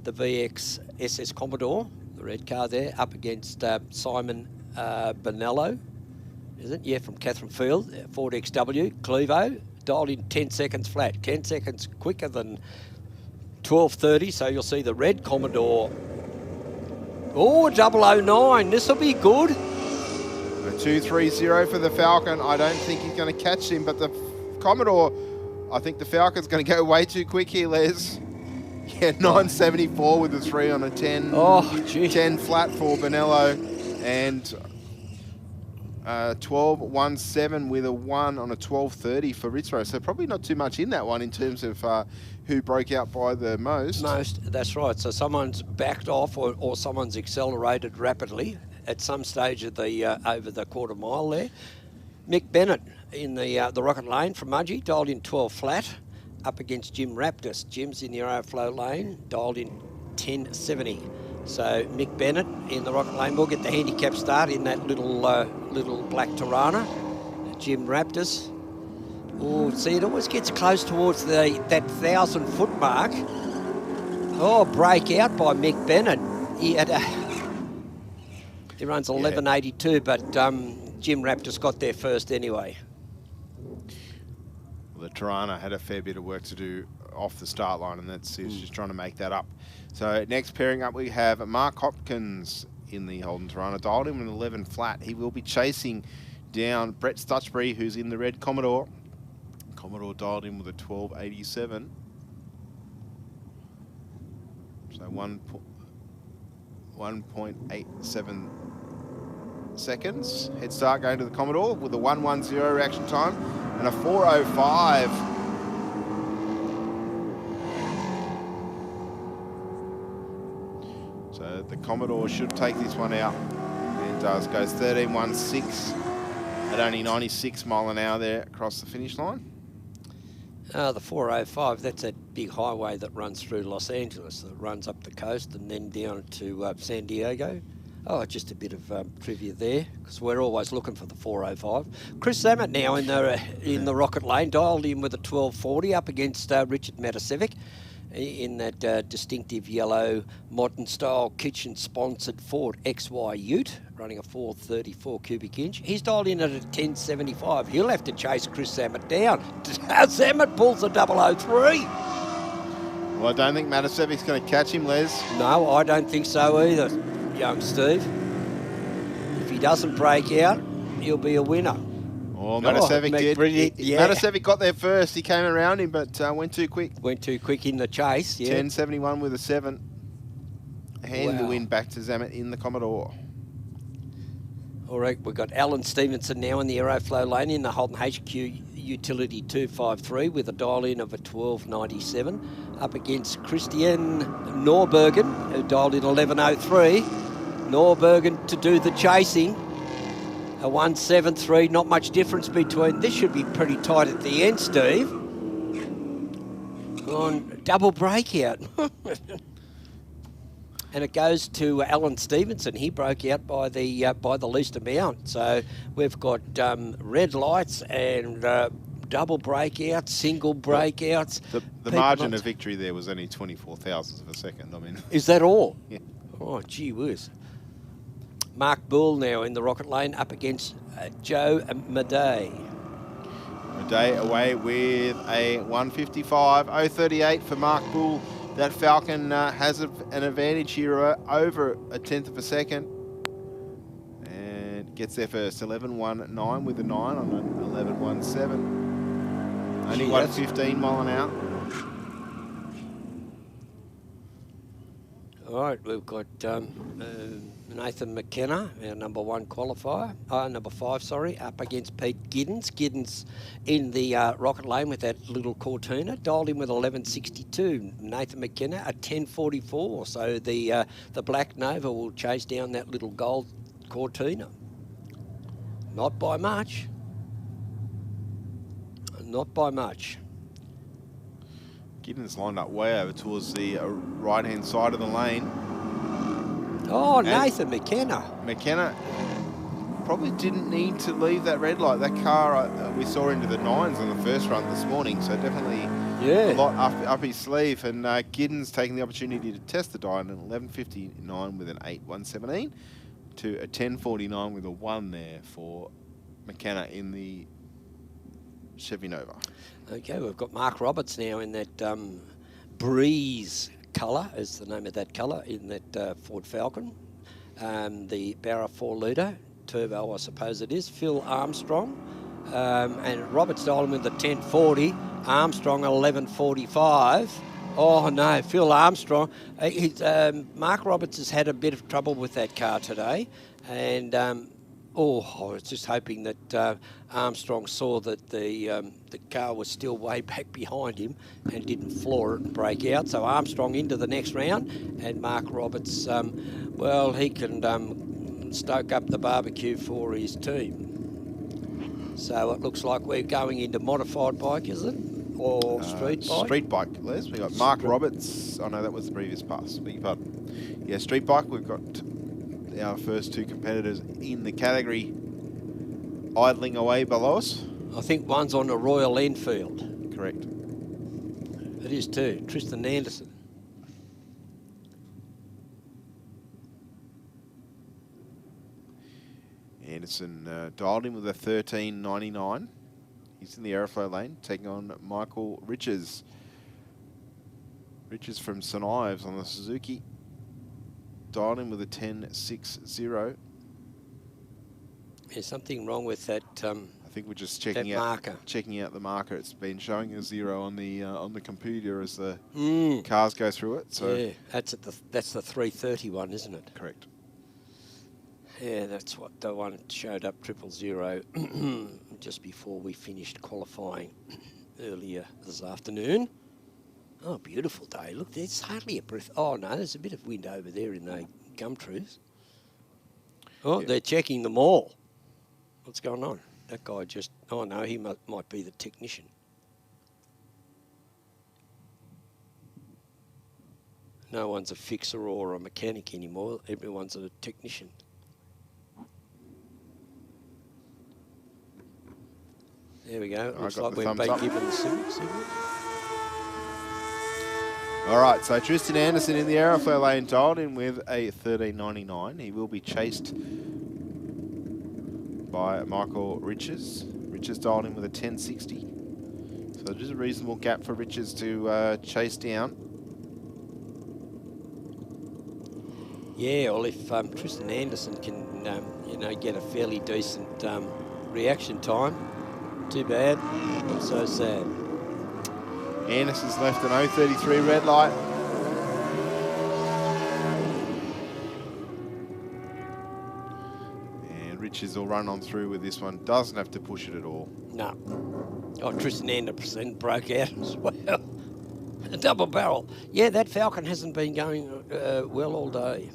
VX SS Commodore. The red car there, up against Simon Bonello, is it? Yeah, from Catherine Field, Ford XW, Clevo, dialed in 10 seconds flat, 10 seconds quicker than 12.30, so you'll see the red Commodore Oh, 009. This will be good. A 2.30 for the Falcon. I don't think he's going to catch him, but the Commodore, I think the Falcon's going to go way too quick here, Les. Yeah, 9.74 with a 3 on a 10. Oh, gee. 10 flat for Bonello. And 12.17 with a 1 on a 12.30 for Ritzrow. So probably not too much in that one in terms of who broke out by the most. That's right. So someone's backed off or someone's accelerated rapidly at some stage of the over the quarter mile there. Mick Bennett in the Rocket Lane from Mudgee, dialed in 12 flat, up against Jim Raptus. Jim's in the Aeroflow Lane, dialed in 10.70. So Mick Bennett in the Rocket Lane will get the handicap start in that little black Tirana. Jim Raptus. Oh, see, it always gets close towards that 1,000-foot mark. Oh, break out by Mick Bennett. He runs 11.82, but Jim Raptus got there first anyway. Well, the Tirana had a fair bit of work to do off the start line, and he was just trying to make that up. So next pairing up, we have Mark Hopkins in the Holden Tirana, dialed him an 11 flat. He will be chasing down Brett Stutchbury, who's in the red Commodore. Commodore dialed in with a 12.87. So 1.87 seconds. Head start going to the Commodore with a 1.10 reaction time and a 4.05. So the Commodore should take this one out. And does. Goes 13.16 at only 96 mile an hour there across the finish line. The 405, that's that big highway that runs through Los Angeles, that runs up the coast and then down to San Diego. Oh, just a bit of trivia there, because we're always looking for the 405. Chris Zammit now in the Rocket Lane, dialed in with a 12.40 up against Richard Matasevic in that distinctive yellow modern-style kitchen-sponsored Ford XY Ute, running a 434 cubic inch. He's dialed in at a 10.75. He'll have to chase Chris Zammit down. Zammit pulls a 003. Well, I don't think Matasevic's going to catch him, Les. No, I don't think so either, young Steve. If he doesn't break out, he'll be a winner. Oh, Matasevic did. Yeah. Matasevic got there first. He came around him, but went too quick. Went too quick in the chase, yeah. 10.71 with a 7. Hand the win back to Zammit in the Commodore. All right, we've got Alan Stevenson now in the Aeroflow Lane in the Holden HQ Utility 253 with a dial-in of a 12.97 up against Christian Norbergen, who dialed in 11.03. Norbergen to do the chasing. A 1.73, not much difference between. This should be pretty tight at the end, Steve. On double breakout. And it goes to Alan Stevenson. He broke out by the least amount. So we've got red lights and double breakouts, single breakouts. The margin of victory there was only 24 thousandths of a second. I mean, is that all? Yeah. Oh, gee whiz. Mark Bull now in the Rocket Lane up against Joe Madej. Madej away with a 155.038 for Mark Bull. That Falcon has an advantage here over a tenth of a second. And gets there first. 11.19 with a 9 on an 11.17. Only 115 mile an hour. All right, we've got Nathan McKenna, our number 1 qualifier, number 5, sorry, up against Pete Giddens. Giddens in the Rocket Lane with that little Cortina, dialed in with 11.62. Nathan McKenna at 10.44. So the Black Nova will chase down that little gold Cortina. Not by much. Not by much. Giddens lined up way over towards the right-hand side of the lane. Oh, Nathan McKenna. McKenna probably didn't need to leave that red light. That car we saw into the 9s on the first run this morning, so definitely a lot up his sleeve. And Giddens taking the opportunity to test the dial at 11.59 with an 8.117 to a 10.49 with a 1 there for McKenna in the Chevy Nova. Okay, we've got Mark Roberts now in that Breeze colour, is the name of that colour, in that Ford Falcon. the Barra 4 litre, turbo I suppose it is, Phil Armstrong. And Robert's dialing with the 1040, Armstrong 1145. Oh no, Phil Armstrong. Mark Roberts has had a bit of trouble with that car today, and I was just hoping that Armstrong saw that the car was still way back behind him and didn't floor it and break out. So Armstrong into the next round, and Mark Roberts, he can stoke up the barbecue for his team. So it looks like we're going into modified bike, is it? Or street bike? Street bike, Les. We've got Mark Roberts. Oh, no, that was the previous pass. Beg your pardon. Yeah, street bike. We've got our first two competitors in the category idling away below us. I think one's on the Royal Enfield. Correct. It is too. Tristan Anderson. Anderson dialed in with a 13.99. He's in the aeroflow lane, taking on Michael Riches. Riches from St Ives on the Suzuki. Dialed in with a 10.60. There's something wrong with that. I think we're just checking out marker. Checking out the marker. It's been showing a 0 on the computer as the cars go through it. So yeah, that's the 330 one, isn't it? Correct. Yeah, that's what the one showed up 000 just before we finished qualifying earlier this afternoon. Oh, beautiful day. Look, there's hardly a breath. Oh, no, there's a bit of wind over there in the gum trees. Oh, they're checking them all. What's going on? That guy just... Oh, no, he might be the technician. No one's a fixer or a mechanic anymore. Everyone's a technician. There we go. Looks like we've been given the signal. All right, so Tristan Anderson in the aeroflow lane dialed in with a 13.99. He will be chased by Michael Riches. Riches dialed in with a 10.60. So there's a reasonable gap for Riches to chase down. Yeah, well, if Tristan Anderson can, get a fairly decent reaction time, too bad, not so sad. Anderson's left an 0.33 red light. And Riches will run on through with this one. Doesn't have to push it at all. No. Oh, Tristan Anderson broke out as well. A double barrel. Yeah, that Falcon hasn't been going well all day,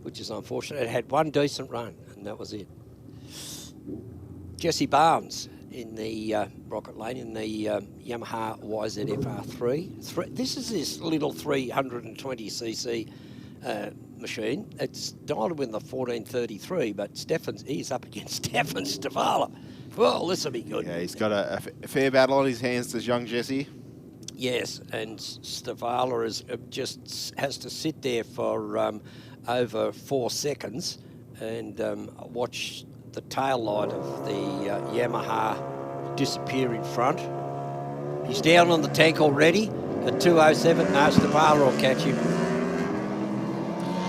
which is unfortunate. It had one decent run, and that was it. Jesse Barnes in the Rocket Lane in the Yamaha YZF-R3. This is this little 320cc machine. It's dialed with the 1433, but he's up against Stefan Stavala. Well, this will be good. Yeah, he's got a fair battle on his hands, does young Jesse. Yes, and Stavala has to sit there for over 4 seconds and watch the tail light of the Yamaha disappear in front. He's down on the tank already at 207. No, Stavala will catch him.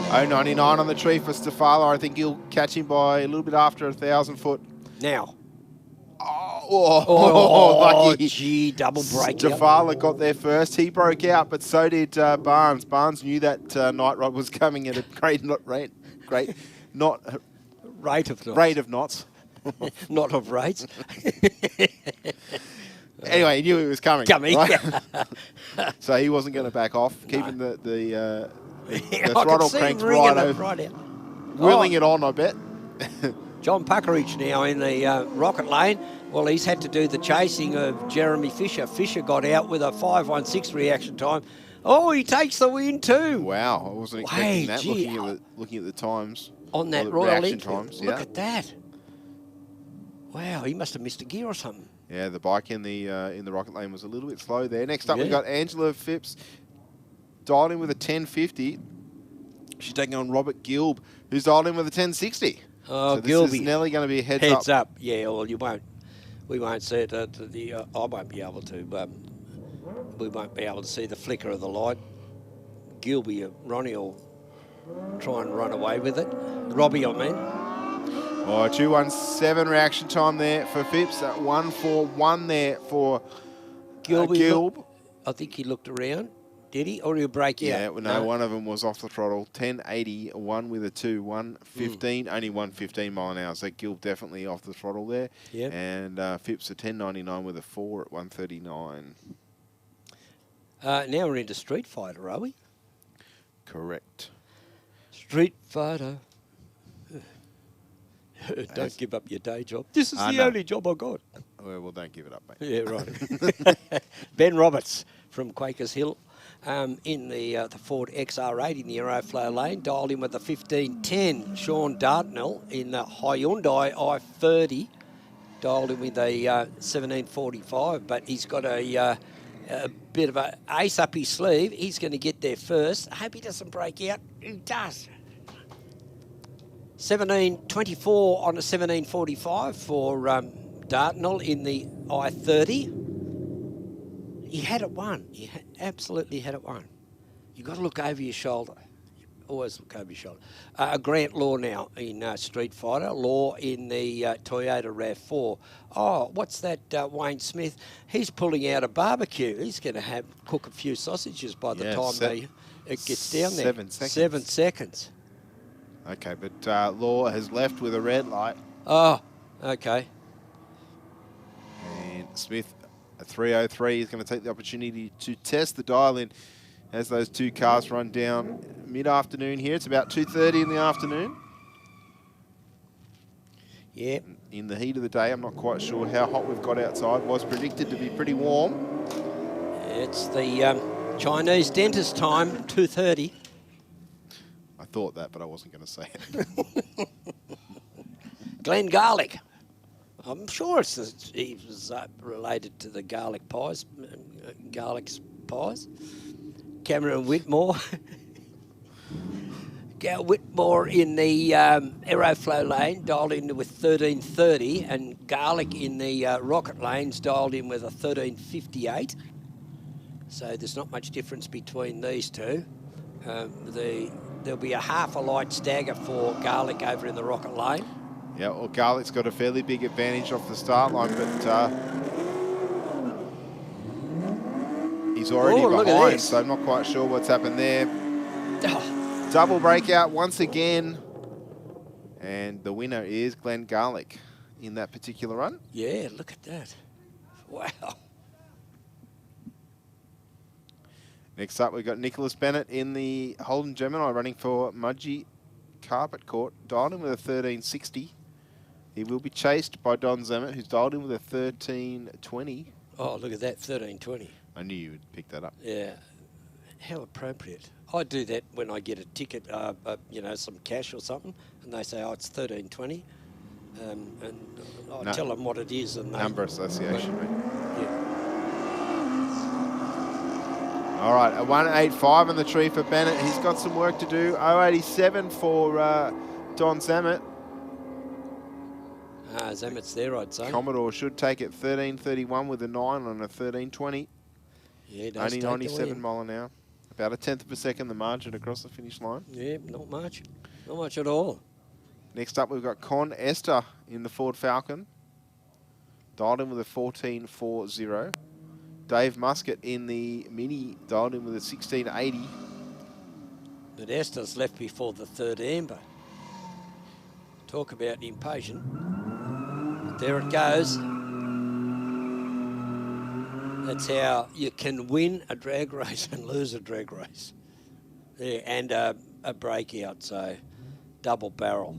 0.99 on the tree for Stavala. I think he'll catch him by a little bit after 1,000 foot. Now. Oh, lucky. Gee, double break. Stavala got there first. He broke out, but so did Barnes. Barnes knew that night rod was coming at a great rate of knots. Not of rates. Anyway, he knew it was coming. Right? So he wasn't going to back off, keeping the throttle cranked right over. Right out. Willing it on, I bet. John Puckeridge now in the Rocket Lane. Well, he's had to do the chasing of Jeremy Fisher. Fisher got out with a 5.16 reaction time. Oh, he takes the win too. Wow, I wasn't expecting that. Looking at the times on that Royal reaction times. Look at that. Wow, he must have missed a gear or something. Yeah, the bike in the Rocket Lane was a little bit slow there. Next up, we've got Angela Phipps dialed in with a 10.50. She's taking on Robert Gilb, who's dialed in with a 10.60. Oh, so this Gilby. is nearly going to be a heads up. Yeah, well, you won't. We won't see it. I won't be able to. We won't be able to see the flicker of the light. Gilby, Ronnie will try and run away with it. Robbie, I mean. Oh, 2:17 reaction time there for Phipps. 1:41 there for Gilb. I think he looked around. Did he? Or he'll break out? Yeah, well, no, one of them was off the throttle. 10.81 with a 2, 1:15, only 1:15 mile an hour. So Gilb definitely off the throttle there. Yep. And Phipps a 10.99 with a 4 at 1:39. Now we're into Street Fighter, are we? Correct. Street Fighter. Don't give up your day job. This is the only job I got. Well, don't give it up, mate. Yeah, right. Ben Roberts from Quakers Hill in the Ford XR8 in the Aeroflow lane, dialed in with the 1510. Sean Dartnell in the Hyundai i30, dialed in with a 1745, but he's got a bit of an ace up his sleeve. He's going to get there first. I hope he doesn't break out. He does. 1724 on a 1745 for Dartnell in the I30. He had it won. He absolutely had it won. You've got to look over your shoulder. Always look over your shoulder. Grant Law now in Street Fighter. Law in the Toyota RAV4. Oh, what's that, Wayne Smith? He's pulling out a barbecue. He's going to cook a few sausages by the time it gets down there. 7 seconds. 7 seconds. Okay, but Law has left with a red light. Oh, okay. And Smith, a 3:03, is going to take the opportunity to test the dial in as those two cars run down mid-afternoon here. It's about 2:30 in the afternoon. Yeah. In the heat of the day, I'm not quite sure how hot we've got outside. Was predicted to be pretty warm. It's the Chinese dentist time, 2:30. I thought that, but I wasn't going to say it. Glenn Garlick. I'm sure he was related to the garlic pies, Garlick's pies. Cameron Whitmore. Whitmore in the Aeroflow lane, dialed in with 1330, and Garlick in the Rocket lanes, dialed in with a 1358. So there's not much difference between these two. There'll be a half a light stagger for Garlick over in the Rocket lane. Yeah, well, Garlick's got a fairly big advantage off the start line, but he's already behind, so I'm not quite sure what's happened there. Oh. Double breakout once again, and the winner is Glenn Garlick in that particular run. Yeah, look at that. Wow. Next up, we've got Nicholas Bennett in the Holden Gemini running for Mudgee Carpet Court, dialed in with a 1360. He will be chased by Don Zemmett, who's dialed in with a 1320. Oh, look at that, 1320. I knew you would pick that up. Yeah. How appropriate. I do that when I get a ticket, you know, some cash or something, and they say, oh, it's 1320. And I tell them what it is. And Number association, mate. Yeah. All right, a 185 on the tree for Bennett. He's got some work to do. 087 for Don Zemmett. Zemmett's there, I'd say. Commodore should take it 1331 with a 9 on a 1320. Yeah, it does. Only 97 mile an hour. About a tenth of a second the margin across the finish line. Yeah, not much. Not much at all. Next up, we've got Con Esther in the Ford Falcon. Dialed in with a 1440. Dave Muscat in the Mini, dialed in with a 1680. But Esther's left before the third amber. Talk about impatient. But there it goes. That's how you can win a drag race and lose a drag race. Yeah, and a breakout, so double barrel.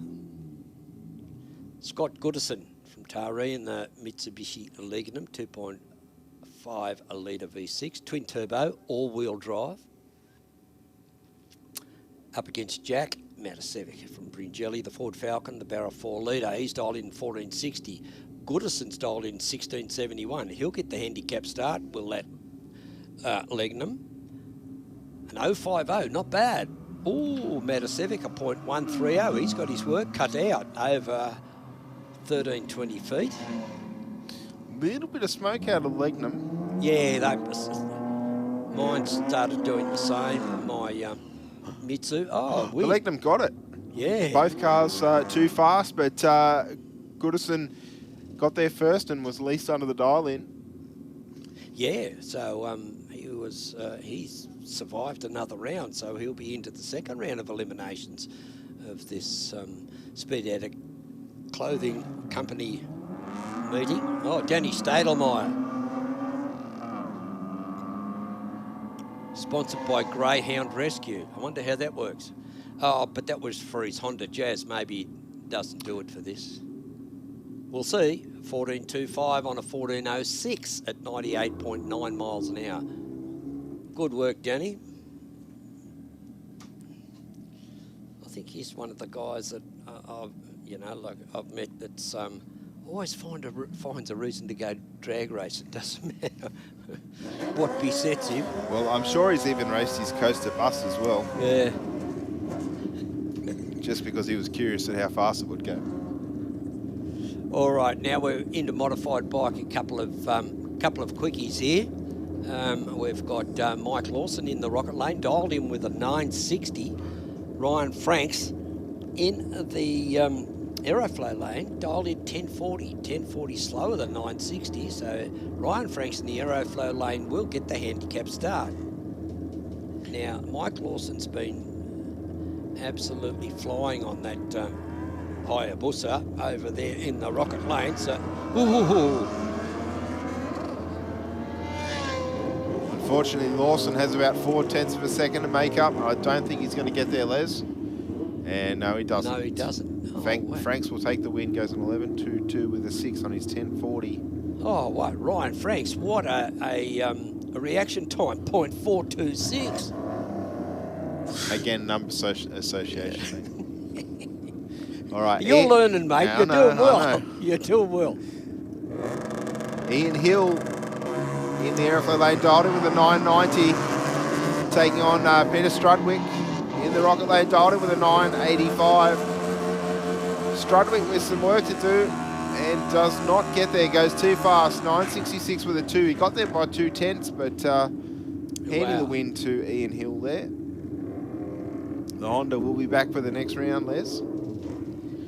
Scott Goodison from Taree in the Mitsubishi Legnum 2.5 litre V6, twin turbo, all-wheel drive. Up against Jack Matasevic from Bringelly, the Ford Falcon, the Barra 4 litre. He's dialed in 1460. Goodison's dialed in 1671. He'll get the handicap start. Will that Legnum? An 050, not bad. Ooh, Matasevic, a .130. He's got his work cut out over 1320 feet. Little bit of smoke out of Legnum. Yeah, mine started doing the same. My Mitsu. Oh, Electum got it. Yeah. Both cars too fast, but Goodison got there first and was least under the dial in. Yeah, so he's survived another round, so he'll be into the second round of eliminations of this Speed Adict Clothing Company meeting. Oh, Danny Stadelmeyer. Sponsored by Greyhound Rescue. I wonder how that works. Oh, but that was for his Honda Jazz. Maybe he doesn't do it for this. We'll see. 14.25 on a 14.06 at 98.9 miles an hour. Good work, Danny. I think he's one of the guys that I've met that's always finds a reason to go drag race. It doesn't matter what besets him. Well, I'm sure he's even raced his coaster bus as well. Yeah. Just because he was curious at how fast it would go. All right, now we're into modified bike. A couple of quickies here. We've got Mike Lawson in the rocket lane, dialed in with a 960. Ryan Franks in the Aeroflow lane, dialed in 1040 slower than 960. So Ryan Franks in the Aeroflow lane will get the handicap start. Now, Mike Lawson's been absolutely flying on that Hayabusa over there in the rocket lane. So, Unfortunately, Lawson has about 0.4 of a second to make up. I don't think he's going to get there, Les. And no, he doesn't. No, he doesn't. Oh, Franks will take the win, goes an 11.22 with a 6 on his 1040. Oh, what? Ryan Franks, what a reaction time, 0.426. Again, number association thing. All right. You're learning, mate. Yeah, You're doing well. You're doing well. Ian Hill in the Aeroflow lane, dialed in with a 990. Taking on Peter Strudwick in the rocket lane, dialed in with a 985. Strudwick with some work to do and does not get there. Goes too fast. 966 with a 2. He got there by 0.2, but handing the win to Ian Hill there. The Honda will be back for the next round, Les.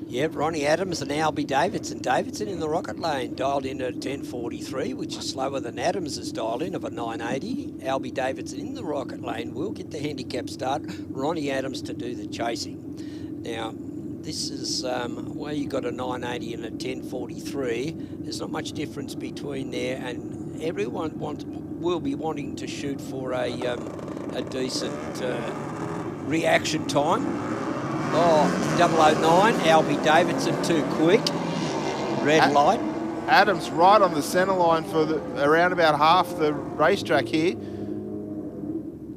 Yep, Ronnie Adams and Albie Davidson. Davidson in the rocket lane, dialed in at 1043, which is slower than Adams' dialed in of a 980. Albie Davidson in the rocket lane will get the handicap start. Ronnie Adams to do the chasing. Now, this is where you got a 980 and a 1043. There's not much difference between there, and everyone will be wanting to shoot for a decent reaction time. Oh, 009, Albie Davidson too quick. Red light. Adams right on the centre line for around about half the racetrack here.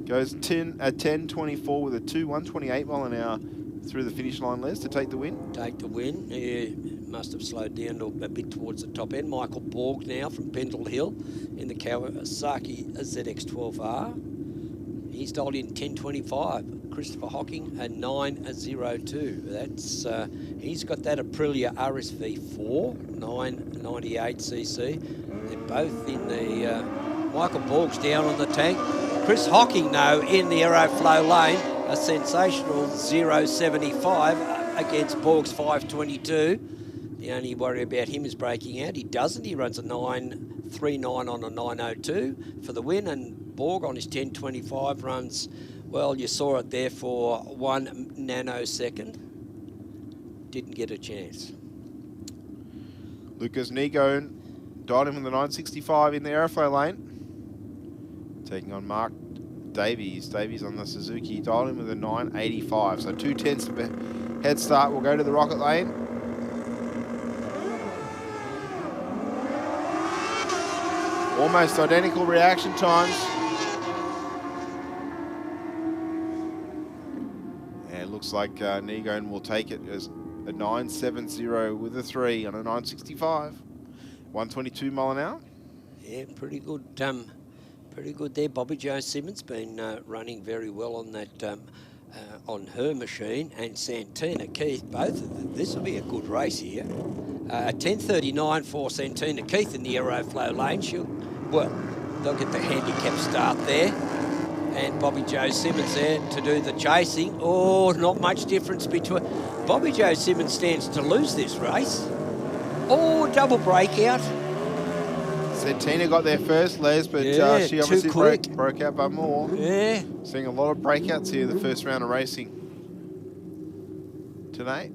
Goes 10.24 with a 2, 128 mile an hour through the finish line, Les, to take the win. Take the win. Yeah, must have slowed down a bit towards the top end. Michael Borg now from Pendle Hill in the Kawasaki ZX12R. He's dialed in 1025. Christopher Hocking, a 902. That's he's got that Aprilia RSV4, 998cc. They're both in the Michael Borg's down on the tank. Chris Hocking, though, in the Aeroflow lane, a sensational 075 against Borg's 522. The only worry about him is breaking out. He doesn't. He runs a 939 on a 902 for the win, and Borg on his 1025 runs, well, you saw it there for 1 nanosecond. Didn't get a chance. Lucas Nigo dialed in with the 965 in the Aeroflow lane. Taking on Mark Davies. Davies on the Suzuki, dialed in with a 985. So 2/10 of a head start. We'll go to the rocket lane. Almost identical reaction times. And it looks like Nigon will take it as a 970 with a 3 on a 965. 122 mile an hour. Yeah, pretty good. Pretty good there. Bobby Jo Simmons been running very well on that on her machine, and Santina Keith. Both of them. This will be a good race here. 10:39 for Santina Keith in the Aeroflow lane. They'll get the handicap start there. And Bobby Joe Simmons there to do the chasing. Oh, not much difference between... Bobby Joe Simmons stands to lose this race. Oh, double breakout. Said Tina got there first, Les, but Yeah, she obviously too quick. broke out by more. Yeah. Seeing a lot of breakouts here the first round of racing today.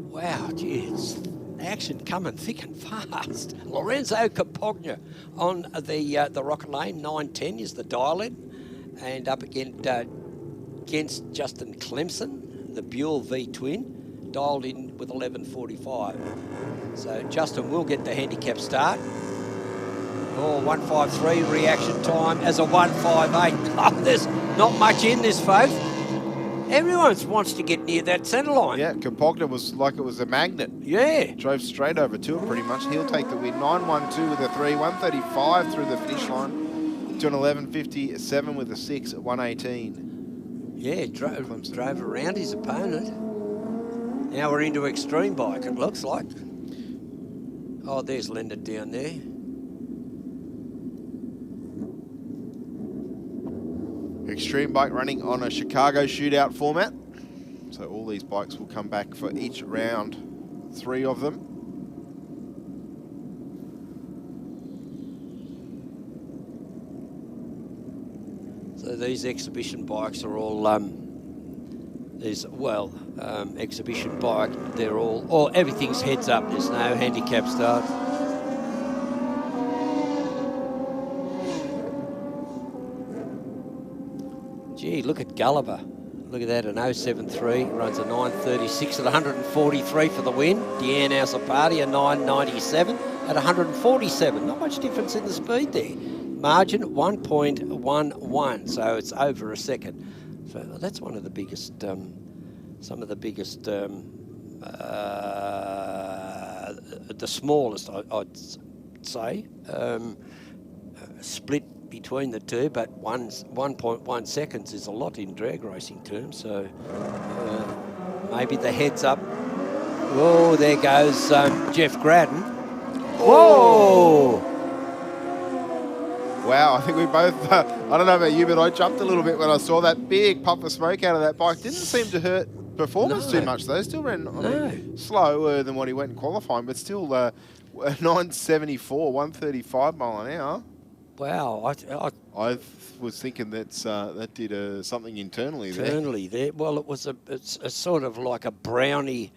Wow, gee, it's action coming thick and fast. Lorenzo Capogna on the Rocket Lane, 9.10 is the dial-in. And up against Justin Clemson, the Buell V-twin, dialed in with 11.45. So Justin will get the handicap start. Oh, 1.53 reaction time as a 1.58. Oh, there's not much in this, folks. Everyone wants to get near that centre line. Yeah, Capogna was like it was a magnet. Yeah. Drove straight over to it pretty much. He'll take the win. 9.12 with a 3, 1.35 through the finish line to an 11.57 with a 6 at 1.18. Yeah, drove around his opponent. Now we're into extreme bike, it looks like. Oh, there's Leonard down there. Extreme bike running on a Chicago shootout format. So all these bikes will come back for each round, 3 of them. So these exhibition bikes are all, exhibition bike, they're all everything's heads up, there's no handicap start. Gee, look at Gulliver. Look at that, an 0.73, runs a 9.36 at 143 for the win. Deanne Alsapati, a 9.97 at 147. Not much difference in the speed there. Margin 1.11, so it's over a second. So that's one of the biggest, some of the biggest, the smallest, I'd say, split between the two, but 1.1 seconds is a lot in drag racing terms, so maybe the heads up. Oh, there goes Jeff Gradden. Whoa! Wow, I think we both, I don't know about you, but I jumped a little bit when I saw that big puff of smoke out of that bike. Didn't seem to hurt performance too much, though. Still ran slower than what he went in qualifying, but still 9.74, 135 mile an hour. Wow, I was thinking that did something internally there. Internally there. Well, it's a sort of like a browny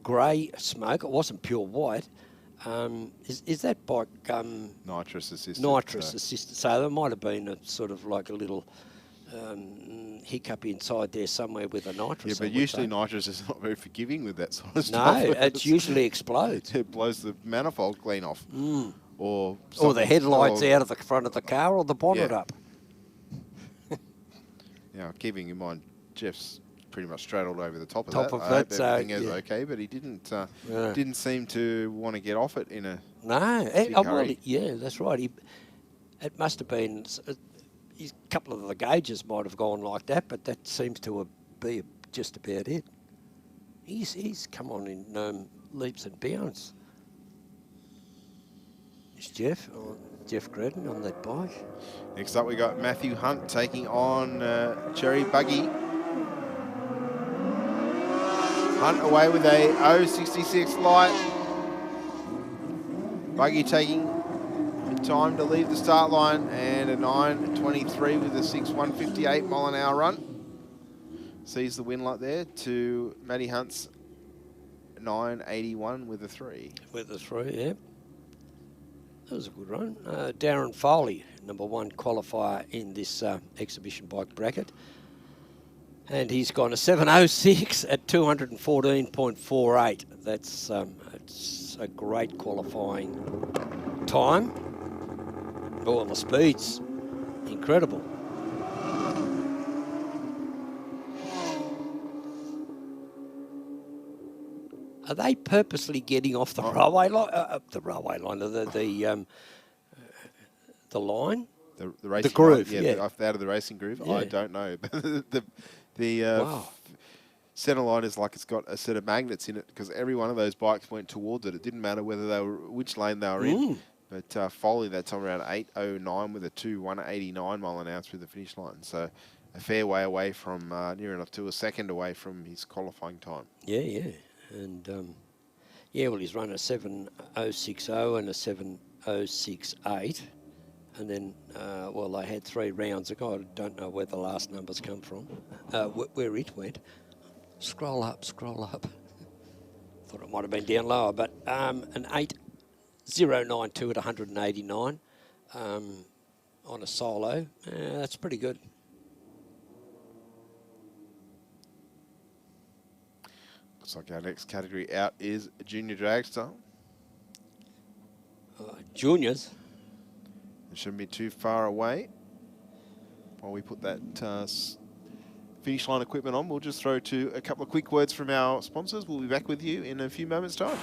grey smoke. It wasn't pure white. Is that bike nitrous assisted? Nitrous assisted. So there might have been a sort of like a little hiccup inside there somewhere with a nitrous. Yeah, but usually nitrous is not very forgiving with that sort of stuff. No, it usually explodes. It blows the manifold clean off. Mm. Or the headlights out of the front of the car, or the bonnet up. Yeah, keeping in mind, Jeff's pretty much straddled over the top of Top that. of I that, hope so, everything is yeah. okay, but he didn't seem to want to get off it in a big well, hurry. yeah, that's right. It must have been a couple of the gauges might have gone like that, but that seems to be just about it. He's come on in leaps and bounds. It's Jeff Gradden on that bike. Next up, we got Matthew Hunt taking on Cherry Buggy. Hunt away with a 0.66 light. Buggy taking time to leave the start line, and a 9.23 with a 6, 158 mile an hour run. Sees the win light there to Matty Hunt's 9.81 with a 3. With a 3, yeah. That was a good run. Darren Foley, number 1 qualifier in this exhibition bike bracket. And he's gone a 7.06 at 214.48. That's it's a great qualifying time. Oh, the speed's incredible. Are they purposely getting off the railway line? The line? The racing groove, line, yeah. Out of the racing groove. Yeah. I don't know. the centre line is like it's got a set of magnets in it, because every one of those bikes went towards it. It didn't matter whether they were which lane they were in. But Foley, that's on around 8:09 with a 2:189 mile an hour through the finish line. So a fair way away from, near enough to a second away from his qualifying time. Yeah. And, well, he's run a 7:060 and a 7:068. And then, they had 3 rounds ago. I don't know where the last numbers come from, where it went. Scroll up. Thought it might have been down lower, but an 8:092 at 189 on a solo. That's pretty good. Looks like our next category out is Junior Dragster. Juniors. It shouldn't be too far away. While we put that finish line equipment on, we'll just throw to a couple of quick words from our sponsors. We'll be back with you in a few moments' time.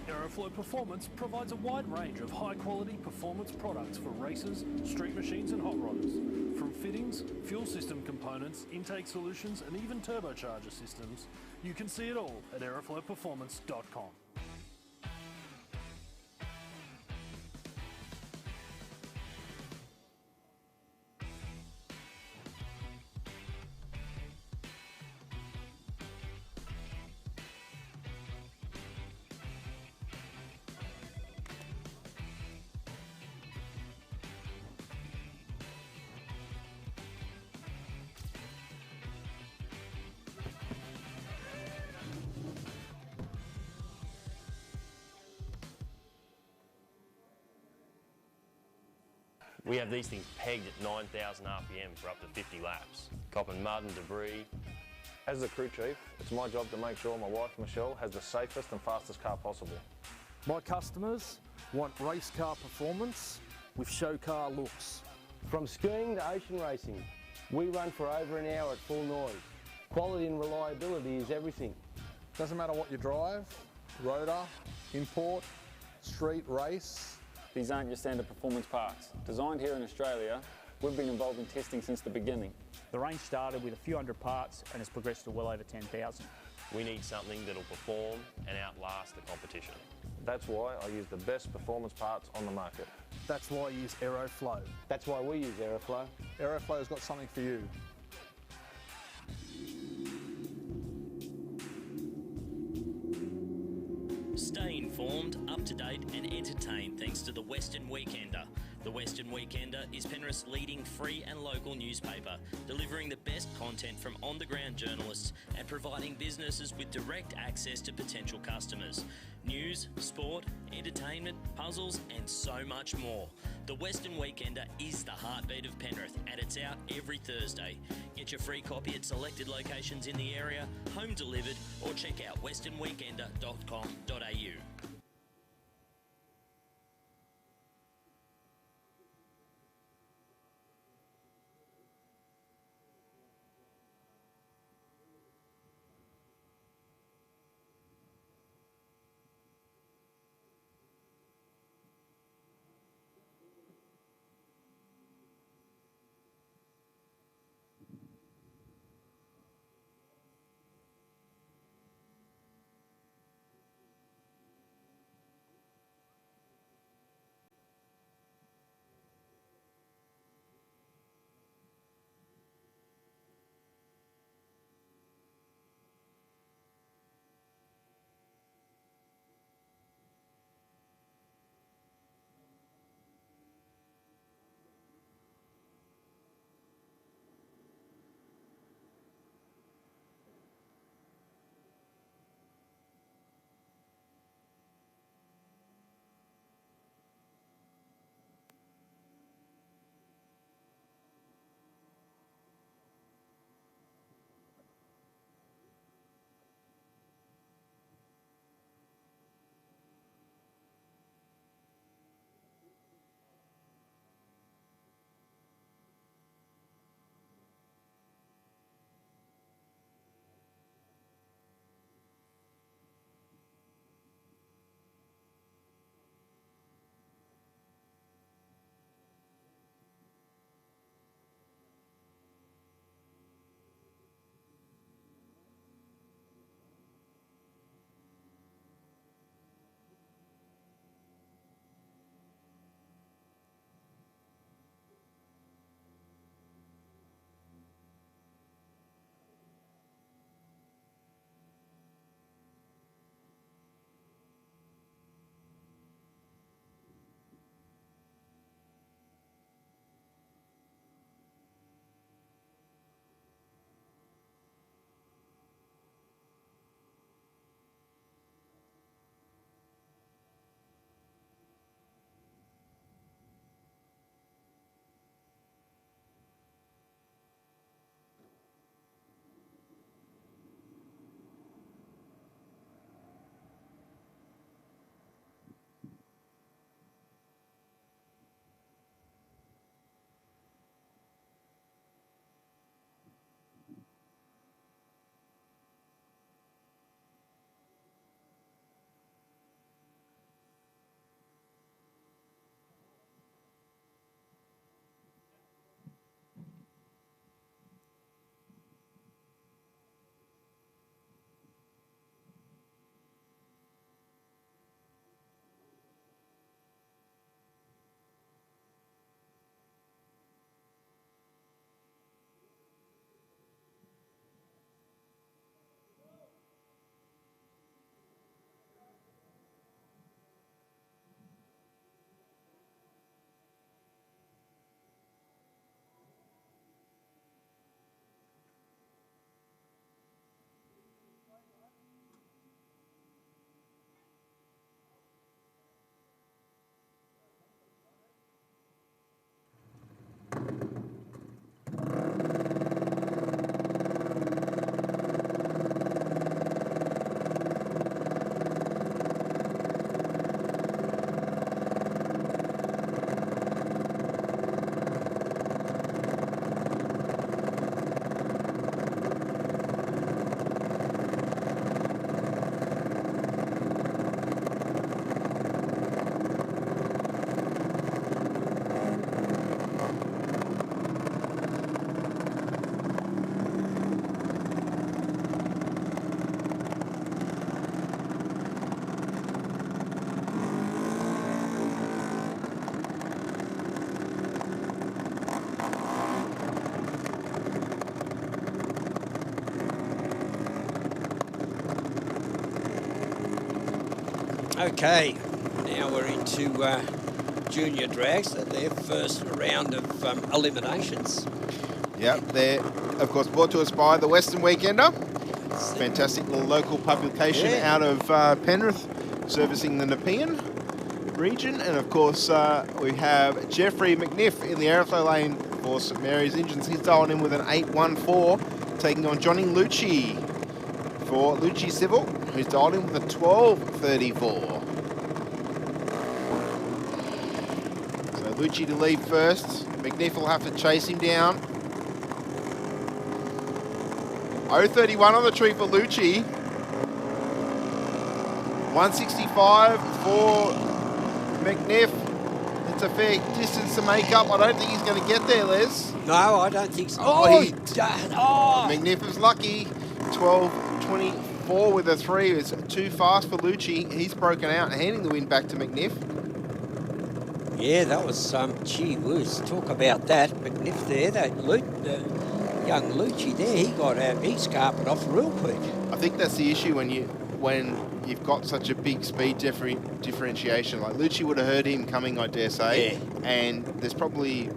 Aeroflow Performance provides a wide range of high-quality performance products for racers, street machines and hot rodders. From fittings, fuel system components, intake solutions and even turbocharger systems, you can see it all at aeroflowperformance.com. We have these things pegged at 9,000 RPM for up to 50 laps, copping mud and debris. As the crew chief, it's my job to make sure my wife Michelle has the safest and fastest car possible. My customers want race car performance with show car looks. From skiing to ocean racing, we run for over an hour at full noise. Quality and reliability is everything. Doesn't matter what you drive, rotor, import, street, race. These aren't your standard performance parts. Designed here in Australia, we've been involved in testing since the beginning. The range started with a few hundred parts and has progressed to well over 10,000. We need something that'll perform and outlast the competition. That's why I use the best performance parts on the market. That's why I use Aeroflow. That's why we use Aeroflow. Aeroflow's got something for you. Stay informed, up to date and entertained thanks to the Western Weekender. The Western Weekender is Penrith's leading free and local newspaper, delivering the best content from on-the-ground journalists and providing businesses with direct access to potential customers. News, sport, entertainment, puzzles and so much more. The Western Weekender is the heartbeat of Penrith and it's out every Thursday. Get your free copy at selected locations in the area, home delivered, or check out westernweekender.com.au. Okay, now we're into junior drags. So their first round of eliminations. Yep, they're, of course, brought to us by the Western Weekender. Fantastic little local publication out of Penrith, servicing the Nepean region. And, of course, we have Jeffrey McNiff in the airflow lane for St Mary's Engines. He's dialed in with an 8.14, taking on Johnny Lucci for Lucci Civil, who's dialed in with a 12.34. So Lucci to lead first. McNiff will have to chase him down. 0.31 on the tree for Lucci. 165 for McNiff. It's a fair distance to make up. I don't think he's going to get there, Les. No, I don't think so. McNiff is lucky. 12.24 with a 3. It's too fast for Lucci. He's broken out, handing the win back to McNiff. Yeah, that was gee whiz. Talk about that. McNiff there, that young Lucci there, he got out, he scarpered off real quick. I think that's the issue when you've got such a big speed differentiation. Like Lucci would have heard him coming, I dare say, and there's probably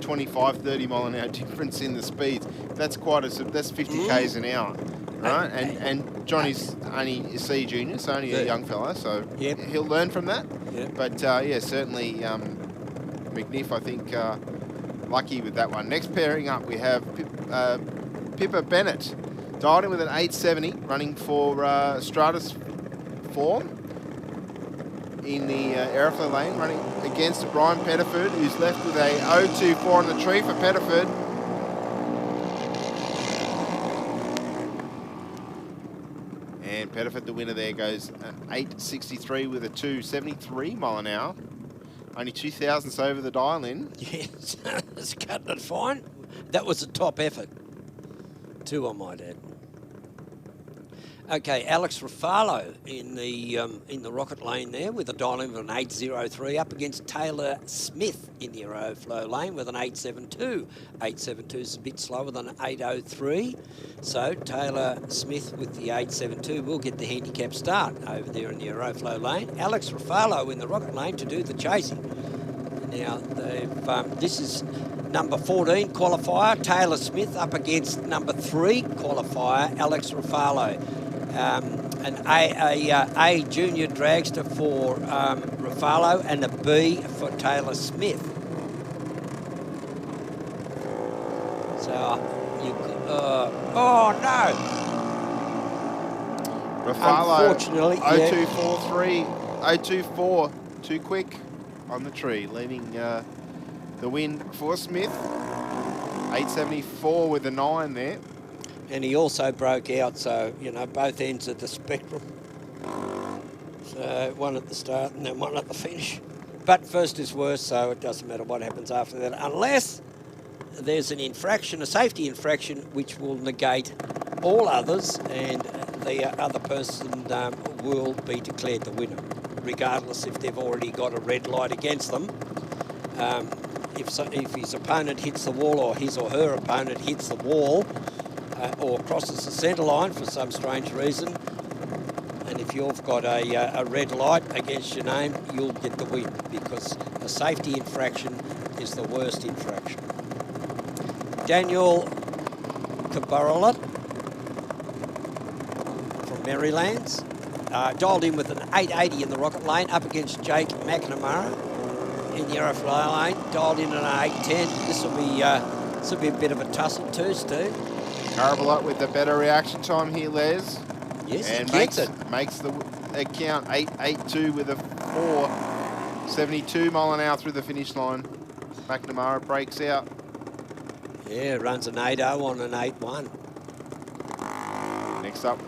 25, 30 mile an hour difference in the speeds. That's that's 50 k's an hour, right? And Johnny's only a C junior, so only a young fella, so he'll learn from that. But yeah, certainly McNiff, I think, lucky with that one. Next pairing up, we have Pippa Bennett, dialed in with an 870, running for Stratus form in the airflow lane, running against Brian Pettiford, who's left with a 0.24 on the tree for Pettiford. And Pettiford, the winner there, goes an 8.63 with a 2.73 mile an hour. Only 2 thousandths over the dial-in. Yes, it's cutting it fine. That was a top effort. 2, I might add. Okay, Alex Ruffalo in the rocket lane there with a dial-in of an 8.03 up against Taylor Smith in the aeroflow lane with an 8.72. 8.72 is a bit slower than 8.03. So Taylor Smith with the 8.72 will get the handicap start over there in the aeroflow lane. Alex Ruffalo in the rocket lane to do the chasing. Now, this is number 14 qualifier, Taylor Smith, up against number 3 qualifier, Alex Ruffalo. An A junior dragster for Ruffalo and a B for Taylor Smith. So, you could, oh no! Ruffalo, unfortunately, 0.243, 0.24, too quick on the tree, leaving the win for Smith. 8.74 with a 9 there. And he also broke out, so, you know, both ends of the spectrum. So one at the start and then one at the finish. But first is worst, so it doesn't matter what happens after that, unless there's an infraction, a safety infraction, which will negate all others, and the other person will be declared the winner, regardless if they've already got a red light against them. If his opponent hits the wall, or his or her opponent hits the wall, or crosses the centre line for some strange reason, and if you've got a red light against your name, you'll get the win, because a safety infraction is the worst infraction. Daniel Cabarola from Marylands, dialed in with an 880 in the rocket lane, up against Jake McNamara in the aeroflow lane, dialed in at an 810. This will be a bit of a tussle too, Steve. Carabalot with the better reaction time here, Les. Yes, and he makes the count 8.82 with a 4.72 mile an hour through the finish line. McNamara breaks out. Yeah, runs an 8.0 on an 8.1. Next up,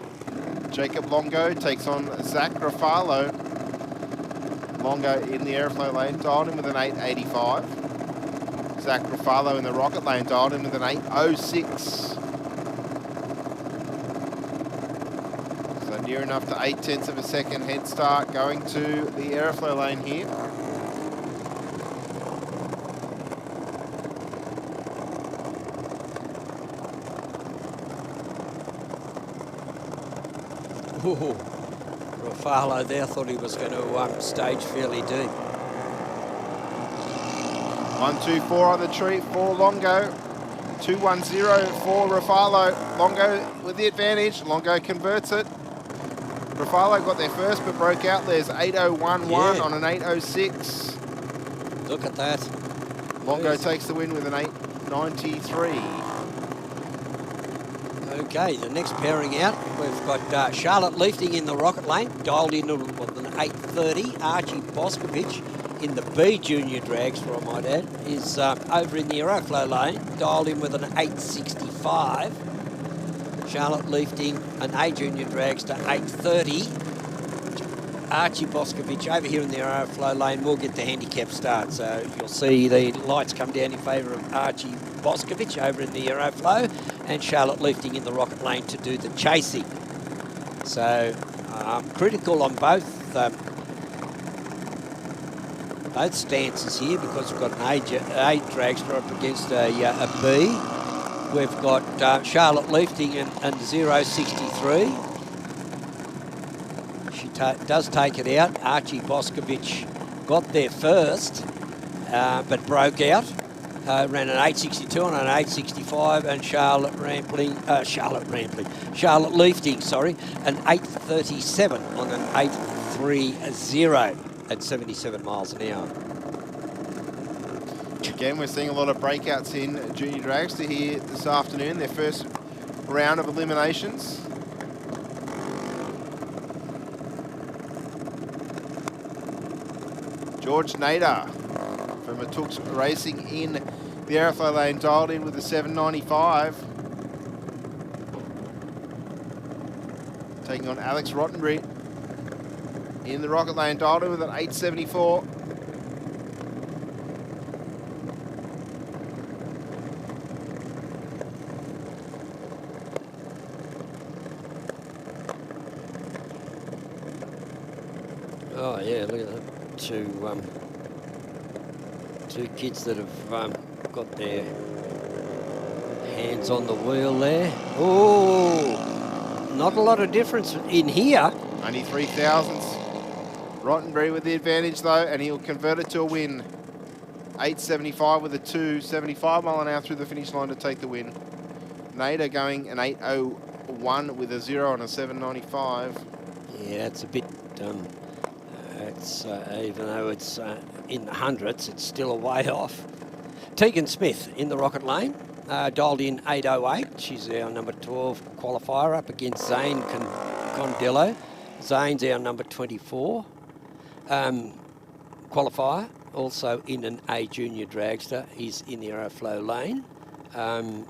Jacob Longo takes on Zach Ruffalo. Longo in the airflow lane, dialed in with an 8.85. Zach Ruffalo in the rocket lane, dialed in with an 8.06. Near enough to 0.8 of a second head start going to the aeroflow lane here. Ooh, Rafalo there. I thought he was going to stage fairly deep. 1-2-4 on the tree for Longo. 2-1-0 for Rafalo. Longo with the advantage. Longo converts it. Rafalo got there first but broke out. There's 8.011 on an 8.06. Look at that. Longo takes the win with an 8.93. Okay, the next pairing out, we've got Charlotte Leafting in the Rocket Lane, dialed in with an 8.30. Archie Boscovich in the B Junior Dragster, I might add, is over in the Aeroflow Lane, dialed in with an 8.65. Charlotte Leafting, an A Junior Dragster, 8.30. Archie Boscovich over here in the Aeroflow Lane will get the handicap start. So you'll see the lights come down in favour of Archie Boscovich over in the Aeroflow, and Charlotte Leafting in the Rocket Lane to do the chasing. So critical on both stances here, because we've got an A dragster up against a B. We've got Charlotte Leafting and 0.63. She does take it out. Archie Boscovich got there first, but broke out. Ran an 8.62 and an 8.65, and Charlotte Leafting, sorry, an 8.37 on an 8.30 at 77 miles an hour. Again, we're seeing a lot of breakouts in Junior Dragster here this afternoon. Their first round of eliminations. George Nader from Atooks Racing in the Aeroflow Lane, dialed in with a 7.95. Taking on Alex Rottenbury in the Rocket Lane, dialed in with an 8.74. Oh yeah, look at that. Two kids that have got their hands on the wheel there. Oh, not a lot of difference in here. Only 3 thousandths. Rottenbury with the advantage though, and he'll convert it to a win. 8.75 with a 2.75 mile an hour through the finish line to take the win. Nader going an 8.01 with a 0 and a 7.95. Yeah, it's a bit. It's even though it's in the hundreds, it's still a way off. Tegan Smith in the Rocket Lane, dialed in 8.08. She's our number 12 qualifier up against Zane Condello. Zane's our number 24 qualifier, also in an A Junior Dragster. He's in the Aeroflow Lane.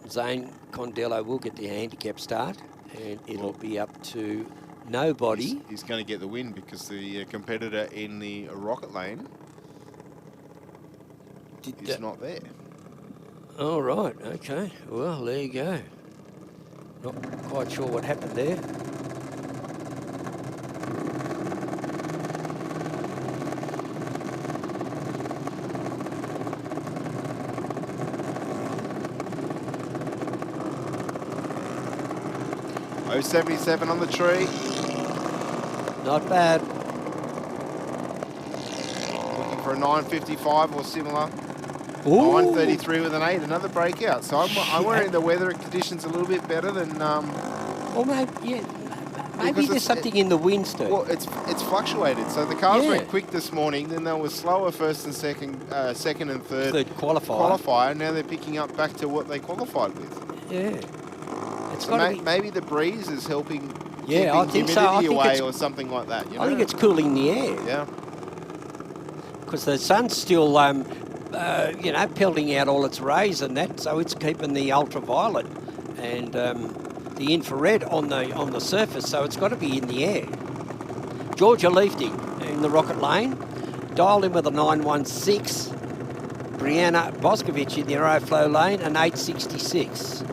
Zane Condello will get the handicap start, and it'll be up to nobody. He's going to get the win because the competitor in the Rocket Lane is not there. Oh, right. Okay. Well, there you go. Not quite sure what happened there. .077 on the tree. Not bad. Looking for a 9.55 or similar. Ooh. 9.33 with an 8, another breakout. So I'm wondering the weather conditions a little bit better than. Or maybe, yeah, maybe there's something in the wind, Steve. Well, it's fluctuated. So the cars went quick this morning. Then they were slower first and second and third. Third qualifier. Now they're picking up back to what they qualified with. Yeah. So maybe the breeze is helping. Yeah, I think so. I think away or something like that. You know? I think it's cooling the air. Yeah. Because the sun's still, you know, pelting out all its rays and that, so it's keeping the ultraviolet and the infrared on the surface, so it's got to be in the air. Georgia Leafting in the Rocket Lane, dialed in with a 9.16. Brianna Boscovich in the Aeroflow Lane, an 8.66.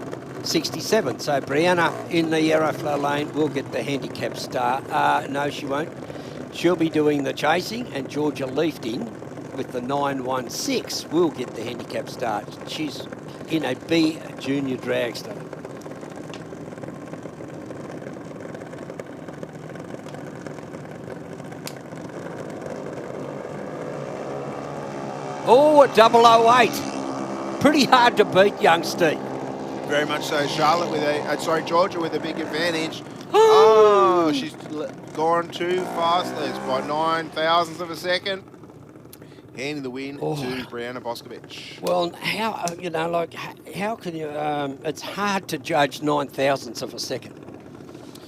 67. So Brianna in the Aeroflow Lane will get the handicap start. No, she won't. She'll be doing the chasing, and Georgia Leafting with the 9.16 will get the handicap start. She's in a B Junior Dragster. Oh, a 008. Pretty hard to beat, young Steve. Very much so. Charlotte with Georgia with a big advantage. Oh, she's gone too fast. That's by 9 thousandths of a second. Handing the win to Brianna Boscovich. Well, how can you? It's hard to judge 9 thousandths of a second,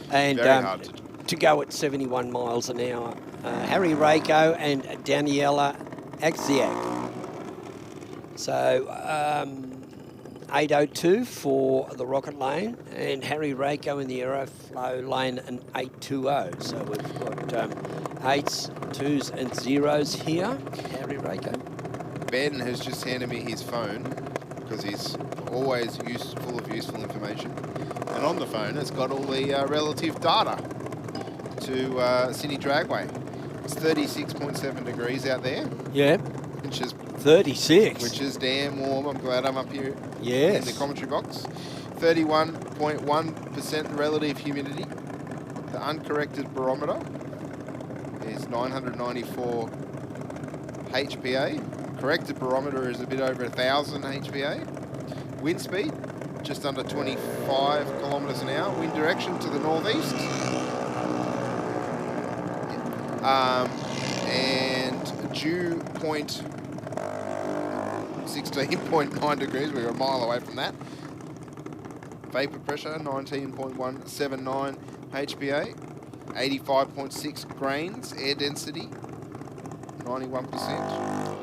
and Very hard to go at 71 miles an hour. Harry Rako and Daniela Agziak. So 8:02 for the rocket lane, and Harry Rako in the aeroflow lane an 8:20. So we've got 8s, 2s, and 0s here. Harry Rako. Ben has just handed me his phone because he's always full of useful information. And on the phone, it's got all the relative data to Sydney Dragway. It's 36.7 degrees out there. Yeah. Which is 36. Which is damn warm. I'm glad I'm up here yes. in the commentary box. 31.1% relative humidity. The uncorrected barometer is 994 HPA. Corrected barometer is a bit over 1,000 HPA. Wind speed, just under 25 kilometres an hour. Wind direction to the northeast. And dew point 16.9 degrees. We're a mile away from that. Vapor pressure 19.179 HPA. 85.6 grains. Air density 91%.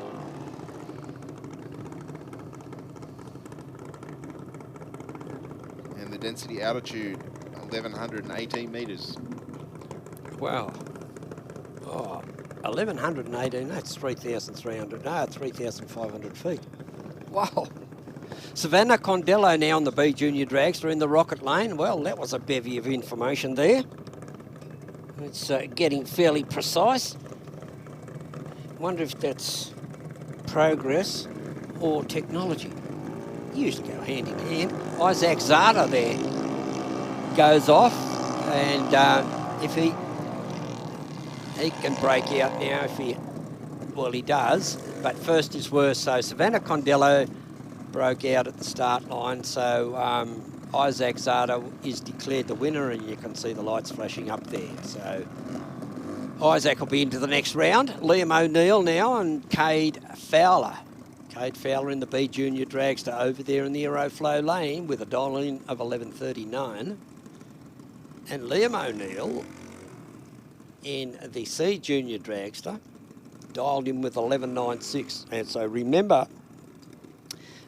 And the density altitude 1,118 metres. Wow. Oh, 1,118, that's 3,300, no, 3,500 feet. Wow. Savannah Condello now on the B Junior Dragster in the rocket lane. Well, that was a bevy of information there. It's getting fairly precise. Wonder if that's progress or technology. Usually go hand in hand. Isaac Zada there goes off, and if he can break out now if he does, but first is worse. So Savannah Condello broke out at the start line, so Isaac Zada is declared the winner, and you can see the lights flashing up there. So Isaac will be into the next round. Liam O'Neill now and Cade Fowler. Cade Fowler in the B Junior Dragster over there in the Aeroflow lane with a dial-in of 11:39. And Liam O'Neill in the C Junior Dragster dialed in with 11.96. And so remember,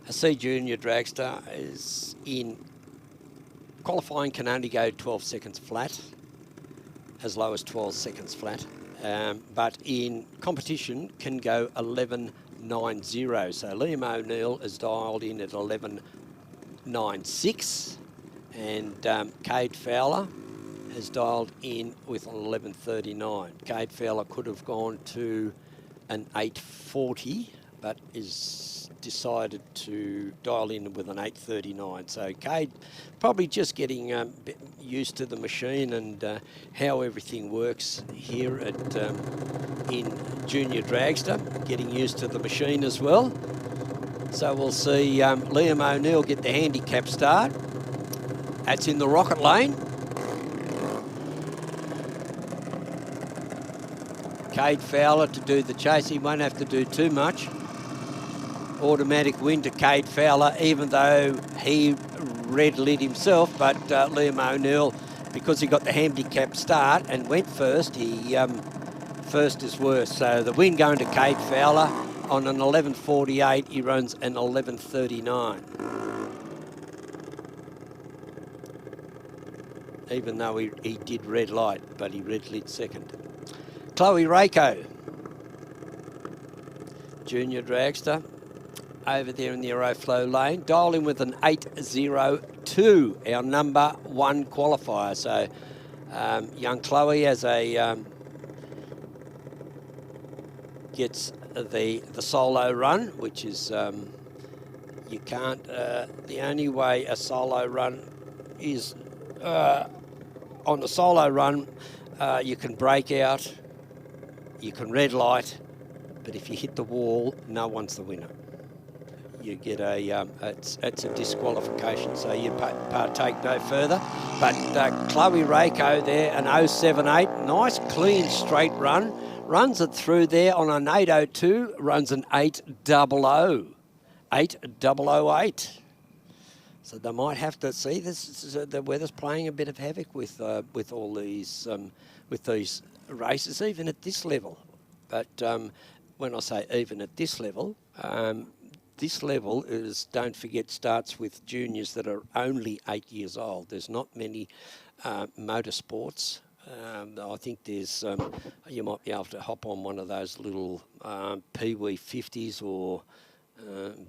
a C Junior Dragster is in qualifying can only go 12 seconds flat, as low as 12 seconds flat, but in competition can go 11.90. So Liam O'Neill is dialed in at 11.96, and Cade Fowler has dialed in with 11.39. Cade Fowler could have gone to an 8.40, but is decided to dial in with an 8.39. So Cade probably just getting used to the machine and how everything works here at in Junior Dragster, getting used to the machine as well. So we'll see Liam O'Neill get the handicap start. That's in the rocket lane. Cade Fowler to do the chase. He won't have to do too much. Automatic win to Cade Fowler, even though he red lit himself, but Liam O'Neill, because he got the handicap start and went first, he first is worse. So the win going to Cade Fowler on an 11.48. He runs an 11.39. Even though he did red light, but he red lit second. Chloe Rako, Junior Dragster, over there in the Aeroflow lane, dialed in with an 8.02, our number one qualifier. So young Chloe has a gets the solo run, which is you can't. The only way a solo run is on the solo run, you can break out, you can red light, but if you hit the wall, no one's the winner. You get a, it's a disqualification, so you partake no further. But Chloe Rako there, an 0.78, nice clean straight run, runs it through there on an 8.02, runs an 8.00, 8.008. So they might have to see this. The weather's playing a bit of havoc with all these with these races, even at this level. But when I say even at this level is, don't forget, starts with juniors that are only 8 years old. There's not many motorsports. I think there's you might be able to hop on one of those little Pee-wee 50s, or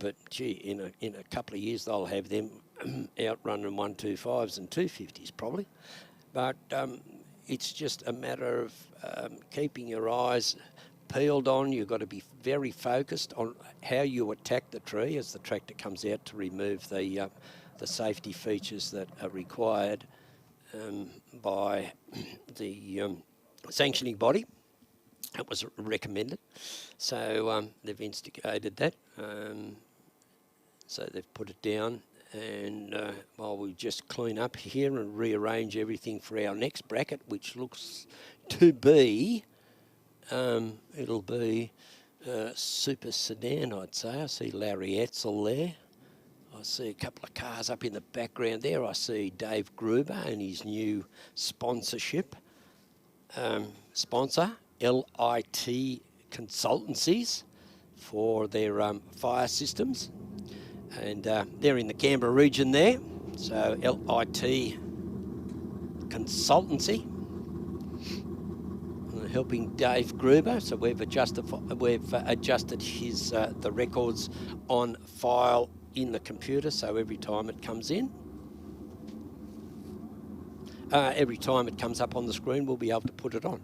but gee, in a couple of years they'll have them outrunning 125s and 250s probably. But it's just a matter of keeping your eyes peeled on. You've got to be very focused on how you attack the tree as the tractor comes out to remove the safety features that are required by the sanctioning body. That was recommended. So they've instigated that. So they've put it down, and while we just clean up here and rearrange everything for our next bracket, which looks to be it'll be super sedan, I'd say. I see Larry Etzel there. I see a couple of cars up in the background there. I see Dave Gruber and his new sponsorship sponsor, LIT Consultancies, for their fire systems. And they're in the Canberra region there. So LIT Consultancy, helping Dave Gruber. So we've adjusted his the records on file in the computer. So every time it comes in, every time it comes up on the screen, we'll be able to put it on.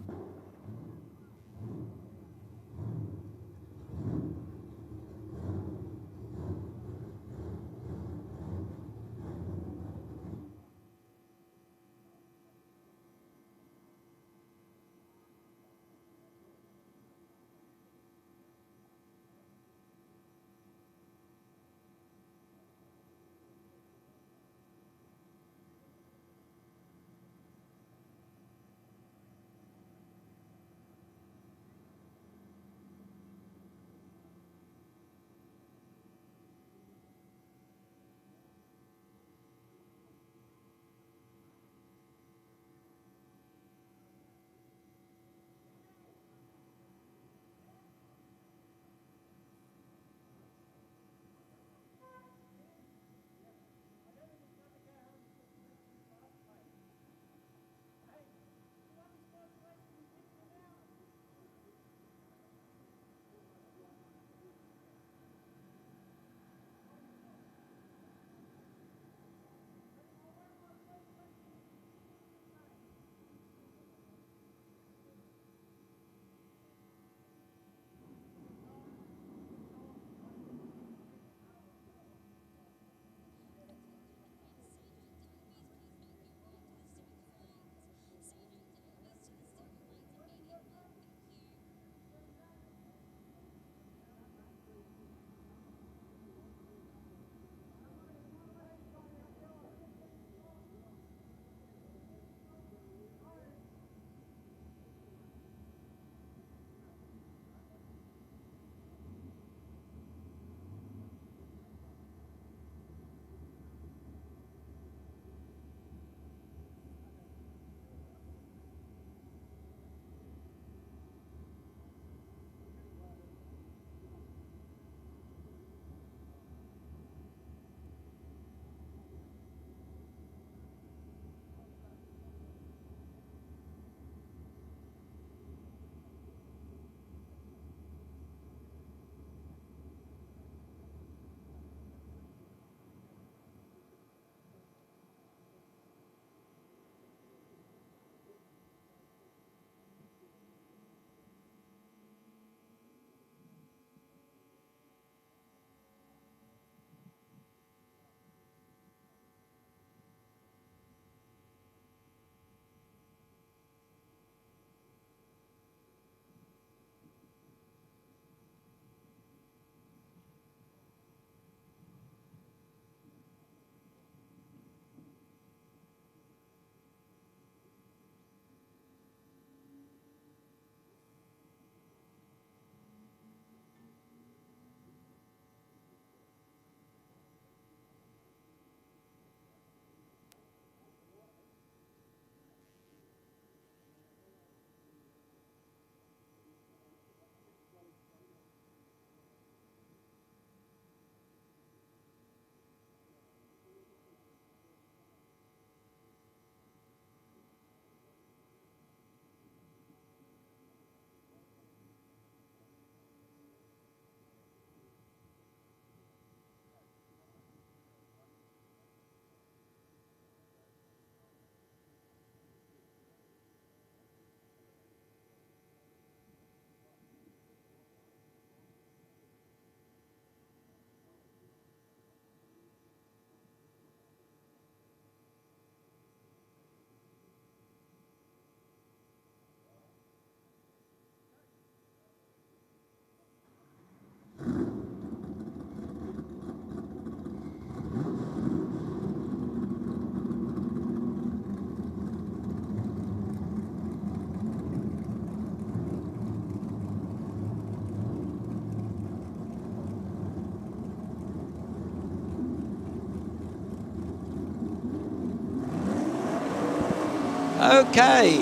Okay,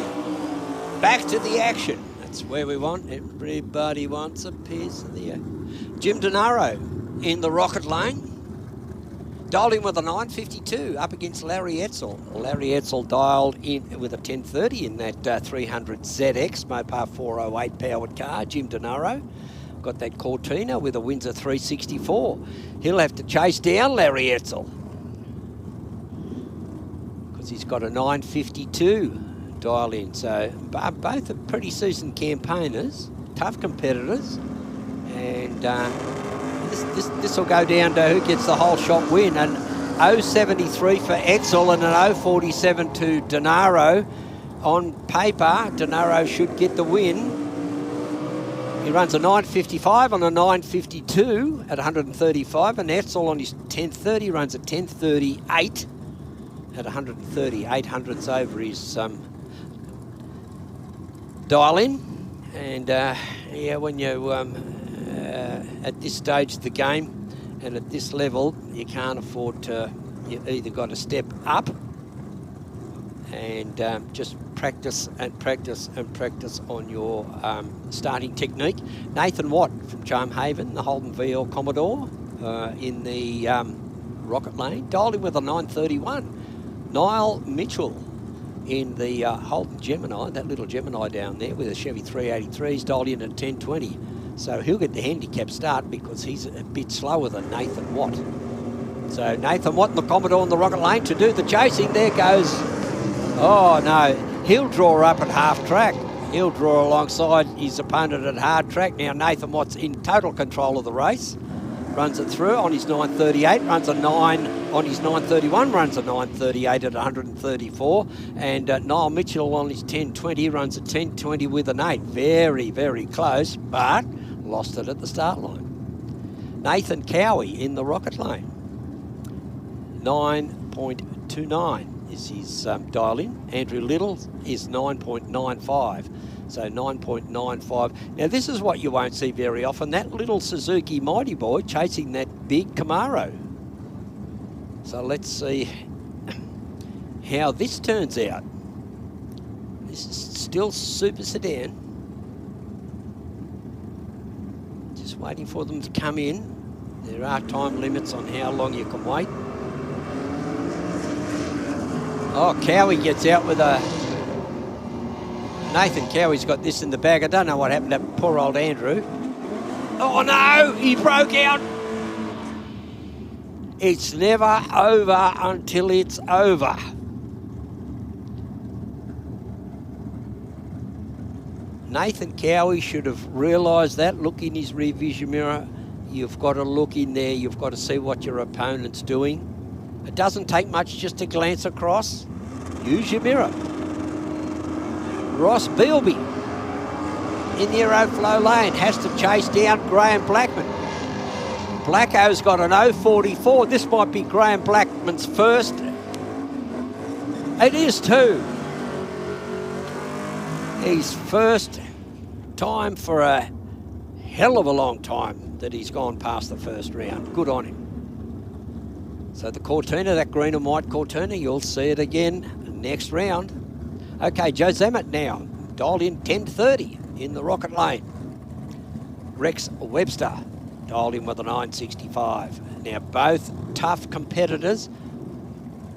back to the action. That's where we want. Everybody wants a piece of the action. Jim Denaro in the rocket lane. Dialed in with a 952 up against Larry Etzel. Larry Etzel dialed in with a 1030 in that 300 ZX Mopar 408 powered car. Jim Denaro got that Cortina with a Windsor 364. He'll have to chase down Larry Etzel because he's got a 952 dial in. So both are pretty seasoned campaigners, tough competitors, and this will go down to who gets the whole shot win. An 0.73 for Etzel and an 0.47 to Denaro. On paper, Denaro should get the win. He runs a 9.55 on a 9.52 at 135, and Etzel on his 10.30 runs a 10.38 at 130, 800ths over his dial in. And yeah, when you at this stage of the game and at this level, you can't afford to. You either got to step up and just practice and practice and practice on your starting technique. Nathan Watt from Charmhaven, the Holden VL Commodore in the rocket lane, dialed in with a 931. Niall Mitchell in the Holden Gemini, that little Gemini down there with a Chevy 383, he's dialed in at 1020. So he'll get the handicap start because he's a bit slower than Nathan Watt. So Nathan Watt in the Commodore in the rocket lane to do the chasing. There goes, oh no, he'll draw up at half track. He'll draw alongside his opponent at hard track. Now Nathan Watt's in total control of the race. Runs it through on his 938, runs a 9 on his 931, runs a 938 at 134. And Niall Mitchell on his 1020 runs a 1020 with an 8. Very, very close, but lost it at the start line. Nathan Cowie in the rocket lane. 9.29 is his dial in. Andrew Little is 9.95. So 9.95. Now this is what you won't see very often. That little Suzuki Mighty Boy chasing that big Camaro. So let's see how this turns out. This is still super sedan. Just waiting for them to come in. There are time limits on how long you can wait. Oh, Cowie gets out with a... Nathan Cowie's got this in the bag. I don't know what happened to poor old Andrew. Oh no, he broke out. It's never over until it's over. Nathan Cowie should have realised that. Look in his rear vision mirror. You've got to look in there. You've got to see what your opponent's doing. It doesn't take much just to glance across. Use your mirror. Ross Beelby in the Aeroflow lane has to chase down Graham Blackman. Blacko's got an 0.44. This might be Graham Blackman's first. It is too. His first time for a hell of a long time that he's gone past the first round. Good on him. So the Cortina, that green and white Cortina, you'll see it again next round. Okay, Joe Zammett now, dialed in 1030 in the rocket lane. Rex Webster, dialed in with a 965. Now, both tough competitors,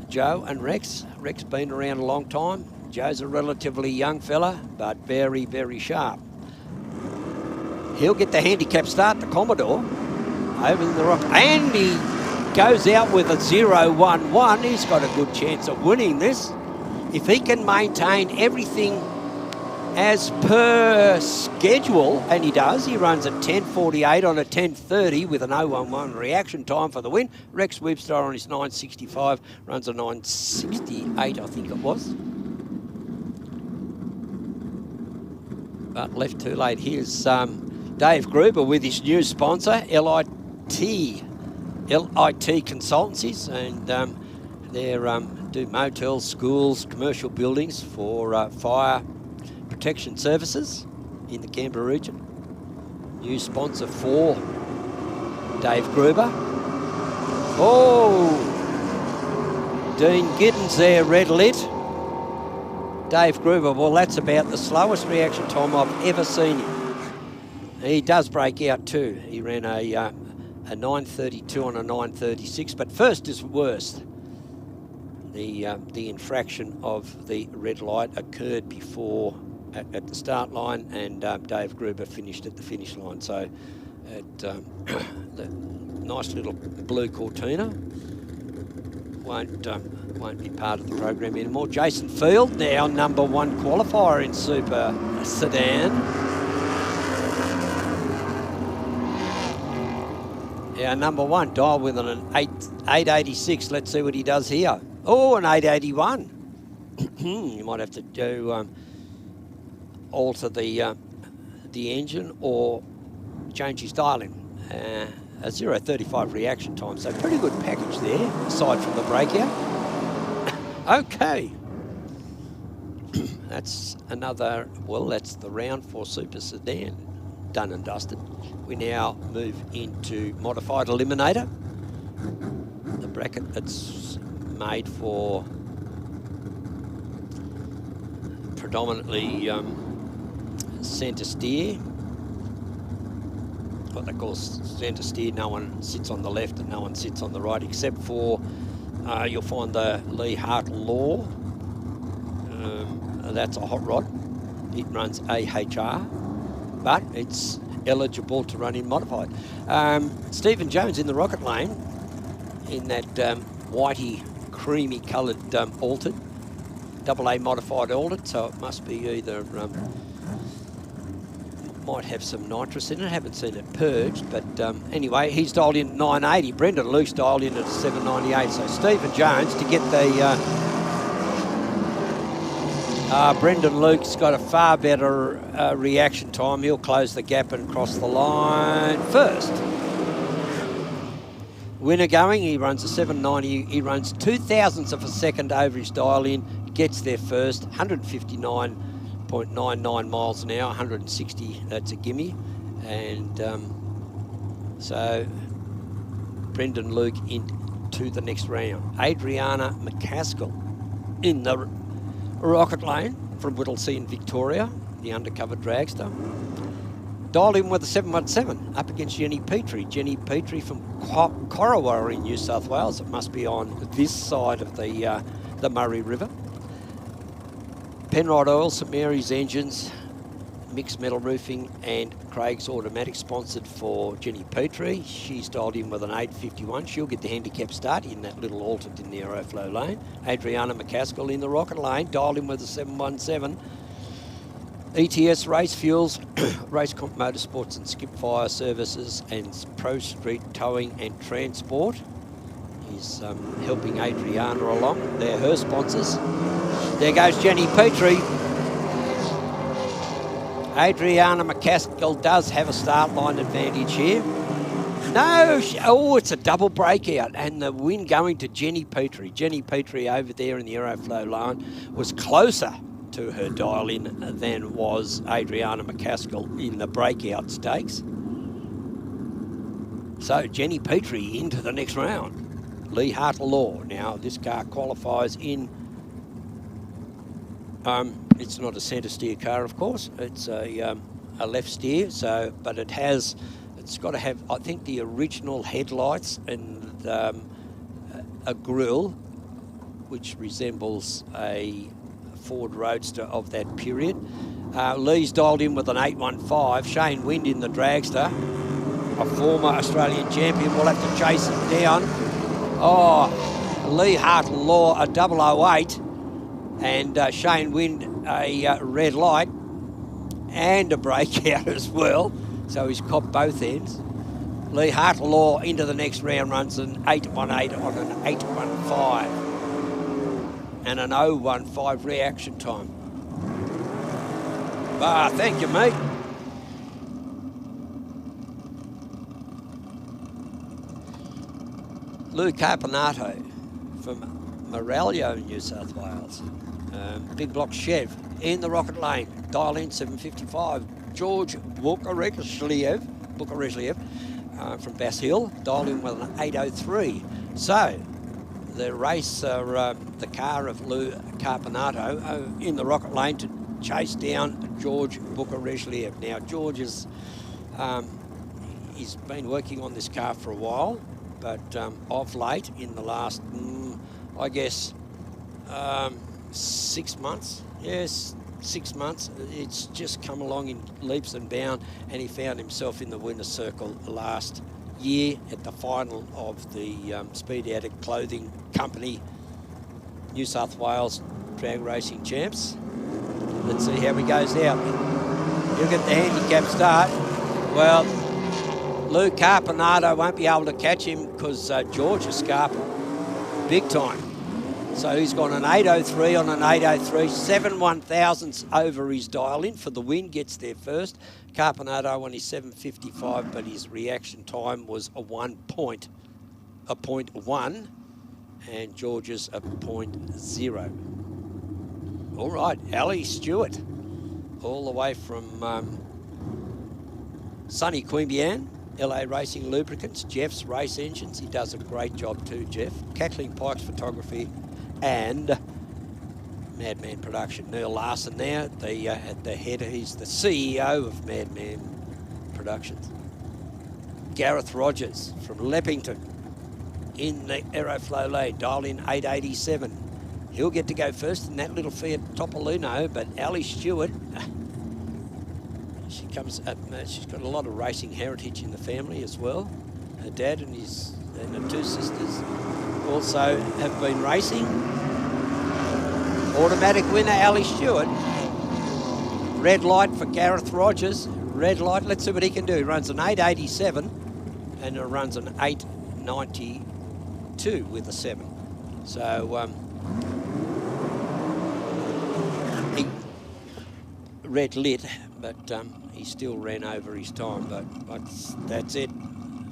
Joe and Rex. Rex been around a long time. Joe's a relatively young fella, but very, very sharp. He'll get the handicap start, the Commodore, over in the rock. And he goes out with a 0.11. He's got a good chance of winning this. If he can maintain everything as per schedule, and he does, he runs a 10.48 on a 10.30 with an 0.11 reaction time for the win. Rex Webster on his 9.65 runs a 9.68, I think it was. But left too late. Here's Dave Gruber with his new sponsor, LIT Consultancies, and they're do motels, schools, commercial buildings for fire protection services in the Canberra region. New sponsor for Dave Gruber. Oh, Dean Giddens there, red lit. Dave Gruber, well, that's about the slowest reaction time I've ever seen him. He does break out too. He ran a 9:32 and a 9:36, but first is worst. The infraction of the red light occurred before at the start line, and Dave Gruber finished at the finish line. So, the nice little blue Cortina won't be part of the program anymore. Jason Field, now #1 qualifier in Super Sedan. Yeah, #1, dial with an 886. Let's see what he does here. Oh, an 881. You might have to do alter the engine or change his dialing. A 0.35 reaction time, so pretty good package there, aside from the breakout. Okay. That's another, well, that's the round for Super Sedan done and dusted. We now move into modified eliminator. The bracket that's made for predominantly centre steer. What they call centre steer, no one sits on the left and no one sits on the right, except for you'll find the Lee Hart Law. That's a hot rod. It runs AHR, but it's eligible to run in modified. Stephen Jones in the rocket lane in that whitey creamy coloured altered, AA modified altered, so it must be either might have some nitrous in it. Haven't seen it purged, but anyway, he's dialed in 980. Brendan Luke's dialed in at 798. So Stephen Jones to get the. Brendan Luke's got a far better reaction time. He'll close the gap and cross the line first. Winner going, he runs a 790. He runs 0.02 of a second over his dial in, gets there first, 159.99 miles an hour, 160, that's a gimme. And so Brendan Luke into the next round. Adriana McCaskill in the rocket lane from Whittlesea in Victoria, the undercover dragster. Dialed in with a 717 up against Jenny Petrie. Jenny Petrie from Corowa in New South Wales. It must be on this side of the Murray River. Penrod Oil, St Mary's Engines, Mixed Metal Roofing and Craig's Automatic, sponsored for Jenny Petrie. She's dialed in with an 851. She'll get the handicap start in that little altered in the Aeroflow lane. Adriana McCaskill in the rocket lane, dialed in with a 717. ETS Race Fuels, Race Comp Motorsports and Skip Fire Services and Pro Street Towing and Transport. He's helping Adriana along. They're her sponsors. There goes Jenny Petrie. Adriana McCaskill does have a start line advantage here. No, oh, it's a double breakout, and the win going to Jenny Petrie. Jenny Petrie over there in the Aeroflow line was closer to her dial-in than was Adriana McCaskill in the breakout stakes. So Jenny Petrie into the next round. Lee Hart Law. Now this car qualifies in. It's not a centre steer car, of course. It's a left steer. So, but it's got to have, I think, the original headlights and a grille, which resembles a Ford Roadster of that period. Lee's dialed in with an 815. Shane Wind in the dragster, a former Australian champion. We'll have to chase him down. Oh, Lee Hart Law, a 008. And Shane Wind, a red light and a breakout as well. So he's copped both ends. Lee Hart Law into the next round runs an 818 on an 815 and an 015 reaction time. Thank you, mate. Lou Carpinato from Morello, New South Wales. Big block Chev in the rocket lane. Dial in 755. George Bukarezhliev from Bass Hill. Dial in with an 803. So the race, the car of Lou Carpinato in the Rocket Lane to chase down George Bukarezhliev. Now, George is, he's been working on this car for a while, but of late, in the last, I guess, 6 months. Yes, 6 months. It's just come along in leaps and bounds, and he found himself in the winner's circle last year at the final of the Speed Adict Clothing Company New South Wales Drag Racing Champs. Let's see how he goes out. He'll get the handicap start. Well, Lou Carpinato won't be able to catch him because George escaped big time. So he's got an 803 on an 803, 7 1,000ths over his dial-in for the win, gets there first. Carpinato on his 755, but his reaction time was a 0.1, and George's a 0.0. All right, Ali Stewart, all the way from sunny Queanbeyan, LA Racing Lubricants, Jeff's Race Engines. He does a great job too, Jeff. Cackling Pikes Photography and Madman Production. Neil Larson there at the head. He's the CEO of Madman Productions. Gareth Rogers from Leppington in the Aeroflow lane, dial in 887. He'll get to go first in that little Fiat Topolino, but Ali Stewart, she comes up, she's got a lot of racing heritage in the family as well. Her dad and her two sisters also have been racing. Automatic winner, Ali Stewart. Red light for Gareth Rogers. Red light, let's see what he can do. He runs an 887 and it runs an 892 with a 7. So, he red lit, but he still ran over his time. But that's it.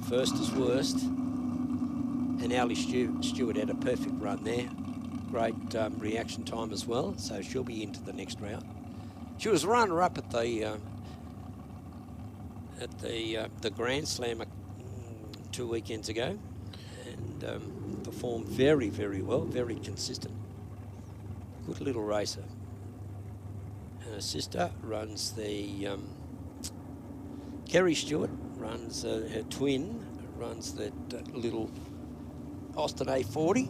First is worst. And Ali Stewart had a perfect run there. Great reaction time as well, so she'll be into the next round. She was runner-up at the Grand Slam 2 weekends ago, and performed very, very well, very consistent. Good little racer. And her sister runs the Kerry Stewart runs her twin runs that little Austin A40.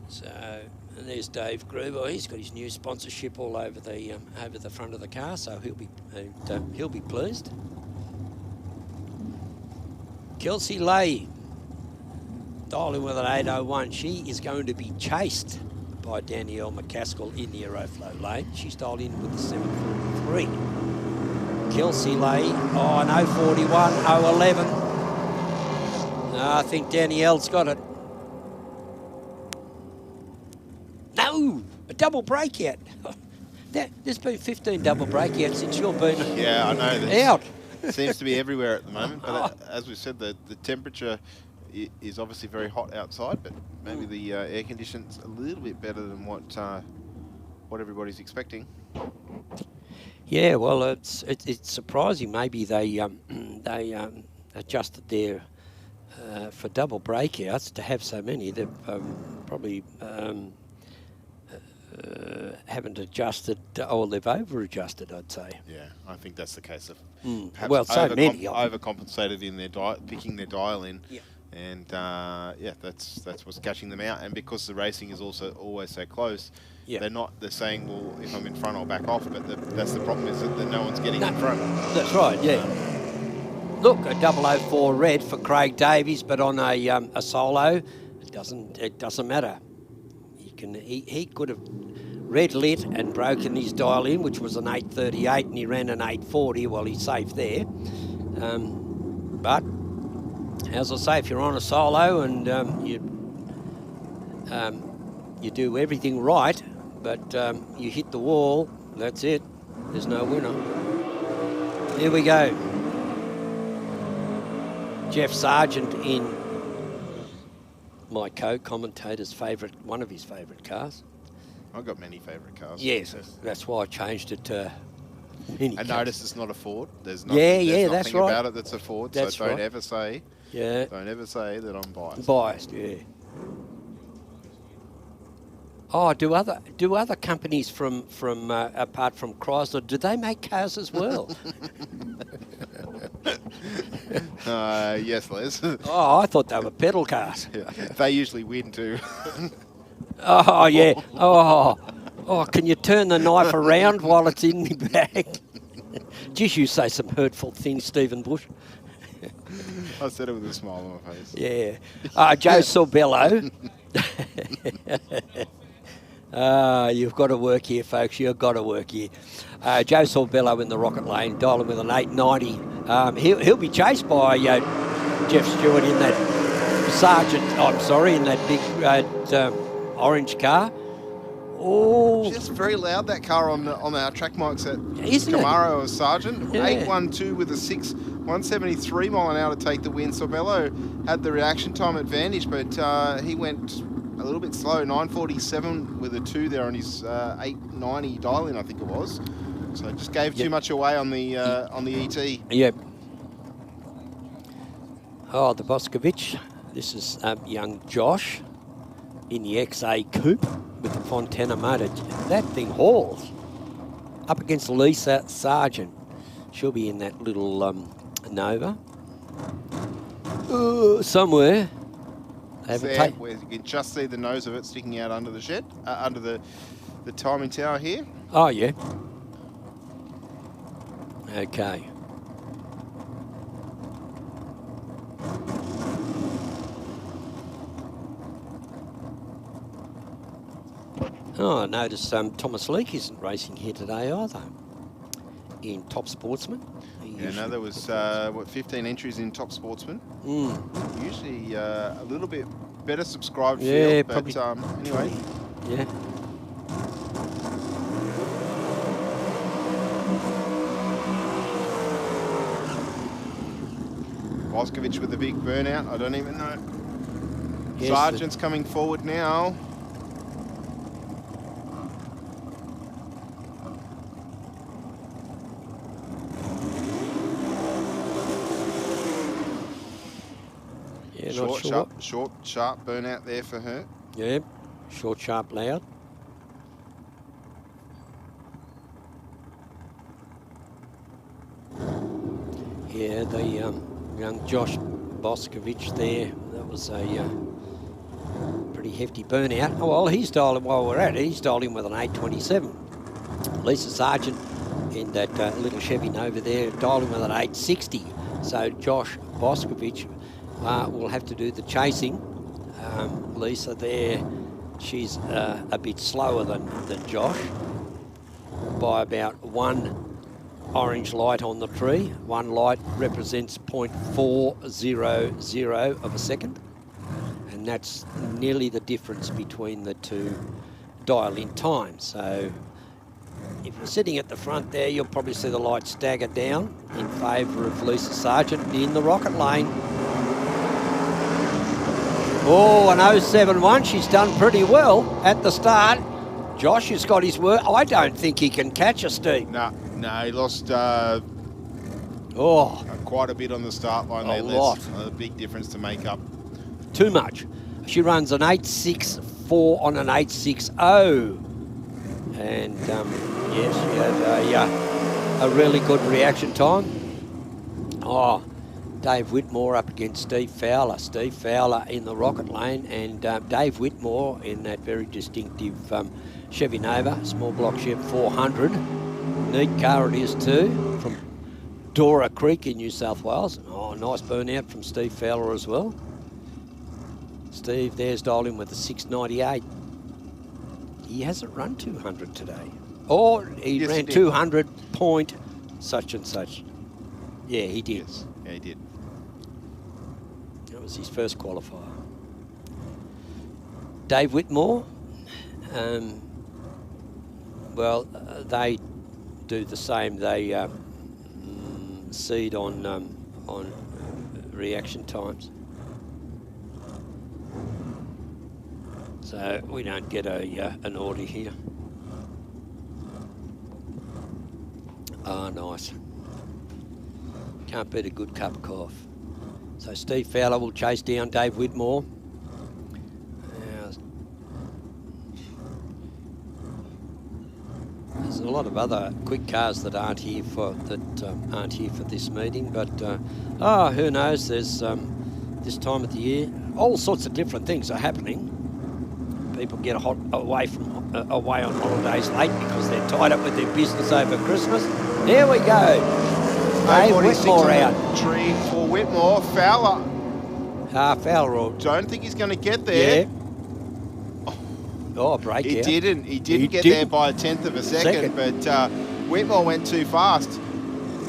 So, and there's Dave Gruber. He's got his new sponsorship all over the front of the car, so he'll be pleased. Kelsey Lay, dialing with an 801. She is going to be chased by Danielle McCaskill in the Aeroflow lane. She's dialed in with the 743. Kelsey Lay, an 041, 011. I think Danielle's got it. No, a double breakout. There's been 15 double breakouts since you've been I know. out. Seems to be everywhere at the moment, but as we said, the temperature is obviously very hot outside, but maybe the air conditioning's a little bit better than what everybody's expecting. Yeah, well, it's surprising. Maybe they adjusted their for double breakouts to have so many. They've probably haven't adjusted, or they've over-adjusted, I'd say. Yeah, I think that's the case of well, so many overcompensated in their picking their dial in. Yeah. And that's what's catching them out. And because the racing is also always so close, they're saying, well, if I'm in front, I'll back off. But that's the problem, is that no one's getting in front. That's right. Yeah. Look, a 004 red for Craig Davies, but on a solo, it doesn't matter. He could have red lit and broken his dial in, which was an 838, and he ran an 840. Well, he's safe there. But as I say, if you're on a solo and you do everything right, but you hit the wall, that's it. There's no winner. Here we go. Jeff Sargent in my co-commentator's favourite, one of his favourite cars. I've got many favourite cars. Yes, that's why I changed it to Mini. And notice it's not a Ford. There's nothing, there's nothing that's right. about it that's a Ford, That's so don't right. ever say Yeah. Don't ever say that I'm biased. Biased, yeah. Oh, do other companies from apart from Chrysler, do they make cars as well? Yes, Les. Oh, I thought they were pedal cars. Yeah. They usually win too. Oh, yeah. Oh, can you turn the knife around while it's in the bag? Just you say some hurtful things, Stephen Bush. I said it with a smile on my face. Yeah. Joe Sorbello. You've got to work here, folks. You've got to work here. Joe Sorbello in the Rocket Lane, dialing with an 890. He'll be chased by Jeff Stewart in that in that big orange car. Oh, just very loud, that car on our track mics at Isn't Camaro or Sargent. Yeah. 812 with a 173 mile an hour to take the win. Sorbello had the reaction time advantage, but he went a little bit slow. 947 with a 2 there on his 890 dial-in, I think it was. So just gave too much away on the ET. Yep. Oh, the Boscovich. This is young Josh in the XA Coupe with the Fontana motor. That thing hauls. Up against Lisa Sargent. She'll be in that little Nova. Somewhere. There, where you can just see the nose of it sticking out under the shed, under the timing tower here. Oh, yeah. Okay. Oh, I notice Thomas Leake isn't racing here today either. In Top Sportsman. Yeah, no, there was 15 entries in Top Sportsman. Usually a little bit better subscribed field, but anyway. Yeah. Boscovich with the big burnout. I don't even know. Yes, Sargent's coming forward now. Yeah, short, sharp burnout there for her. Yeah, short, sharp, loud. Yeah, the young Josh Boscovich there, that was a pretty hefty burnout. Oh, well, he's dialing, while we're at it, he's dialing with an 827. Lisa Sargent in that little Chevy Nova there, dialing with an 860. So Josh Boscovich will have to do the chasing. Lisa there, she's a bit slower than Josh by about one orange light on the tree. One light represents 0.400 of a second, and that's nearly the difference between the two dial-in times. So if you're sitting at the front there, you'll probably see the light stagger down in favour of Lisa Sargent in the Rocket Lane. Oh, an 071. She's done pretty well at the start. Josh has got his work. I don't think he can catch her, Steve. No, he lost quite a bit on the start line there. A lot. A big difference to make up. Too much. She runs an 864 on an 860. And yes, she had a really good reaction time. Oh, Dave Whitmore up against Steve Fowler. Steve Fowler in the Rocket Lane, and Dave Whitmore in that very distinctive Chevy Nova, small block Chev 400. Neat car it is too, from Dora Creek in New South Wales. Oh, nice burnout from Steve Fowler as well. Steve there's dialed in with a 698. He hasn't run 200 today. Or he ran 200 point such and such. Yeah, he did. Yes. Yeah, he did. That was his first qualifier. Dave Whitmore, well, they do the same. They seed on reaction times. So we don't get an order here. Oh, nice. Can't beat a good cup of coffee. So Steve Fowler will chase down Dave Whitmore. There's a lot of other quick cars that aren't here for this meeting, but who knows? There's this time of the year, all sorts of different things are happening. People get away on holidays late because they're tied up with their business over Christmas. There we go. Dave Whitmore out. Tree for Whitmore. Fowler. Fowler. Don't think he's going to get there. Yeah. Oh, break He out. didn't. He didn't get there by a tenth of a second. But Whitmore went too fast.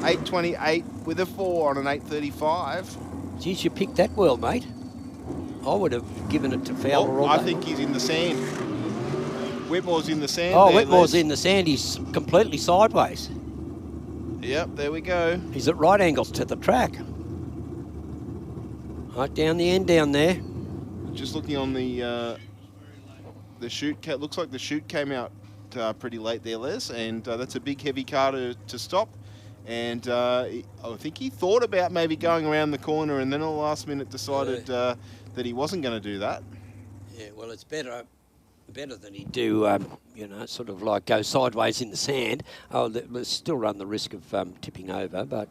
8:28 with a 4 on an 8:35. Geez, you picked that well, mate. I would have given it to Fowler. Well, I think he's in the sand. Whitmore's in the sand. Oh, there, Whitmore's Les. in the sand. He's completely sideways. Yep, there we go. He's at right angles to the track. Right down the end down there. Just looking on the chute. Looks like the chute came out pretty late there, Les, and that's a big heavy car to stop. And I think he thought about maybe going around the corner, and then at the last minute decided that he wasn't going to do that. Yeah, well, it's better than he do, sort of like go sideways in the sand. We'll still run the risk of tipping over, but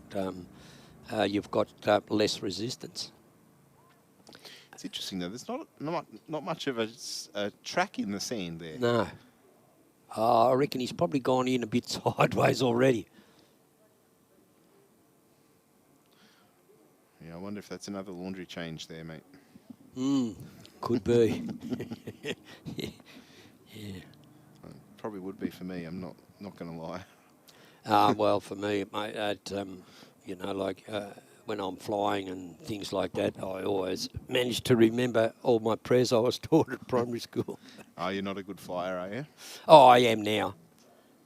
you've got less resistance. It's interesting though. There's not much of a track in the sand there. No. I reckon he's probably gone in a bit sideways already. Yeah, I wonder if that's another laundry change there, mate. Could be. Yeah. Probably would be for me. I'm not going to lie. Well, for me, mate, when I'm flying and things like that, I always manage to remember all my prayers I was taught at primary school. Oh, you're not a good flyer, are you? Oh, I am now.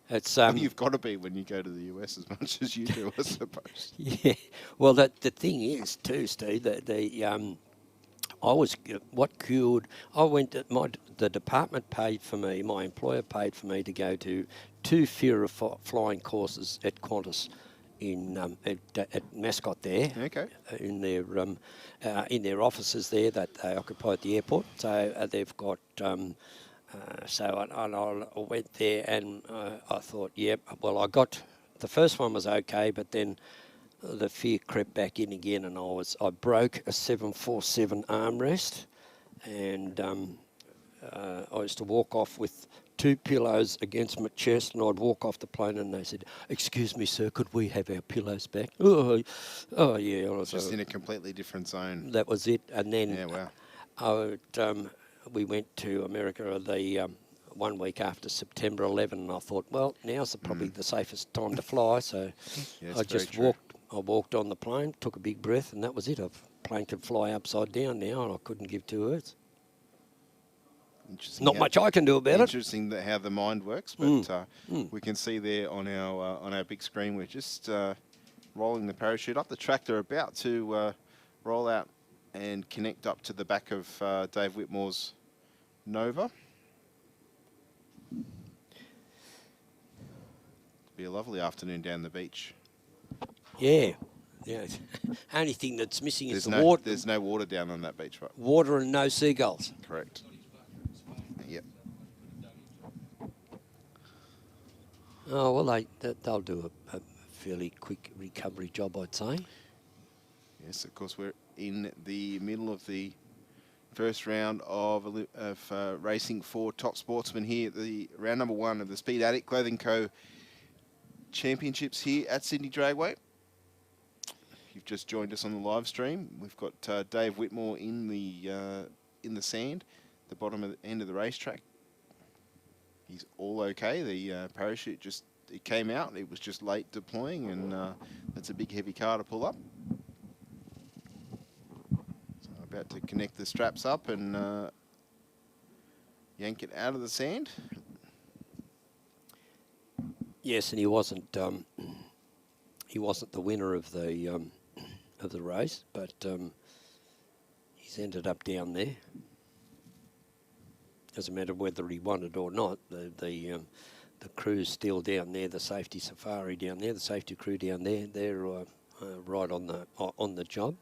It's you've got to be when you go to the US as much as you do, I suppose. Yeah. Well, the thing is too, Steve, that the department paid for me, my employer paid for me to go to 2 Fear of flying courses at Qantas at Mascot there. Okay. In their offices there that they occupy at the airport. So they've got. I went there and I thought, yep. Well, I got the first one was okay, but then the fear crept back in again, and I broke a 747 armrest, and I used to walk off with 2 pillows against my chest, and I'd walk off the plane, and they said, "Excuse me, sir, could we have our pillows back?" Oh yeah. I was just in a completely different zone. That was it, and then yeah, wow. We went to America the 1 week after September 11, and I thought, well, now's probably the safest time to fly. So I just walked on the plane, took a big breath, and that was it. A plane could fly upside down now, and I couldn't give 2 words. Not much I can do about it. Interesting how the mind works, but we can see there on our big screen, we're just rolling the parachute up. The track they're about to roll out and connect up to the back of Dave Whitmore's Nova. It'll be a lovely afternoon down the beach. Yeah. Only thing that's missing is the water. There's no water down on that beach, right? Water and no seagulls. Correct. Yep. Oh, well, they'll do a fairly quick recovery job, I'd say. Yes, of course, we're in the middle of the first round of racing for top sportsmen here at the round number 1 of the Speed Adict Clothing Co Championships here at Sydney Dragway. If you've just joined us on the live stream, we've got Dave Whitmore in the sand, the bottom of the end of the racetrack. He's all okay. The parachute it came out. It was just late deploying, and that's a big heavy car to pull up. About to connect the straps up and yank it out of the sand. Yes, and he wasn't the winner of the race, but he's ended up down there. Doesn't matter whether he won it or not. The crew's still down there. The safety safari down there. The safety crew down there. They're right on the job.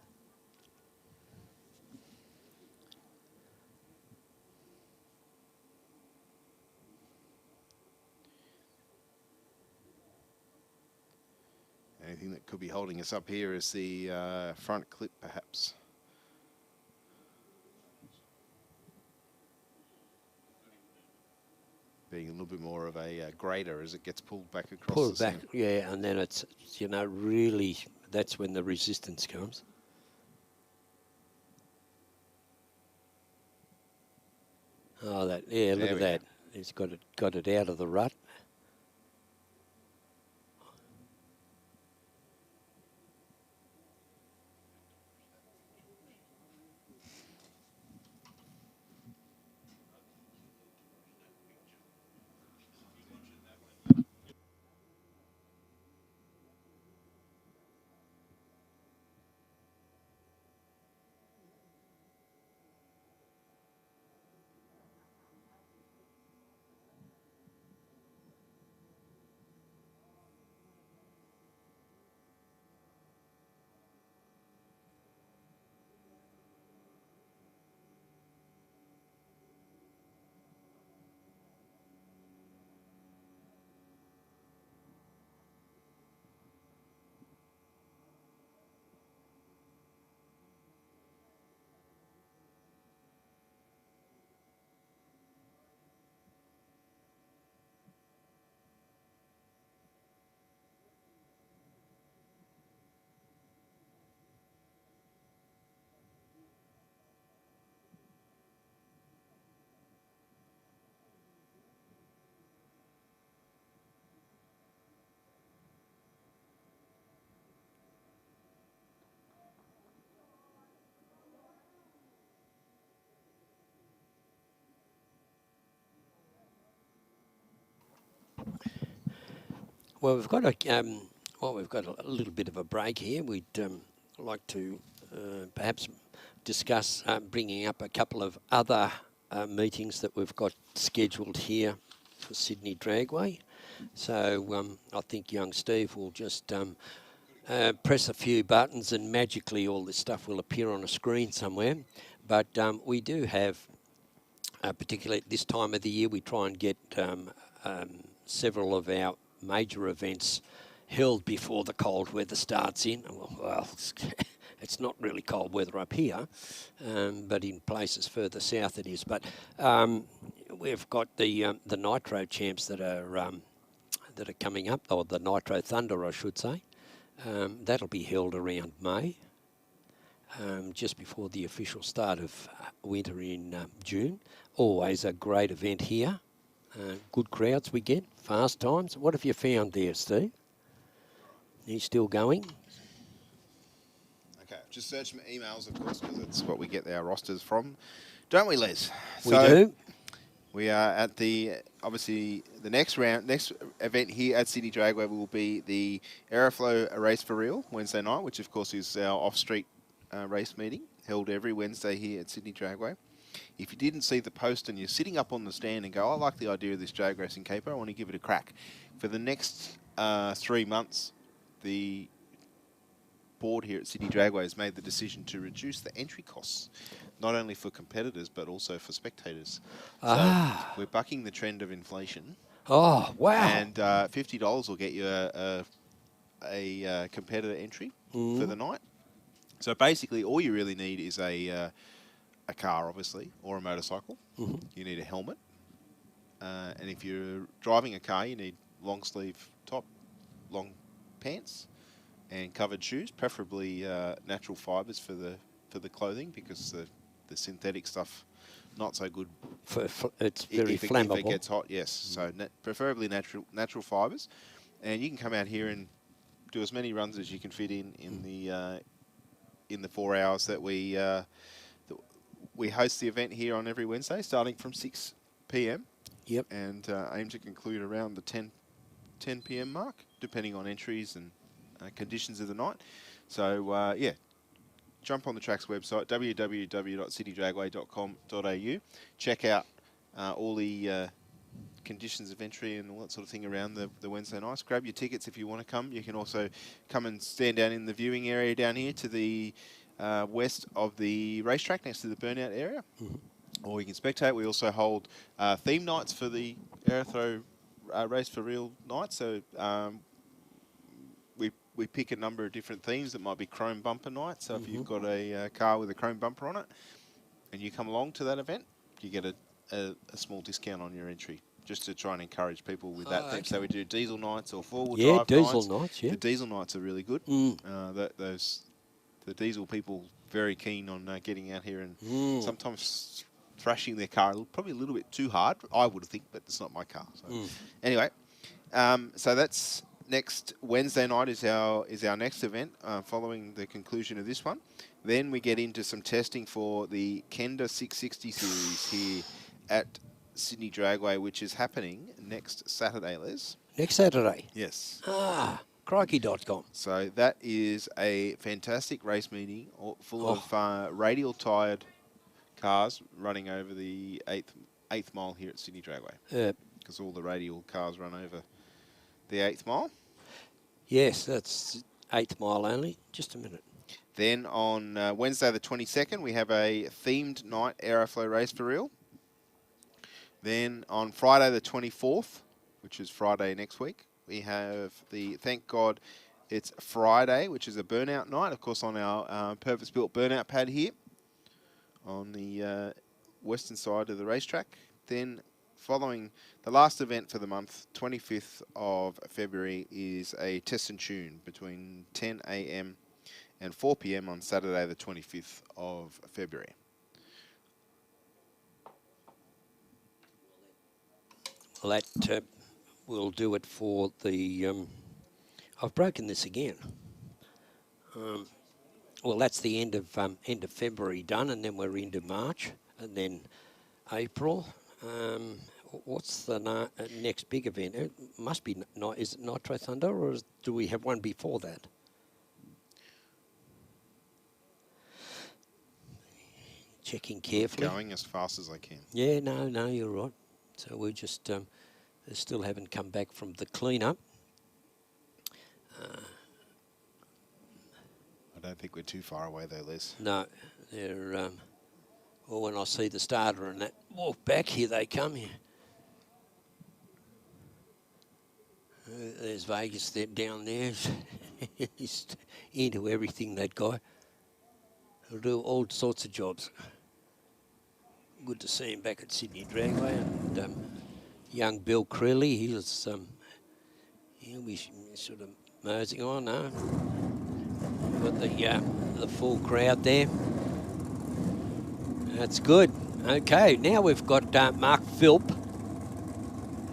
Anything that could be holding us up here is the front clip, perhaps. Being a little bit more of a grader as it gets pulled back across Pull the it back, center. yeah, and then it's, you know, really, that's when the resistance comes. Oh, that, yeah, look There at we that. He's got it out of the rut. Well, we've got a little bit of a break here. We'd like to perhaps discuss bringing up a couple of other meetings that we've got scheduled here for Sydney Dragway. So I think young Steve will just press a few buttons and magically all this stuff will appear on a screen somewhere. But we do have, particularly at this time of the year, we try and get several of our major events held before the cold weather starts in. Well, it's not really cold weather up here, but in places further south it is. But we've got the Nitro Champs that are coming up, or the Nitro Thunder, I should say. That'll be held around May, just before the official start of winter in June. Always a great event here. Good crowds we get, fast times. What have you found there, Steve? He's still going? Okay, just search my emails, of course, because that's what we get our rosters from. Don't we, Les? We do. We are at obviously, the next event here at Sydney Dragway will be the Aeroflow Race for Real Wednesday night, which of course is our off-street race meeting held every Wednesday here at Sydney Dragway. If you didn't see the post and you're sitting up on the stand and go, I like the idea of this drag racing caper, I want to give it a crack. For the next 3 months, the board here at Sydney Dragway has made the decision to reduce the entry costs, not only for competitors but also for spectators. So we're bucking the trend of inflation. Oh, wow. And $50 will get you a competitor entry for the night. So basically all you really need is a car, obviously, or a motorcycle. You need a helmet. And if you're driving a car, you need long sleeve top, long pants, and covered shoes, preferably natural fibres for the clothing, because the synthetic stuff not so good. It's very flammable. If it gets hot, yes. So preferably natural fibres, and you can come out here and do as many runs as you can fit in the 4 hours that we host the event here on every Wednesday, starting from 6 p.m. Yep. And aim to conclude around the 10 p.m. mark, depending on entries and conditions of the night. So, yeah, jump on the track's website, www.citydragway.com.au. Check out all the conditions of entry and all that sort of thing around the Wednesday nights. Grab your tickets if you want to come. You can also come and stand down in the viewing area down here to the west of the racetrack, next to the burnout area. Or you can spectate. We also hold theme nights for the Aeroflow Race for Real night. So we pick a number of different themes that might be chrome bumper night. So if you've got a car with a chrome bumper on it and you come along to that event, you get a small discount on your entry, just to try and encourage people with that theme. Okay. So we do diesel nights or four-wheel Yeah, drive diesel nights. nights, yeah. The diesel nights are really good. The diesel people very keen on getting out here and sometimes thrashing their car probably a little bit too hard, I would think, but it's not my car. So anyway, so that's next Wednesday night is our next event following the conclusion of this one. Then we get into some testing for the Kenda 660 series here at Sydney Dragway, which is happening next Saturday, Les. Next Saturday? Yes. Crikey.com. So that is a fantastic race meeting full of radial tired cars running over the eighth mile here at Sydney Dragway. Yeah. Because all the radial cars run over the 8th mile. Yes, that's 8th mile only. Just a minute. Then on Wednesday the 22nd, we have a themed night Aeroflow race for real. Then on Friday the 24th, which is Friday next week, we have the Thank God It's Friday, which is a burnout night, of course, on our purpose-built burnout pad here on the western side of the racetrack. Then following the last event for the month, 25th of February, is a test and tune between 10 a.m. and 4 p.m. on Saturday the 25th of February. Well, that will do it for the... I've broken this again. Well, that's the end of February done, and then we're into March, and then April. What's the next big event? It must be, is it Nitro Thunder, or do we have one before that? Checking carefully. Going as fast as I can. Yeah, no, you're right. So we just they still haven't come back from the clean-up. I don't think we're too far away though, Les. No, they're... well, when I see the starter and that walk back, here they come here. There's Vegas down there. He's into everything, that guy. He'll do all sorts of jobs. Good to see him back at Sydney Dragway. And young Bill Creeley, he'll be sort of moseying on. No, got the full crowd there. That's good. Okay, now we've got Mark Philp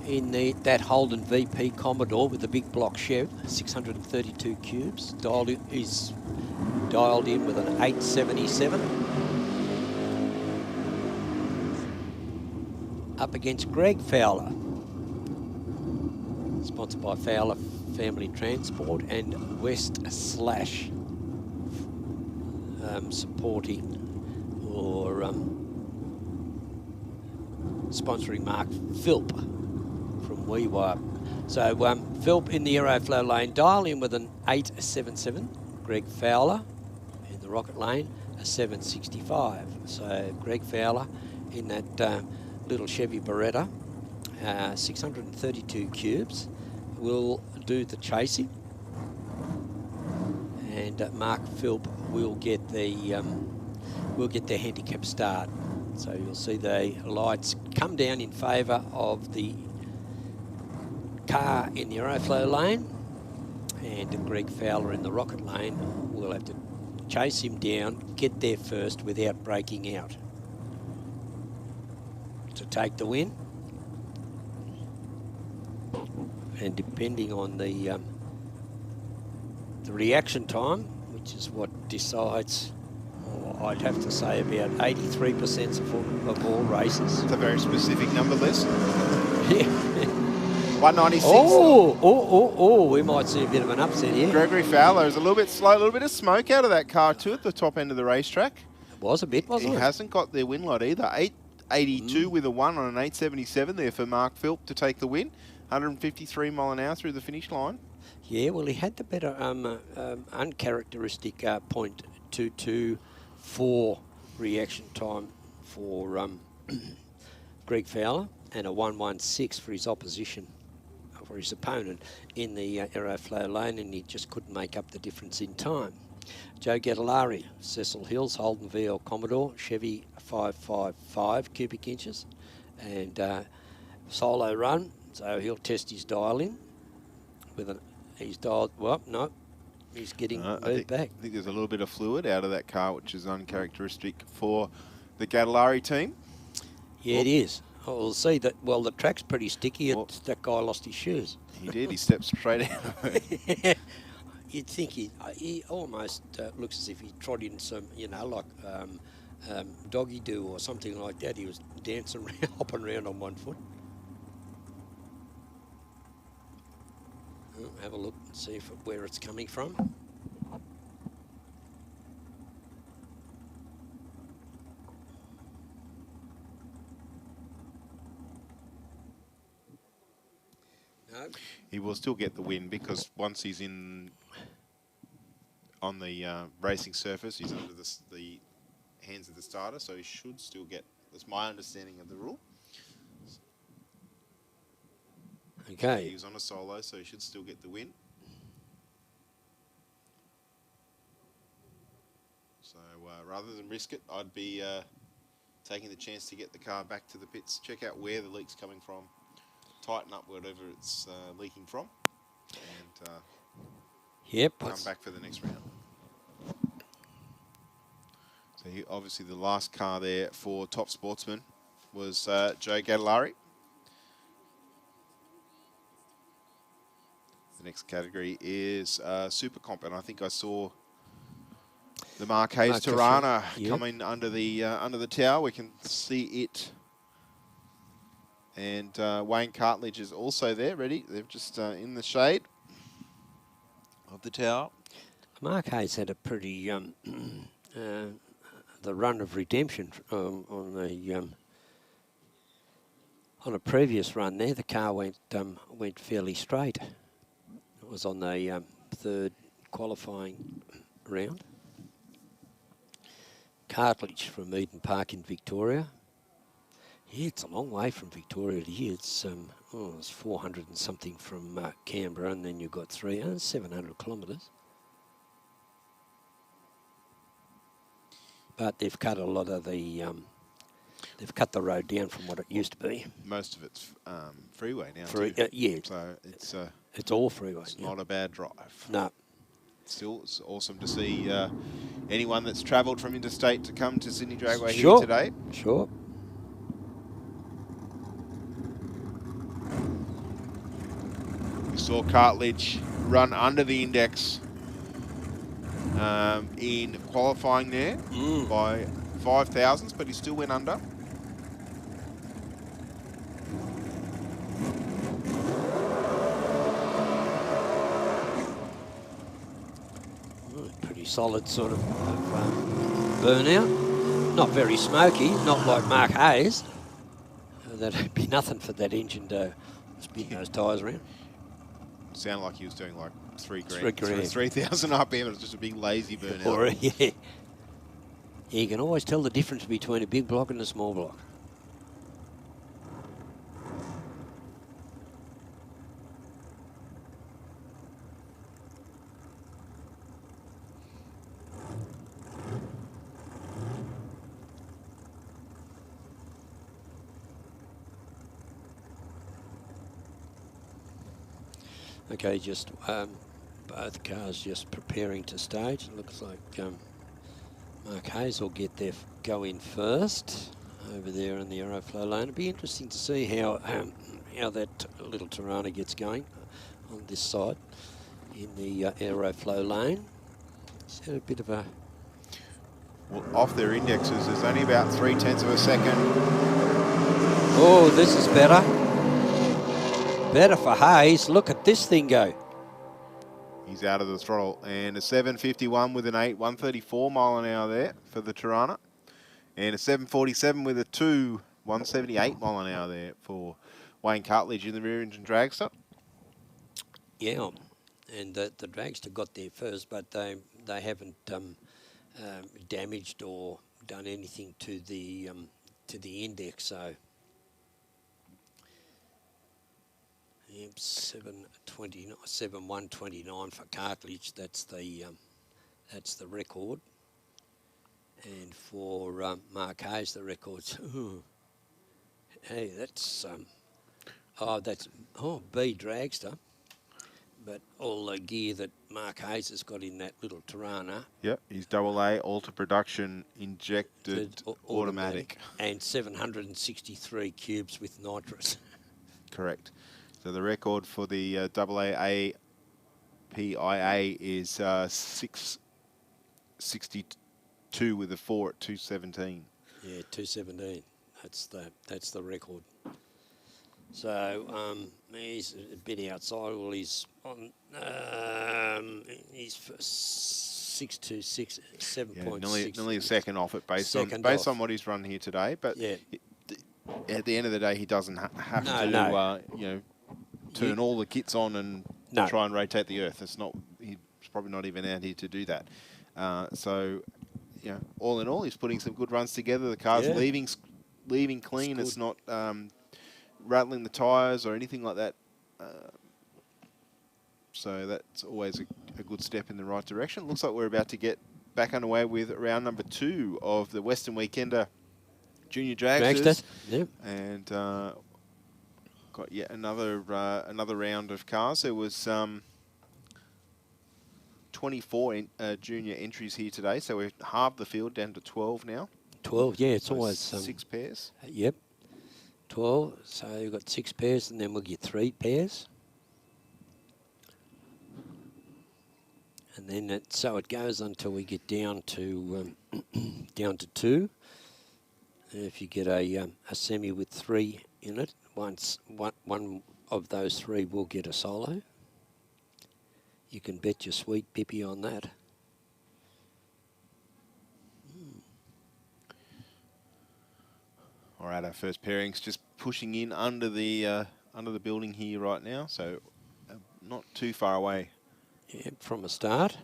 in that Holden VP Commodore with the big block Chev, 632 cubes. He's dialed in with an 877. Up against Greg Fowler, sponsored by Fowler Family Transport and West Slash, supporting or sponsoring Mark Philp from WeWire. So Philp in the Aeroflow lane, dial in with an 877. Greg Fowler in the Rocket lane, a 765. So Greg Fowler in that little Chevy Beretta, 632 cubes, will do the chasing, and Mark Philp will get the handicap start. So you'll see the lights come down in favour of the car in the Aeroflow lane, and Greg Fowler in the Rocket lane will have to chase him down, get there first without breaking out to take the win. And depending on the reaction time, which is what decides, I'd have to say about 83% of all races. It's a very specific number, Les. Yeah. 196. We might see a bit of an upset here. Gregory Fowler is a little bit slow, a little bit of smoke out of that car too at the top end of the racetrack. It was a bit, wasn't it? He hasn't got their win lot either. 882 with a 1 on an 877 there for Mark Philp to take the win. 153 mile an hour through the finish line. Yeah, well, he had the better uncharacteristic 0.224 reaction time for Greg Fowler, and a 116 for his opposition for his opponent in the Aeroflow lane, and he just couldn't make up the difference in time. Joe Gattalari, Cecil Hills, Holden VL Commodore, Chevy 555 cubic inches, and solo run, so he'll test his dial in with an, he's dialed, well, no, he's getting moved back. I think there's a little bit of fluid out of that car, which is uncharacteristic for the Gattalari team. Yeah, it is. Oh, we'll see that. Well, the track's pretty sticky. That guy lost his shoes. He did. He stepped straight out of it. You'd think he almost looks as if he trod in some, you know, like doggy do or something like that. He was dancing around, hopping around on one foot. Have a look and see where it's coming from. No. He will still get the win because once he's in on the racing surface, he's under the hands of the starter, so he should still get. That's my understanding of the rule. Okay. He was on a solo, so he should still get the win. So rather than risk it, I'd be taking the chance to get the car back to the pits, check out where the leak's coming from, tighten up whatever it's leaking from, and come back for the next round. So obviously the last car there for Top Sportsman was Joe Gattalari. The next category is Super Comp, and I think I saw the Marquez Tirana coming under the tower. We can see it, and Wayne Cartledge is also there, ready. They're just in the shade of the tower. Marquez had a pretty the run of redemption on a previous run there. The car went fairly straight. It was on the third qualifying round. Cartledge from Eden Park in Victoria. Yeah, it's a long way from Victoria to here. It's it's 400 and something from Canberra, and then you've got 700 kilometres. But they've cut a lot of the they've cut the road down from what it used to be. Most of it's freeway now. Yeah. So it's all freeway. It's not a bad drive. No. Still, it's awesome to see anyone that's travelled from interstate to come to Sydney Dragway Sure. here today. Sure. We saw Cartledge run under the index in qualifying there by 5 thousandths, but he still went under. Pretty solid sort of burnout. Not very smoky, not like Mark Hayes. That'd be nothing for that engine to spin those tyres around. Sounded like he was doing like 3 grand. 3,000 RPM. It was just a big lazy burnout. Or, yeah. You can always tell the difference between a big block and a small block. Okay, just both cars just preparing to stage. It looks like Mark Hayes will go in first over there in the Aeroflow lane. It'll be interesting to see how that little Tirana gets going on this side in the Aeroflow lane. It's had a bit of a... Well, off their indexes, there's only about 0.3 of a second. Oh, this is better. Better for Hayes. Look at this thing go. He's out of the throttle. And a 751 with an 8, 134 mile an hour there for the Tirana. And a 747 with a 2, 178 mile an hour there for Wayne Cartledge in the rear engine dragster. Yeah, and the dragster got there first, but they haven't damaged or done anything to the index. So Yep, 7:29, 7:1:29 for cartilage. That's the record. And for Mark Hayes, the record's hey, that's B dragster. But all the gear that Mark Hayes has got in that little Tirana. Yep, he's AA Alta Production injected automatic. And 763 cubes with nitrous. Correct. So the record for the AA PIA is 662 with a 4 at 217. Yeah, 217. That's the record. So he's a bit outside. Well, he's on. He's 626, 7.6. Nearly a second off it based on what he's run here today. But yeah. At the end of the day, he doesn't have to turn all the kits on and try and rotate the earth. It's not. He's probably not even out here to do that. So, all in all, he's putting some good runs together. The car's leaving clean. It's not rattling the tyres or anything like that. So that's always a good step in the right direction. Looks like we're about to get back underway with round number 2 of the Western Weekender Junior Dragsters. Yep. And got yet another round of cars. There was 24 junior entries here today, so we've halved the field down to 12 now. 12, yeah, it's always 6 pairs. Yep. 12, so you've got 6 pairs, and then we'll get 3 pairs. And then so it goes until we get down to 2. And if you get a semi with 3 in it, one of those 3 will get a solo. You can bet your sweet pippy on that. All right, our first pairing's just pushing in under the building here right now, so not too far away. Yeah, from a start.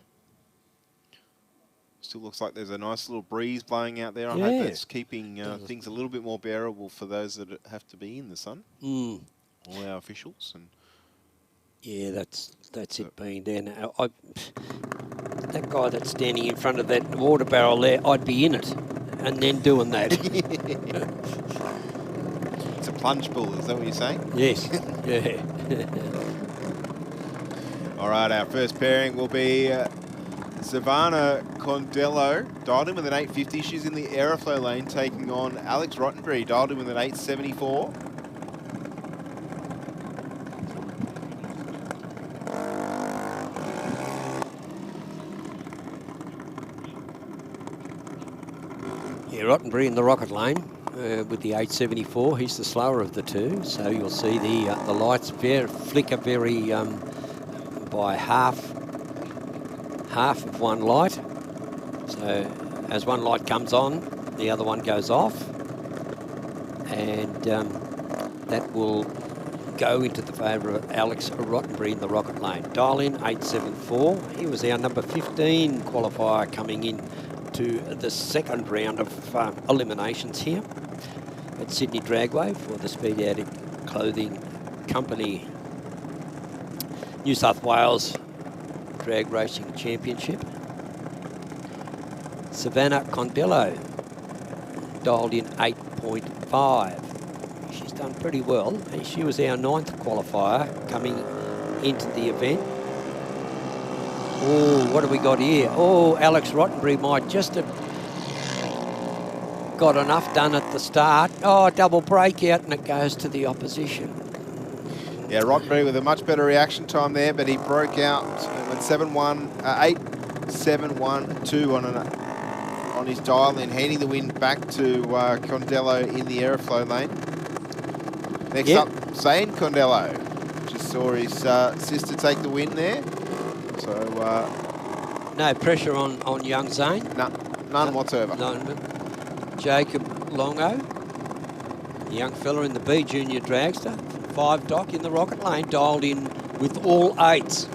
Still looks like there's a nice little breeze blowing out there. I hope that's keeping things a little bit more bearable for those that have to be in the sun. Mm. All our officials. And yeah, that's it being there now. That guy that's standing in front of that water barrel there, I'd be in it and then doing that. It's a plunge pool, is that what you're saying? Yes. Yeah. All right, our first pairing will be Savannah Condello, dialed in with an 850. She's in the Aeroflow lane, taking on Alex Rottenbury, dialed in with an 874. Yeah, Rottenbury in the rocket lane with the 874. He's the slower of the two, so you'll see the lights flicker very by half of one light. So as one light comes on, the other one goes off, and that will go into the favour of Alex Rottenbury in the rocket lane. Dial in 874. He was our number 15 qualifier coming in to the second round of eliminations here at Sydney Dragway for the Speed Adict Clothing Company New South Wales Drag Racing Championship. Savannah Condello, dialed in 8.5. She's done pretty well. She was our 9th qualifier coming into the event. Oh, what have we got here? Oh, Alex Rottenbury might just have got enough done at the start. Oh, double breakout, and it goes to the opposition. Yeah, Rottenbury with a much better reaction time there, but he broke out with 8.712 on his dial, and handing the win back to Condello in the Aeroflow lane. Next up, Zane Condello. Just saw his sister take the win there. So no pressure on young Zane? None whatsoever. None. Jacob Longo, the young fella in the B Junior Dragster, 5 dock in the rocket lane, dialed in with all 8s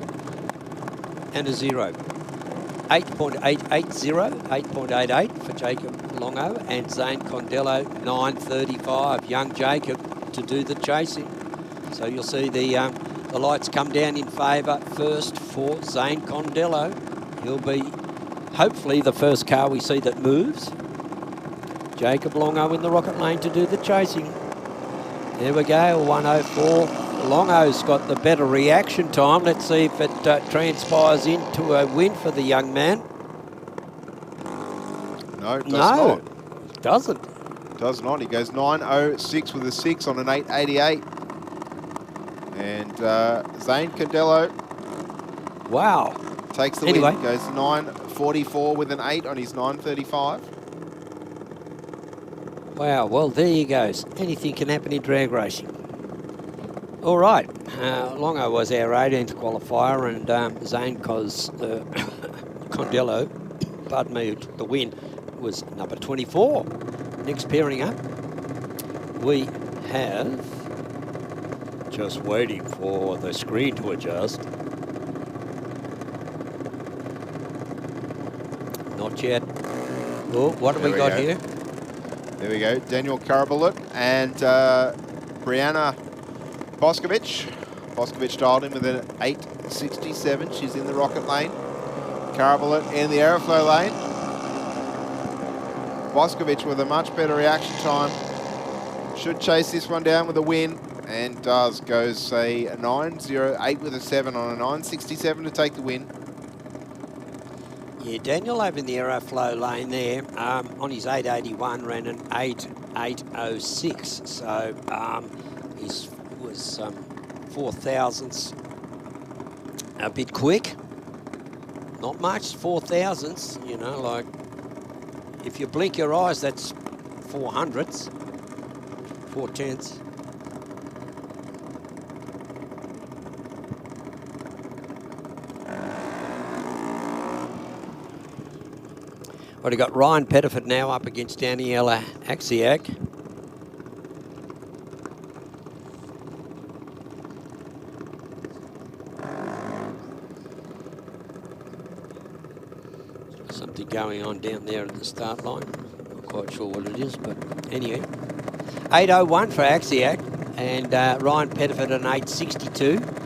and a 0. 8.880, 8.88 for Jacob Longo, and Zane Condello 9.35. Young Jacob to do the chasing. So you'll see the lights come down in favour first for Zane Condello. He'll be hopefully the first car we see that moves. Jacob Longo in the rocket lane to do the chasing. There we go, 104. Longo's got the better reaction time. Let's see if it transpires into a win for the young man. No, it does not. It doesn't. Does not. He goes 9.06 with a 6 on an 8.88. And Zane Condello. Wow. Takes the win. Goes 9.44 with an 8 on his 9.35. Wow, well, there you go. Anything can happen in drag racing. All right. Longo was our 18th qualifier, and Zane Condello, pardon me, the win was number 24. Next pairing up, we have, just waiting for the screen to adjust. Not yet. Oh, what have we got here? There we go. Daniel Karabulut and Brianna Boscovich. Boscovich dialed in with an 8.67. She's in the rocket lane. Karabulut in the aeroflow lane. Boscovich with a much better reaction time. Should chase this one down with a win, and does. Goes a 9.08 with a 7 on a 9.67 to take the win. Yeah, Daniel over in the aeroflow lane there, on his 8.81 ran an 8.806, so he was 4 thousandths a bit quick. Not much, 4 thousandths, you know, like if you blink your eyes, that's 4 hundredths, 4 tenths. Well, you've got Ryan Pettiford now up against Daniela Axiak. Something going on down there at the start line. Not quite sure what it is, but anyway. 8.01 for Axiak, and Ryan Pettiford an 8.62.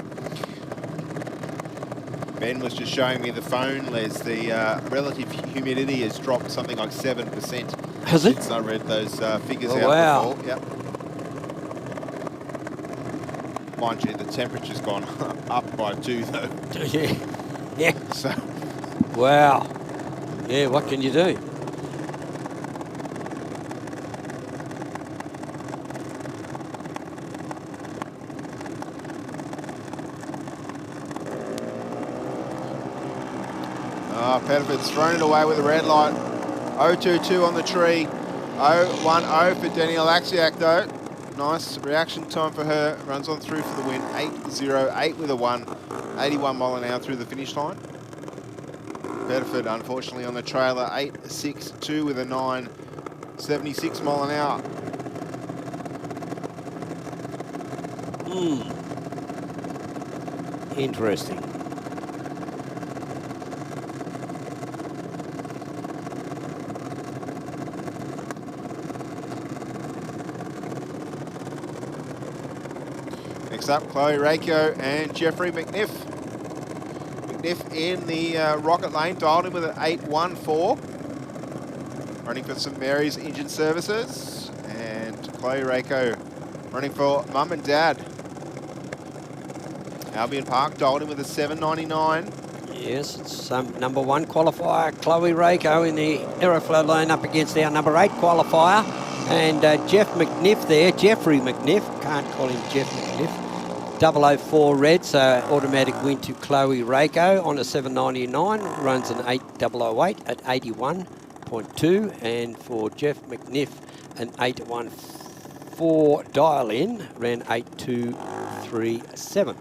Ben was just showing me the phone, Les. The relative humidity has dropped something like 7%. Has it? Since I read those figures Oh, out wow. before. Yep. Mind you, the temperature's gone up by 2, though. Yeah. Yeah. So. Wow. Yeah, what can you do? Pettiford's thrown it away with a red light. 0.22 on the tree. 0.10 for Danielle Axiak, though. Nice reaction time for her. Runs on through for the win. 8.08 with a 1. 81 mile an hour through the finish line. Pettiford, unfortunately, on the trailer. 8.62 with a 9. 76 mile an hour. Interesting. Next up, Chloe Rako and Jeffrey McNiff. McNiff in the rocket lane, dialed in with an 8.14. Running for St Mary's Engine Services. And Chloe Rako running for Mum and Dad. Albion Park, dialed in with a 7.99. Yes, it's number 1 qualifier, Chloe Rako in the aeroflow lane up against our number 8 qualifier. And Jeff McNiff there, Jeffrey McNiff, can't call him Jeff McNiff. 004 red, so automatic win to Chloe Rako on a 7.99. Runs an 8.008 at 81.2. And for Jeff McNiff, an 8.14 dial in, ran 8.237.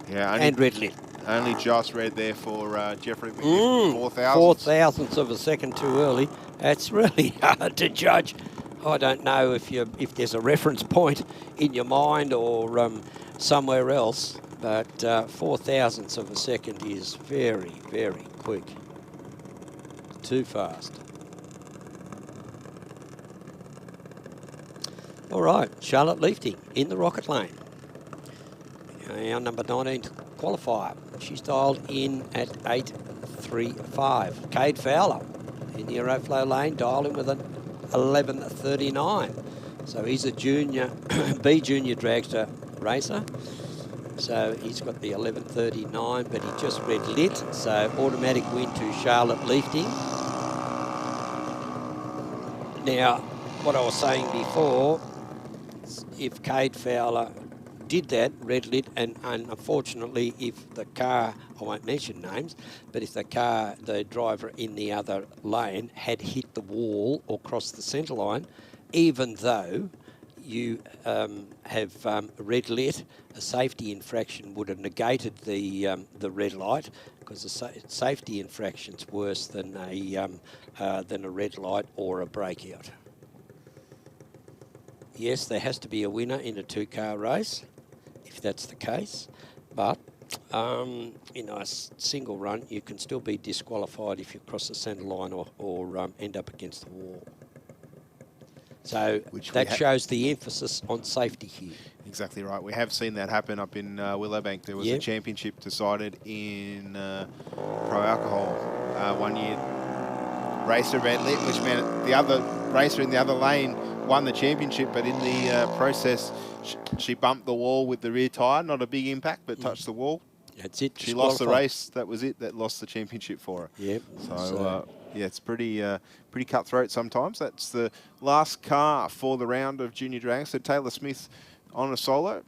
Yeah, and red lit. Only just red there for Jeffrey McNiff. 4 thousandths. 4 thousandths of a second too early. That's really hard to judge. I don't know if there's a reference point in your mind or somewhere else, but 4 thousandths of a second is very, very quick. Too fast. All right, Charlotte Leafting in the rocket lane. our number 19 qualifier. She's dialed in at 8.35. Cade Fowler in the Aeroflow lane, dialed in with an 11.39. So he's a junior, B junior dragster racer. So he's got the 11.39, but he just red lit. So automatic win to Charlotte Leafting. Now, what I was saying before, if Cade Fowler did that, red lit, and unfortunately if the car, I won't mention names, but if the car, the driver in the other lane had hit the wall or crossed the centre line, even though you have red lit, a safety infraction would have negated the red light, because the safety infraction's worse than a red light or a breakout. Yes, there has to be a winner in a two-car race, if that's the case, but in a single run, you can still be disqualified if you cross the centre line or end up against the wall. So that shows the emphasis on safety here. Exactly right. We have seen that happen up in Willowbank. There was a championship decided in pro alcohol 1 year. Racer red lit, which meant the other racer in the other lane won the championship, but in the process, she bumped the wall with the rear tyre. Not a big impact, but touched the wall. That's it. She lost the race. That was it. That lost the championship for her. Yep. So yeah, it's pretty cutthroat sometimes. That's the last car for the round of Junior Dragster. So Taylor Smith on a solo,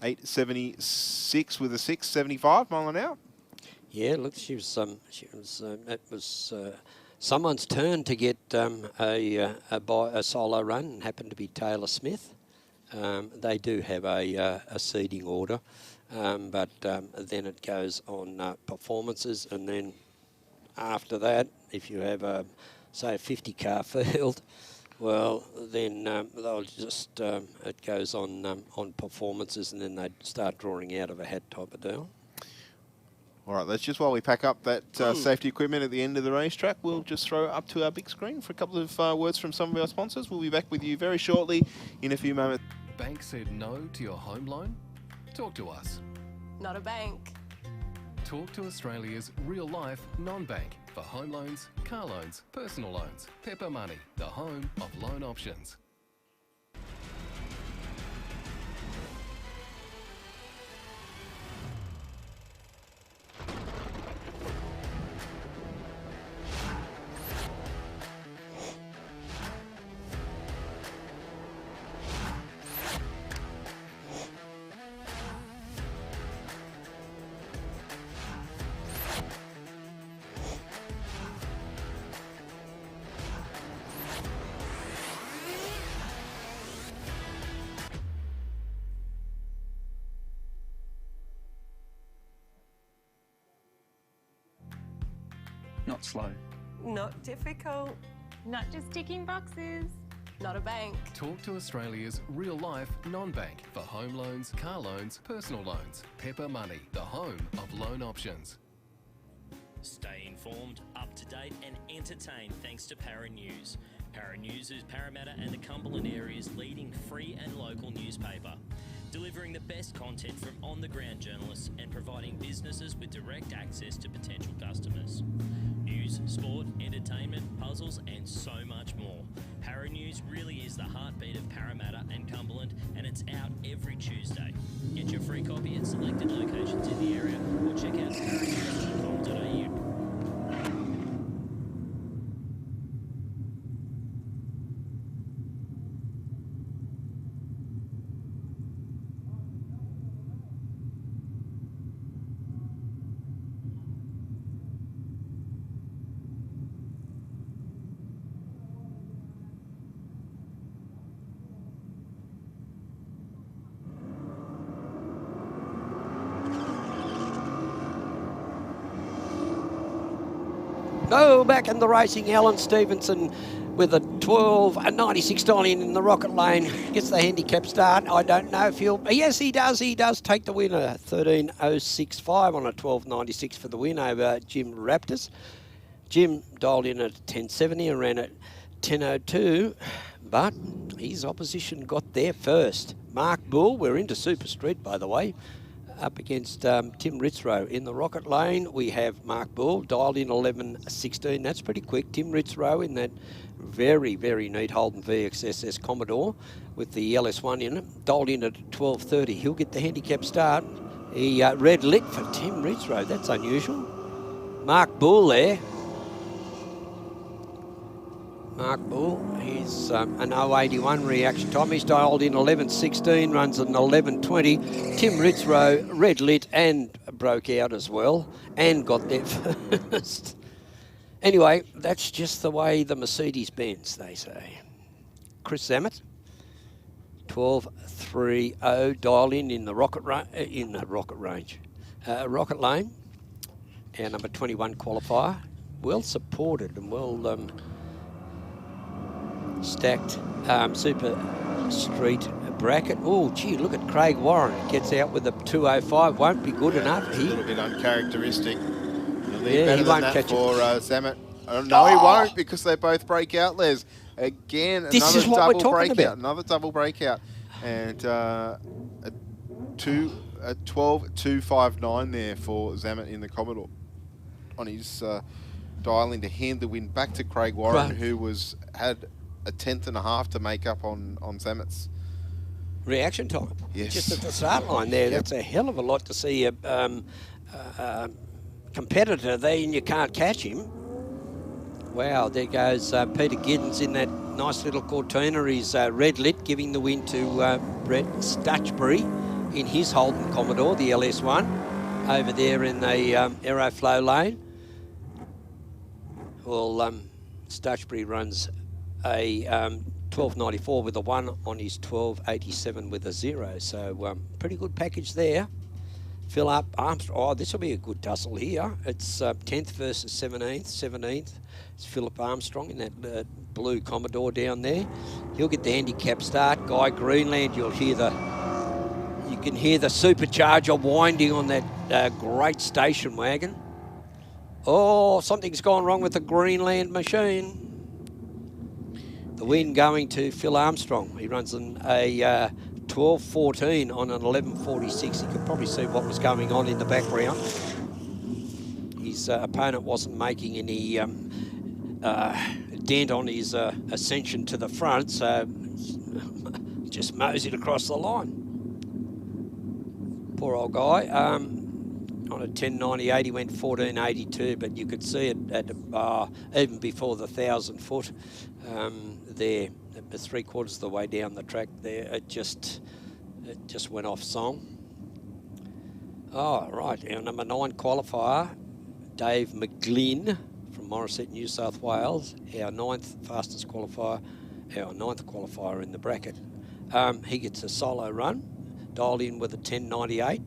8.76 with a 6.75 mile an hour. Yeah, look, it was someone's turn to get a solo run, and happened to be Taylor Smith. They do have a seeding order, but then it goes on performances, and then after that, if you have say a 50-car field, well, then they'll just it goes on performances, and then they start drawing out of a hat type of deal. All right, let's just, while we pack up that safety equipment at the end of the racetrack, we'll just throw it up to our big screen for a couple of words from some of our sponsors. We'll be back with you very shortly in a few moments. Bank said no to your home loan? Talk to us. Not a bank. Talk to Australia's real-life non-bank for home loans, car loans, personal loans. Pepper Money, the home of loan options. Not slow. Not difficult. Not just ticking boxes. Not a bank. Talk to Australia's real-life non-bank for home loans, car loans, personal loans. Pepper Money, the home of loan options. Stay informed, up to date and entertained thanks to Para News. Para News is Parramatta and the Cumberland area's leading free and local newspaper, delivering the best content from on-the-ground journalists and providing businesses with direct access to potential customers. News, sport, entertainment, puzzles and so much more. Para News really is the heartbeat of Parramatta and Cumberland, and it's out every Tuesday. Get your free copy at selected locations in the area or check out paranews.com.au. Oh, back in the racing, Alan Stevenson with a 12.96 Stallion in the rocket lane. Gets the handicap start. I don't know if he'll... Yes, he does. He does take the winner. 13.065 on a 12.96 for the win over Jim Raptors. Jim dialed in at 10.70 and ran at 10.02, but his opposition got there first. Mark Bull, we're into Super Street, by the way. up against Tim Ritzrow. In the Rocket Lane, we have Mark Bull, dialed in 11.16. That's pretty quick. Tim Ritzrow in that very, very neat Holden VXSS Commodore with the LS1 in it, dialed in at 12.30. He'll get the handicap start. He red lit for Tim Ritzrow. That's unusual. Mark Bull there. Mark Bull, he's an 081 reaction time. He's dialed in 11.16, runs an 11.20. Tim Ritzrow, red lit and broke out as well and got there first. Anyway, that's just the way the Mercedes bends, they say. Chris Zammit, 12.30, dial in the Rocket Lane. Our number 21 qualifier, well supported and well stacked Super Street bracket. Oh, gee, look at Craig Warren. Gets out with a 205. Won't be good enough. A little bit uncharacteristic. Yeah, he won't catch for Zammit. No, he won't, because they both break out, Les. Again, this another is what we're double talking breakout. about. Another double breakout. And a 12.259 there for Zammit in the Commodore on his dialing to hand the win back to Craig Warren, who had a 1/10.5 to make up on Zammit's reaction time. Yes. Just at the start line there. That's a hell of a lot to see a competitor there and you can't catch him. Wow, there goes Peter Giddens in that nice little Cortina. He's red lit, giving the win to Brett Stutchbury in his Holden Commodore, the LS1, over there in the Aeroflow lane. Well, Stutchbury runs a 12.94 with a 1 on his 12.87 with a 0. So pretty good package there. Philip Armstrong. Oh, this will be a good tussle here. It's 10th versus 17th. 17th is Philip Armstrong in that blue Commodore down there. He'll get the handicap start. Guy Greenland, you can hear the supercharger winding on that great station wagon. Oh, something's gone wrong with the Greenland machine. The win going to Phil Armstrong. He runs a 12.14 on an 11.46. You could probably see what was going on in the background. His opponent wasn't making any dent on his ascension to the front, so just moseyed across the line. Poor old guy. On a 10.98, he went 14.82, but you could see it at even before the 1,000 foot there, at 3/4 of the way down the track there, it just went off song. Oh, right, our number 9 qualifier, Dave McGlynn from Morisset, New South Wales, our 9th fastest qualifier, our 9th qualifier in the bracket. He gets a solo run, dialed in with a 10.98.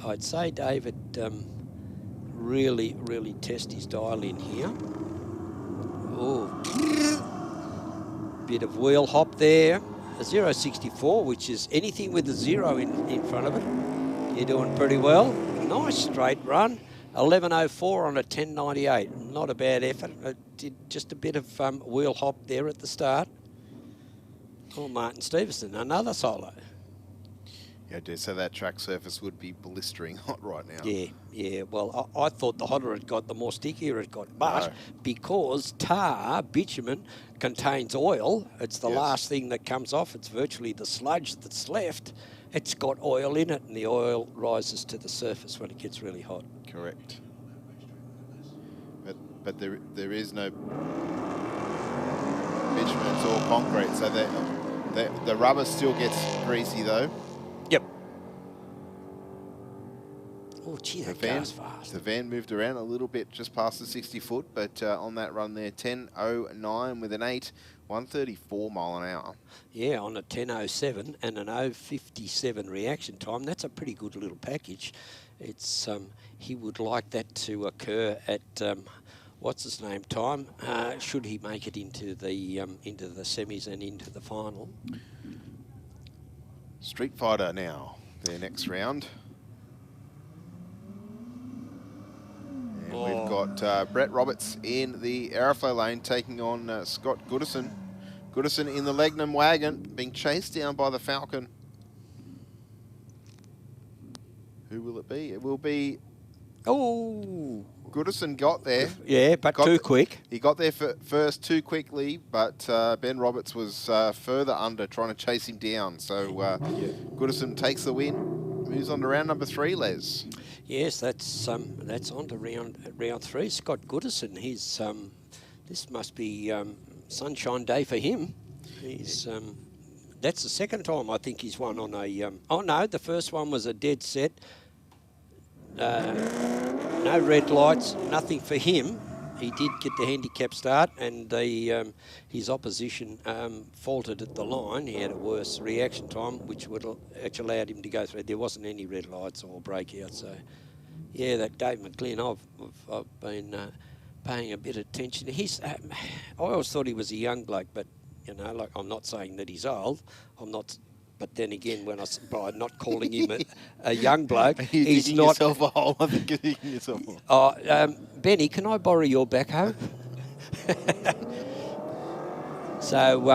I'd say David really, really test his dial in here. Oh, bit of wheel hop there. A 0.64, which is anything with a 0 in front of it. You're doing pretty well. Nice straight run. 11.04 on a 10.98. Not a bad effort. Did just a bit of wheel hop there at the start. Oh, Martin Stevenson, another solo. Yeah, I dare say that track surface would be blistering hot right now. Yeah. Well, I thought the hotter it got, the more stickier it got. But because tar, bitumen, contains oil, it's the last thing that comes off. It's virtually the sludge that's left. It's got oil in it, and the oil rises to the surface when it gets really hot. Correct. But there is no bitumen, it's all concrete, so the rubber still gets greasy though. Yep. Oh, gee, that goes fast. The van moved around a little bit just past the 60 foot, but on that run there, 10.09 with an 8, 134 mile an hour. Yeah, on a 10.07 and an 0.57 reaction time. That's a pretty good little package. It's he would like that to occur at what's his name time? Should he make it into the semis and into the final? Street Fighter now, their next round. And we've got Brett Roberts in the Aeroflow lane taking on Scott Goodison. Goodison in the Legnum wagon, being chased down by the Falcon. Who will it be? It will be... Oh! Goodison got there. Yeah, but too quick. He got there first too quickly, but Ben Roberts was further under, trying to chase him down. So Goodison takes the win. Moves on to round number 3, Les. Yes, that's on to round 3. Scott Goodison, he's this must be sunshine day for him. He's that's the second time I think he's won on a. Oh no, the first one was a dead set. No red lights, nothing for him. He did get the handicap start, and his opposition faltered at the line. He had a worse reaction time, which allowed him to go through. There wasn't any red lights or breakout. So, yeah, that Dave McLean, I've been paying a bit of attention. I always thought he was a young bloke, but like I'm not saying that he's old. I'm not. But then again, by not calling him a young bloke, he's not. Yourself a hole. I think you're digging yourself a hole. Benny, can I borrow your backhoe? So,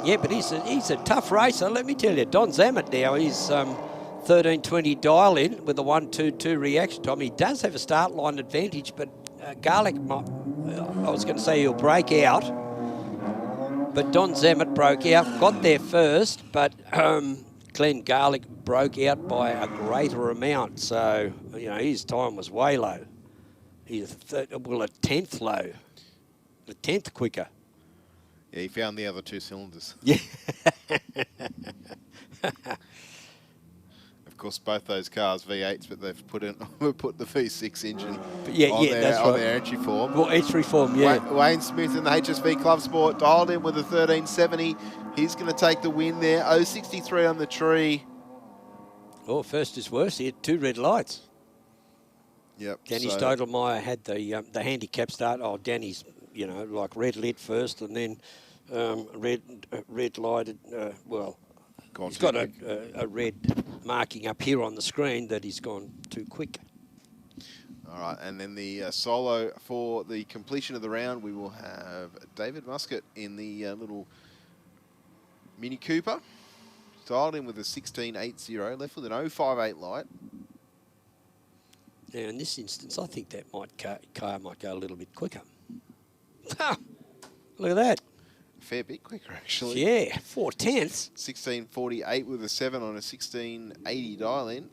yeah, but he's a tough racer. Let me tell you, Don Zammit now, he's 13:20 dial in with a 1-2-2 reaction time. He does have a start line advantage, but Garlic, I was going to say he'll break out. But Don Zammit broke out, got there first, but Glenn Garlic broke out by a greater amount. So, his time was way low. He's a 10th low. The 10th quicker. Yeah, he found the other 2 cylinders. Yeah. Of course, both those cars V8s, but they've put the V6 engine that's on right. their entry form. Well, entry form, yeah. Wayne Smith in the HSV Club Sport dialed in with a 1370. He's going to take the win there. 063 on the tree. Oh, first is worse. He had 2 red lights. Yep. Danny Stodelmeyer had the handicap start. Oh, Danny's, like red lit first, and then red lighted. He's got a red marking up here on the screen that he's gone too quick. All right, and then the solo for the completion of the round, we will have David Muscat in the little Mini Cooper. Dialed in with a 1680, left with an 058 light. Now, in this instance, I think that car might go a little bit quicker. Look at that. Fair bit quicker, actually. Yeah, 4/10. 1648 with a 7 on a 1680 dial-in.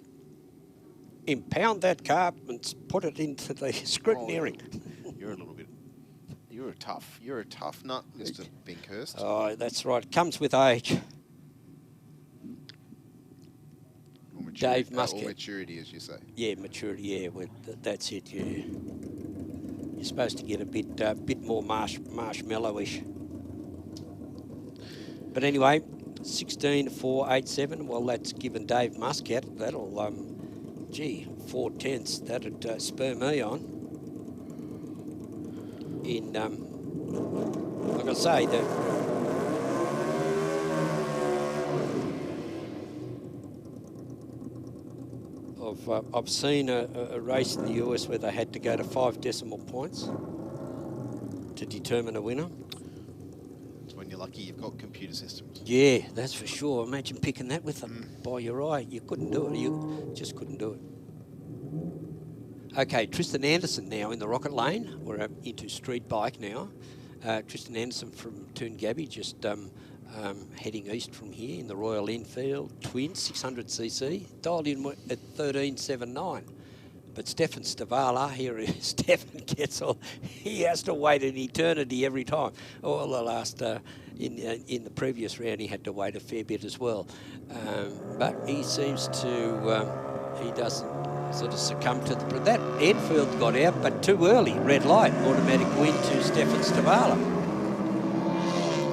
Impound that car and put it into the scrutineering. You're a tough nut, Mr. Binkhurst. Oh, that's right. It comes with age. Dave Muscat. Or maturity, as you say. Yeah, maturity. Yeah, that's it. Yeah, you're supposed to get a bit more marshmallowish. But anyway, 16.487. Well, that's given Dave Muscat. That'll 4/10. That'd spur me on. In like I say, I've seen a race in the US where they had to go to 5 decimal points to determine a winner. When you're lucky you've got computer systems. Yeah, that's for sure. Imagine picking that with them by your eye. You couldn't do it. You just couldn't do it. Okay, Tristan Anderson now in the Rocket Lane. We're into street bike now. Tristan Anderson from Toongabbie, just heading east from here in the Royal Enfield Twin 600cc. Dialed in at 13.79. But Stefan Stavala, here is Stefan Ketzel. He has to wait an eternity every time. Well, the last, in the previous round, he had to wait a fair bit as well. But he seems to, he doesn't sort of succumb to that Enfield got out, but too early. Red light, automatic win to Stefan Stavala.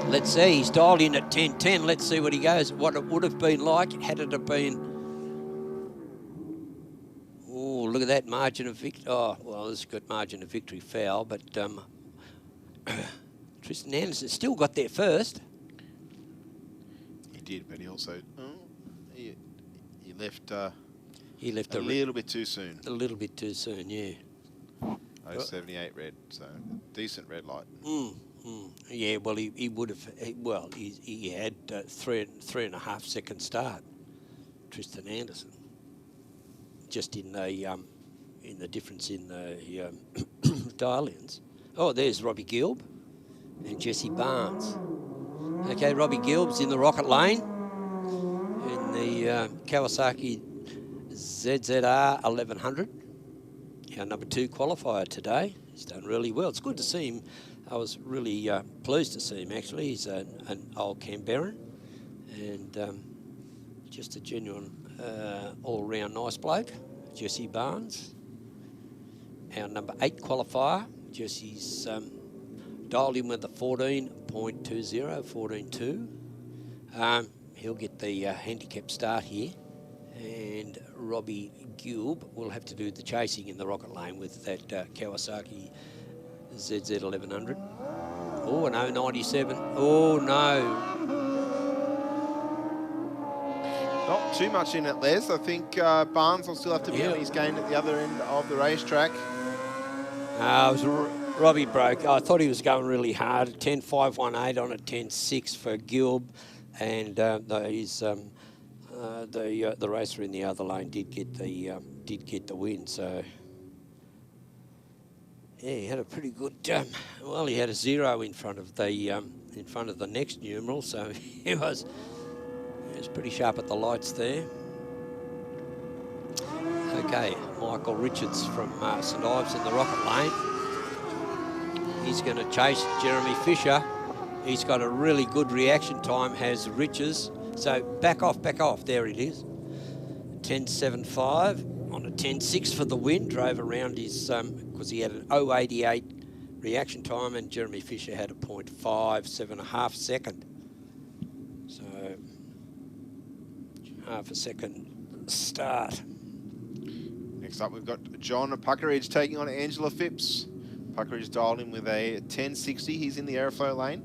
Let's see, he's dialed in at 10.10. Let's see what he goes, what it would have been like had it have been. Oh, look at that margin of victory. Oh, well, this is a good margin of victory foul, but Tristan Anderson still got there first. He did, but he also he left a little bit too soon. A little bit too soon, yeah. 078 red, so decent red light. Yeah, well, he would have. He had 3.5 second start. Tristan Anderson. just in the difference in the dial-ins. Oh, there's Robbie Gilb and Jesse Barnes. Okay, Robbie Gilb's in the Rocket Lane in the Kawasaki ZZR 1100. Our number 2 qualifier today. He's done really well. It's good to see him. I was really pleased to see him, actually. He's an old Canberran and just a genuine all-round nice bloke. Jesse Barnes. Our number 8 qualifier. Jesse's dialed in with the 14.20, 14.2. He'll get the handicap start here. And Robbie Gilb will have to do the chasing in the Rocket Lane with that Kawasaki ZZ 1100. Oh, no, 97. Oh, no. Not too much in it, Les. I think Barnes will still have to be on his game at the other end of the racetrack. Robbie broke. I thought he was going really hard. 10.518 on a 10.6 for Gilb. And the racer in the other lane did get the win. So yeah, he had a pretty good. Well, he had a 0 in front of the next numeral, so he was pretty sharp at the lights there. Okay, Michael Richards from St Ives in the Rocket Lane. He's going to chase Jeremy Fisher. He's got a really good reaction time, has Richards. So back off. There it is. 10.75 on a 10.6 for the win. Drove around his, because he had an 0.88 reaction time and Jeremy Fisher had a 0.57.5 second. So half a second start. Next up, we've got John Puckeridge taking on Angela Phipps. Puckeridge dialed in with a 10.60. He's in the Aeroflow lane.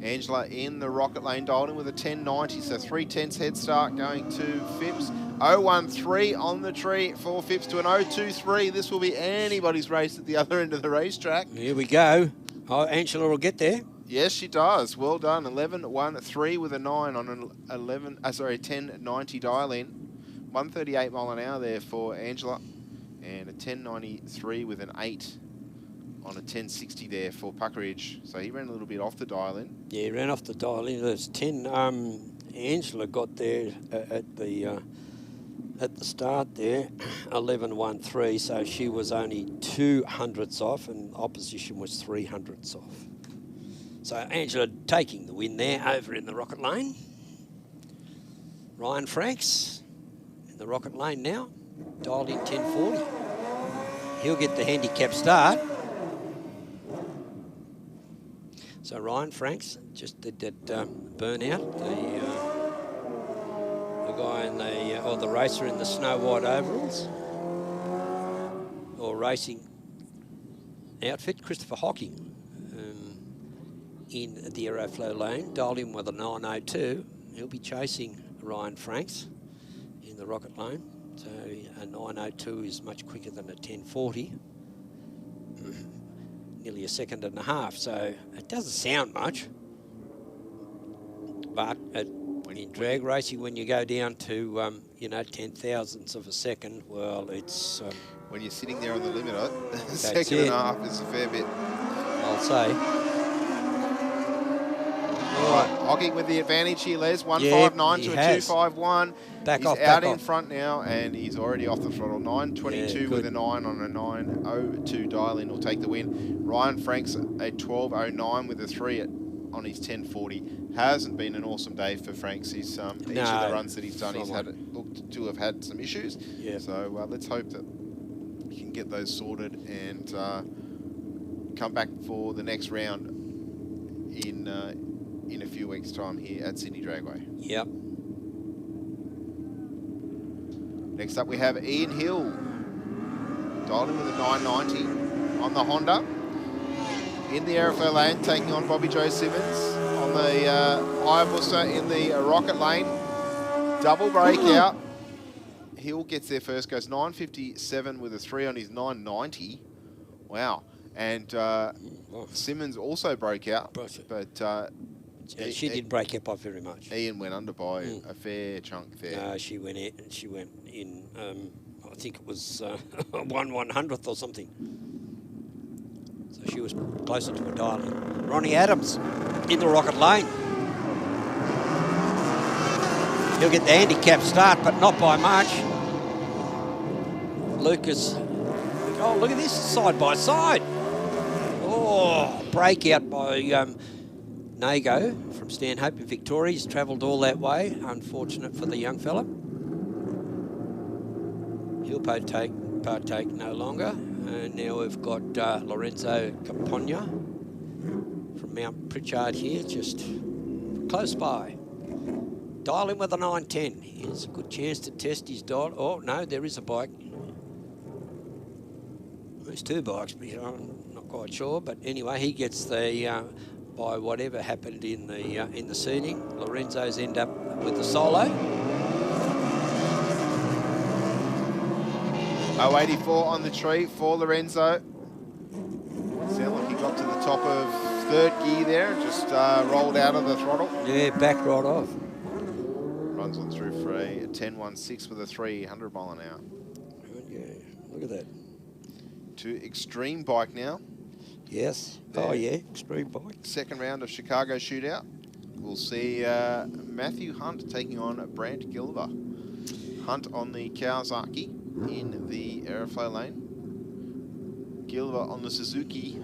Angela in the Rocket Lane dialed in with a 10.90. So 3/10 head start going to Phipps. 0.13 on the tree for Phipps to an 0.23. This will be anybody's race at the other end of the racetrack. Here we go. Oh, Angela will get there. Yes, she does. Well done. 11.13 with a 9 on an 10.90 dial in. 138 mile an hour there for Angela. And a 10.93 with an 8 on a 10.60 there for Puckeridge. So he ran a little bit off the dial in. Yeah, he ran off the dial in. There's 10. Angela got there at the start there, 11.13. So she was only 2 hundredths off, and opposition was 3 hundredths off. So Angela taking the win there over in the Rocket Lane. Ryan Franks in the Rocket Lane now, dialed in 10.40. He'll get the handicap start. So Ryan Franks just did that burnout. The guy in the racer in the snow white overalls or racing outfit, Christopher Hocking, in the Aeroflow lane, dialed in with a 9.02. He'll be chasing Ryan Franks in the Rocket Lane. So a 9.02 is much quicker than a 10.40. Nearly a second and a half, so it doesn't sound much. But in drag racing, when you go down to, 10 thousandths of a second, well, it's... when you're sitting there on the limiter, a second and a half is a fair bit. I'll say. All right, Hocking with the advantage here, Les. 159 to a 251. He's out in front now, and he's already off the throttle. 922 with a 9 on a 902 dial in will take the win. Ryan Franks a 1209 with a 3 on his 1040. Hasn't been an awesome day for Franks. He's each of the runs that he's done, he's looked to have had some issues. Yeah. So let's hope that he can get those sorted and come back for the next round in a few weeks' time here at Sydney Dragway. Yep. Next up we have Ian Hill, dialed in with a 990 on the Honda. In the Aeroflow lane, taking on Bobby Joe Simmons. On the Hayabusa in the Rocket lane. Double breakout. Hill gets there first, goes 957 with a 3 on his 990. Wow. And Simmons also broke out, but she didn't break up by very much. Ian went under by a fair chunk there. She went in. I think it was 1/100th or something. So she was closer to a dial-in. Ronnie Adams in the Rocket Lane. He'll get the handicap start, but not by much. Lucas, oh, look at this, side by side. Oh, breakout by Nago from Stanhope in Victoria. He's travelled all that way. Unfortunate for the young fella. He'll partake no longer. And now we've got Lorenzo Capogna from Mount Pritchard here, just close by. Dial in with a 910. Here's a good chance to test his dial. Oh, no, there is a bike. There's two bikes, but I'm not quite sure. But anyway, he gets the, by whatever happened in the seating, Lorenzo's end up with the solo. 084 on the tree for Lorenzo. Sound like he got to the top of third gear there and just rolled out of the throttle. Yeah, back right off. Runs on through for a 10.16 with a 300 mile an hour. Yeah, look at that. To Extreme Bike now. Yes. Oh, yeah, Extreme Bike. Second round of Chicago Shootout. We'll see Matthew Hunt taking on Brant Gilliver. Hunt on the Kawasaki in the Aeroflow lane. Gilliver on the Suzuki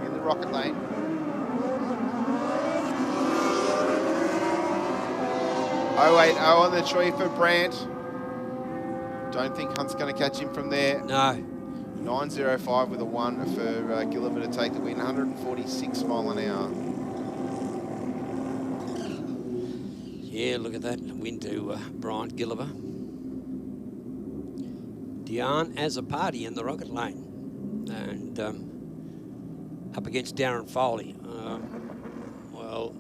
in the Rocket lane. .080 on the tree for Brant. Don't think Hunt's going to catch him from there. No. 9.05 with a 1 for Gilliver to take the win. 146 mile an hour. Yeah, look at that. Win to Brian Gilliver. Diane as a party in the Rocket lane. And up against Darren Foley. Well,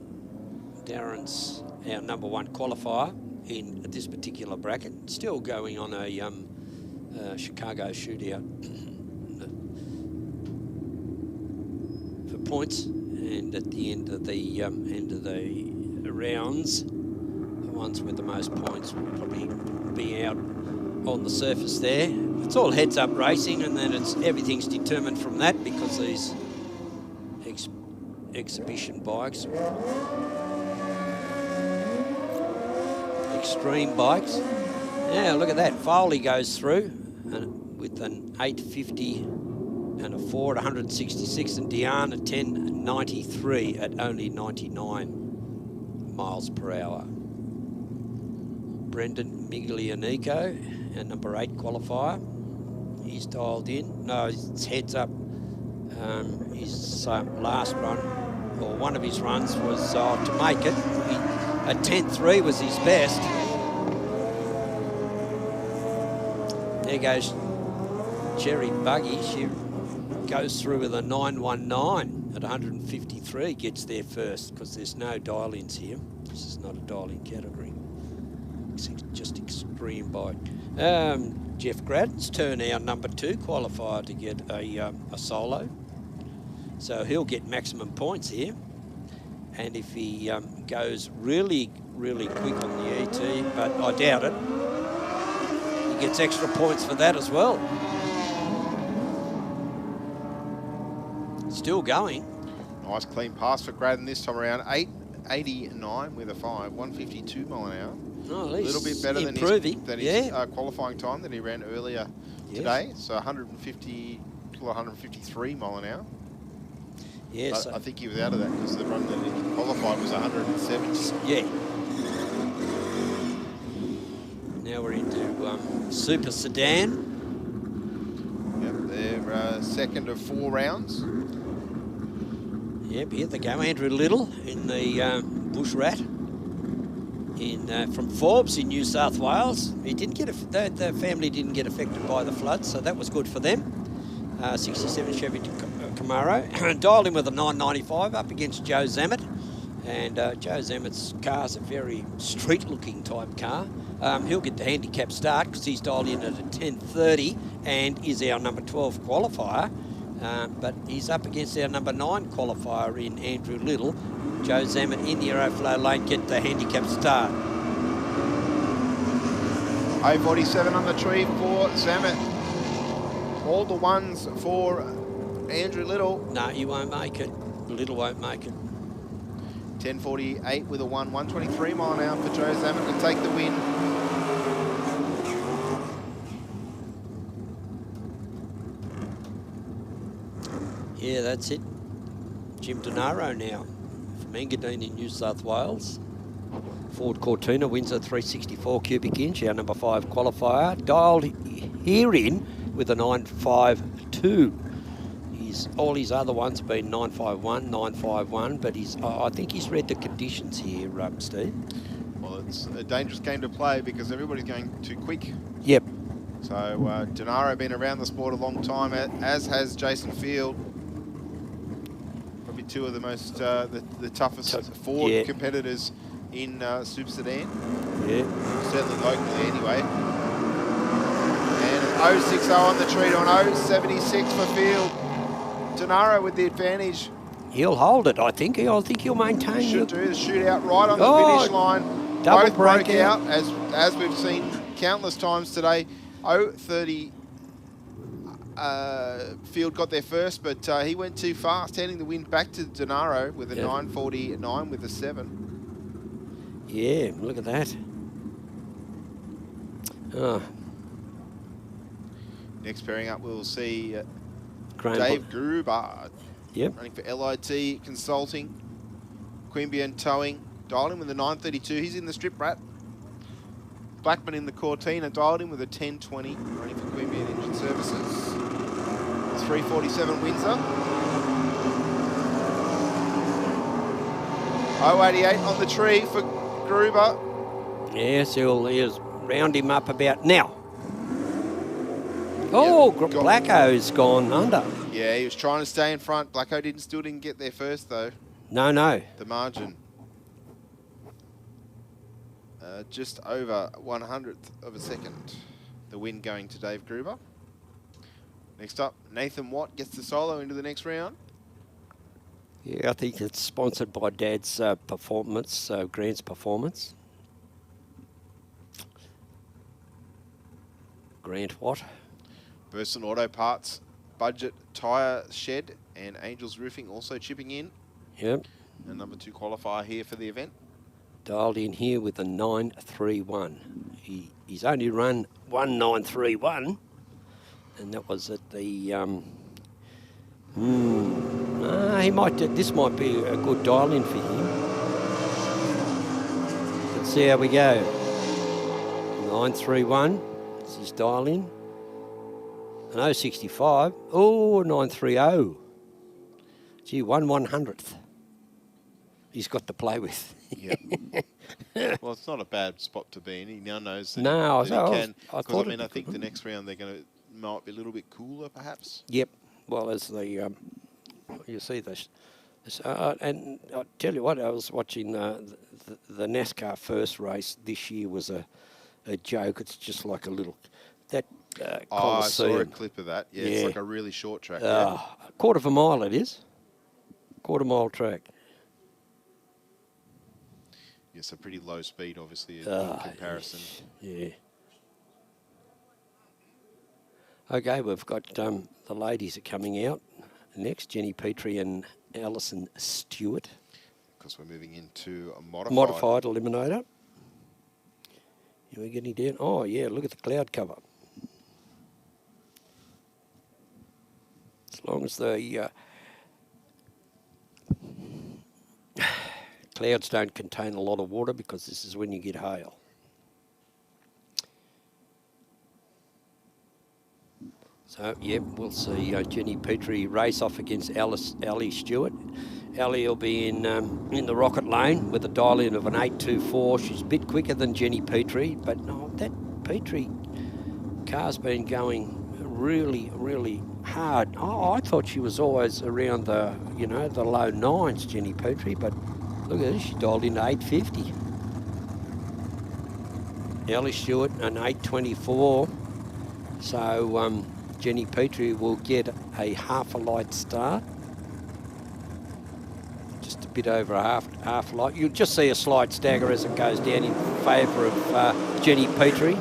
Darren's our #1 qualifier in this particular bracket. Still going on a Chicago Shootout for points. And at the end of the rounds, the ones with the most points will probably be out on the surface there. It's all heads-up racing, and then everything's determined from that because these exhibition bikes, extreme bikes. Yeah, look at that. Foley goes through with an 850 and a 4 at 166, and Diane at 1093 at only 99 miles per hour. Brendan Miglianico, our #8 qualifier. He's dialed in. No, it's heads up. His last run, or one of his runs, was to make it. A 10.3 was his best. There goes Cherry Buggy. She goes through with a 919 at 153. Gets there first because there's no dial-ins here. This is not a dial-in category. It's just extreme bike. Jeff Gradden's turn, our #2 qualifier, to get a solo. So he'll get maximum points here. And if he goes really, really quick on the ET, but I doubt it, he gets extra points for that as well. Still going. Nice clean pass for Gradden this time around. 8.89 with a 5, 152 mile an hour. Oh, a little bit better than his qualifying time that he ran earlier today. So 150 to 153 mile an hour. Yes. I think he was out of that because the run that he qualified was 170. Yeah. Now we're into Super Sedan. Yep, they're second of 4 rounds. Yep, here they go. Andrew Little in the Bush Rat from Forbes in New South Wales. He didn't get the family didn't get affected by the floods, so that was good for them. 67 Chevy Camaro. Dialed in with a 995 up against Joe Zammett. And Joe Zammett's car's a very street-looking type car. He'll get the handicap start because he's dialed in at a 1030 and is our #12 qualifier. But he's up against our #9 qualifier in Andrew Little. Joe Zammett in the Aeroflow lane, get the handicap start. 047 on the tree for Zamet. All the ones for Andrew Little. No, you won't make it. Little won't make it. 10:48 with a 123 mile an hour for Joe Zamet to take the win. Yeah, that's it. Jim Denaro now from Engadine in New South Wales. Ford Cortina wins a 364 cubic inch, our number 5 qualifier. Dialed here in with a 952. All his other ones have been 951, 951, but I think he's read the conditions here, Steve. Well, it's a dangerous game to play because everybody's going too quick. Yep. So Denaro been around the sport a long time, as has Jason Field. Probably two of the most the toughest Ford competitors in Super Sedan. Yeah. Certainly locally anyway. And an 060 on the tree to an 076 for Field. Denaro with the advantage. He'll hold it, I think. I think he'll maintain. Should do the shootout right on the finish line. Double Both broke breakout. out, as we've seen countless times today. 030 Field got there first, but he went too fast, handing the win back to Denaro with a 949 with a 7. Yeah, look at that. Oh. Next pairing up, we'll see Graham Dave Gruber. Yep. Running for LIT Consulting. Queanbeyan Towing. Dialed in with a 932. He's in the strip rat. Blackman in the Cortina. Dialed in with a 1020. Running for Queanbeyan Engine Services. 347 Windsor. 088 on the tree for Gruber. Yes, he'll round him up about now. Oh, Blacko's gone under. Yeah, he was trying to stay in front. Blacko still didn't get there first, though. No. The margin. Just over 100th of a second. The win going to Dave Gruber. Next up, Nathan Watt gets the solo into the next round. Yeah, I think it's sponsored by Dad's performance, Grant's Performance. Grant Watt. Burson Auto Parts, Budget Tyre Shed, and Angels Roofing also chipping in. Yep. The number 2 qualifier here for the event. Dialed in here with a 931. He's only run 1931, and that was at the. He might. This might be a good dial in for him. Let's see how we go. 931. This is dial in. An 065. Oh, 930. Gee, 1/100th. He's got to play with. Yep. Well, it's not a bad spot to be in. He now knows that, no, that he can. I think the next round they're going to might be a little bit cooler, perhaps. Yep. Well, as the you see this, and I'll tell you what, I was watching the NASCAR first race this year was a joke. It's just like a little I saw a clip of that. Yeah, it's like a really short track. A quarter of a mile it is. Quarter-mile track. Yes, a pretty low speed, obviously, in comparison. Yeah. Okay, we've got the ladies are coming out next, Jenny Petrie and Alison Stewart. Because we're moving into a modified. Modified eliminator. Here we're getting down. Oh, yeah, look at the cloud cover. As long as the clouds don't contain a lot of water, because this is when you get hail. So, yeah, we'll see Jenny Petrie race off against Ali Stewart. Ali will be in the rocket lane with a dial-in of an 824. She's a bit quicker than Jenny Petrie, but no, that Petrie car's been going really, really hard. Oh, I thought she was always around the, the low 9s, Jenny Petrie, but look at this, she dialed in 850. Ali Stewart, an 824. So, Jenny Petrie will get a half a light start. Just a bit over a half light. You'll just see a slight stagger as it goes down in favour of Jenny Petrie.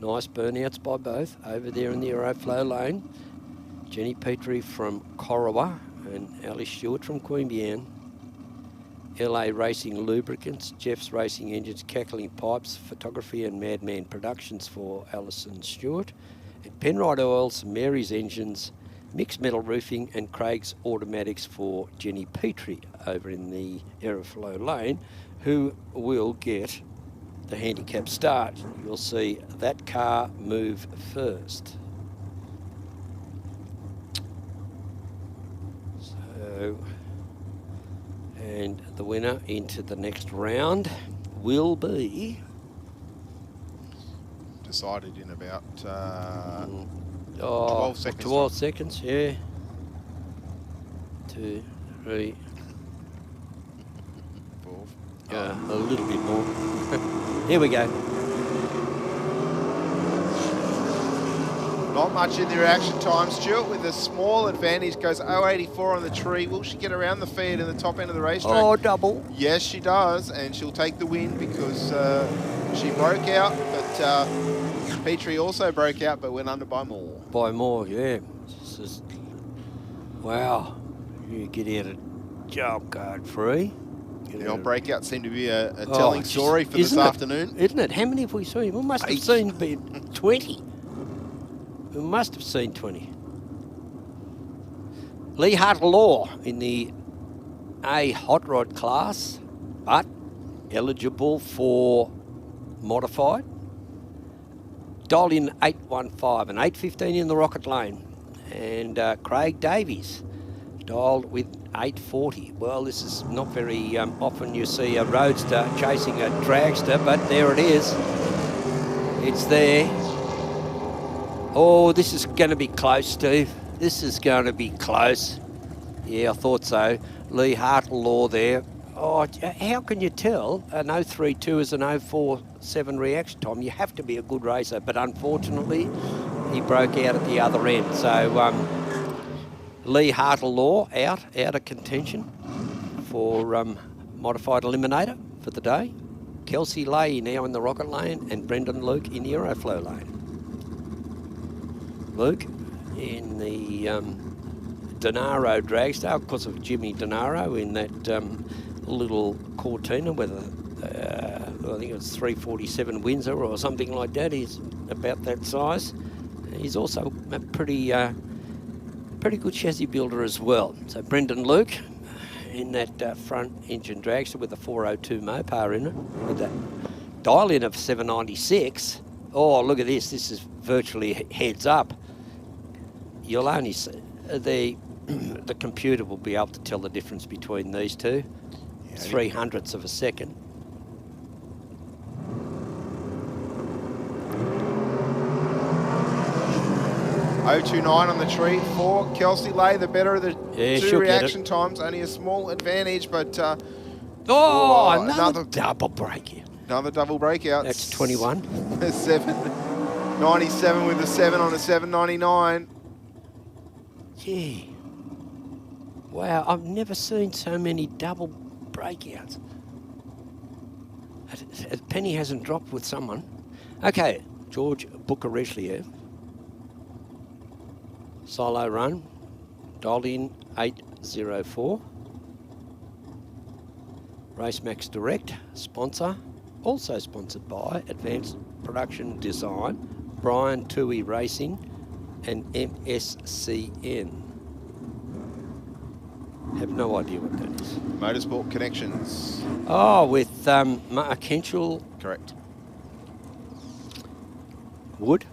Nice burnouts by both over there in the Aeroflow lane. Jenny Petrie from Corowa and Alice Stewart from Queanbeyan. LA Racing Lubricants, Jeff's Racing Engines, Cackling Pipes, Photography and Madman Productions for Alison Stewart. And Penrite Oils, Mary's Engines, Mixed Metal Roofing and Craig's Automatics for Jenny Petrie over in the Aeroflow lane, who will get the handicap start. You'll see that car move first. So, and the winner into the next round will be decided in about 12 12 seconds. 12 seconds, yeah. 2, 3, 4. A little bit more. Here we go. Not much in the reaction time. Stewart with a small advantage goes 0.84 on the tree. Will she get around the feed in the top end of the racetrack? Oh, double. Yes, she does, and she'll take the win because she broke out, but Petrie also broke out, but went under by more. By more, yeah. This is, wow. You get out of jump card free. The old breakout seemed to be a telling story for this afternoon. Isn't it? How many have we seen? We must have seen 20. We must have seen 20. Lee Hartle-Law in the A hot rod class, but eligible for modified. Dialed in 815 and 815 in the Rocket Lane. And Craig Davies dialed with 840. Well, this is not very often you see a roadster chasing a dragster, but there it is. It's there. Oh, this is going to be close, Steve. This is going to be close. Yeah, I thought so. Lee Hartle-Law there. Oh, how can you tell an 032 is an 047 reaction time? You have to be a good racer, but unfortunately, he broke out at the other end. So, Lee Hartle-Law out of contention for modified eliminator for the day. Kelsey Lay now in the Rocket Lane and Brendan Luke in the Aeroflow lane. Luke in the Denaro dragster because of Jimmy Denaro in that little Cortina with I think it was 347 Windsor or something like that. He's about that size. He's also a pretty good chassis builder as well. So Brendan Luke in that front engine dragster with a 402 Mopar in it with that dial in of 796. Oh, look at this. This is virtually heads up. You'll only see the computer will be able to tell the difference between these two. Yeah, 300ths of a second. .029 on the tree for Kelsey Lay, the better of the two reaction times. Only a small advantage, but another double breakout. Another double breakout. That's 21. 797 with a 7 on a 799. Gee. Wow, I've never seen so many double breakouts. A penny hasn't dropped with someone. Okay, George Buchareshlier. Solo run. Dialed in 804. Racemax Direct, sponsor. Also sponsored by Advanced Production Design, Brian Toohey Racing, and MSCN. Have no idea what that is. Motorsport Connections. Oh, with Mark Henschel. Correct. Wood,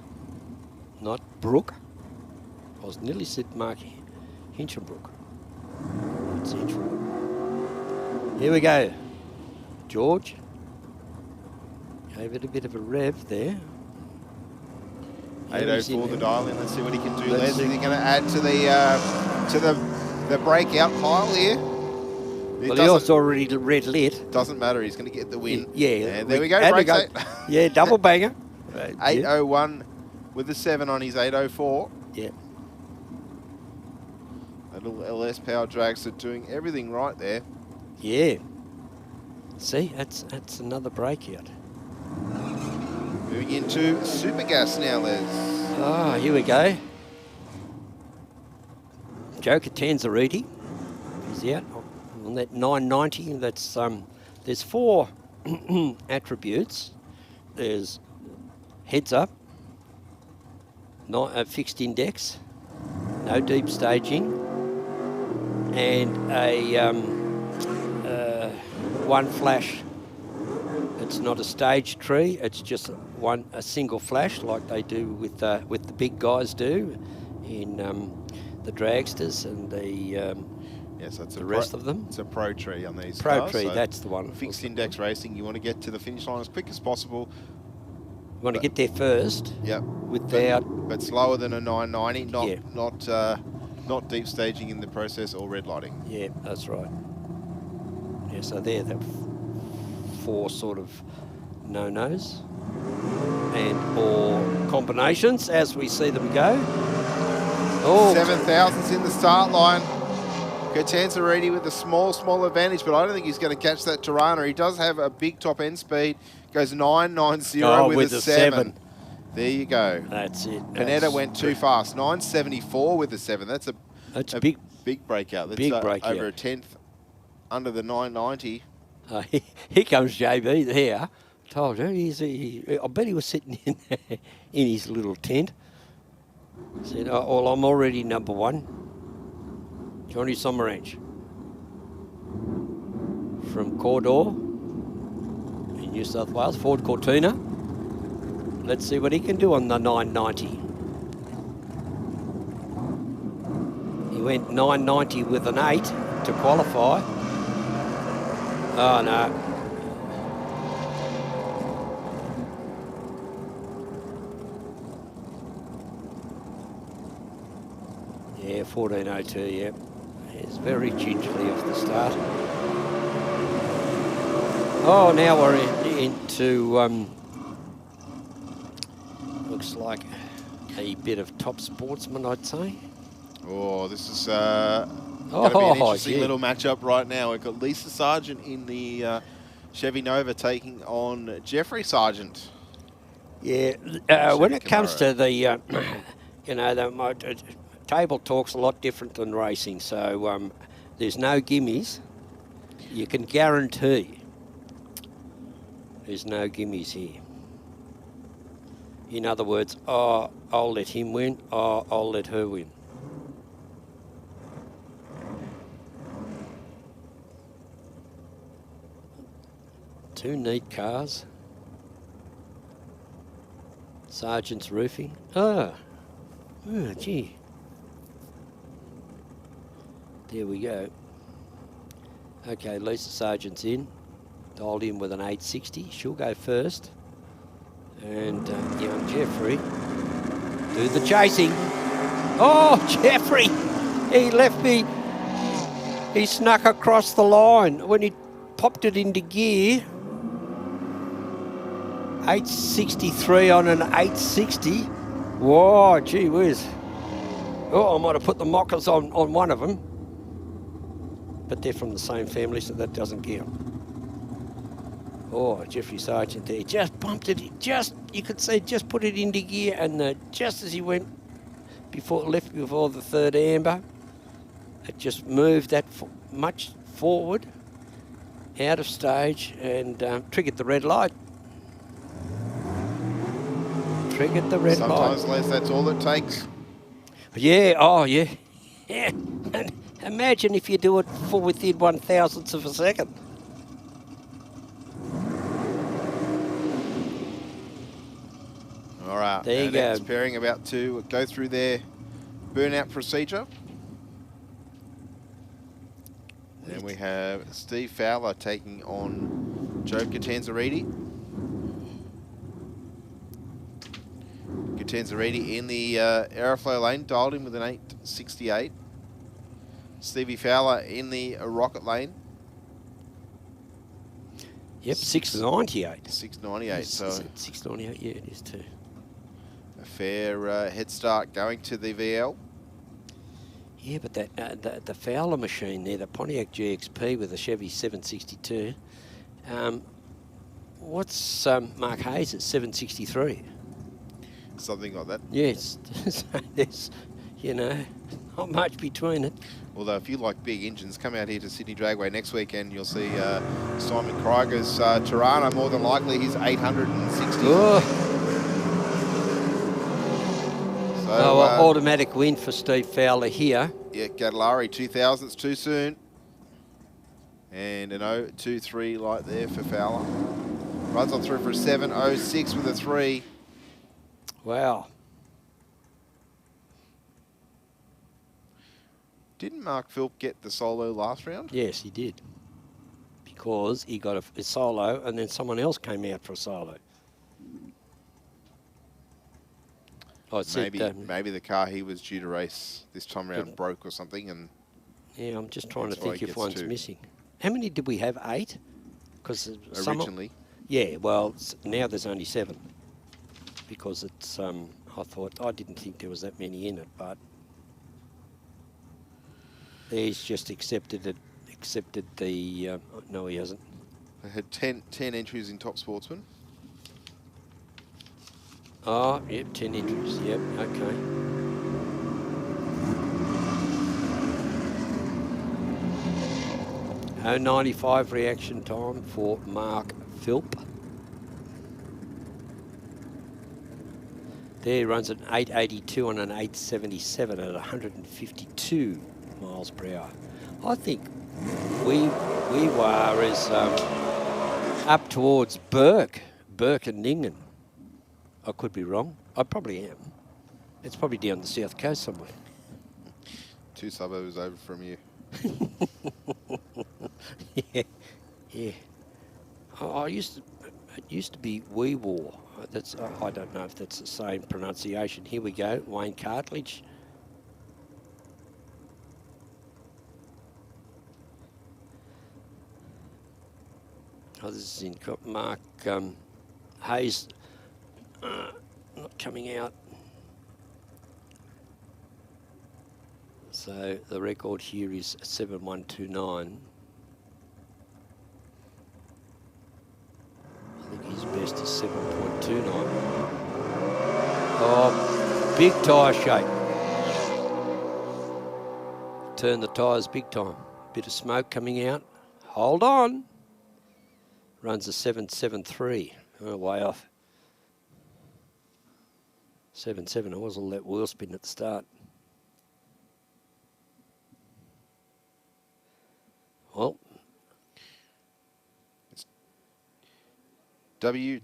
not Brook. I was nearly said Mark Hinchenbrook. It's Henschel. Here we go. George. Gave it a bit of a rev there. 804 the dial in. Let's see what he can do. Les, is he going to add to the breakout pile here? Well, he also already red lit. Doesn't matter. He's going to get the win. Yeah. And there we go. Breaks 8. Yeah, double banger. 801 with the 7 on his 804. Yeah. A little LS power dragster doing everything right there. Yeah. See, that's another breakout. Moving into Super Gas now, Les. Ah, here we go. Joe Catanzariti is out on that 990. That's there's 4 attributes. There's heads up, fixed index, no deep staging, and a one flash. It's not a stage tree. It's just a single flash, like they do with the big guys do in the dragsters and the that's the rest of them. It's a pro tree on these Pro cars, tree, so that's the one. Fixed index racing. You want to get to the finish line as quick as possible. You want to get there first. Yep. Without, but slower than a 990. Not yeah. not deep staging in the process or red lighting. Yeah, that's right. Yeah, so they're the 4 sort of no-nos and or combinations as we see them go. Oh, 7,000's in the start line. Catanzariti with a small advantage, but I don't think he's going to catch that Tirana. He does have a big top end speed. Goes 990 with a 7. There you go. That's it. Panetta went too fast. 974 with a 7. That's a big breakout. That's big breakout. Over a 10th under the 990. Here comes JB there. Told you, I bet he was sitting in his little tent. Said, oh, well, I'm already number 1. Johnny Somerange from Cawdor in New South Wales, Ford Cortina. Let's see what he can do on the 990. He went 990 with an 8 to qualify. Oh, no. Yeah, 1402, yeah. He's very gingerly off the start. Oh, now we're into, looks like a bit of top sportsman, I'd say. Oh, this is going to be an interesting little matchup right now. We've got Lisa Sargent in the Chevy Nova taking on Jeffrey Sargent. Yeah, when it comes to the, you know, the table talk's a lot different than racing, so there's no gimmies. You can guarantee there's no gimmies here. In other words, oh, I'll let him win, oh, I'll let her win. Two neat cars. Sargent's roofing. Oh, gee. There we go. Okay, Lisa Sargent's in. Dialed in with an 860. She'll go first. And young Jeffrey do the chasing. Oh, Jeffrey! He left me. He snuck across the line when he popped it into gear. 863 on an 860. Whoa, gee whiz. Oh, I might have put the mockers on one of them. But they're from the same family, so that doesn't count. Oh, Jeffrey Sargent there. Just bumped it. You could say, just put it into gear, and just as he went before the third amber, it just moved that much forward, out of stage, and triggered the red light. Triggered the red light. Sometimes, Les, that's all it takes. Yeah, oh yeah. Yeah. And imagine if you do it for within 1,000th of a second. All right. There you go. Next pairing about to go through their burnout procedure. And we have Steve Fowler taking on Joe Catanzariti. Catanzariti in the aeroflow lane, dialed in with an 868. Stevie Fowler in the rocket lane. Yep, 698. 698. So 698, yeah, it is too. A fair head start going to the VL. Yeah, but that the Fowler machine there, the Pontiac GXP with the Chevy 762, What's Mark Hayes at 763? Something like that. Yes. So there's, you know, not much between it. Although if you like big engines, come out here to Sydney Dragway next weekend. You'll see Simon Krieger's Tirana. More than likely, he's 860. So automatic win for Steve Fowler here. Yeah, Gadolari 2000's too soon. And an 0.23 light there for Fowler. Runs on through for a 7.06 with a 3. Wow. Didn't Mark Philp get the solo last round? Yes, he did. Because he got a solo and then someone else came out for a solo. Oh, maybe the car he was due to race this time around broke or something. And yeah, I'm just trying to think if one's missing. How many did we have? 8? Because originally. Yeah, well, now there's only 7. Because it's, I didn't think there was that many in it, but he's just accepted the, no he hasn't. They had 10 entries in Top Sportsman. Oh, yep, 10 entries, yep, okay. Oh, 95 reaction time for Mark Philp. There he runs an 882 and an 877 at 152 miles per hour. I think we were as up towards Burke and Ningen. I could be wrong. I probably am. It's probably down the south coast somewhere. 2 suburbs over from you. Yeah. It used to be Wee War. That's I don't know if that's the same pronunciation. Here we go, Wayne Cartledge. Oh, this is in Mark Hayes. Not coming out. So the record here is 7129. I think his best is 7.29. Oh, big tyre shake. Turn the tyres big time. Bit of smoke coming out. Hold on. Runs a 7.73. Oh, way off. 7.7. I was all that wheel spin at the start. Well, it's WEE.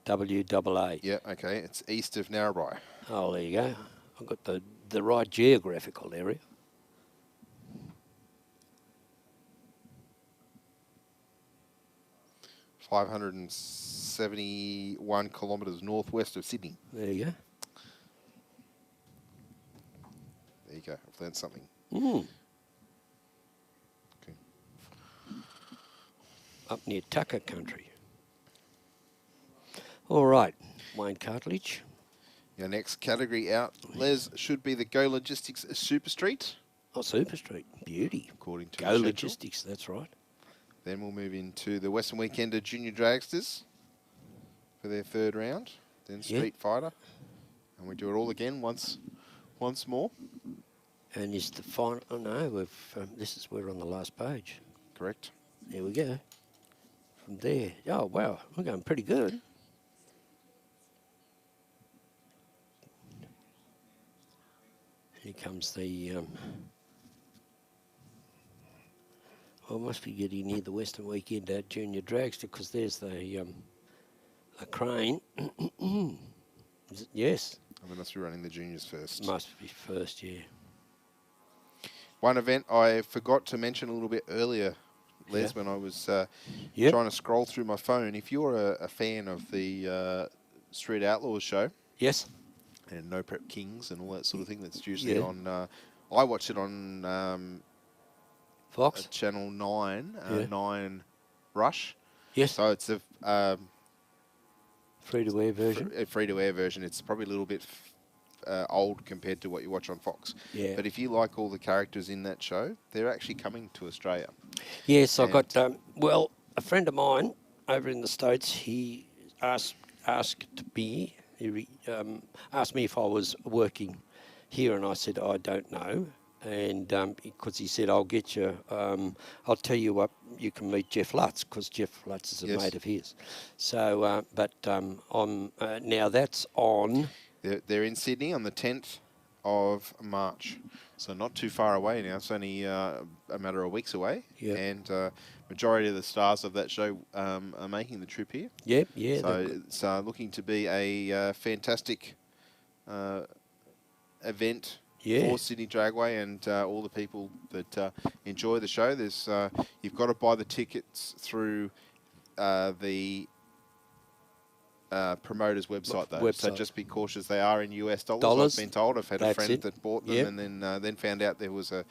WAA. Yeah, okay. It's east of Narrabri. Oh, there you go. I've got the right geographical area. .571 kilometres northwest of Sydney. There you go. There you go. I've learned something. Mm. Okay. Up near Tucker country. All right, Wayne Cartledge. Your next category out, Les, should be the Go Logistics Super Street. Oh, Super Street. Beauty. According to Go Logistics, that's right. Then we'll move into the Western Weekender Junior Dragsters for their 3rd round. Then Street Fighter. And we do it all again once more. And is the final... Oh, no, we're on the last page. Correct. There we go. From there. Oh, wow. We're going pretty good. Here comes the... Well, must be getting near the Western Weekend Junior Dragster because there's the crane. Is it? Yes. I must be running the juniors first. Must be first, yeah. One event I forgot to mention a little bit earlier, Les, when I was trying to scroll through my phone. If you're a fan of the Street Outlaws show, yes, and No Prep Kings and all that sort of thing, that's usually on. I watch it on Fox Channel 9, 9 Rush. Yes. So it's a free-to-air version. A free-to-air version. It's probably a little bit old compared to what you watch on Fox. Yeah. But if you like all the characters in that show, they're actually coming to Australia. Yes, I got, well, a friend of mine over in the States, he asked me. He asked me if I was working here, and I said I don't know. And because he said I'll get you, I'll tell you what, you can meet Jeff Lutz, because Jeff Lutz is a Yes. mate of his. So, now that's on. They're in Sydney on the 10th of March, so not too far away now. It's only a matter of weeks away. Yep. And majority of the stars of that show are making the trip here. Yep, yeah. So it's looking to be a fantastic event for Sydney Dragway and all the people that enjoy the show. There's you've got to buy the tickets through the promoter's website, though. So just be cautious. They are in US dollars. I've been told. I've had a friend that bought them and then found out there was a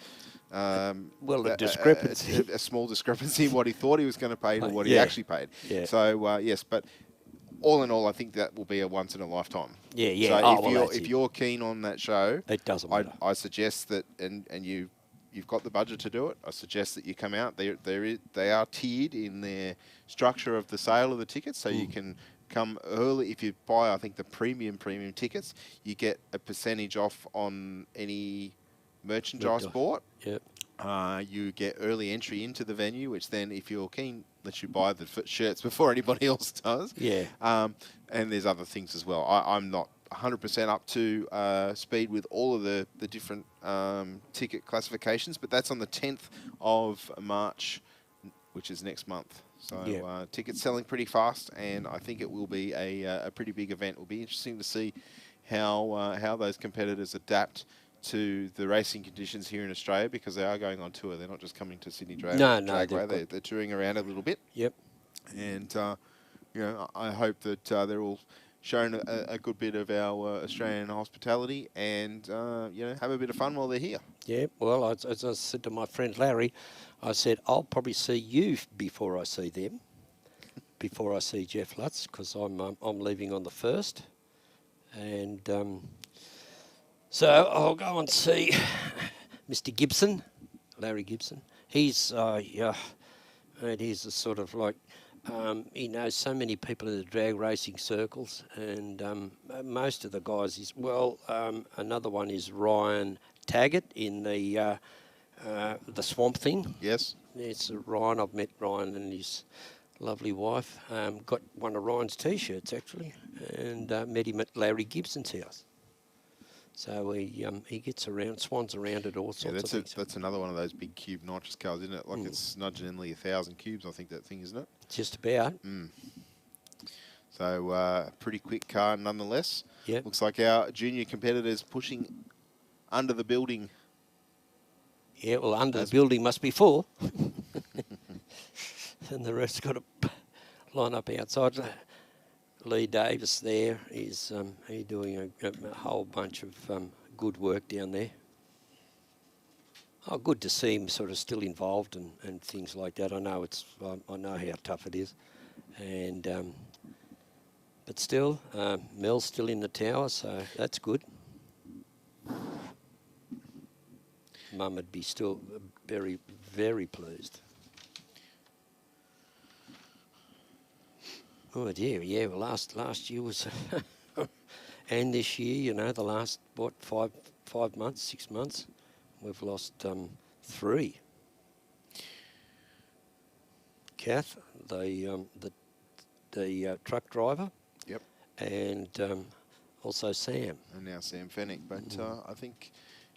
a discrepancy, a small discrepancy in what he thought he was going to pay and what he actually paid. Yeah. So yes, but all in all, I think that will be a once in a lifetime. Yeah, yeah. So if you're keen on that show, it doesn't matter. I suggest that, and you've got the budget to do it. I suggest that you come out. They are tiered in their structure of the sale of the tickets, so you can come early. If you buy, I think, the premium tickets, you get a percentage off on any merchandise bought. Yep. You get early entry into the venue, which then, if you're keen, lets you buy the shirts before anybody else does. Yeah. And there's other things as well. I'm not 100% up to speed with all of the different ticket classifications, but that's on the 10th of March, which is next month. So tickets selling pretty fast, and I think it will be a pretty big event. It will be interesting to see how those competitors adapt to the racing conditions here in Australia, because they are going on tour. They're not just coming to Sydney Dragway. They're touring around a little bit. Yep. And I hope that they're all showing a good bit of our Australian hospitality and have a bit of fun while they're here. Yeah. Well, as I said to my friend Larry, I said I'll probably see you before I see them, before I see Jeff Lutz, because I'm leaving on the 1st, and. So I'll go and see Mr. Gibson, Larry Gibson. He's he's a sort of like, he knows so many people in the drag racing circles, and most of the guys another one is Ryan Taggart in the Swamp Thing. Yes. It's Ryan. I've met Ryan and his lovely wife. Got one of Ryan's T-shirts actually, and met him at Larry Gibson's house. So he gets around, swans around at all sorts of things. That's another one of those big cube nitrous cars, isn't it? Like it's nudging nearly 1,000 cubes, I think, that thing, isn't it? Just about. So pretty quick car nonetheless. Yeah. Looks like our junior competitors pushing under the building. Yeah, well, under the building must be full. And the rest got to line up outside. Lee Davis there is he's doing a whole bunch of good work down there. Oh, good to see him sort of still involved and things like that. I know I know how tough it is, and but still, Mel's still in the tower, so that's good. Mum would be still very, very pleased. Oh dear, yeah. Well, last year was, and this year, the last 5 months, 6 months, we've lost 3. Kath, the truck driver. Yep. And also Sam. And now Sam Fennick, but I think,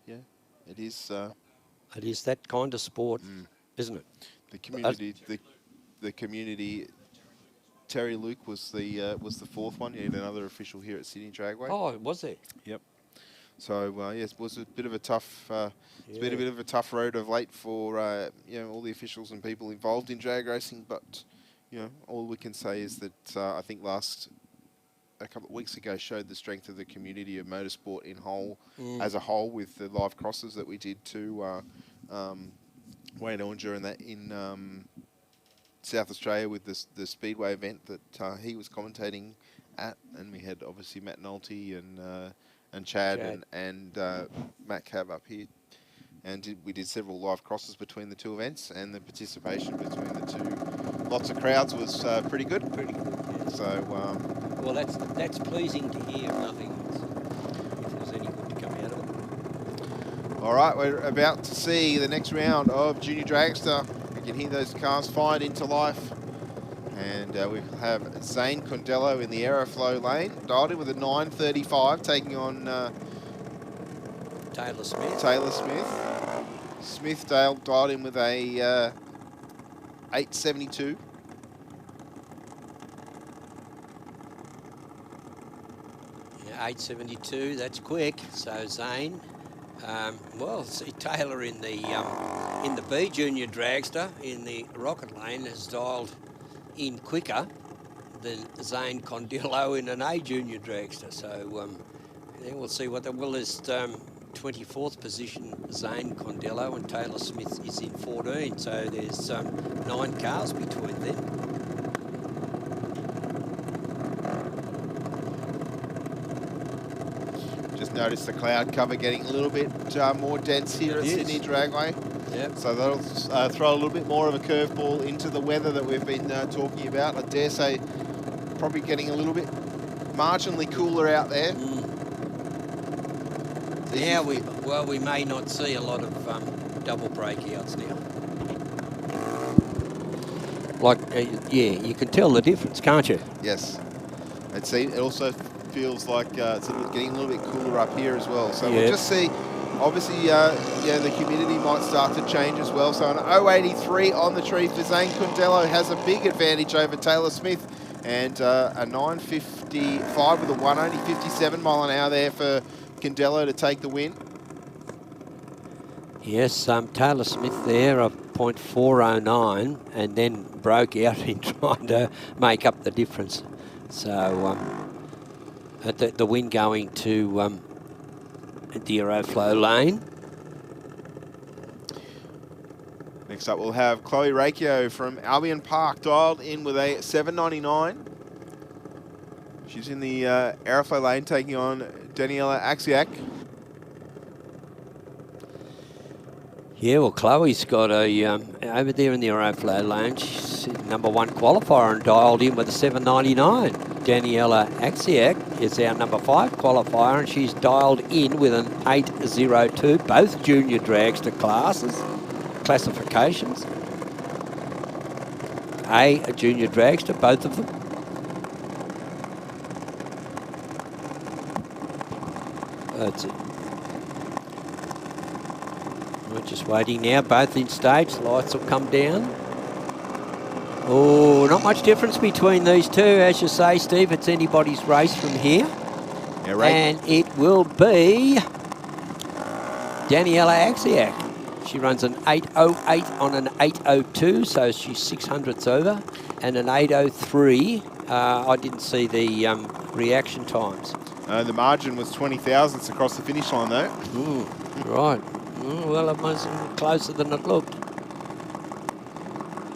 it is. It is that kind of sport, isn't it? The community, the community. Terry Luke was the 4th one. Yet another official here at Sydney Dragway. Oh, was there? Yep. So yes, it was a bit of a tough. It's been a bit of a tough road of late for all the officials and people involved in drag racing. But all we can say is that I think a couple of weeks ago showed the strength of the community of motorsport as a whole, with the live crosses that we did to Wayne Owen during that in South Australia with the Speedway event that he was commentating at, and we had obviously Matt Nolte and Chad. and Matt Cab up here, and we did several live crosses between the two events, and the participation between the lots of crowds was pretty good. Pretty good. Yeah. So. Well, that's pleasing to hear. Nothing else. If there's any good to come out of it. All right, we're about to see the next round of Junior Dragster. We can hear those cars fired into life. And we have Zane Condello in the Aeroflow lane, dialed in with a 935, taking on Taylor Smith. Smith dialed in with a 872. Yeah, 872. That's quick. So Zane. Well, see Taylor in the B Junior Dragster in the Rocket Lane has dialed in quicker than Zane Condillo in an A Junior Dragster. So then we'll see what the will is. 24th position Zane Condillo and Taylor Smith is in 14. So there's 9 cars between them. Just noticed the cloud cover getting a little bit more dense here at Sydney Dragway. Yep. So that'll throw a little bit more of a curveball into the weather that we've been talking about. I dare say probably getting a little bit marginally cooler out there. Yeah, we may not see a lot of double breakouts now. Like, yeah, you can tell the difference, can't you? Yes. It also feels like it's getting a little bit cooler up here as well. So we'll just see. Obviously, the humidity might start to change as well. So an 083 on the tree for Zane Condello has a big advantage over Taylor Smith. And a 955 with a 1, only 57 mile an hour there for Condello to take the win. Yes, Taylor Smith there of 0.409 and then broke out in trying to make up the difference. So the win going to the Aeroflow lane. Next up, we'll have Chloe Rakio from Albion Park, dialed in with a 799. She's in the Aeroflow lane, taking on Daniela Axiak. Yeah, well, Chloe's got a, over there in the Aeroflow lane, she's #1 qualifier and dialed in with a 799. Daniela Axiak is our #5 qualifier and she's dialed in with an 802, both junior dragster classifications. A junior dragster, both of them. That's it. We're just waiting now, both in stage. Lights will come down. Oh, not much difference between these two. As you say, Steve, it's anybody's race from here. Yeah, right. And it will be Daniela Axiak. She runs an 808 on an 802, so she's 600ths over. And an 803. I didn't see the reaction times. The margin was 20 thousandths across the finish line, though. Ooh, right. Well, it was closer than it looked.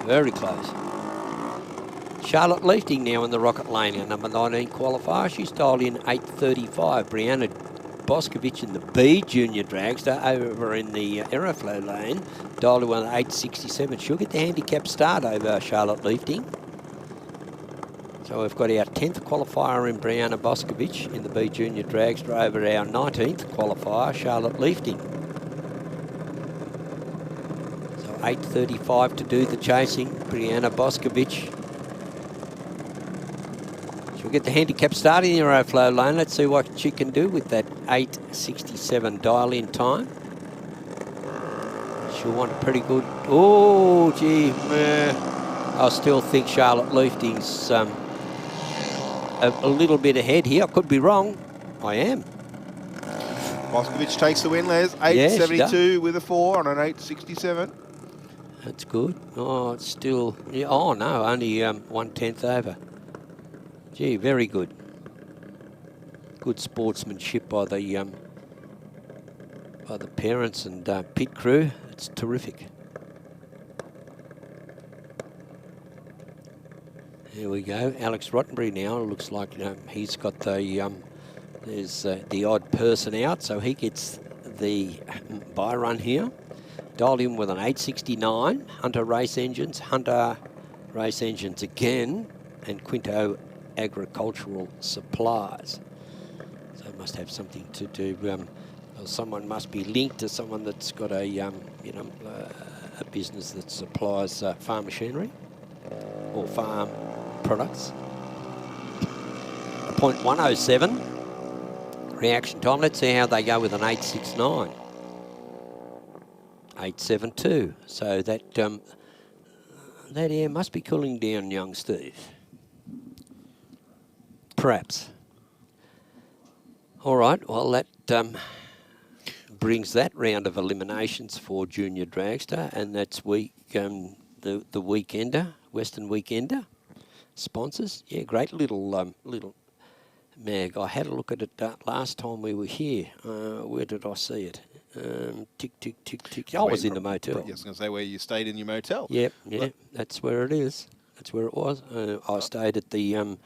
Very close. Charlotte Leifting now in the Rocket Lane, our #19 qualifier. She's dialed in 835. Brianna Boscovich in the B Junior Dragster over in the Aeroflow lane. Dialed in 867. She'll get the handicap start over Charlotte Leifting. So we've got our 10th qualifier in Brianna Boscovich in the B Junior Dragster over our 19th qualifier, Charlotte Leifting. 8:35 to do the chasing. Brianna Boscovich. She'll get the handicap start in the Aeroflow lane. Let's see what she can do with that 8:67 dial-in time. She'll want a pretty good... Oh, gee. I still think Charlotte Leifting's a little bit ahead here. I could be wrong. I am. Boscovich takes the win, Les. 872 with a 4 on an 867. That's good. Oh, it's still... Yeah, oh, no, only 1/10 over. Gee, very good. Good sportsmanship by the parents and pit crew. It's terrific. Here we go. Alex Rottenbury now. It looks like he's got the... there's the odd person out, so he gets the buy run here. Dialed in with an 869. Hunter Race Engines. Hunter Race Engines again, and Quinto Agricultural Supplies. So it must have something to do. Someone must be linked to someone that's got a a business that supplies farm machinery or farm products. A .107 reaction time. Let's see how they go with an 869. 872. So that that air must be cooling down, young Steve. Perhaps. All right. Well, that brings that round of eliminations for Junior Dragster, and that's the Weekender, Western Weekender sponsors. Yeah, great little little mag. I had a look at it last time we were here. Where did I see it? Tick, tick, tick, tick. I was in the motel. I was going to say where you stayed in your motel. Yep, yeah, that's where it is. That's where it was. I stayed at the no,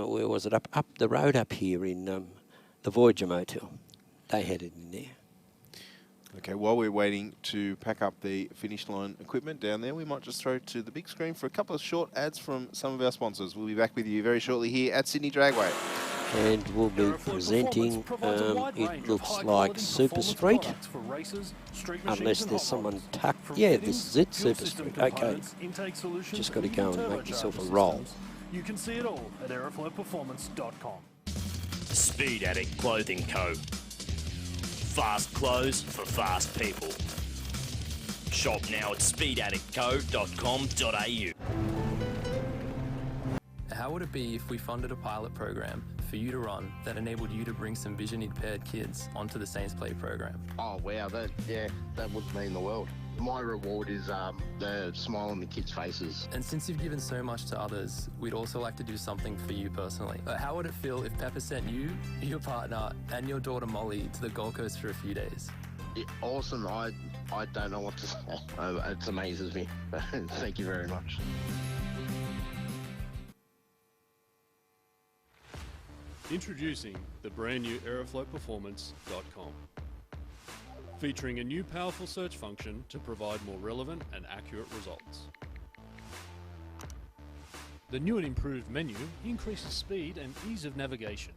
where was it? Up the road up here in the Voyager Motel. They had it in there. Okay, while we're waiting to pack up the finish line equipment down there, we might just throw to the big screen for a couple of short ads from some of our sponsors. We'll be back with you very shortly here at Sydney Dragway. And we'll be presenting, it looks like Super Street, unless there's someone tucked. Yeah, this is it, Super Street. Okay, just got to go and make yourself a roll. You can see it all at aeroflowperformance.com. Speed Adict Clothing Co. Fast clothes for fast people. Shop now at speedaddictco.com.au. How would it be if we funded a pilot program for you to run that enabled you to bring some vision-impaired kids onto the Saints Play program? Oh wow, that would mean the world. My reward is the smile on the kids' faces. And since you've given so much to others, we'd also like to do something for you personally. How would it feel if Pepper sent you, your partner, and your daughter Molly to the Gold Coast for a few days? Yeah, awesome. I don't know what to say. It amazes me. Thank you very much. Introducing the brand new aeroflowperformance.com. Featuring a new powerful search function to provide more relevant and accurate results. The new and improved menu increases speed and ease of navigation.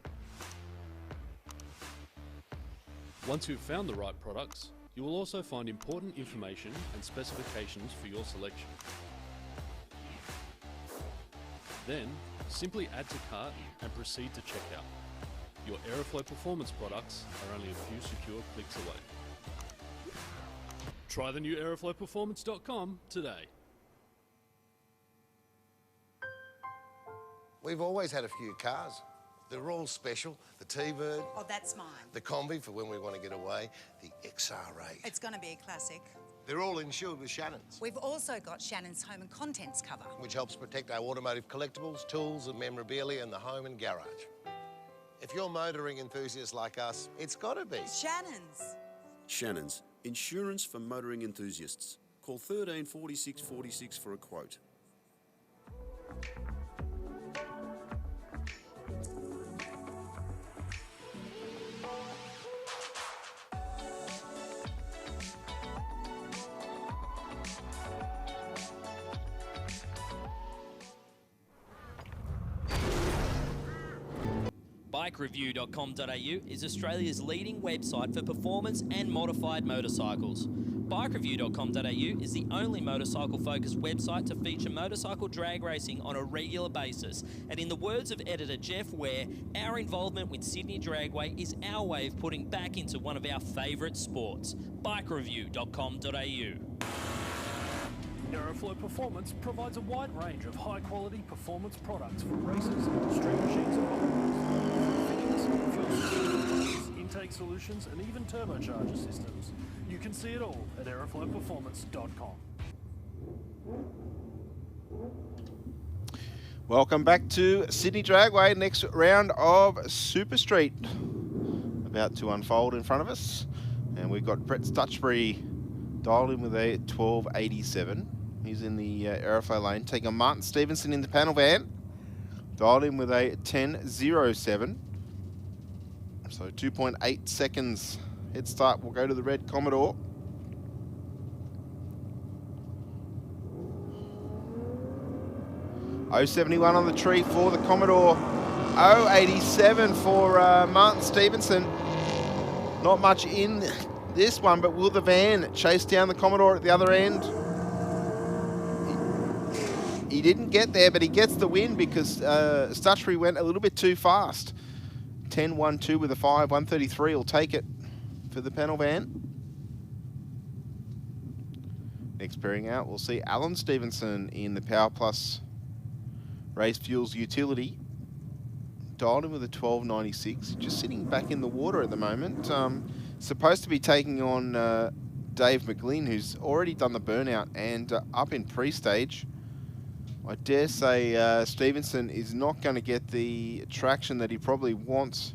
Once you've found the right products, you will also find important information and specifications for your selection. Then, simply add to cart and proceed to checkout. Your Aeroflow Performance products are only a few secure clicks away. Try the new aeroflowperformance.com today. We've always had a few cars. They're all special. The T-Bird. Oh, that's mine. The Combi for when we want to get away. The XR8. It's going to be a classic. They're all insured with Shannon's, We've also got Shannon's home and contents cover, which helps protect our automotive collectibles, tools and memorabilia in the home and garage. If you're motoring enthusiasts like us, it's got to be Shannon's. Shannon's, insurance for motoring enthusiasts. Call 13 46 46 for a quote. BikeReview.com.au is Australia's leading website for performance and modified motorcycles. BikeReview.com.au is the only motorcycle-focused website to feature motorcycle drag racing on a regular basis. And in the words of editor Jeff Ware, our involvement with Sydney Dragway is our way of putting back into one of our favourite sports. BikeReview.com.au. Aeroflow Performance provides a wide range of high-quality performance products for racers, street machines and hot rods. Fittings, fuel systems, intake solutions and even turbocharger systems. You can see it all at aeroflowperformance.com. Welcome back to Sydney Dragway. Next round of Super Street about to unfold in front of us. And we've got Brett Stutchbury dialed in with a 1287. He's in the Aeroflow lane. Taking Martin Stevenson in the panel van. Dialed in with a 1007. So 2.8 seconds head start will go to the red Commodore. 071 on the tree for the Commodore. 087 for Martin Stevenson. Not much in this one, but will the van chase down the Commodore at the other end? He didn't get there, but he gets the win because Stutchbury went a little bit too fast. 10-1-2 with a 5, 133 will take it for the panel van. Next pairing out, we'll see Alan Stevenson in the Power Plus Race Fuels Utility. Dialed in with a 12.96, just sitting back in the water at the moment. Supposed to be taking on Dave McGlynn, who's already done the burnout and up in pre-stage. I dare say Stevenson is not going to get the traction that he probably wants.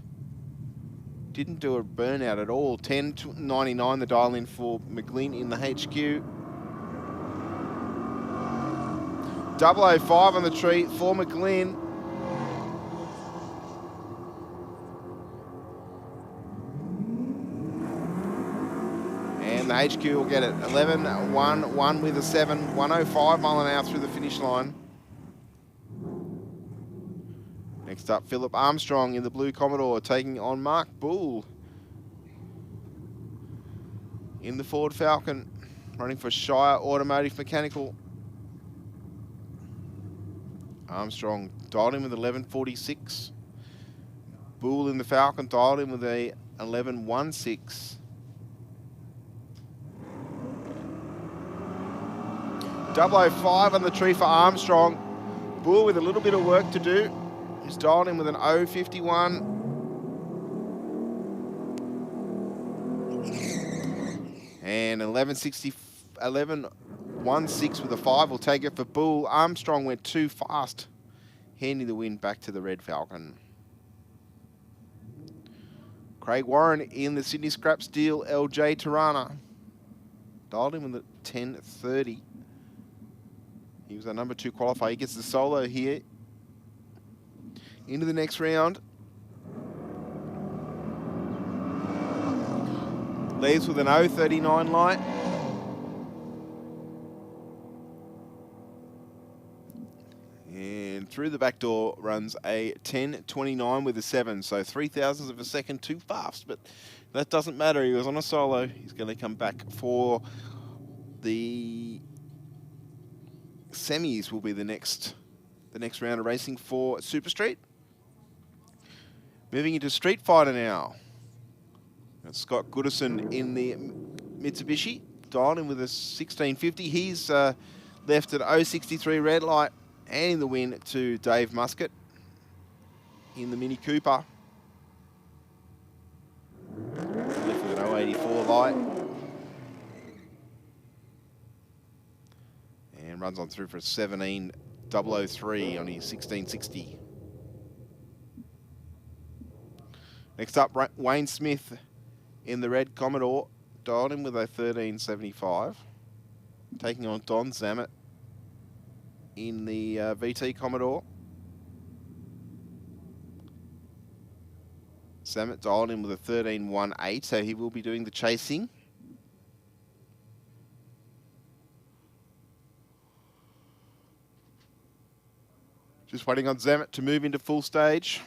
Didn't do a burnout at all. 10.99 the dial in for McGlynn in the HQ. 005 on the tree for McGlynn. And the HQ will get it. 11-1-1 with a 7. 105 mile an hour through the finish line. Next up, Philip Armstrong in the blue Commodore taking on Mark Bull in the Ford Falcon, running for Shire Automotive Mechanical. Armstrong dialed in with 11.46. Bull in the Falcon dialed in with a 11.16. 005 on the tree for Armstrong. Bull with a little bit of work to do. He's dialed in with an 0.51. And 11.16 with a 5 will take it for Bull. Armstrong went too fast, handing the win back to the Red Falcon. Craig Warren in the Sydney Scrap Steel LJ Tirana. Dialed in with a 10.30. He was our number 2 qualifier. He gets the solo here. Into the next round. Leaves with an 0.39 light. And through the back door runs a 10.29 with a 7. So 0.03 of a second too fast, but that doesn't matter. He was on a solo. He's going to come back for the semis. Will be the next round of racing for Super Street. Moving into Street Fighter now. That's Scott Goodison in the Mitsubishi. Dialed in with a 1650. He's left at 063 red light, and in the win to Dave Muscat in the Mini Cooper. Left with an 084 light. And runs on through for a 17.003 on his 1660. Next up, Wayne Smith in the red Commodore, dialed in with a 13.75. Taking on Don Zammit in the VT Commodore. Zammit dialed in with a 13.18, so he will be doing the chasing. Just waiting on Zammit to move into full stage.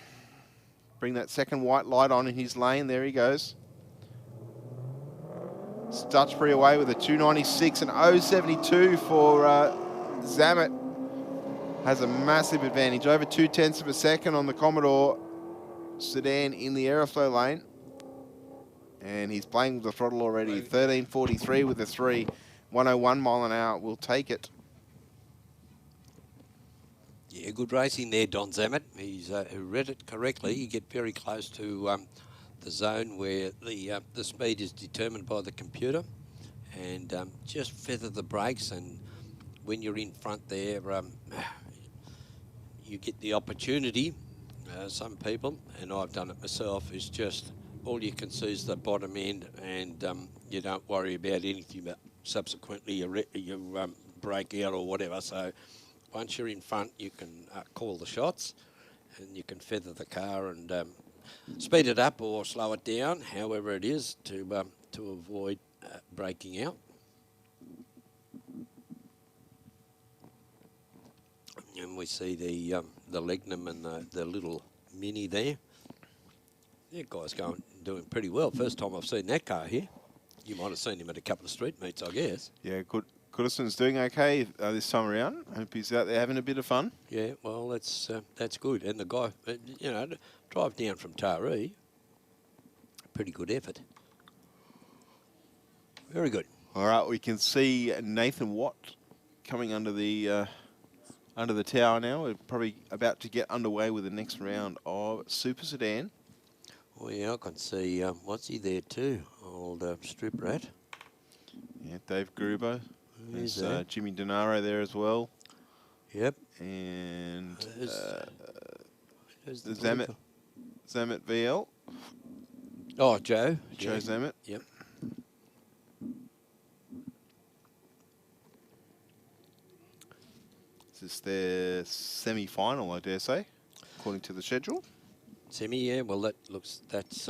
Bring that second white light on in his lane. There he goes. Stutchbury away with a 296 and 072 for Zammit. Has a massive advantage. Over 0.2 of a second on the Commodore sedan in the aeroflow lane. And he's playing with the throttle already. 13.43 with a 3. 101 mile an hour will take it. Yeah, good racing there, Don Zammit. He's read it correctly. You get very close to the zone where the speed is determined by the computer, and just feather the brakes. And when you're in front there, you get the opportunity. Some people, and I've done it myself, is just all you can see is the bottom end, and you don't worry about anything. But subsequently, you break out or whatever. So once you're in front, you can call the shots, and you can feather the car and speed it up or slow it down, however it is, to avoid breaking out. And we see the Legnum and the little Mini there. That guy's doing pretty well. First time I've seen that car here. You might have seen him at a couple of street meets, I guess. Yeah, Goodison's doing okay this time around. Hope he's out there having a bit of fun. Yeah, well, that's good. And the guy, you know, drive down from Taree, pretty good effort. Very good. All right, we can see Nathan Watt coming under the tower now. We're probably about to get underway with the next round of Super Sedan. Well, yeah, I can see, what's he there too? Old Strip Rat. Yeah, Dave Gruber. Who's There's there? Jimmy Denaro there as well. Yep. And who's the the Zamet VL. Oh, Joe. Joe Yeah. Zamet. Yep. This is their semi-final, I dare say, according to the schedule. Semi, yeah. Well, that's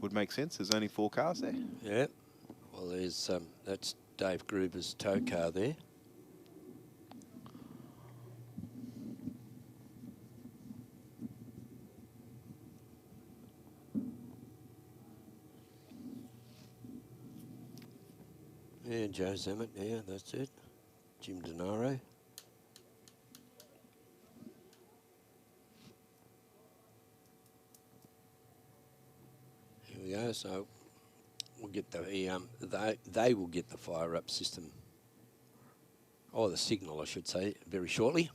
would make sense. There's only 4 cars there. Yeah. Well, there's that's Dave Gruber's tow car there. Yeah, Joe Zamet, yeah, that's it. Jim Denaro. Here we go, so we'll get they will get the fire up system, or the signal I should say, very shortly.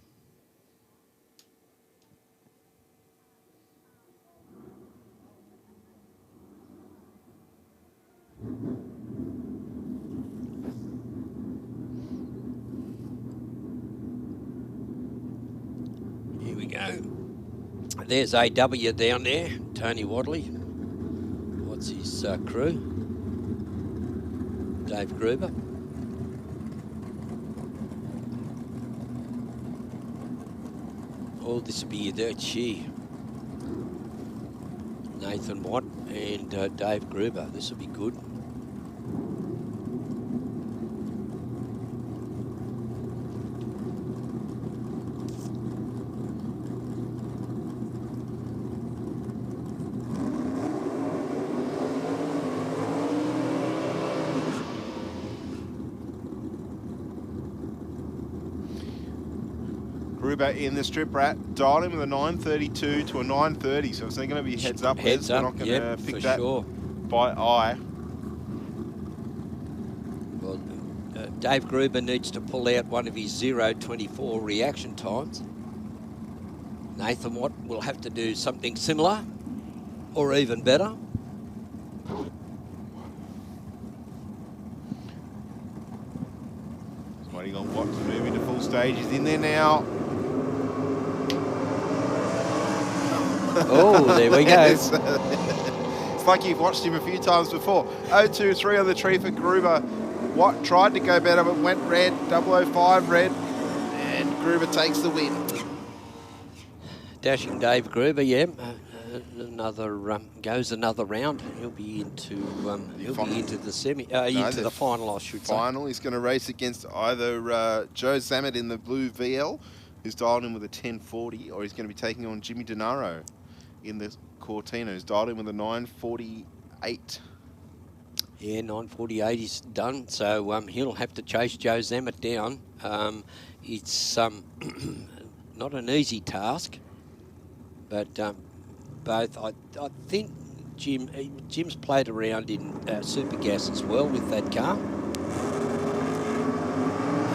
Here we go. There's AW down there, Tony Wadley. What's his crew? Dave Gruber. Oh, this will be your dirt shear. Nathan Watt and Dave Gruber. This will be good. Gruber in the Strip Rat, dialed him with a 932 to a 930, so it's going to be heads up. Heads We're up, not going yep, to pick for that sure. by eye. Well, Dave Gruber needs to pull out one of his 0.24 reaction times. Nathan Watt will have to do something similar or even better. Waiting on Watt to move into full stage. He's in there now. Oh, there we go. It's like you've watched him a few times before. 023 on the tree for Gruber. Watt tried to go better, but went red. 005 red. And Gruber takes the win. Dashing Dave Gruber, yeah. Goes another round. He'll be into the semi, into the final, I should say. Final. He's going to race against either Joe Zamet in the blue VL, who's dialed in with a 1040, or he's going to be taking on Jimmy Denaro in the Cortina, who's dialed in with a 948. Yeah, 948 is done, so he'll have to chase Joe Zamet down. It's not an easy task, but both, I think Jim's played around in Super Gas as well with that car.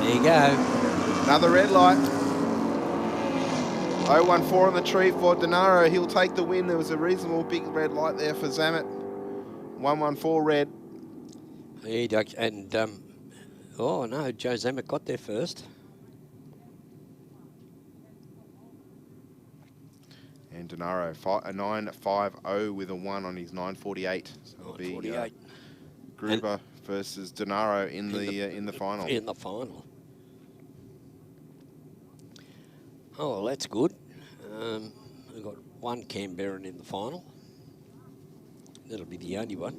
There you go. Another red light. 014 on the tree for Denaro. He'll take the win. There was a reasonable big red light there for Zamet. 114 red. Yeah, and oh no, Joe Zamet got there first. And Denaro, a 950 with a 1 on his 948. So it'll be Gruber versus Denaro in the final. In the final. Oh, well, that's good. We've got one Canberran in the final. That'll be the only one.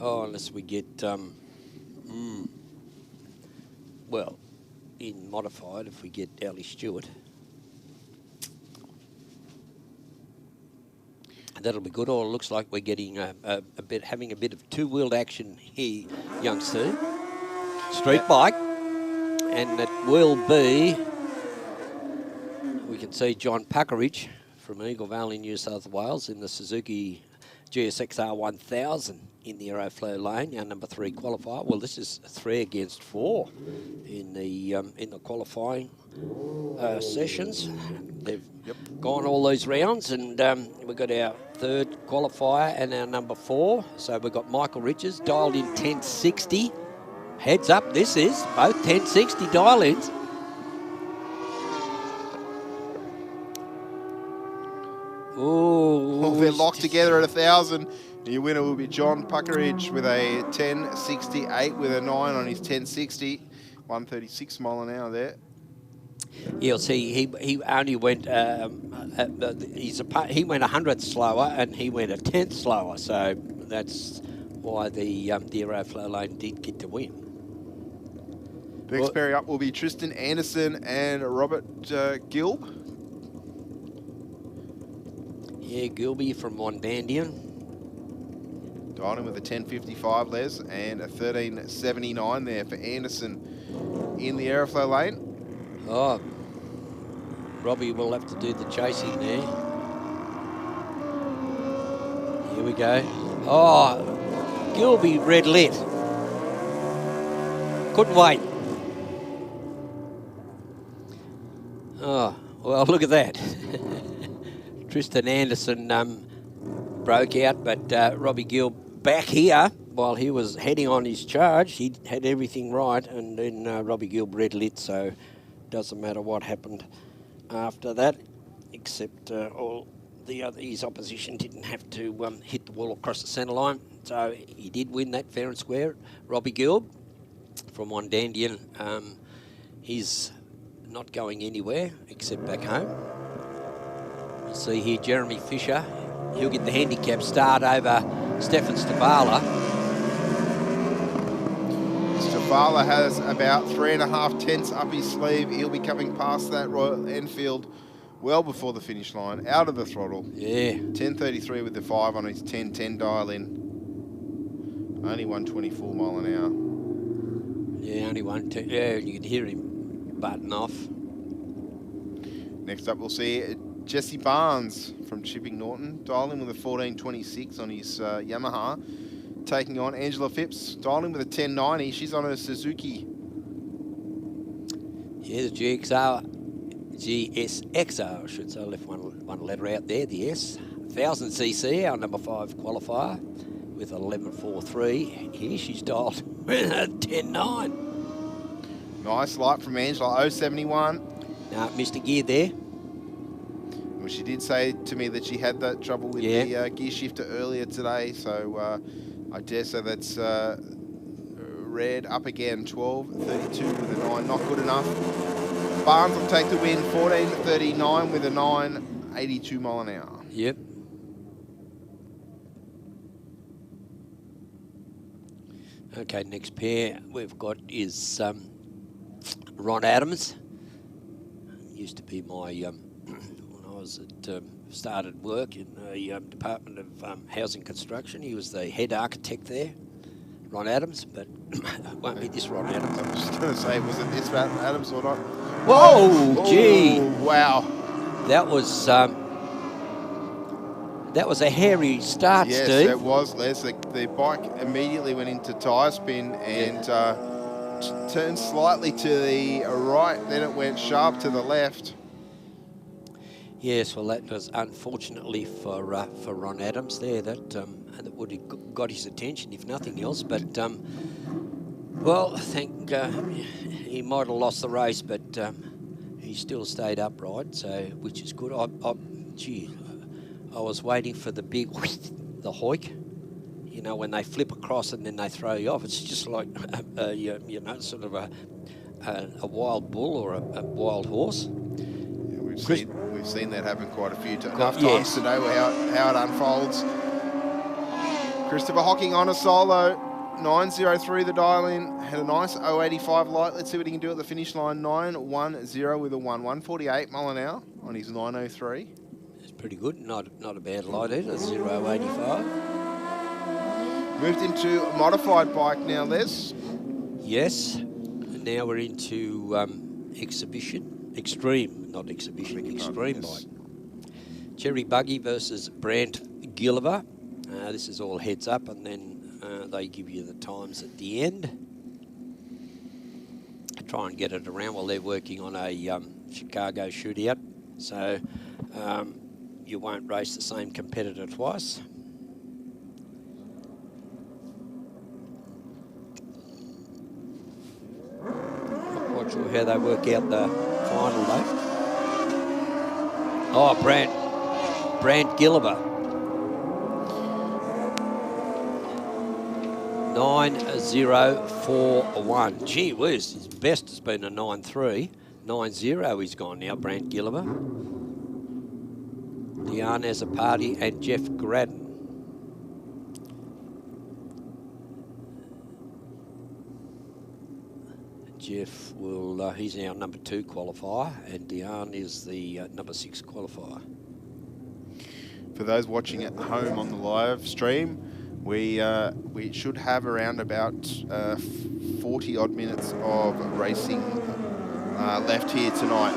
Oh, unless we get, well, in modified if we get Ellie Stewart. And that'll be good. Or it looks like we're getting having a bit of two-wheeled action here, young Sue. Street bike. And it will be, we can see John Puckeridge from Eagle Valley, New South Wales in the Suzuki GSXR 1000 in the Aeroflow lane, our number 3 qualifier. Well, this is 3 against 4 in the qualifying sessions. They've gone all these rounds, and we've got our 3rd qualifier and our number 4. So we've got Michael Richards dialed in 1060. Heads up, this is both 1060 dial-ins. Oh, they're locked together at 1,000. Your winner will be John Puckeridge with a 1068 with a 9 on his 1060. 136 mile an hour there. You'll see he only went he went 100th slower and he went a 10th slower, so that's why the Aeroflow lane did get to win. Next pairing up will be Tristan Anderson and Robert Gilb. Yeah, Gilby from Wondandian. Dialed in with a 1055, Les, and a 1379 there for Anderson in the Aeroflow lane. Oh, Robbie will have to do the chasing there. Here we go. Oh, Gilby red lit. Couldn't wait. Oh, well, look at that. Tristan Anderson broke out, but Robbie Gill back here while he was heading on his charge. He had everything right, and then Robbie Gill red lit, so doesn't matter what happened after that, except all the other, his opposition didn't have to hit the wall across the centre line. So he did win that fair and square. Robbie Gill from Wondandian, he's not going anywhere except back home. You see here Jeremy Fisher. He'll get the handicap start over Stefan Stavala. Stavala has about 3.5 tenths up his sleeve. He'll be coming past that Royal Enfield well before the finish line, out of the throttle. Yeah. 10.33 with the 5 on his 10.10 dial in. Only 124 mile an hour. Yeah, only 110. Yeah, you can hear him button off. Next up, we'll see Jesse Barnes from Chipping Norton, dialing with a 14.26 on his Yamaha, taking on Angela Phipps, dialing with a 10.90. She's on her Suzuki. Yeah, the GSXR, I should say. I left one letter out there, the S. 1000cc, our number 5 qualifier, with 11.43. Here she's dialed with a 10.9. Nice light from Angela, 071. No, missed a gear there. Well, she did say to me that she had that trouble with the gear shifter earlier today, so I dare say that's red up again, 12.32 with a 9, not good enough. Barnes will take the win, 14.39 with a 9, 82 mile an hour. Yep. Okay, next pair we've got is Ron Adams. Used to be my, when I was at, started work in the Department of Housing Construction, he was the head architect there, Ron Adams, but it won't be this Ron Adams. I was just going to say, was it this Ron Adams or not? Whoa, gee. Wow. That was a hairy start, yes, Steve. Yes, it was, Les. The bike immediately went into tyre spin and turned slightly to the right, then it went sharp to the left. Yes, well, that was unfortunately for Ron Adams there. That would have got his attention, if nothing else. But, well, I think he might have lost the race, but he still stayed upright, so which is good. I was waiting for the big, the hoik, you know, when they flip across and then they throw you off. It's just like, you know, sort of a wild bull or a wild horse. Yeah, we've seen that happen quite a few enough times to know how it unfolds. Christopher Hocking on a solo. 903 the dial in. Had a nice 085 light. Let's see what he can do at the finish line. 910 with a 148 mile an hour on his 903. It's pretty good. Not a bad light either. 085. Moved into a modified bike now, Les. Yes. And now we're into extreme, not exhibition, extreme bike. Cherry Buggy versus Brant Gilliver. This is all heads up, and then they give you the times at the end. Try and get it around while they're working on a Chicago shootout. So you won't race the same competitor twice. Not quite sure how they work out the final though. Oh, Brant Gilliver. 9041. Gee whiz, his best has been a 93. 90 he's gone now, Brant Gilliver. Diane has a party and Jeff Gradden. Jeff will, he's our number 2 qualifier, and Diane is the number 6 qualifier. For those watching at home on the live stream, we should have around about 40 odd minutes of racing left here tonight.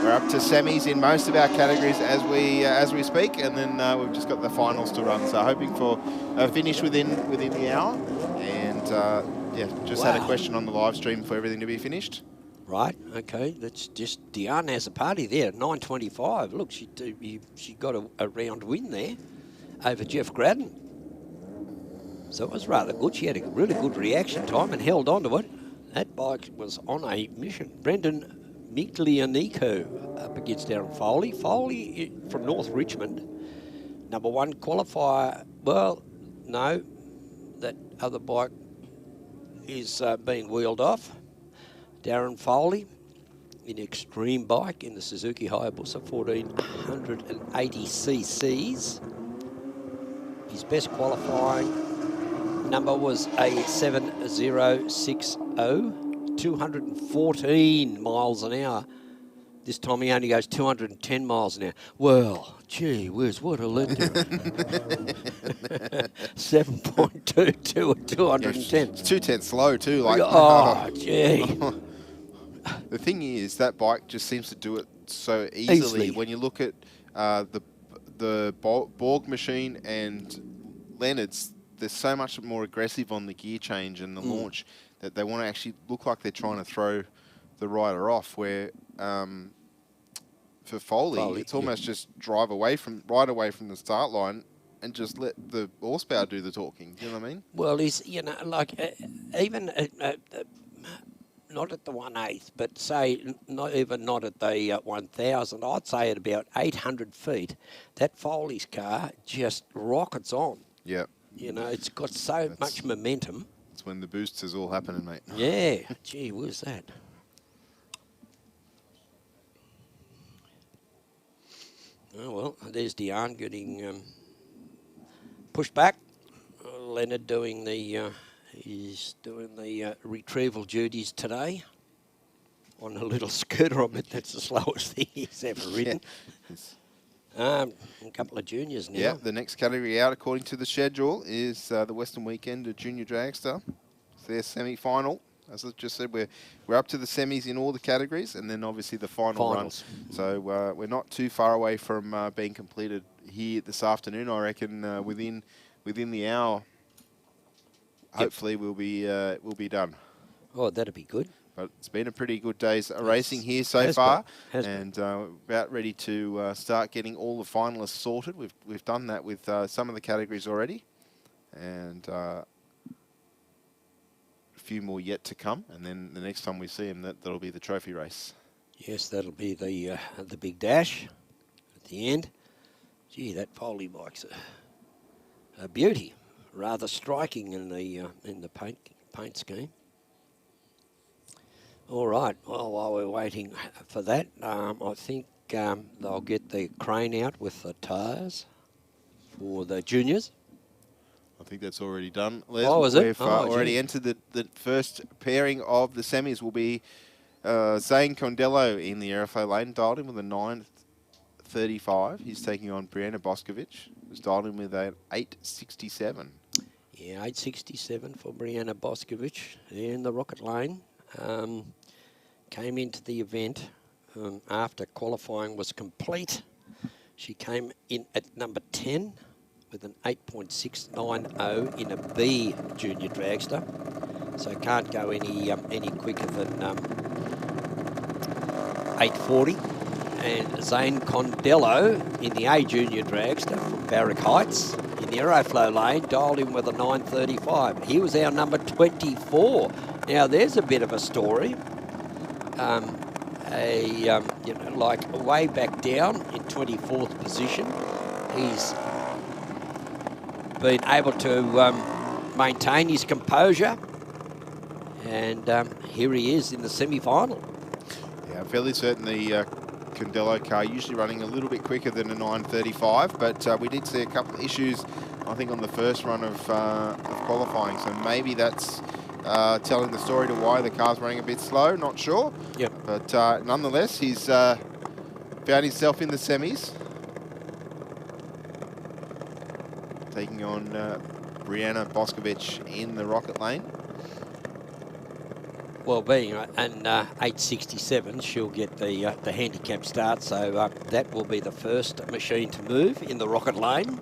We're up to semis in most of our categories as we speak, and then we've just got the finals to run. So hoping for a finish within the hour. And yeah, just had a question on the live stream for everything to be finished. Right, okay, that's just, Diane has a party there, 9:25. Look, she got a round win there over Jeff Gradden. So it was rather good. She had a really good reaction time and held on to it. That bike was on a mission. Brendan Miglianico up against Darren Foley. Foley from North Richmond, number 1 qualifier. Well, no, that other bike is being wheeled off. Darren Foley in extreme bike in the Suzuki Hayabusa 1480 cc's. His best qualifying number was a 7060, 214 miles an hour. This time he only goes 210 miles an hour. Well, gee whiz, what a lender. 7.22 at 210. It's 210 slow too. Like, oh, gee. The thing is, that bike just seems to do it so easily. When you look at the Borg machine and Leonard's, they're so much more aggressive on the gear change and the launch that they want to actually look like they're trying to throw the rider off, where for Foley it's almost just drive right away from the start line and just let the horsepower do the talking. You know what I mean? Well, he's, you know, like even not at the 1/8, but say not at the 1000. I'd say at about 800 feet, that Foley's car just rockets on. Yeah. You know, it's got so much momentum. It's when the boosts is all happening, mate. Yeah. Gee, where's that? Oh, well, there's Diane getting pushed back. Leonard doing the, he's doing the retrieval duties today on a little scooter. I bet that's the slowest thing he's ever ridden. A couple of juniors now. Yeah, the next category out, according to the schedule, is the Western Weekend Junior Dragster. It's their semi-final. As I just said, we're up to the semis in all the categories, and then obviously the final run. So we're not too far away from being completed here this afternoon. I reckon within the hour, hopefully we'll be done. Oh, that'd be good. But it's been a pretty good day's racing here so far, and about ready to start getting all the finalists sorted. We've done that with some of the categories already, and a few more yet to come. And then the next time we see them, that'll be the trophy race. Yes, that'll be the big dash at the end. Gee, that Foley bike's a beauty, rather striking in the paint scheme. All right, well, while we're waiting for that, I think they'll get the crane out with the tyres for the juniors. I think that's already done, Les. Oh, is it? We've Oh, already gee. entered the first pairing of the semis. Will be Zane Condello in the aeroflow lane, dialed in with a 9.35. He's taking on Brianna Boskovic, who's dialed in with an 8.67. Yeah, 8.67 for Brianna Boskovic in the rocket lane. Came into the event after qualifying was complete. She came in at number 10 with an 8.690 in a B junior dragster. So can't go any quicker than 8.40. And Zane Condello in the A junior dragster from Barrack Heights in the aeroflow lane, dialed in with a 9.35. He was our number 24. Now there's a bit of a story. You know, like way back down in 24th position, he's been able to maintain his composure, and here he is in the semi-final. Yeah, I'm fairly certain the Condello car usually running a little bit quicker than a 9.35, but we did see a couple of issues, I think, on the first run of qualifying, so maybe that's telling the story to why the car's running a bit slow, not sure. Yep. But nonetheless, he's found himself in the semis. Taking on Brianna Boskovic in the rocket lane. Well, being an 8.67, she'll get the handicap start, so that will be the first machine to move in the rocket lane,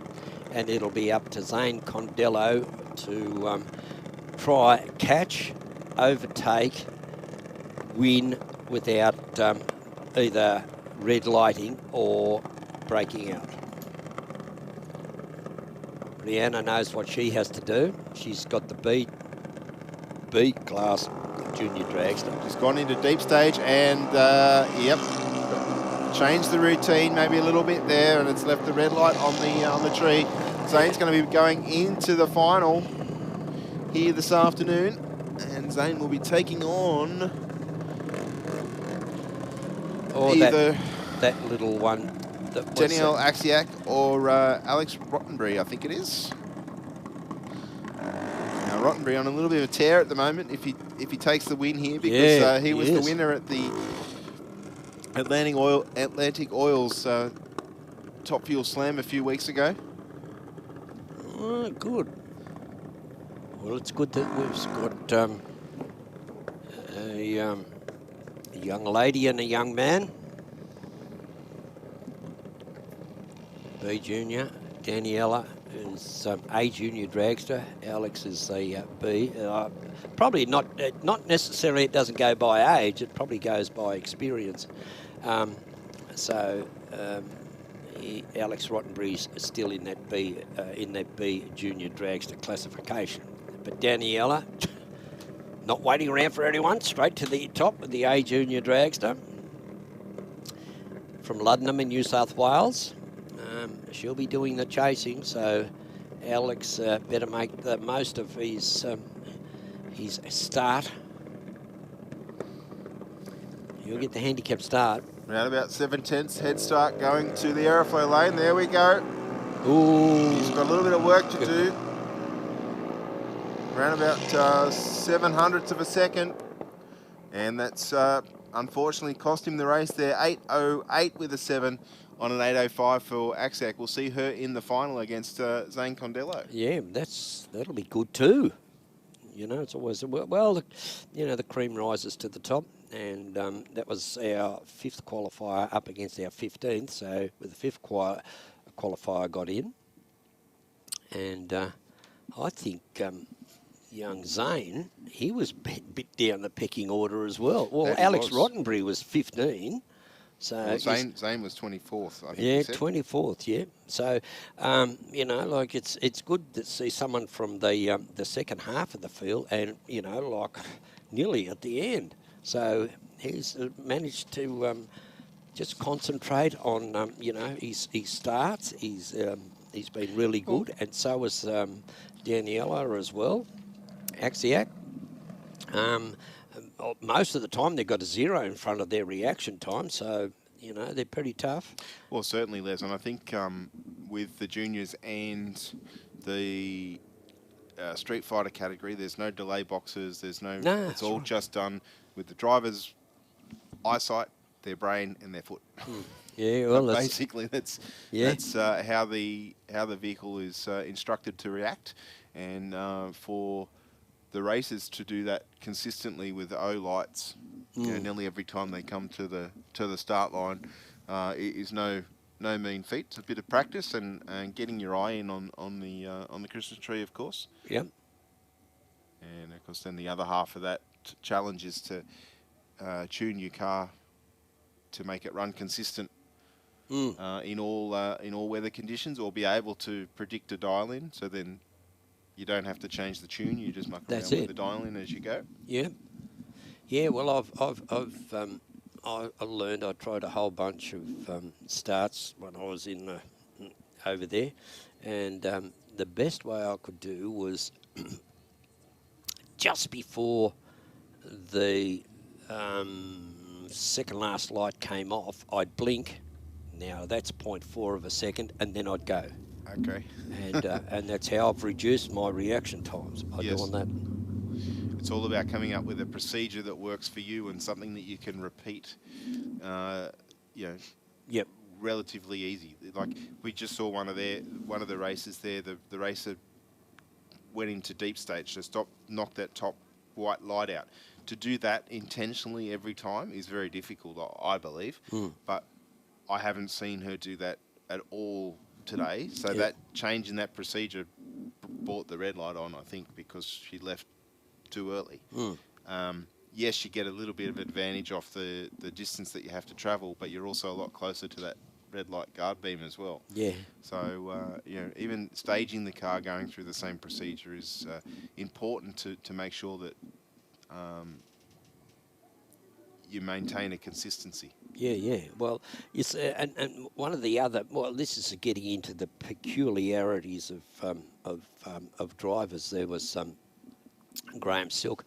and it'll be up to Zane Condello to try, catch, overtake, win without either red lighting or breaking out. Brianna knows what she has to do. She's got the B class junior dragster. Just gone into deep stage and, yep, changed the routine maybe a little bit there, and it's left the red light on the tree. Zane's going to be going into the final here this afternoon, and Zane will be taking on either that little one. Danielle Axiak or Alex Rottenbury, I think it is. Now Rottenbury on a little bit of a tear at the moment if he takes the win here, because he was the winner at the Atlantic Oil's Top Fuel Slam a few weeks ago. Oh, good. Well, it's good that we've got a young lady and a young man. B junior, Daniela is A junior dragster. Alex is a B. Probably not necessarily. It doesn't go by age. It probably goes by experience. Alex Rottenbury's still in that B junior dragster classification. But Daniela, not waiting around for anyone, straight to the top of the A junior dragster from Luddenham in New South Wales. She'll be doing the chasing, so Alex better make the most of his start. He'll get the handicap start. Around about 7/10 head start going to the aeroflow lane. There we go. Ooh. He's got a little bit of work to do. Around about 7/100ths of a second. And that's unfortunately cost him the race there. 8.08 with a 7 on an 8.05 for Axiak. We'll see her in the final against Zane Condello. Yeah, that'll be good too. You know, it's always, well, you know, the cream rises to the top. And that was our 5th qualifier up against our 15th. So with the 5th qualifier got in. And I think young Zane, he was a bit down the pecking order as well. Well, Alex Rottenbury was 15. So well, Zane was 24th, I think. Yeah, 24th, yeah. So, you know, like it's good to see someone from the second half of the field and, you know, like nearly at the end. So he's managed to just concentrate on, you know, his starts. He's been really good, and so was Daniela as well, Axiak. Most of the time they've got a 0 in front of their reaction time, so, you know, they're pretty tough. Well, certainly, Les, and I think with the juniors and the Street Fighter category. There's no delay boxes. There's no. No, It's all just done with the driver's eyesight, their brain, and their foot. Yeah, well, basically that's how the vehicle is instructed to react, and for the racers to do that consistently with O lights, nearly every time they come to the start line, is no mean feat. It's a bit of practice and getting your eye in on the Christmas tree, of course. Yep. And of course, then the other half of that challenge is to tune your car to make it run consistent in all weather conditions, or be able to predict a dial in. So then you don't have to change the tune. You just muck around with the dial in as you go. Yeah. Yeah. Well, I learned. I tried a whole bunch of starts when I was over there, and the best way I could do was just before the second last light came off, I'd blink. Now that's 0.4 of a second, and then I'd go. Okay. And that's how I've reduced my reaction times by doing that. It's all about coming up with a procedure that works for you and something that you can repeat. Yep. Relatively easy. Like we just saw one of the races there. The racer went into deep stage, so knocked that top white light out. To do that intentionally every time is very difficult, I believe. But I haven't seen her do that at all today. So that change in that procedure brought the red light on, I think, because she left too early. Yes, you get a little bit of advantage off the distance that you have to travel, but you're also a lot closer to that red light guard beam as well. Yeah. So, even staging the car going through the same procedure is important to make sure that you maintain a consistency. Yeah. Well, it's and one of the other. Well, this is getting into the peculiarities of drivers. There was Graham Silk.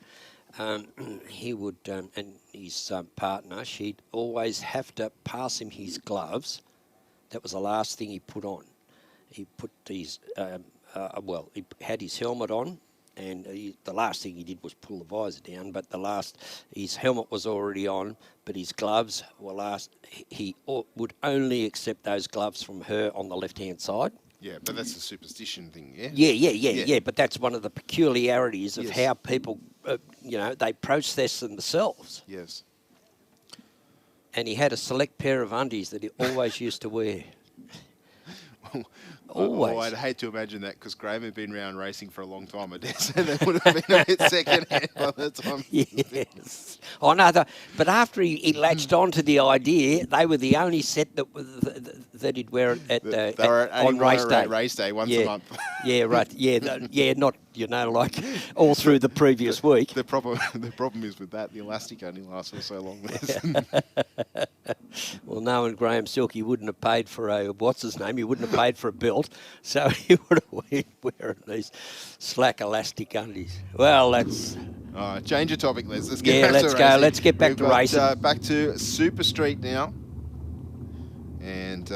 He would and his partner. She'd always have to pass him his gloves. That was the last thing he put on. He put these. He had his helmet on. And the last thing he did was pull the visor down, but his helmet was already on, but his gloves were last. He would only accept those gloves from her on the left-hand side. Yeah, but that's a superstition thing, yeah? Yeah, but that's one of the peculiarities of how people, they process themselves. Yes. And he had a select pair of undies that he always used to wear. Always. I'd hate to imagine that because Graham had been around racing for a long time. I dare say that would have been a bit second hand by the time. Yes. Oh no, but after he latched on to the idea, they were the only set that he'd wear on race day. Race day once a month. Yeah, right. Yeah, not like all through the previous week. The problem is with that, the elastic only lasts for so long. Well, knowing Graham Silk, he wouldn't have paid for he wouldn't have paid for a belt, so he would have been wearing these slack elastic undies. Well, that's... All right, change of topic, Les. Let's get back to racing. Go. Let's get back to racing. Back to Super Street now. And...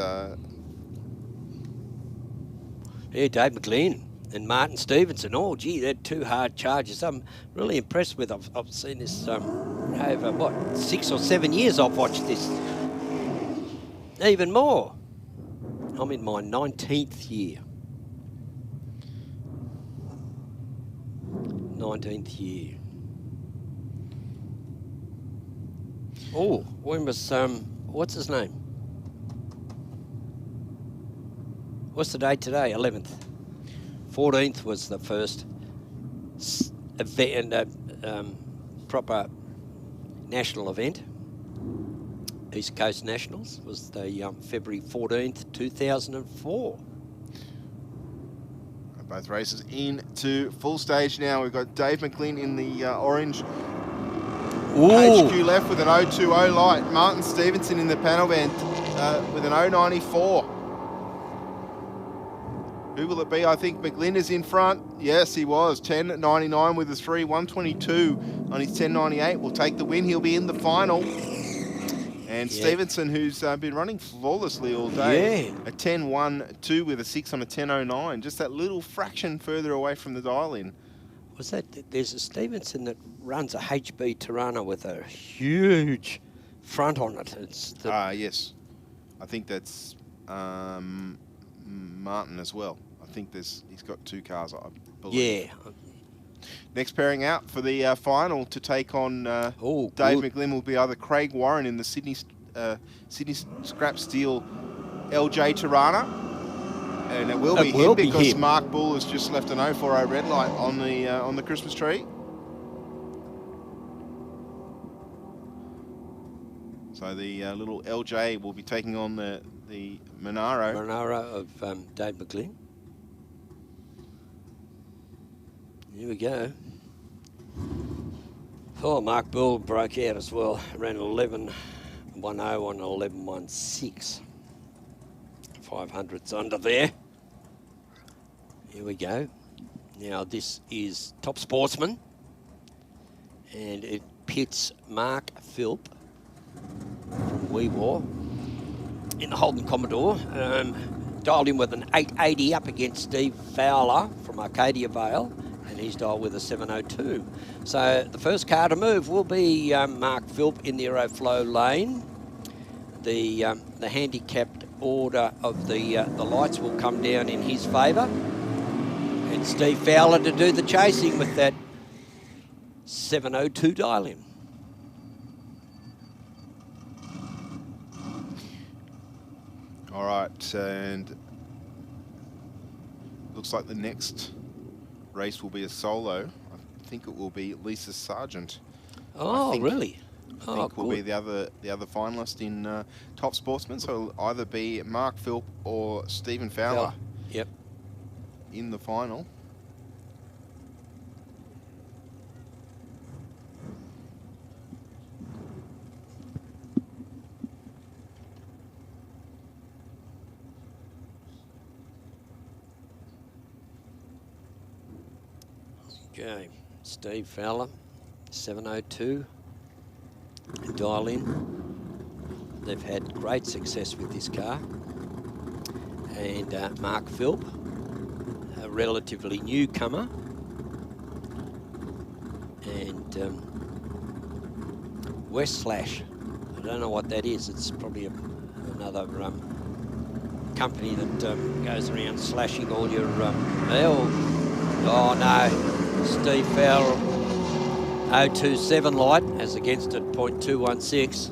Dave McLean and Martin Stevenson. Oh, gee, they're two hard charges. I'm really impressed with. I've seen this over 6 or 7 years. I've watched this. Even more. I'm in my 19th year. 19th year. Oh, when was what's his name? What's the date today? 11th. 14th was the first event, proper national event. East Coast Nationals was the February 14th, 2004. Both races into full stage now. We've got Dave McLean in the orange HQ left with an 020 light. Martin Stevenson in the panel band with an 094. Who will it be? I think McLean is in front. Yes, he was. 10.99 with his 3. 122 on his 10.98. Will take the win. He'll be in the final. And Yeah. Stevenson, who's been running flawlessly all day. Yeah. A 10.12 with a 6 on a 10.09. Just that little fraction further away from the dial-in. Was that, there's a Stevenson that runs a HB Tirana with a huge front on it. It's the, Yes. I think that's Martin as well. I think he's got 2 cars, I believe. yeah. Next pairing out for the final to take on Dave good. McGlynn will be either Craig Warren in the Sydney Scrap Steel LJ Tirana. And it will be him because Mark Bull has just left an 040 red light on the Christmas tree. So the little LJ will be taking on the Monaro. Monaro of Dave McGlynn. Here we go. Oh, Mark Bull broke out as well. Ran 11.10 on 11.16. 500's under there. Here we go. Now this is Top Sportsman. And it pits Mark Philp from Weewar in the Holden Commodore. Dialed in with an 880 up against Steve Fowler from Arcadia Vale. And he's dialed with a 702. So the first car to move will be Mark Philp in the Aeroflow lane. The handicapped order of the lights will come down in his favour. And Steve Fowler to do the chasing with that 702 dial-in. All right, and looks like the next race will be a solo. I think it will be Lisa Sargent. Oh, really? I think will be the other finalist in Top Sportsman. So it'll either be Mark Philp or Stephen Fowler. Yep. In the final. Okay, Steve Fowler, 702, dial in. They've had great success with this car. And Mark Philp, a relatively newcomer. And West Slash, I don't know what that is. It's probably another company that goes around slashing all your mail. Oh no. Steve Fowler, 027 light, as against it, 0.216.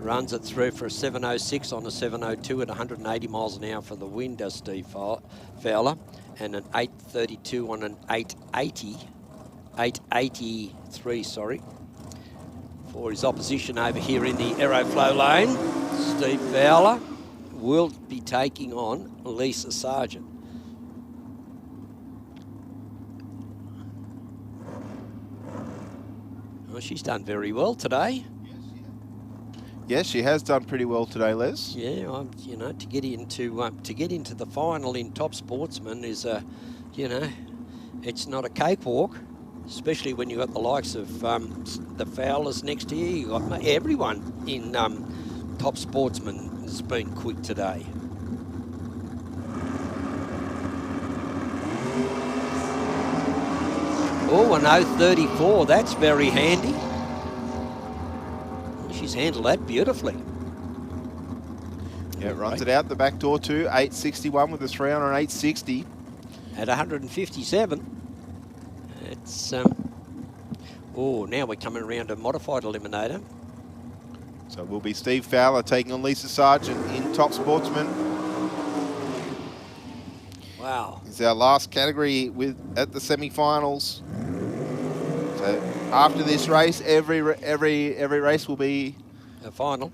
Runs it through for a 706 on a 702 at 180 miles an hour for the win, does Steve Fowler. And an 832 on an 883, sorry. For his opposition over here in the Aeroflow lane, Steve Fowler will be taking on Lisa Sargent. Well, she's done very well today. Yes, she has done pretty well today, Les. Yeah, you know, to get into the final in Top Sportsman is it's not a cakewalk, especially when you got the likes of the Fowlers next to you. You got everyone in Top Sportsman has been quick today. Oh, an 034, that's very handy. She's handled that beautifully. Yeah, runs it out the back door too, 861 with a 3 on an 860. At 157. It's, oh, now we're coming around to modified eliminator. So it will be Steve Fowler taking on Lisa Sargent in Top Sportsman. Wow. It's our last category at the semi-finals. So after this race, every race will be a final.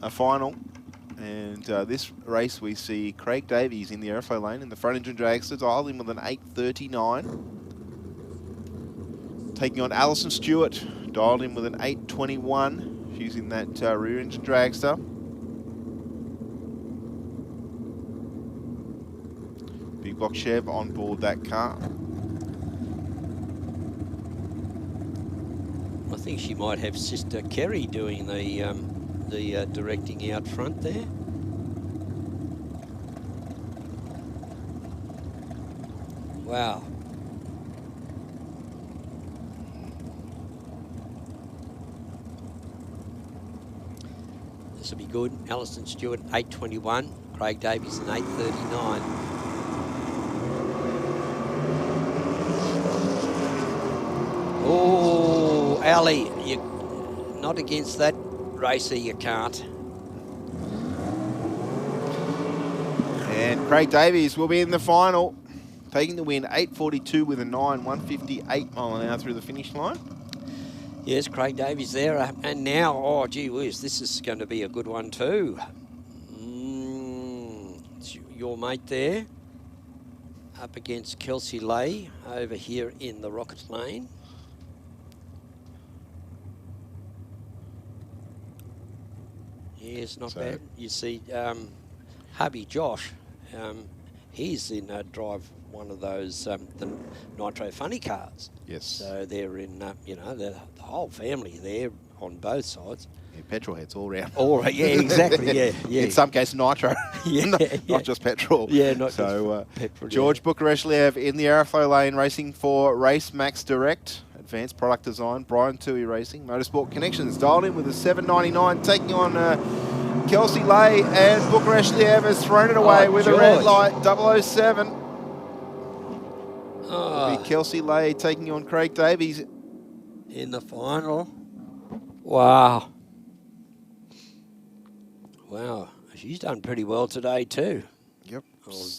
And this race we see Craig Davies in the Aeroflow lane in the front engine dragster, dialed in with an 839. Taking on Alison Stewart, dialed in with an 821. She's in that rear engine dragster. Big Block Chev on board that car. I think she might have Sister Kerry doing the the directing out front there. Wow. This will be good. Alison Stewart, 8:21. Craig Davies, an 8:39. Oh, Ali, you not against that racer, you can't. And Craig Davies will be in the final, taking the win, 8:42 with a 9, 158 mile an hour through the finish line. Yes, Craig Davies there. And now, oh, gee whiz, this is going to be a good one too. It's your mate there, up against Kelsey Lay over here in the Rocket Lane. Yes, not bad. You see, hubby Josh, he's in drive one of those the Nitro Funny cars. Yes. So they're in, you know, the whole family there on both sides. Yeah, petrol heads all round. All right, yeah, exactly, yeah, yeah. In some cases, nitro. Yeah, not just petrol. Yeah, not so, just petrol. George Bukareshvili in the Aeroflow lane, racing for Race Max Direct. Advanced Product Design, Brian Tui Racing, Motorsport Connections, dialed in with a 799, taking on Kelsey Lay, and Bukareshvili has thrown it away with a red light, 007. It'll be Kelsey Lay taking on Craig Davies. In the final. Wow. Wow, she's done pretty well today too. Yep.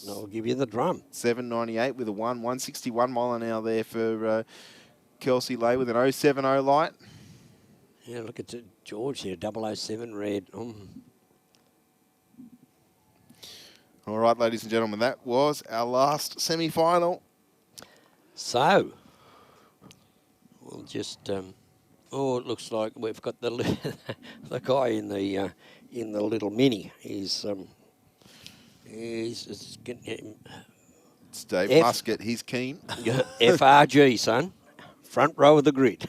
I'll give you the drum. 798 with a 161 mile an hour there for Kelsey Lay with an 070 light. Yeah, look at George here, 007 red. All right, ladies and gentlemen, that was our last semi-final. So, we'll just, oh, it looks like we've got the the guy in the little Mini. He's getting... It's Dave Muscat, he's keen. FRG, son. Front row of the grid.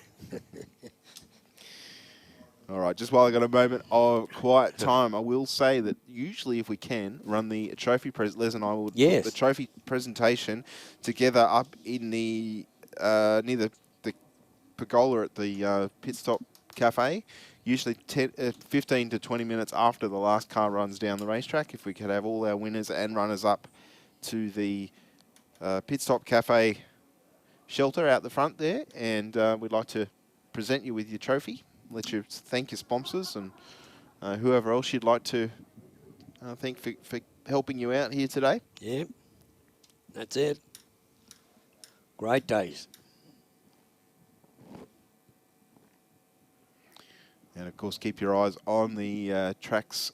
All right, just while I got a moment of quiet time, I will say that usually if we can run the trophy, Les and I will put the trophy presentation together up in the near the pergola at the Pit Stop Cafe, usually 15 to 20 minutes after the last car runs down the racetrack, if we could have all our winners and runners up to the Pit Stop Cafe shelter out the front there, and we'd like to present you with your trophy. Let you thank your sponsors and whoever else you'd like to thank for helping you out here today. Yeah, that's it. Great days. And of course, keep your eyes on the Tracks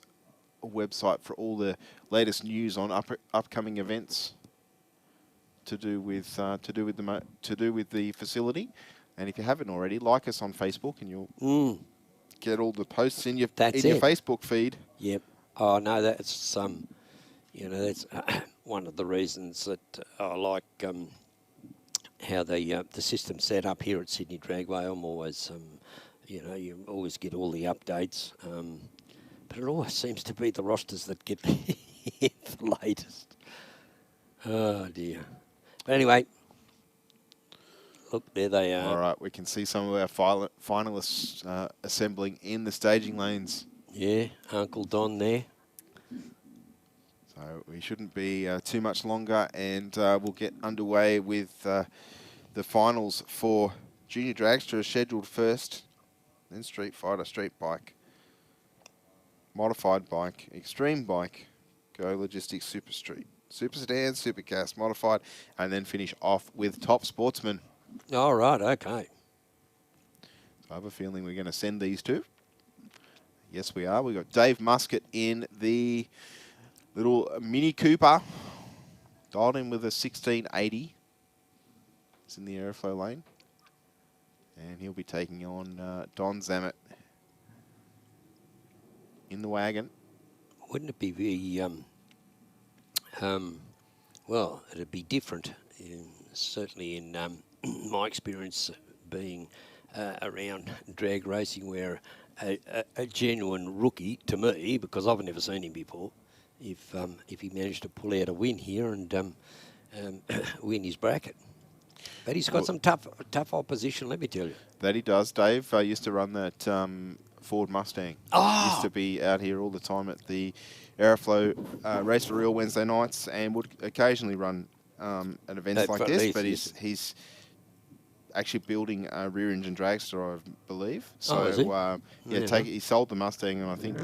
website for all the latest news on upcoming events to do with the facility. And if you haven't already, like us on Facebook, and you'll get all the posts in your Facebook feed. Yep. Oh no, that's you know, that's one of the reasons that I like how the system's set up here at Sydney Dragway. I'm always, you know, you always get all the updates, but it always seems to be the rosters that get the latest. Oh dear. But anyway. Look, there they are. All right, we can see some of our finalists assembling in the staging lanes. Yeah, Uncle Don there. So we shouldn't be too much longer, and we'll get underway with the finals for Junior Dragster, scheduled first, then Street Fighter, Street Bike, Modified Bike, Extreme Bike, Go Logistics, Super Street, Super Sedan, Supercast, Modified, and then finish off with Top Sportsman. All right, okay. I have a feeling we're going to send these two. Yes, we are. We've got Dave Muscat in the little Mini Cooper, dialed in with a 1680. It's in the Aeroflow lane. And he'll be taking on Don Zammit in the wagon. Wouldn't it be well, it'd be different, certainly in my experience being around drag racing where a genuine rookie, to me, because I've never seen him before, if he managed to pull out a win here and win his bracket. But he's got some tough opposition, let me tell you. That he does. Dave used to run that Ford Mustang. Oh! Used to be out here all the time at the Aeroflow Race for Real Wednesday nights, and would occasionally run at events like this. But he's actually building a rear engine dragster, I believe. So he sold the Mustang, and I think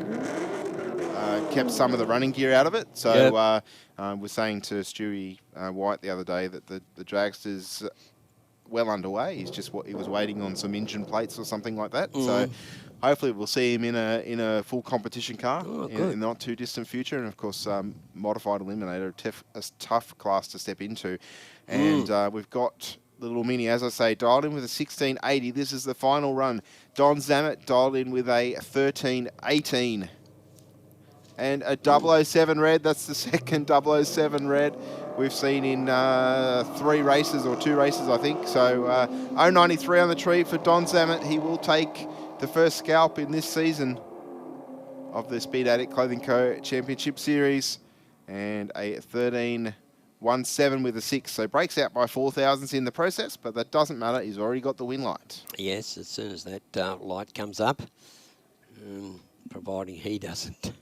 kept some of the running gear out of it. So was saying to Stewie White the other day that the dragster's well underway. He was waiting on some engine plates or something like that. So hopefully we'll see him in a full competition car in the not too distant future. And of course, modified eliminator, a tough class to step into. And we've got the little mini, as I say, dialed in with a 1680. This is the final run. Don Zammit dialed in with a 1318. And a 007 red. That's the second 007 red we've seen in 3 races or 2 races, I think. So 093 on the tree for Don Zammit. He will take the first scalp in this season of the Speed Adict Clothing Co. Championship Series. And a 1317 with a 6. So breaks out by 4 thousandths in the process, but that doesn't matter. He's already got the win light. Yes, as soon as that light comes up, providing he doesn't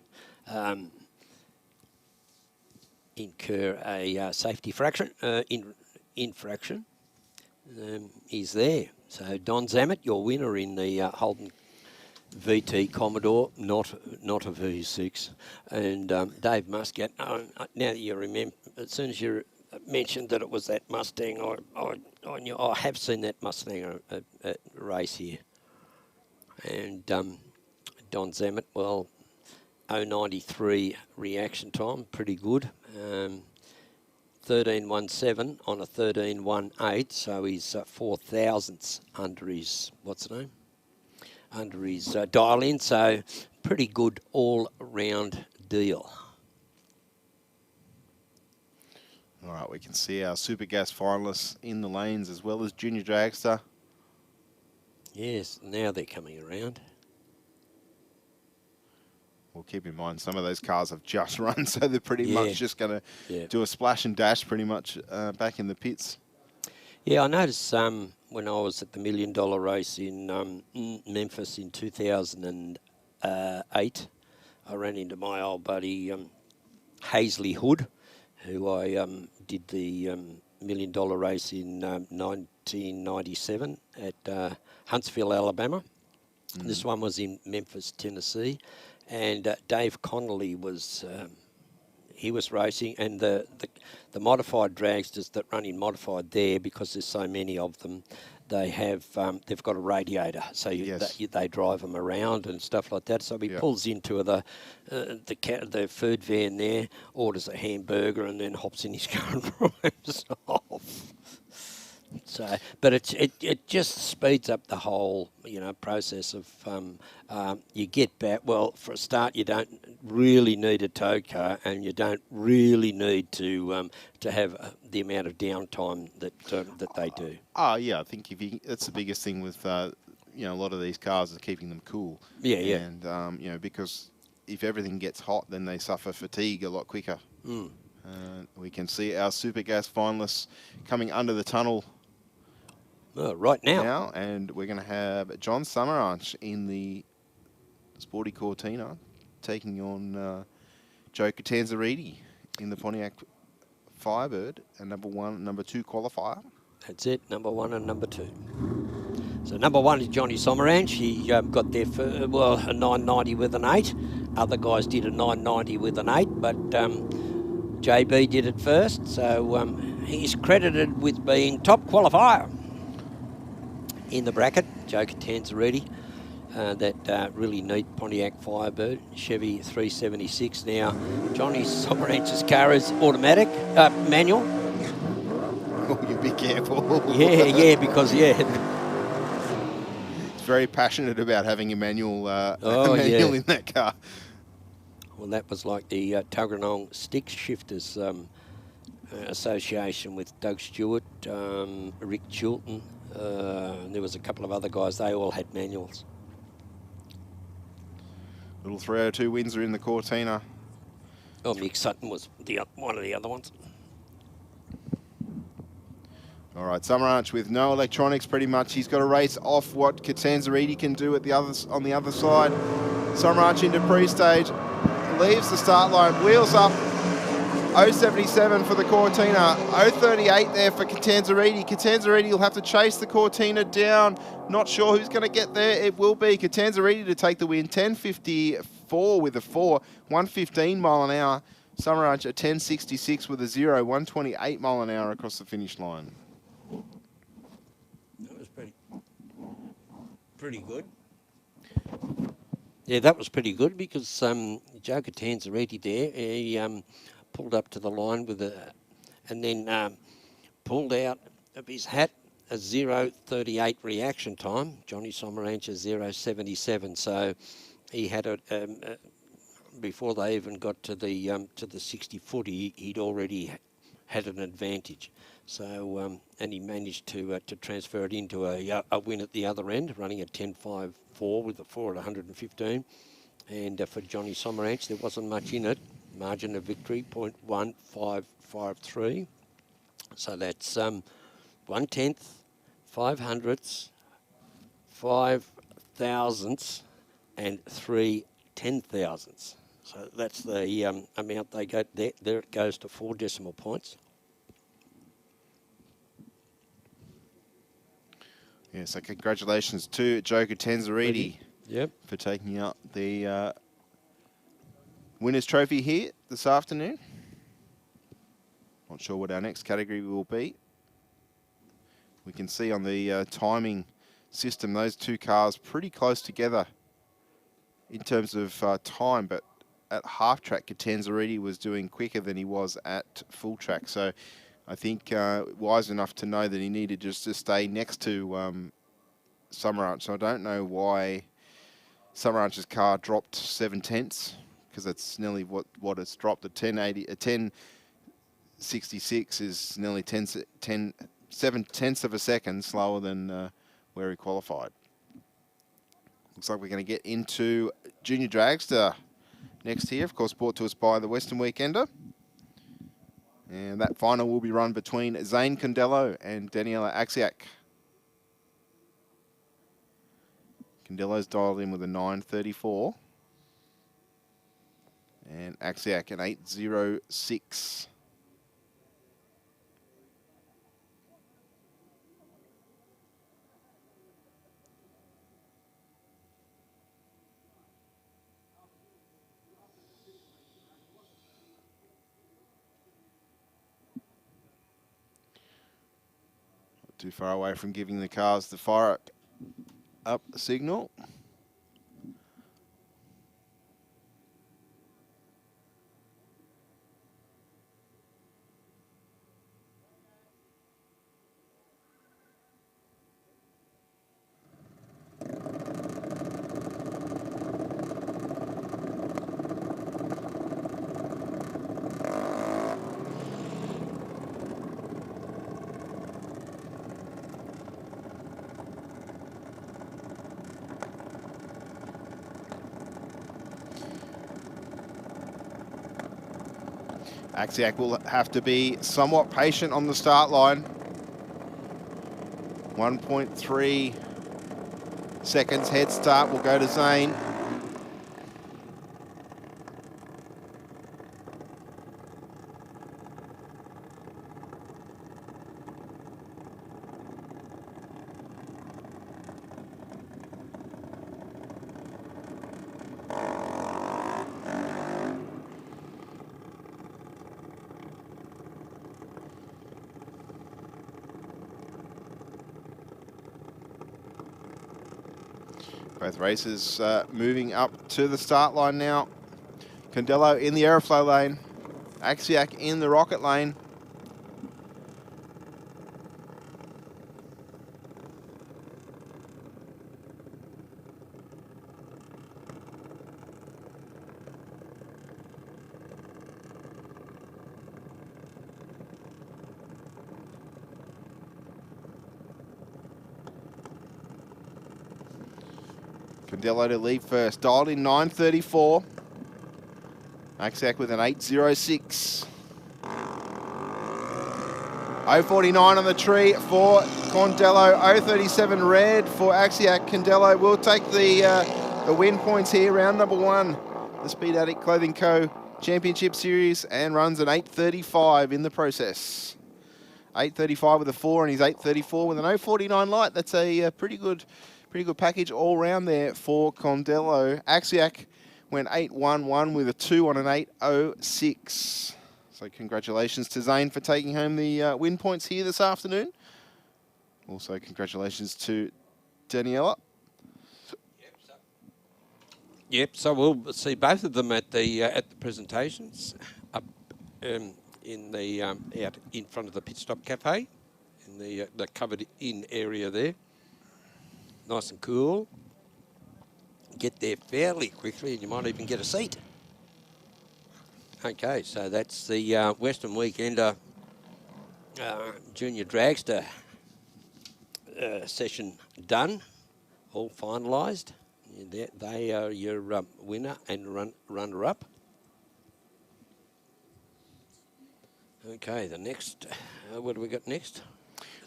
incur a safety infraction, is there. So Don Zammit, your winner in the Holden VT Commodore, not a V6. And Dave Muscat, now that you remember, as soon as you mentioned that it was that Mustang, I knew I have seen that Mustang at race here. And Don Zammit, well, 093 reaction time, pretty good. 1317 on a 1318, so he's 4 thousandths under his, what's the name? Under his dial-in, so pretty good all-round deal. All right, we can see our Super Gas finalists in the lanes as well as Junior Dragster. Yes, now they're coming around. Well, keep in mind, some of those cars have just run, so they're pretty much just going to do a splash and dash pretty much back in the pits. Yeah, I noticed when I was at the $1 Million race in Memphis in 2008, I ran into my old buddy Hazley Hood, who I did the $1 Million race in 1997 at Huntsville, Alabama. This one was in Memphis, Tennessee. And Dave Connolly was he was racing, and the modified dragsters that run in modified there, because there's so many of them, they have they've got a radiator, so they drive them around and stuff like that. So he pulls into the food van there, orders a hamburger, and then hops in his car and drives off. So, but it just speeds up the whole process of you get back. Well, for a start, you don't really need a tow car, and you don't really need to have the amount of downtime that they do. Oh yeah, I think that's the biggest thing with a lot of these cars is keeping them cool. Yeah, yeah. And because if everything gets hot, then they suffer fatigue a lot quicker. We can see our Super Gas finalists coming under the tunnel. Right now. And we're going to have John Summeranch in the Sporty Cortina taking on Joe Catanzariti in the Pontiac Firebird, a number 1 and number 2 qualifier. That's it, number 1 and number 2. So number 1 is Johnny Summeranch. He got there for, a 990 with an 8. Other guys did a 990 with an 8, but JB did it first. So he's credited with being top qualifier in the bracket. Joe Catanzariti, that really neat Pontiac Firebird, Chevy 376. Now, Johnny Summeranch's car is automatic, manual. Oh, you be careful. Yeah, because it's very passionate about having a manual, in that car. Well, that was like the Tuggeranong Stick Shifters Association with Doug Stewart, Rick Chilton. There there was a couple of other guys. They all had manuals. Little 302 Windsor in the Cortina. Oh, Mick Sutton was one of the other ones. All right, Summer Arch with no electronics pretty much. He's got to race off what Catanzariti can do at on the other side. Summer Arch into pre-stage, leaves the start line, wheels up. 0.77 for the Cortina, 0.38 there for Catanzariti. Catanzariti will have to chase the Cortina down. Not sure who's going to get there. It will be Catanzariti to take the win. 10.54 with a 4, 115 mile an hour. Summer Arch at 10.66 with a 0, 128 mile an hour across the finish line. That was pretty good. Yeah, that was pretty good because Joe Catanzariti there, he pulled up to the line with and then pulled out of his hat a 0.38 reaction time. Johnny Someranch a 0.77. So he had before they even got to the 60 foot, he'd already had an advantage. So and he managed to transfer it into a win at the other end, running at 10.54 with a 4 at 115. And for Johnny Someranch, there wasn't much in it. Margin of victory, 0.1553. So that's 1/10, 500ths, 5 thousandths, and 3 10,000ths. So that's the amount they got there. There it goes to 4 decimal points. Yeah, so congratulations to Joe Catanzariti for taking out the Winners' Trophy here this afternoon. Not sure what our next category will be. We can see on the timing system those two cars pretty close together in terms of time, but at half track, Catanzariti was doing quicker than he was at full track. So I think wise enough to know that he needed just to stay next to Summer Arch. So I don't know why Summer Arch's car dropped 7 tenths, because that's nearly what it's dropped. A 10.66 is nearly 7 tenths of a second slower than where he qualified. Looks like we're going to get into Junior Dragster next here, of course brought to us by the Western Weekender. And that final will be run between Zane Condello and Daniela Axiak. Condello's dialed in with a 9.34. And Axiak an 8.06. Not too far away from giving the cars the fire up signal. Axiak will have to be somewhat patient on the start line. 1.3 seconds head start will go to Zane. Both races moving up to the start line now. Condello in the aeroflow lane. Axiak in the rocket lane. Condello to lead first. Dialed in 9:34. Axiak with an 8:06. 0:49 on the tree for Condello. 0:37 red for Axiak. Condello will take the win points here. Round number 1. The Speed Adict Clothing Co. Championship Series, and runs an 8:35 in the process. 8:35 with a 4, and he's 8:34 with an 0:49 light. That's a pretty good package all round there for Condello. Axiak went 8:11 with a 2 on an 8:06. So congratulations to Zane for taking home the win points here this afternoon. Also congratulations to Daniela. Yep, so we'll see both of them at the presentations up in the out in front of the Pit Stop Cafe in the covered in area there. Nice and cool. Get there fairly quickly, and you might even get a seat. Okay, so that's the Western Weekender Junior Dragster session done, all finalised. They are your winner and runner-up. Okay, the next, what do we got next?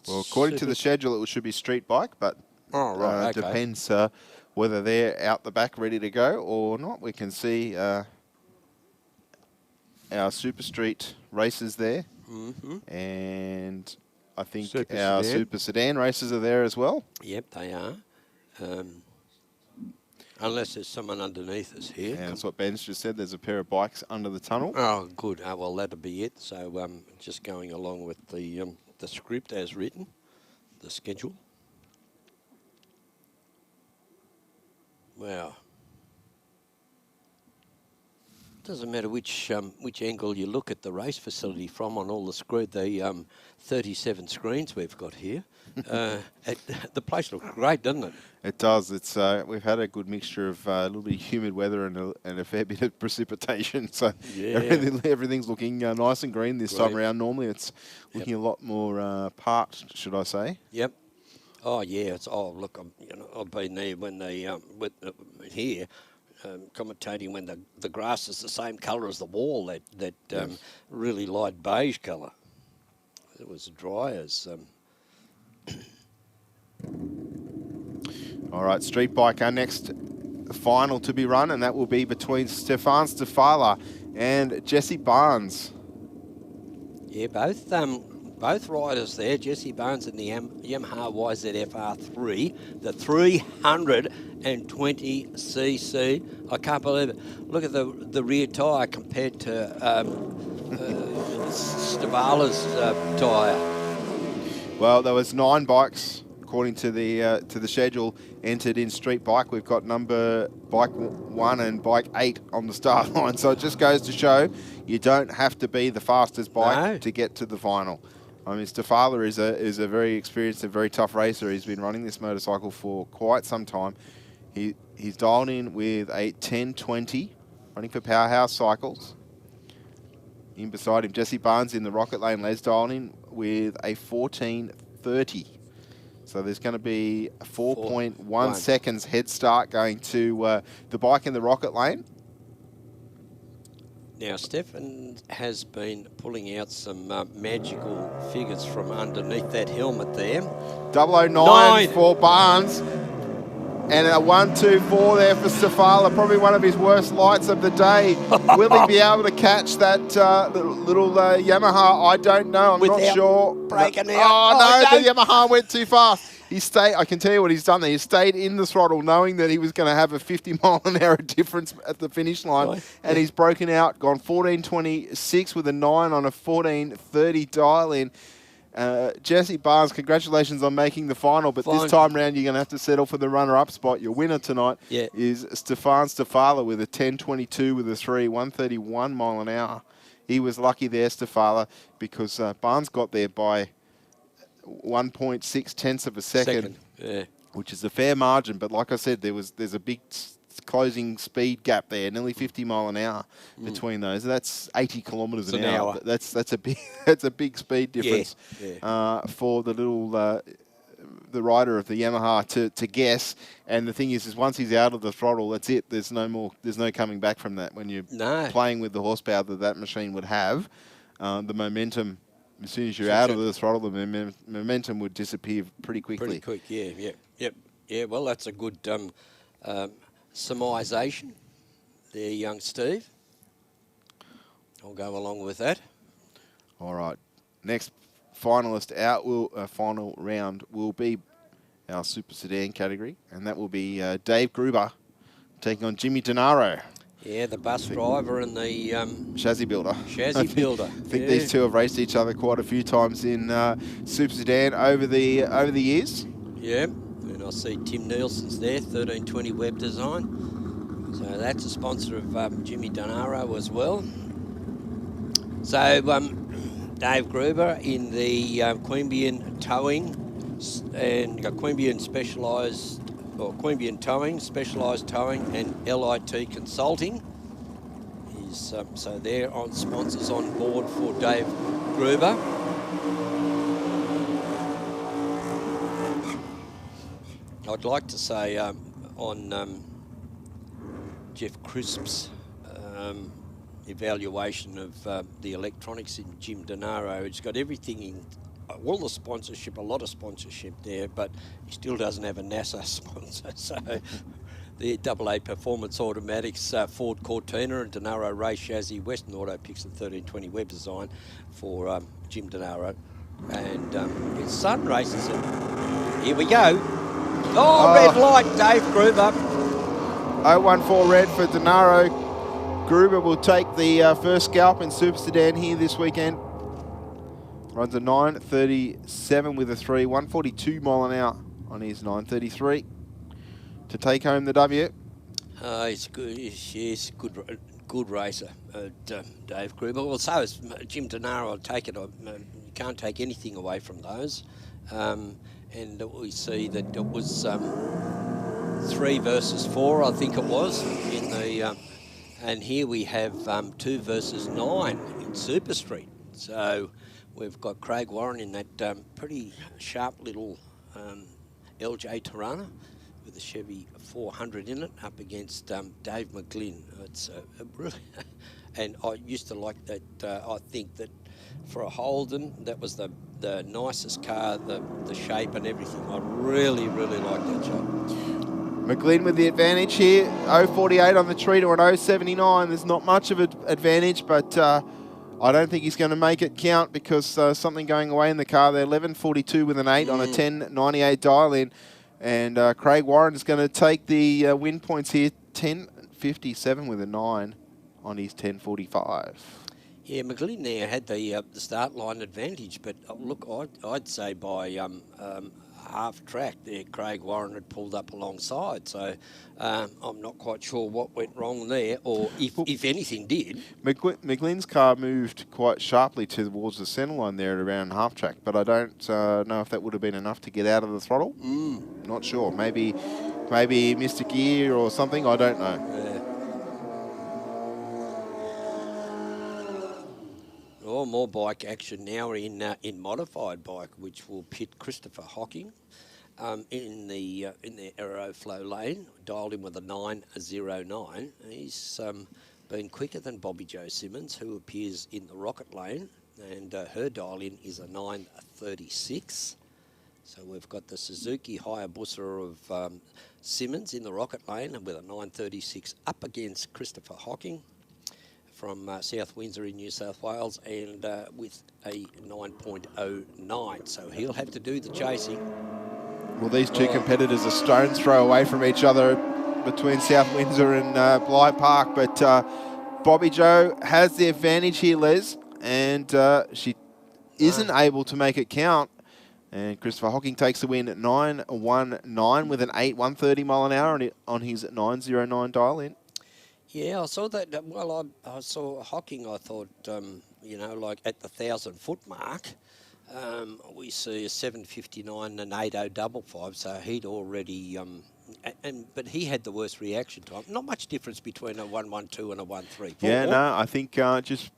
Well, according to the schedule, it should be street bike, but okay. Depends whether they're out the back ready to go or not. We can see our Super Street races there. And I think our Super Sedan races are there as well. Yep, they are. Unless there's someone underneath us here. And that's what Ben's just said. There's a pair of bikes under the tunnel. Oh, good. Oh, well, that'll be it. So just going along with the script as written, the schedule. Wow. Doesn't matter which angle you look at the race facility from on all the 37 screens we've got here. The place looks great, doesn't it? It does. It's we've had a good mixture of a little bit of humid weather and a fair bit of precipitation. So Yeah. everything's looking nice and green this time around. Normally it's looking a lot more parked, should I say? Yep. Oh yeah. Look, I've been there when they here. Commentating when the grass is the same colour as the wall, that really light beige colour. It was dry as. All right, street bike, our next final to be run, and that will be between Stefan Stefala and Jesse Barnes. Yeah, both riders there, Jesse Barnes in the Yamaha YZF-R3, the 320cc. I can't believe it. Look at the rear tyre compared to Stefala's tyre. Well, there was 9 bikes according to the schedule entered in street bike. We've got bike 1 and bike 8 on the start line, so it just goes to show you don't have to be the fastest bike to get to the final. I mean, Stefala is a very experienced and very tough racer. He's been running this motorcycle for quite some time. He's dialed in with a 1020, running for Powerhouse Cycles. In beside him, Jesse Barnes in the Rocket Lane. Les dialed in with a 1430. So there's going to be a 4.1 seconds head start going to the bike in the Rocket Lane. Now, Stefan has been pulling out some magical figures from underneath that helmet there. 009 for Barnes. And a 1-2-4 there for Stefala, probably one of his worst lights of the day. Will he be able to catch that little Yamaha? I don't know. I'm not sure. Breaking out. Oh, no, the Yamaha went too fast. I can tell you what he's done there. He stayed in the throttle knowing that he was going to have a 50-mile-an-hour difference at the finish line. And he's broken out, gone 14.26 with a 9 on a 14.30 dial-in. Jesse Barnes, congratulations on making the final, but this time round you're going to have to settle for the runner-up spot. Your winner tonight is Stefan Stefala with a 10.22 with a 3, 131 mile an hour. He was lucky there, Stefala, because Barnes got there by 1.6 tenths of a second. Which is a fair margin, but like I said, there's a big closing speed gap there, nearly 50 mile an hour between those. That's 80 kilometres an hour. That's a big speed difference for the little the rider of the Yamaha to guess. And the thing is once he's out of the throttle, that's it. There's no more. There's no coming back from that. When you're playing with the horsepower that machine would have, the momentum. As soon as you're out of the throttle, the momentum would disappear pretty quickly. Pretty quick, yeah. Well, that's a good surmisation there, young Steve. I'll go along with that. All right. Next finalist out, final round will be our Super Sedan category, and that will be Dave Gruber taking on Jimmy Denaro. Yeah, the bus driver and the chassis builder. Chassis builder. I think these two have raced each other quite a few times in Super Sedan over the years. Yeah, and I see Tim Nielsen's there, 1320 Web Design. So that's a sponsor of Jimmy Denaro as well. So Dave Gruber in the Queanbeyan Towing and Queanbeyan Specialised, or Queanbeyan Towing, Specialised Towing and LIT Consulting. So they're on sponsors on board for Dave Gruber. I'd like to say on Jeff Crisp's evaluation of the electronics in Jim Denaro, he's got everything in, all the sponsorship, a lot of sponsorship there, but he still doesn't have a NASA sponsor. So the AA Performance Automatics, Ford Cortina and Denaro Race Chassis, Western Auto Picks and 1320 Web Design for Jim Denaro. And his son races it. Here we go. Oh, red light, Dave Gruber. 014 red for Denaro. Gruber will take the first scalp in Super Sedan here this weekend. Runs a 9:37 with a 3, 142 mile an hour on his 9:33 to take home the W. He's good. He's good racer, Dave Gruber. Well, so is Jim Denaro. I'll take it. You can't take anything away from those. And we see that it was 3 versus 4, I think it was, in the. And here we have 2 versus 9 in Super Street. So we've got Craig Warren in that pretty sharp little LJ Tirana with a Chevy 400 in it up against Dave McGlynn. It's really, and I used to like that. I think that for a Holden, that was the nicest car, the shape and everything. I really, really like that job. McGlynn with the advantage here, 0.48 on the tree to an 0.79. There's not much of an advantage, but I don't think he's going to make it count because something going away in the car there. 11.42 with an 8 on a 10.98 dial-in. And Craig Warren is going to take the win points here, 10.57 with a 9 on his 10.45. Yeah, McGlynn there had the start line advantage, but look, I'd say by half track there, Craig Warren had pulled up alongside. So I'm not quite sure what went wrong there, or if anything did. McGlynn's car moved quite sharply towards the centre line there at around half track, but I don't know if that would have been enough to get out of the throttle. Not sure. Maybe he missed a gear or something. I don't know. Yeah. Oh, more bike action now in modified bike, which will pit Christopher Hocking in the Aeroflow lane, dialed in with a 9.09. He's been quicker than Bobby Joe Simmons, who appears in the Rocket lane, and her dial-in is a 9.36. So we've got the Suzuki Hayabusa of Simmons in the Rocket lane and with a 9.36 up against Christopher Hocking from South Windsor in New South Wales, and with a 9.09. So he'll have to do the chasing. Well, these two competitors are stone's throw away from each other between South Windsor and Bligh Park, but Bobby Joe has the advantage here, Les, and she isn't able to make it count. And Christopher Hocking takes the win at 9.19 with an 8, 130 mile an hour on his 9.09 dial-in. Yeah, I saw that. Well, I saw Hocking, I thought, you know, like at the 1,000-foot mark, we see a 7.59 and 8.055, so he'd already, but he had the worst reaction time. Not much difference between a 1.12 and a 1.34. Yeah, no, I think just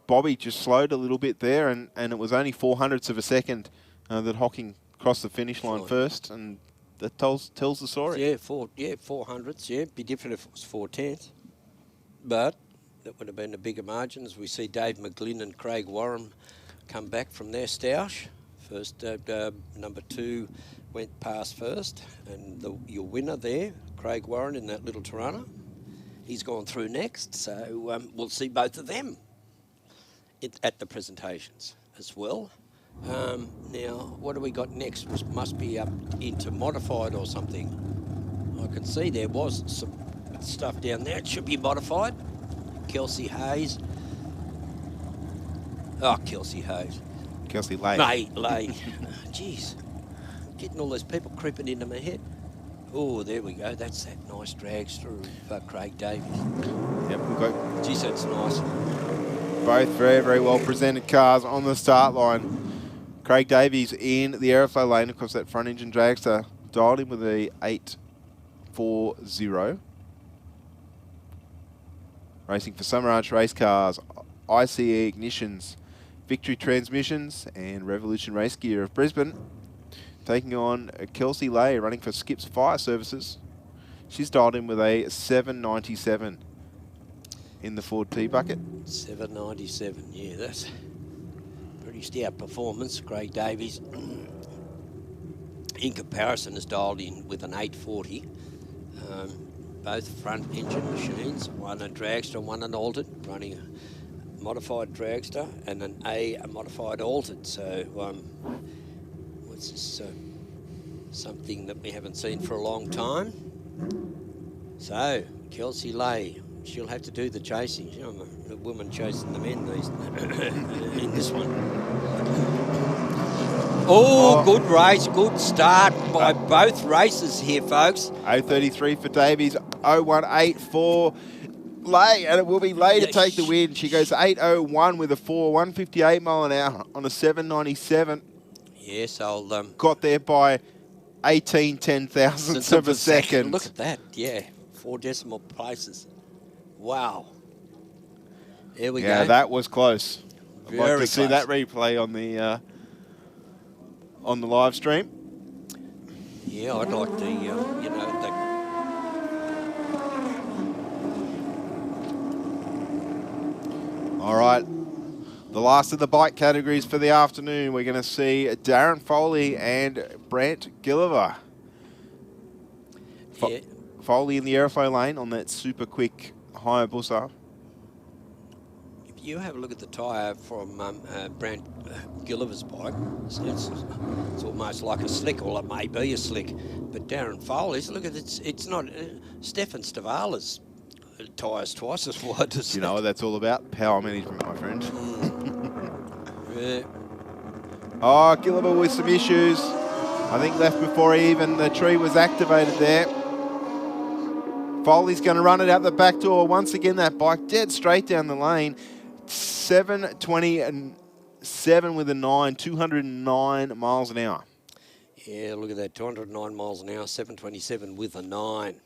Bobby just slowed a little bit there, and it was only 0.04 of a second that Hocking cross the finish line first, and that tells the story. Yeah, 400s. Yeah, be different if it was 410s, but that would have been a bigger margin. As we see, Dave McGlynn and Craig Warren come back from their stoush. First, number 2 went past first, and your winner there, Craig Warren in that little Toronto, he's gone through next. So we'll see both of them at the presentations as well. Now, what do we got next? Must be up into modified or something. I can see there was some stuff down there. It should be modified. Kelsey Hayes. Oh, Kelsey Hayes. Kelsey Lay. Lay. Jeez. Getting all those people creeping into my head. Oh, there we go. That's that nice dragster of Craig Davies. Yep, we've got... Jeez, that's nice. Both very, very well presented cars on the start line. Craig Davies in the aeroflow lane, of course, that front engine dragster, dialed in with a 840. Racing for Summer Arch Race Cars, ICE Ignitions, Victory Transmissions, and Revolution Race Gear of Brisbane. Taking on Kelsey Lay, running for Skips Fire Services. She's dialed in with a 797 in the Ford T bucket. 797, yeah, that's pretty stout performance. Craig Davies, in comparison, has dialed in with an 840. Both front engine machines, one a dragster, one an altered, running a modified dragster and a modified altered. So what's this? Something that we haven't seen for a long time. So Kelsey Lay, she'll have to do the chasing. You know, the woman chasing the men these in this one. Oh, good race, good start by both races here, folks. 0.33 for Davies, 0.18 for Lay, and it will be Lay to take the win. She goes 8.01 with a 158 mile an hour on a 797. Yes, I'll... Got there by 18 10,000ths of a second. Look at that, yeah. 4 decimal places. Wow. There we go. Yeah, that was close. I'd like to see close. that replay on the live stream. Yeah, I'd like to, you know, All right, the last of the bike categories for the afternoon. We're going to see Darren Foley and Brant Gilliver. Yeah. Foley in the aeroflow lane on that super quick Hayabusa. If you have a look at the tyre from Brant Gilliver's bike, it's almost like a slick, or it may be a slick. But Darren Foley's, look at it, it's not Stefan Stavala's tyres twice as wide as You know what that's all about? Power management, my friend. Yeah. Oh, Gilliver with some issues. I think left before even the tree was activated there. Foley's going to run it out the back door. Once again, that bike dead straight down the lane. 727 with a 9, 209 miles an hour. Yeah, look at that, 209 miles an hour, 727 with a 9.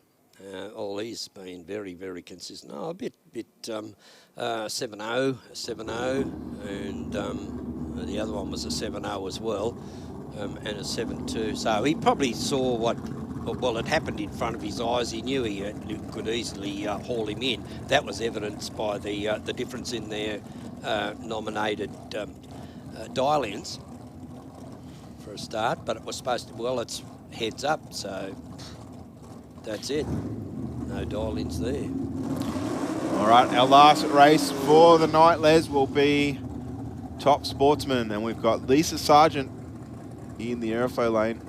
Ollie's been very, very consistent. Oh, a bit 7.0, 7.0, and the other one was a 7.0 as well, and a 7.2. So he probably saw what had happened in front of his eyes. He knew he could easily haul him in. That was evidenced by the difference in their nominated dial-ins for a start. But it was supposed to, well, it's heads up, so that's it. No dial-ins there. All right, our last race for the night, Les, will be Top Sportsman. And we've got Lisa Sargent in the aeroflow lane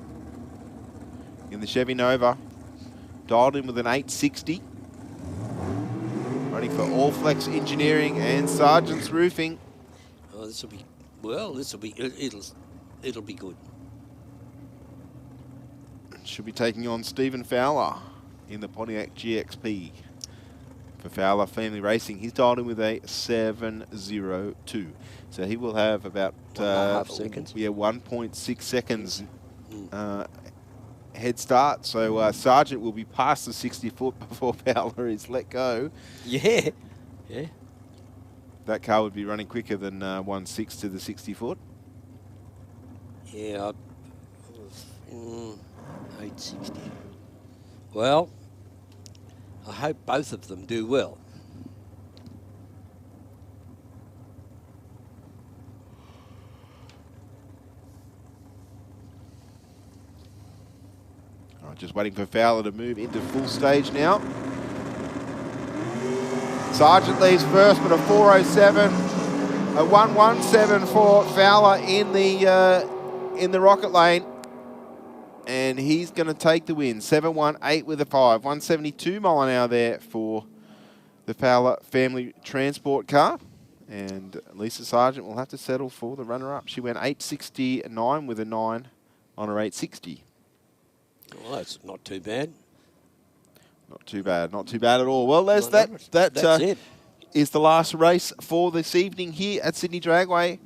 in the Chevy Nova. Dialed in with an 860. Running for All Flex Engineering and Sargent's Roofing. Oh, this will be, well, it'll be good. Should be taking on Stephen Fowler in the Pontiac GXP for Fowler Family Racing. He's dialed in with a 702. So he will have about 1.5 seconds. Yeah, 1.6 seconds head start. So Sargent will be past the 60 foot before Fowler is let go. Yeah. Yeah. That car would be running quicker than 1.6 to the 60 foot. Yeah, 860. Well, I hope both of them do well. All right, just waiting for Fowler to move into full stage now. Sargent leaves first, but a 4:07, a 1:17 for Fowler in the rocket lane, and he's going to take the win. 7:18 with a 5, 172 mile an hour there for the Fowler family transport car, and Lisa Sargent will have to settle for the runner-up. She went 8:69 with a 9 on her 8:60. Well, that's not too bad. Not too bad, not too bad at all. Well, Les, That's it. is the last race for this evening here at Sydney Dragway.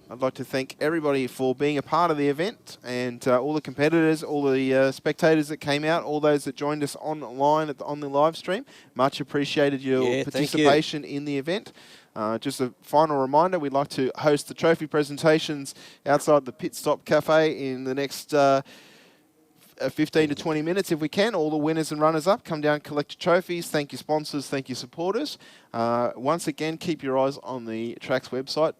I'd like to thank everybody for being a part of the event, and all the competitors, all the spectators that came out, all those that joined us online on the live stream. Much appreciated your participation in the event. Just a final reminder, we'd like to host the trophy presentations outside the Pit Stop Cafe in the next 15 to 20 minutes if we can. All the winners and runners up, come down, collect your trophies. Thank your sponsors, thank your supporters. Once again, keep your eyes on the track's website,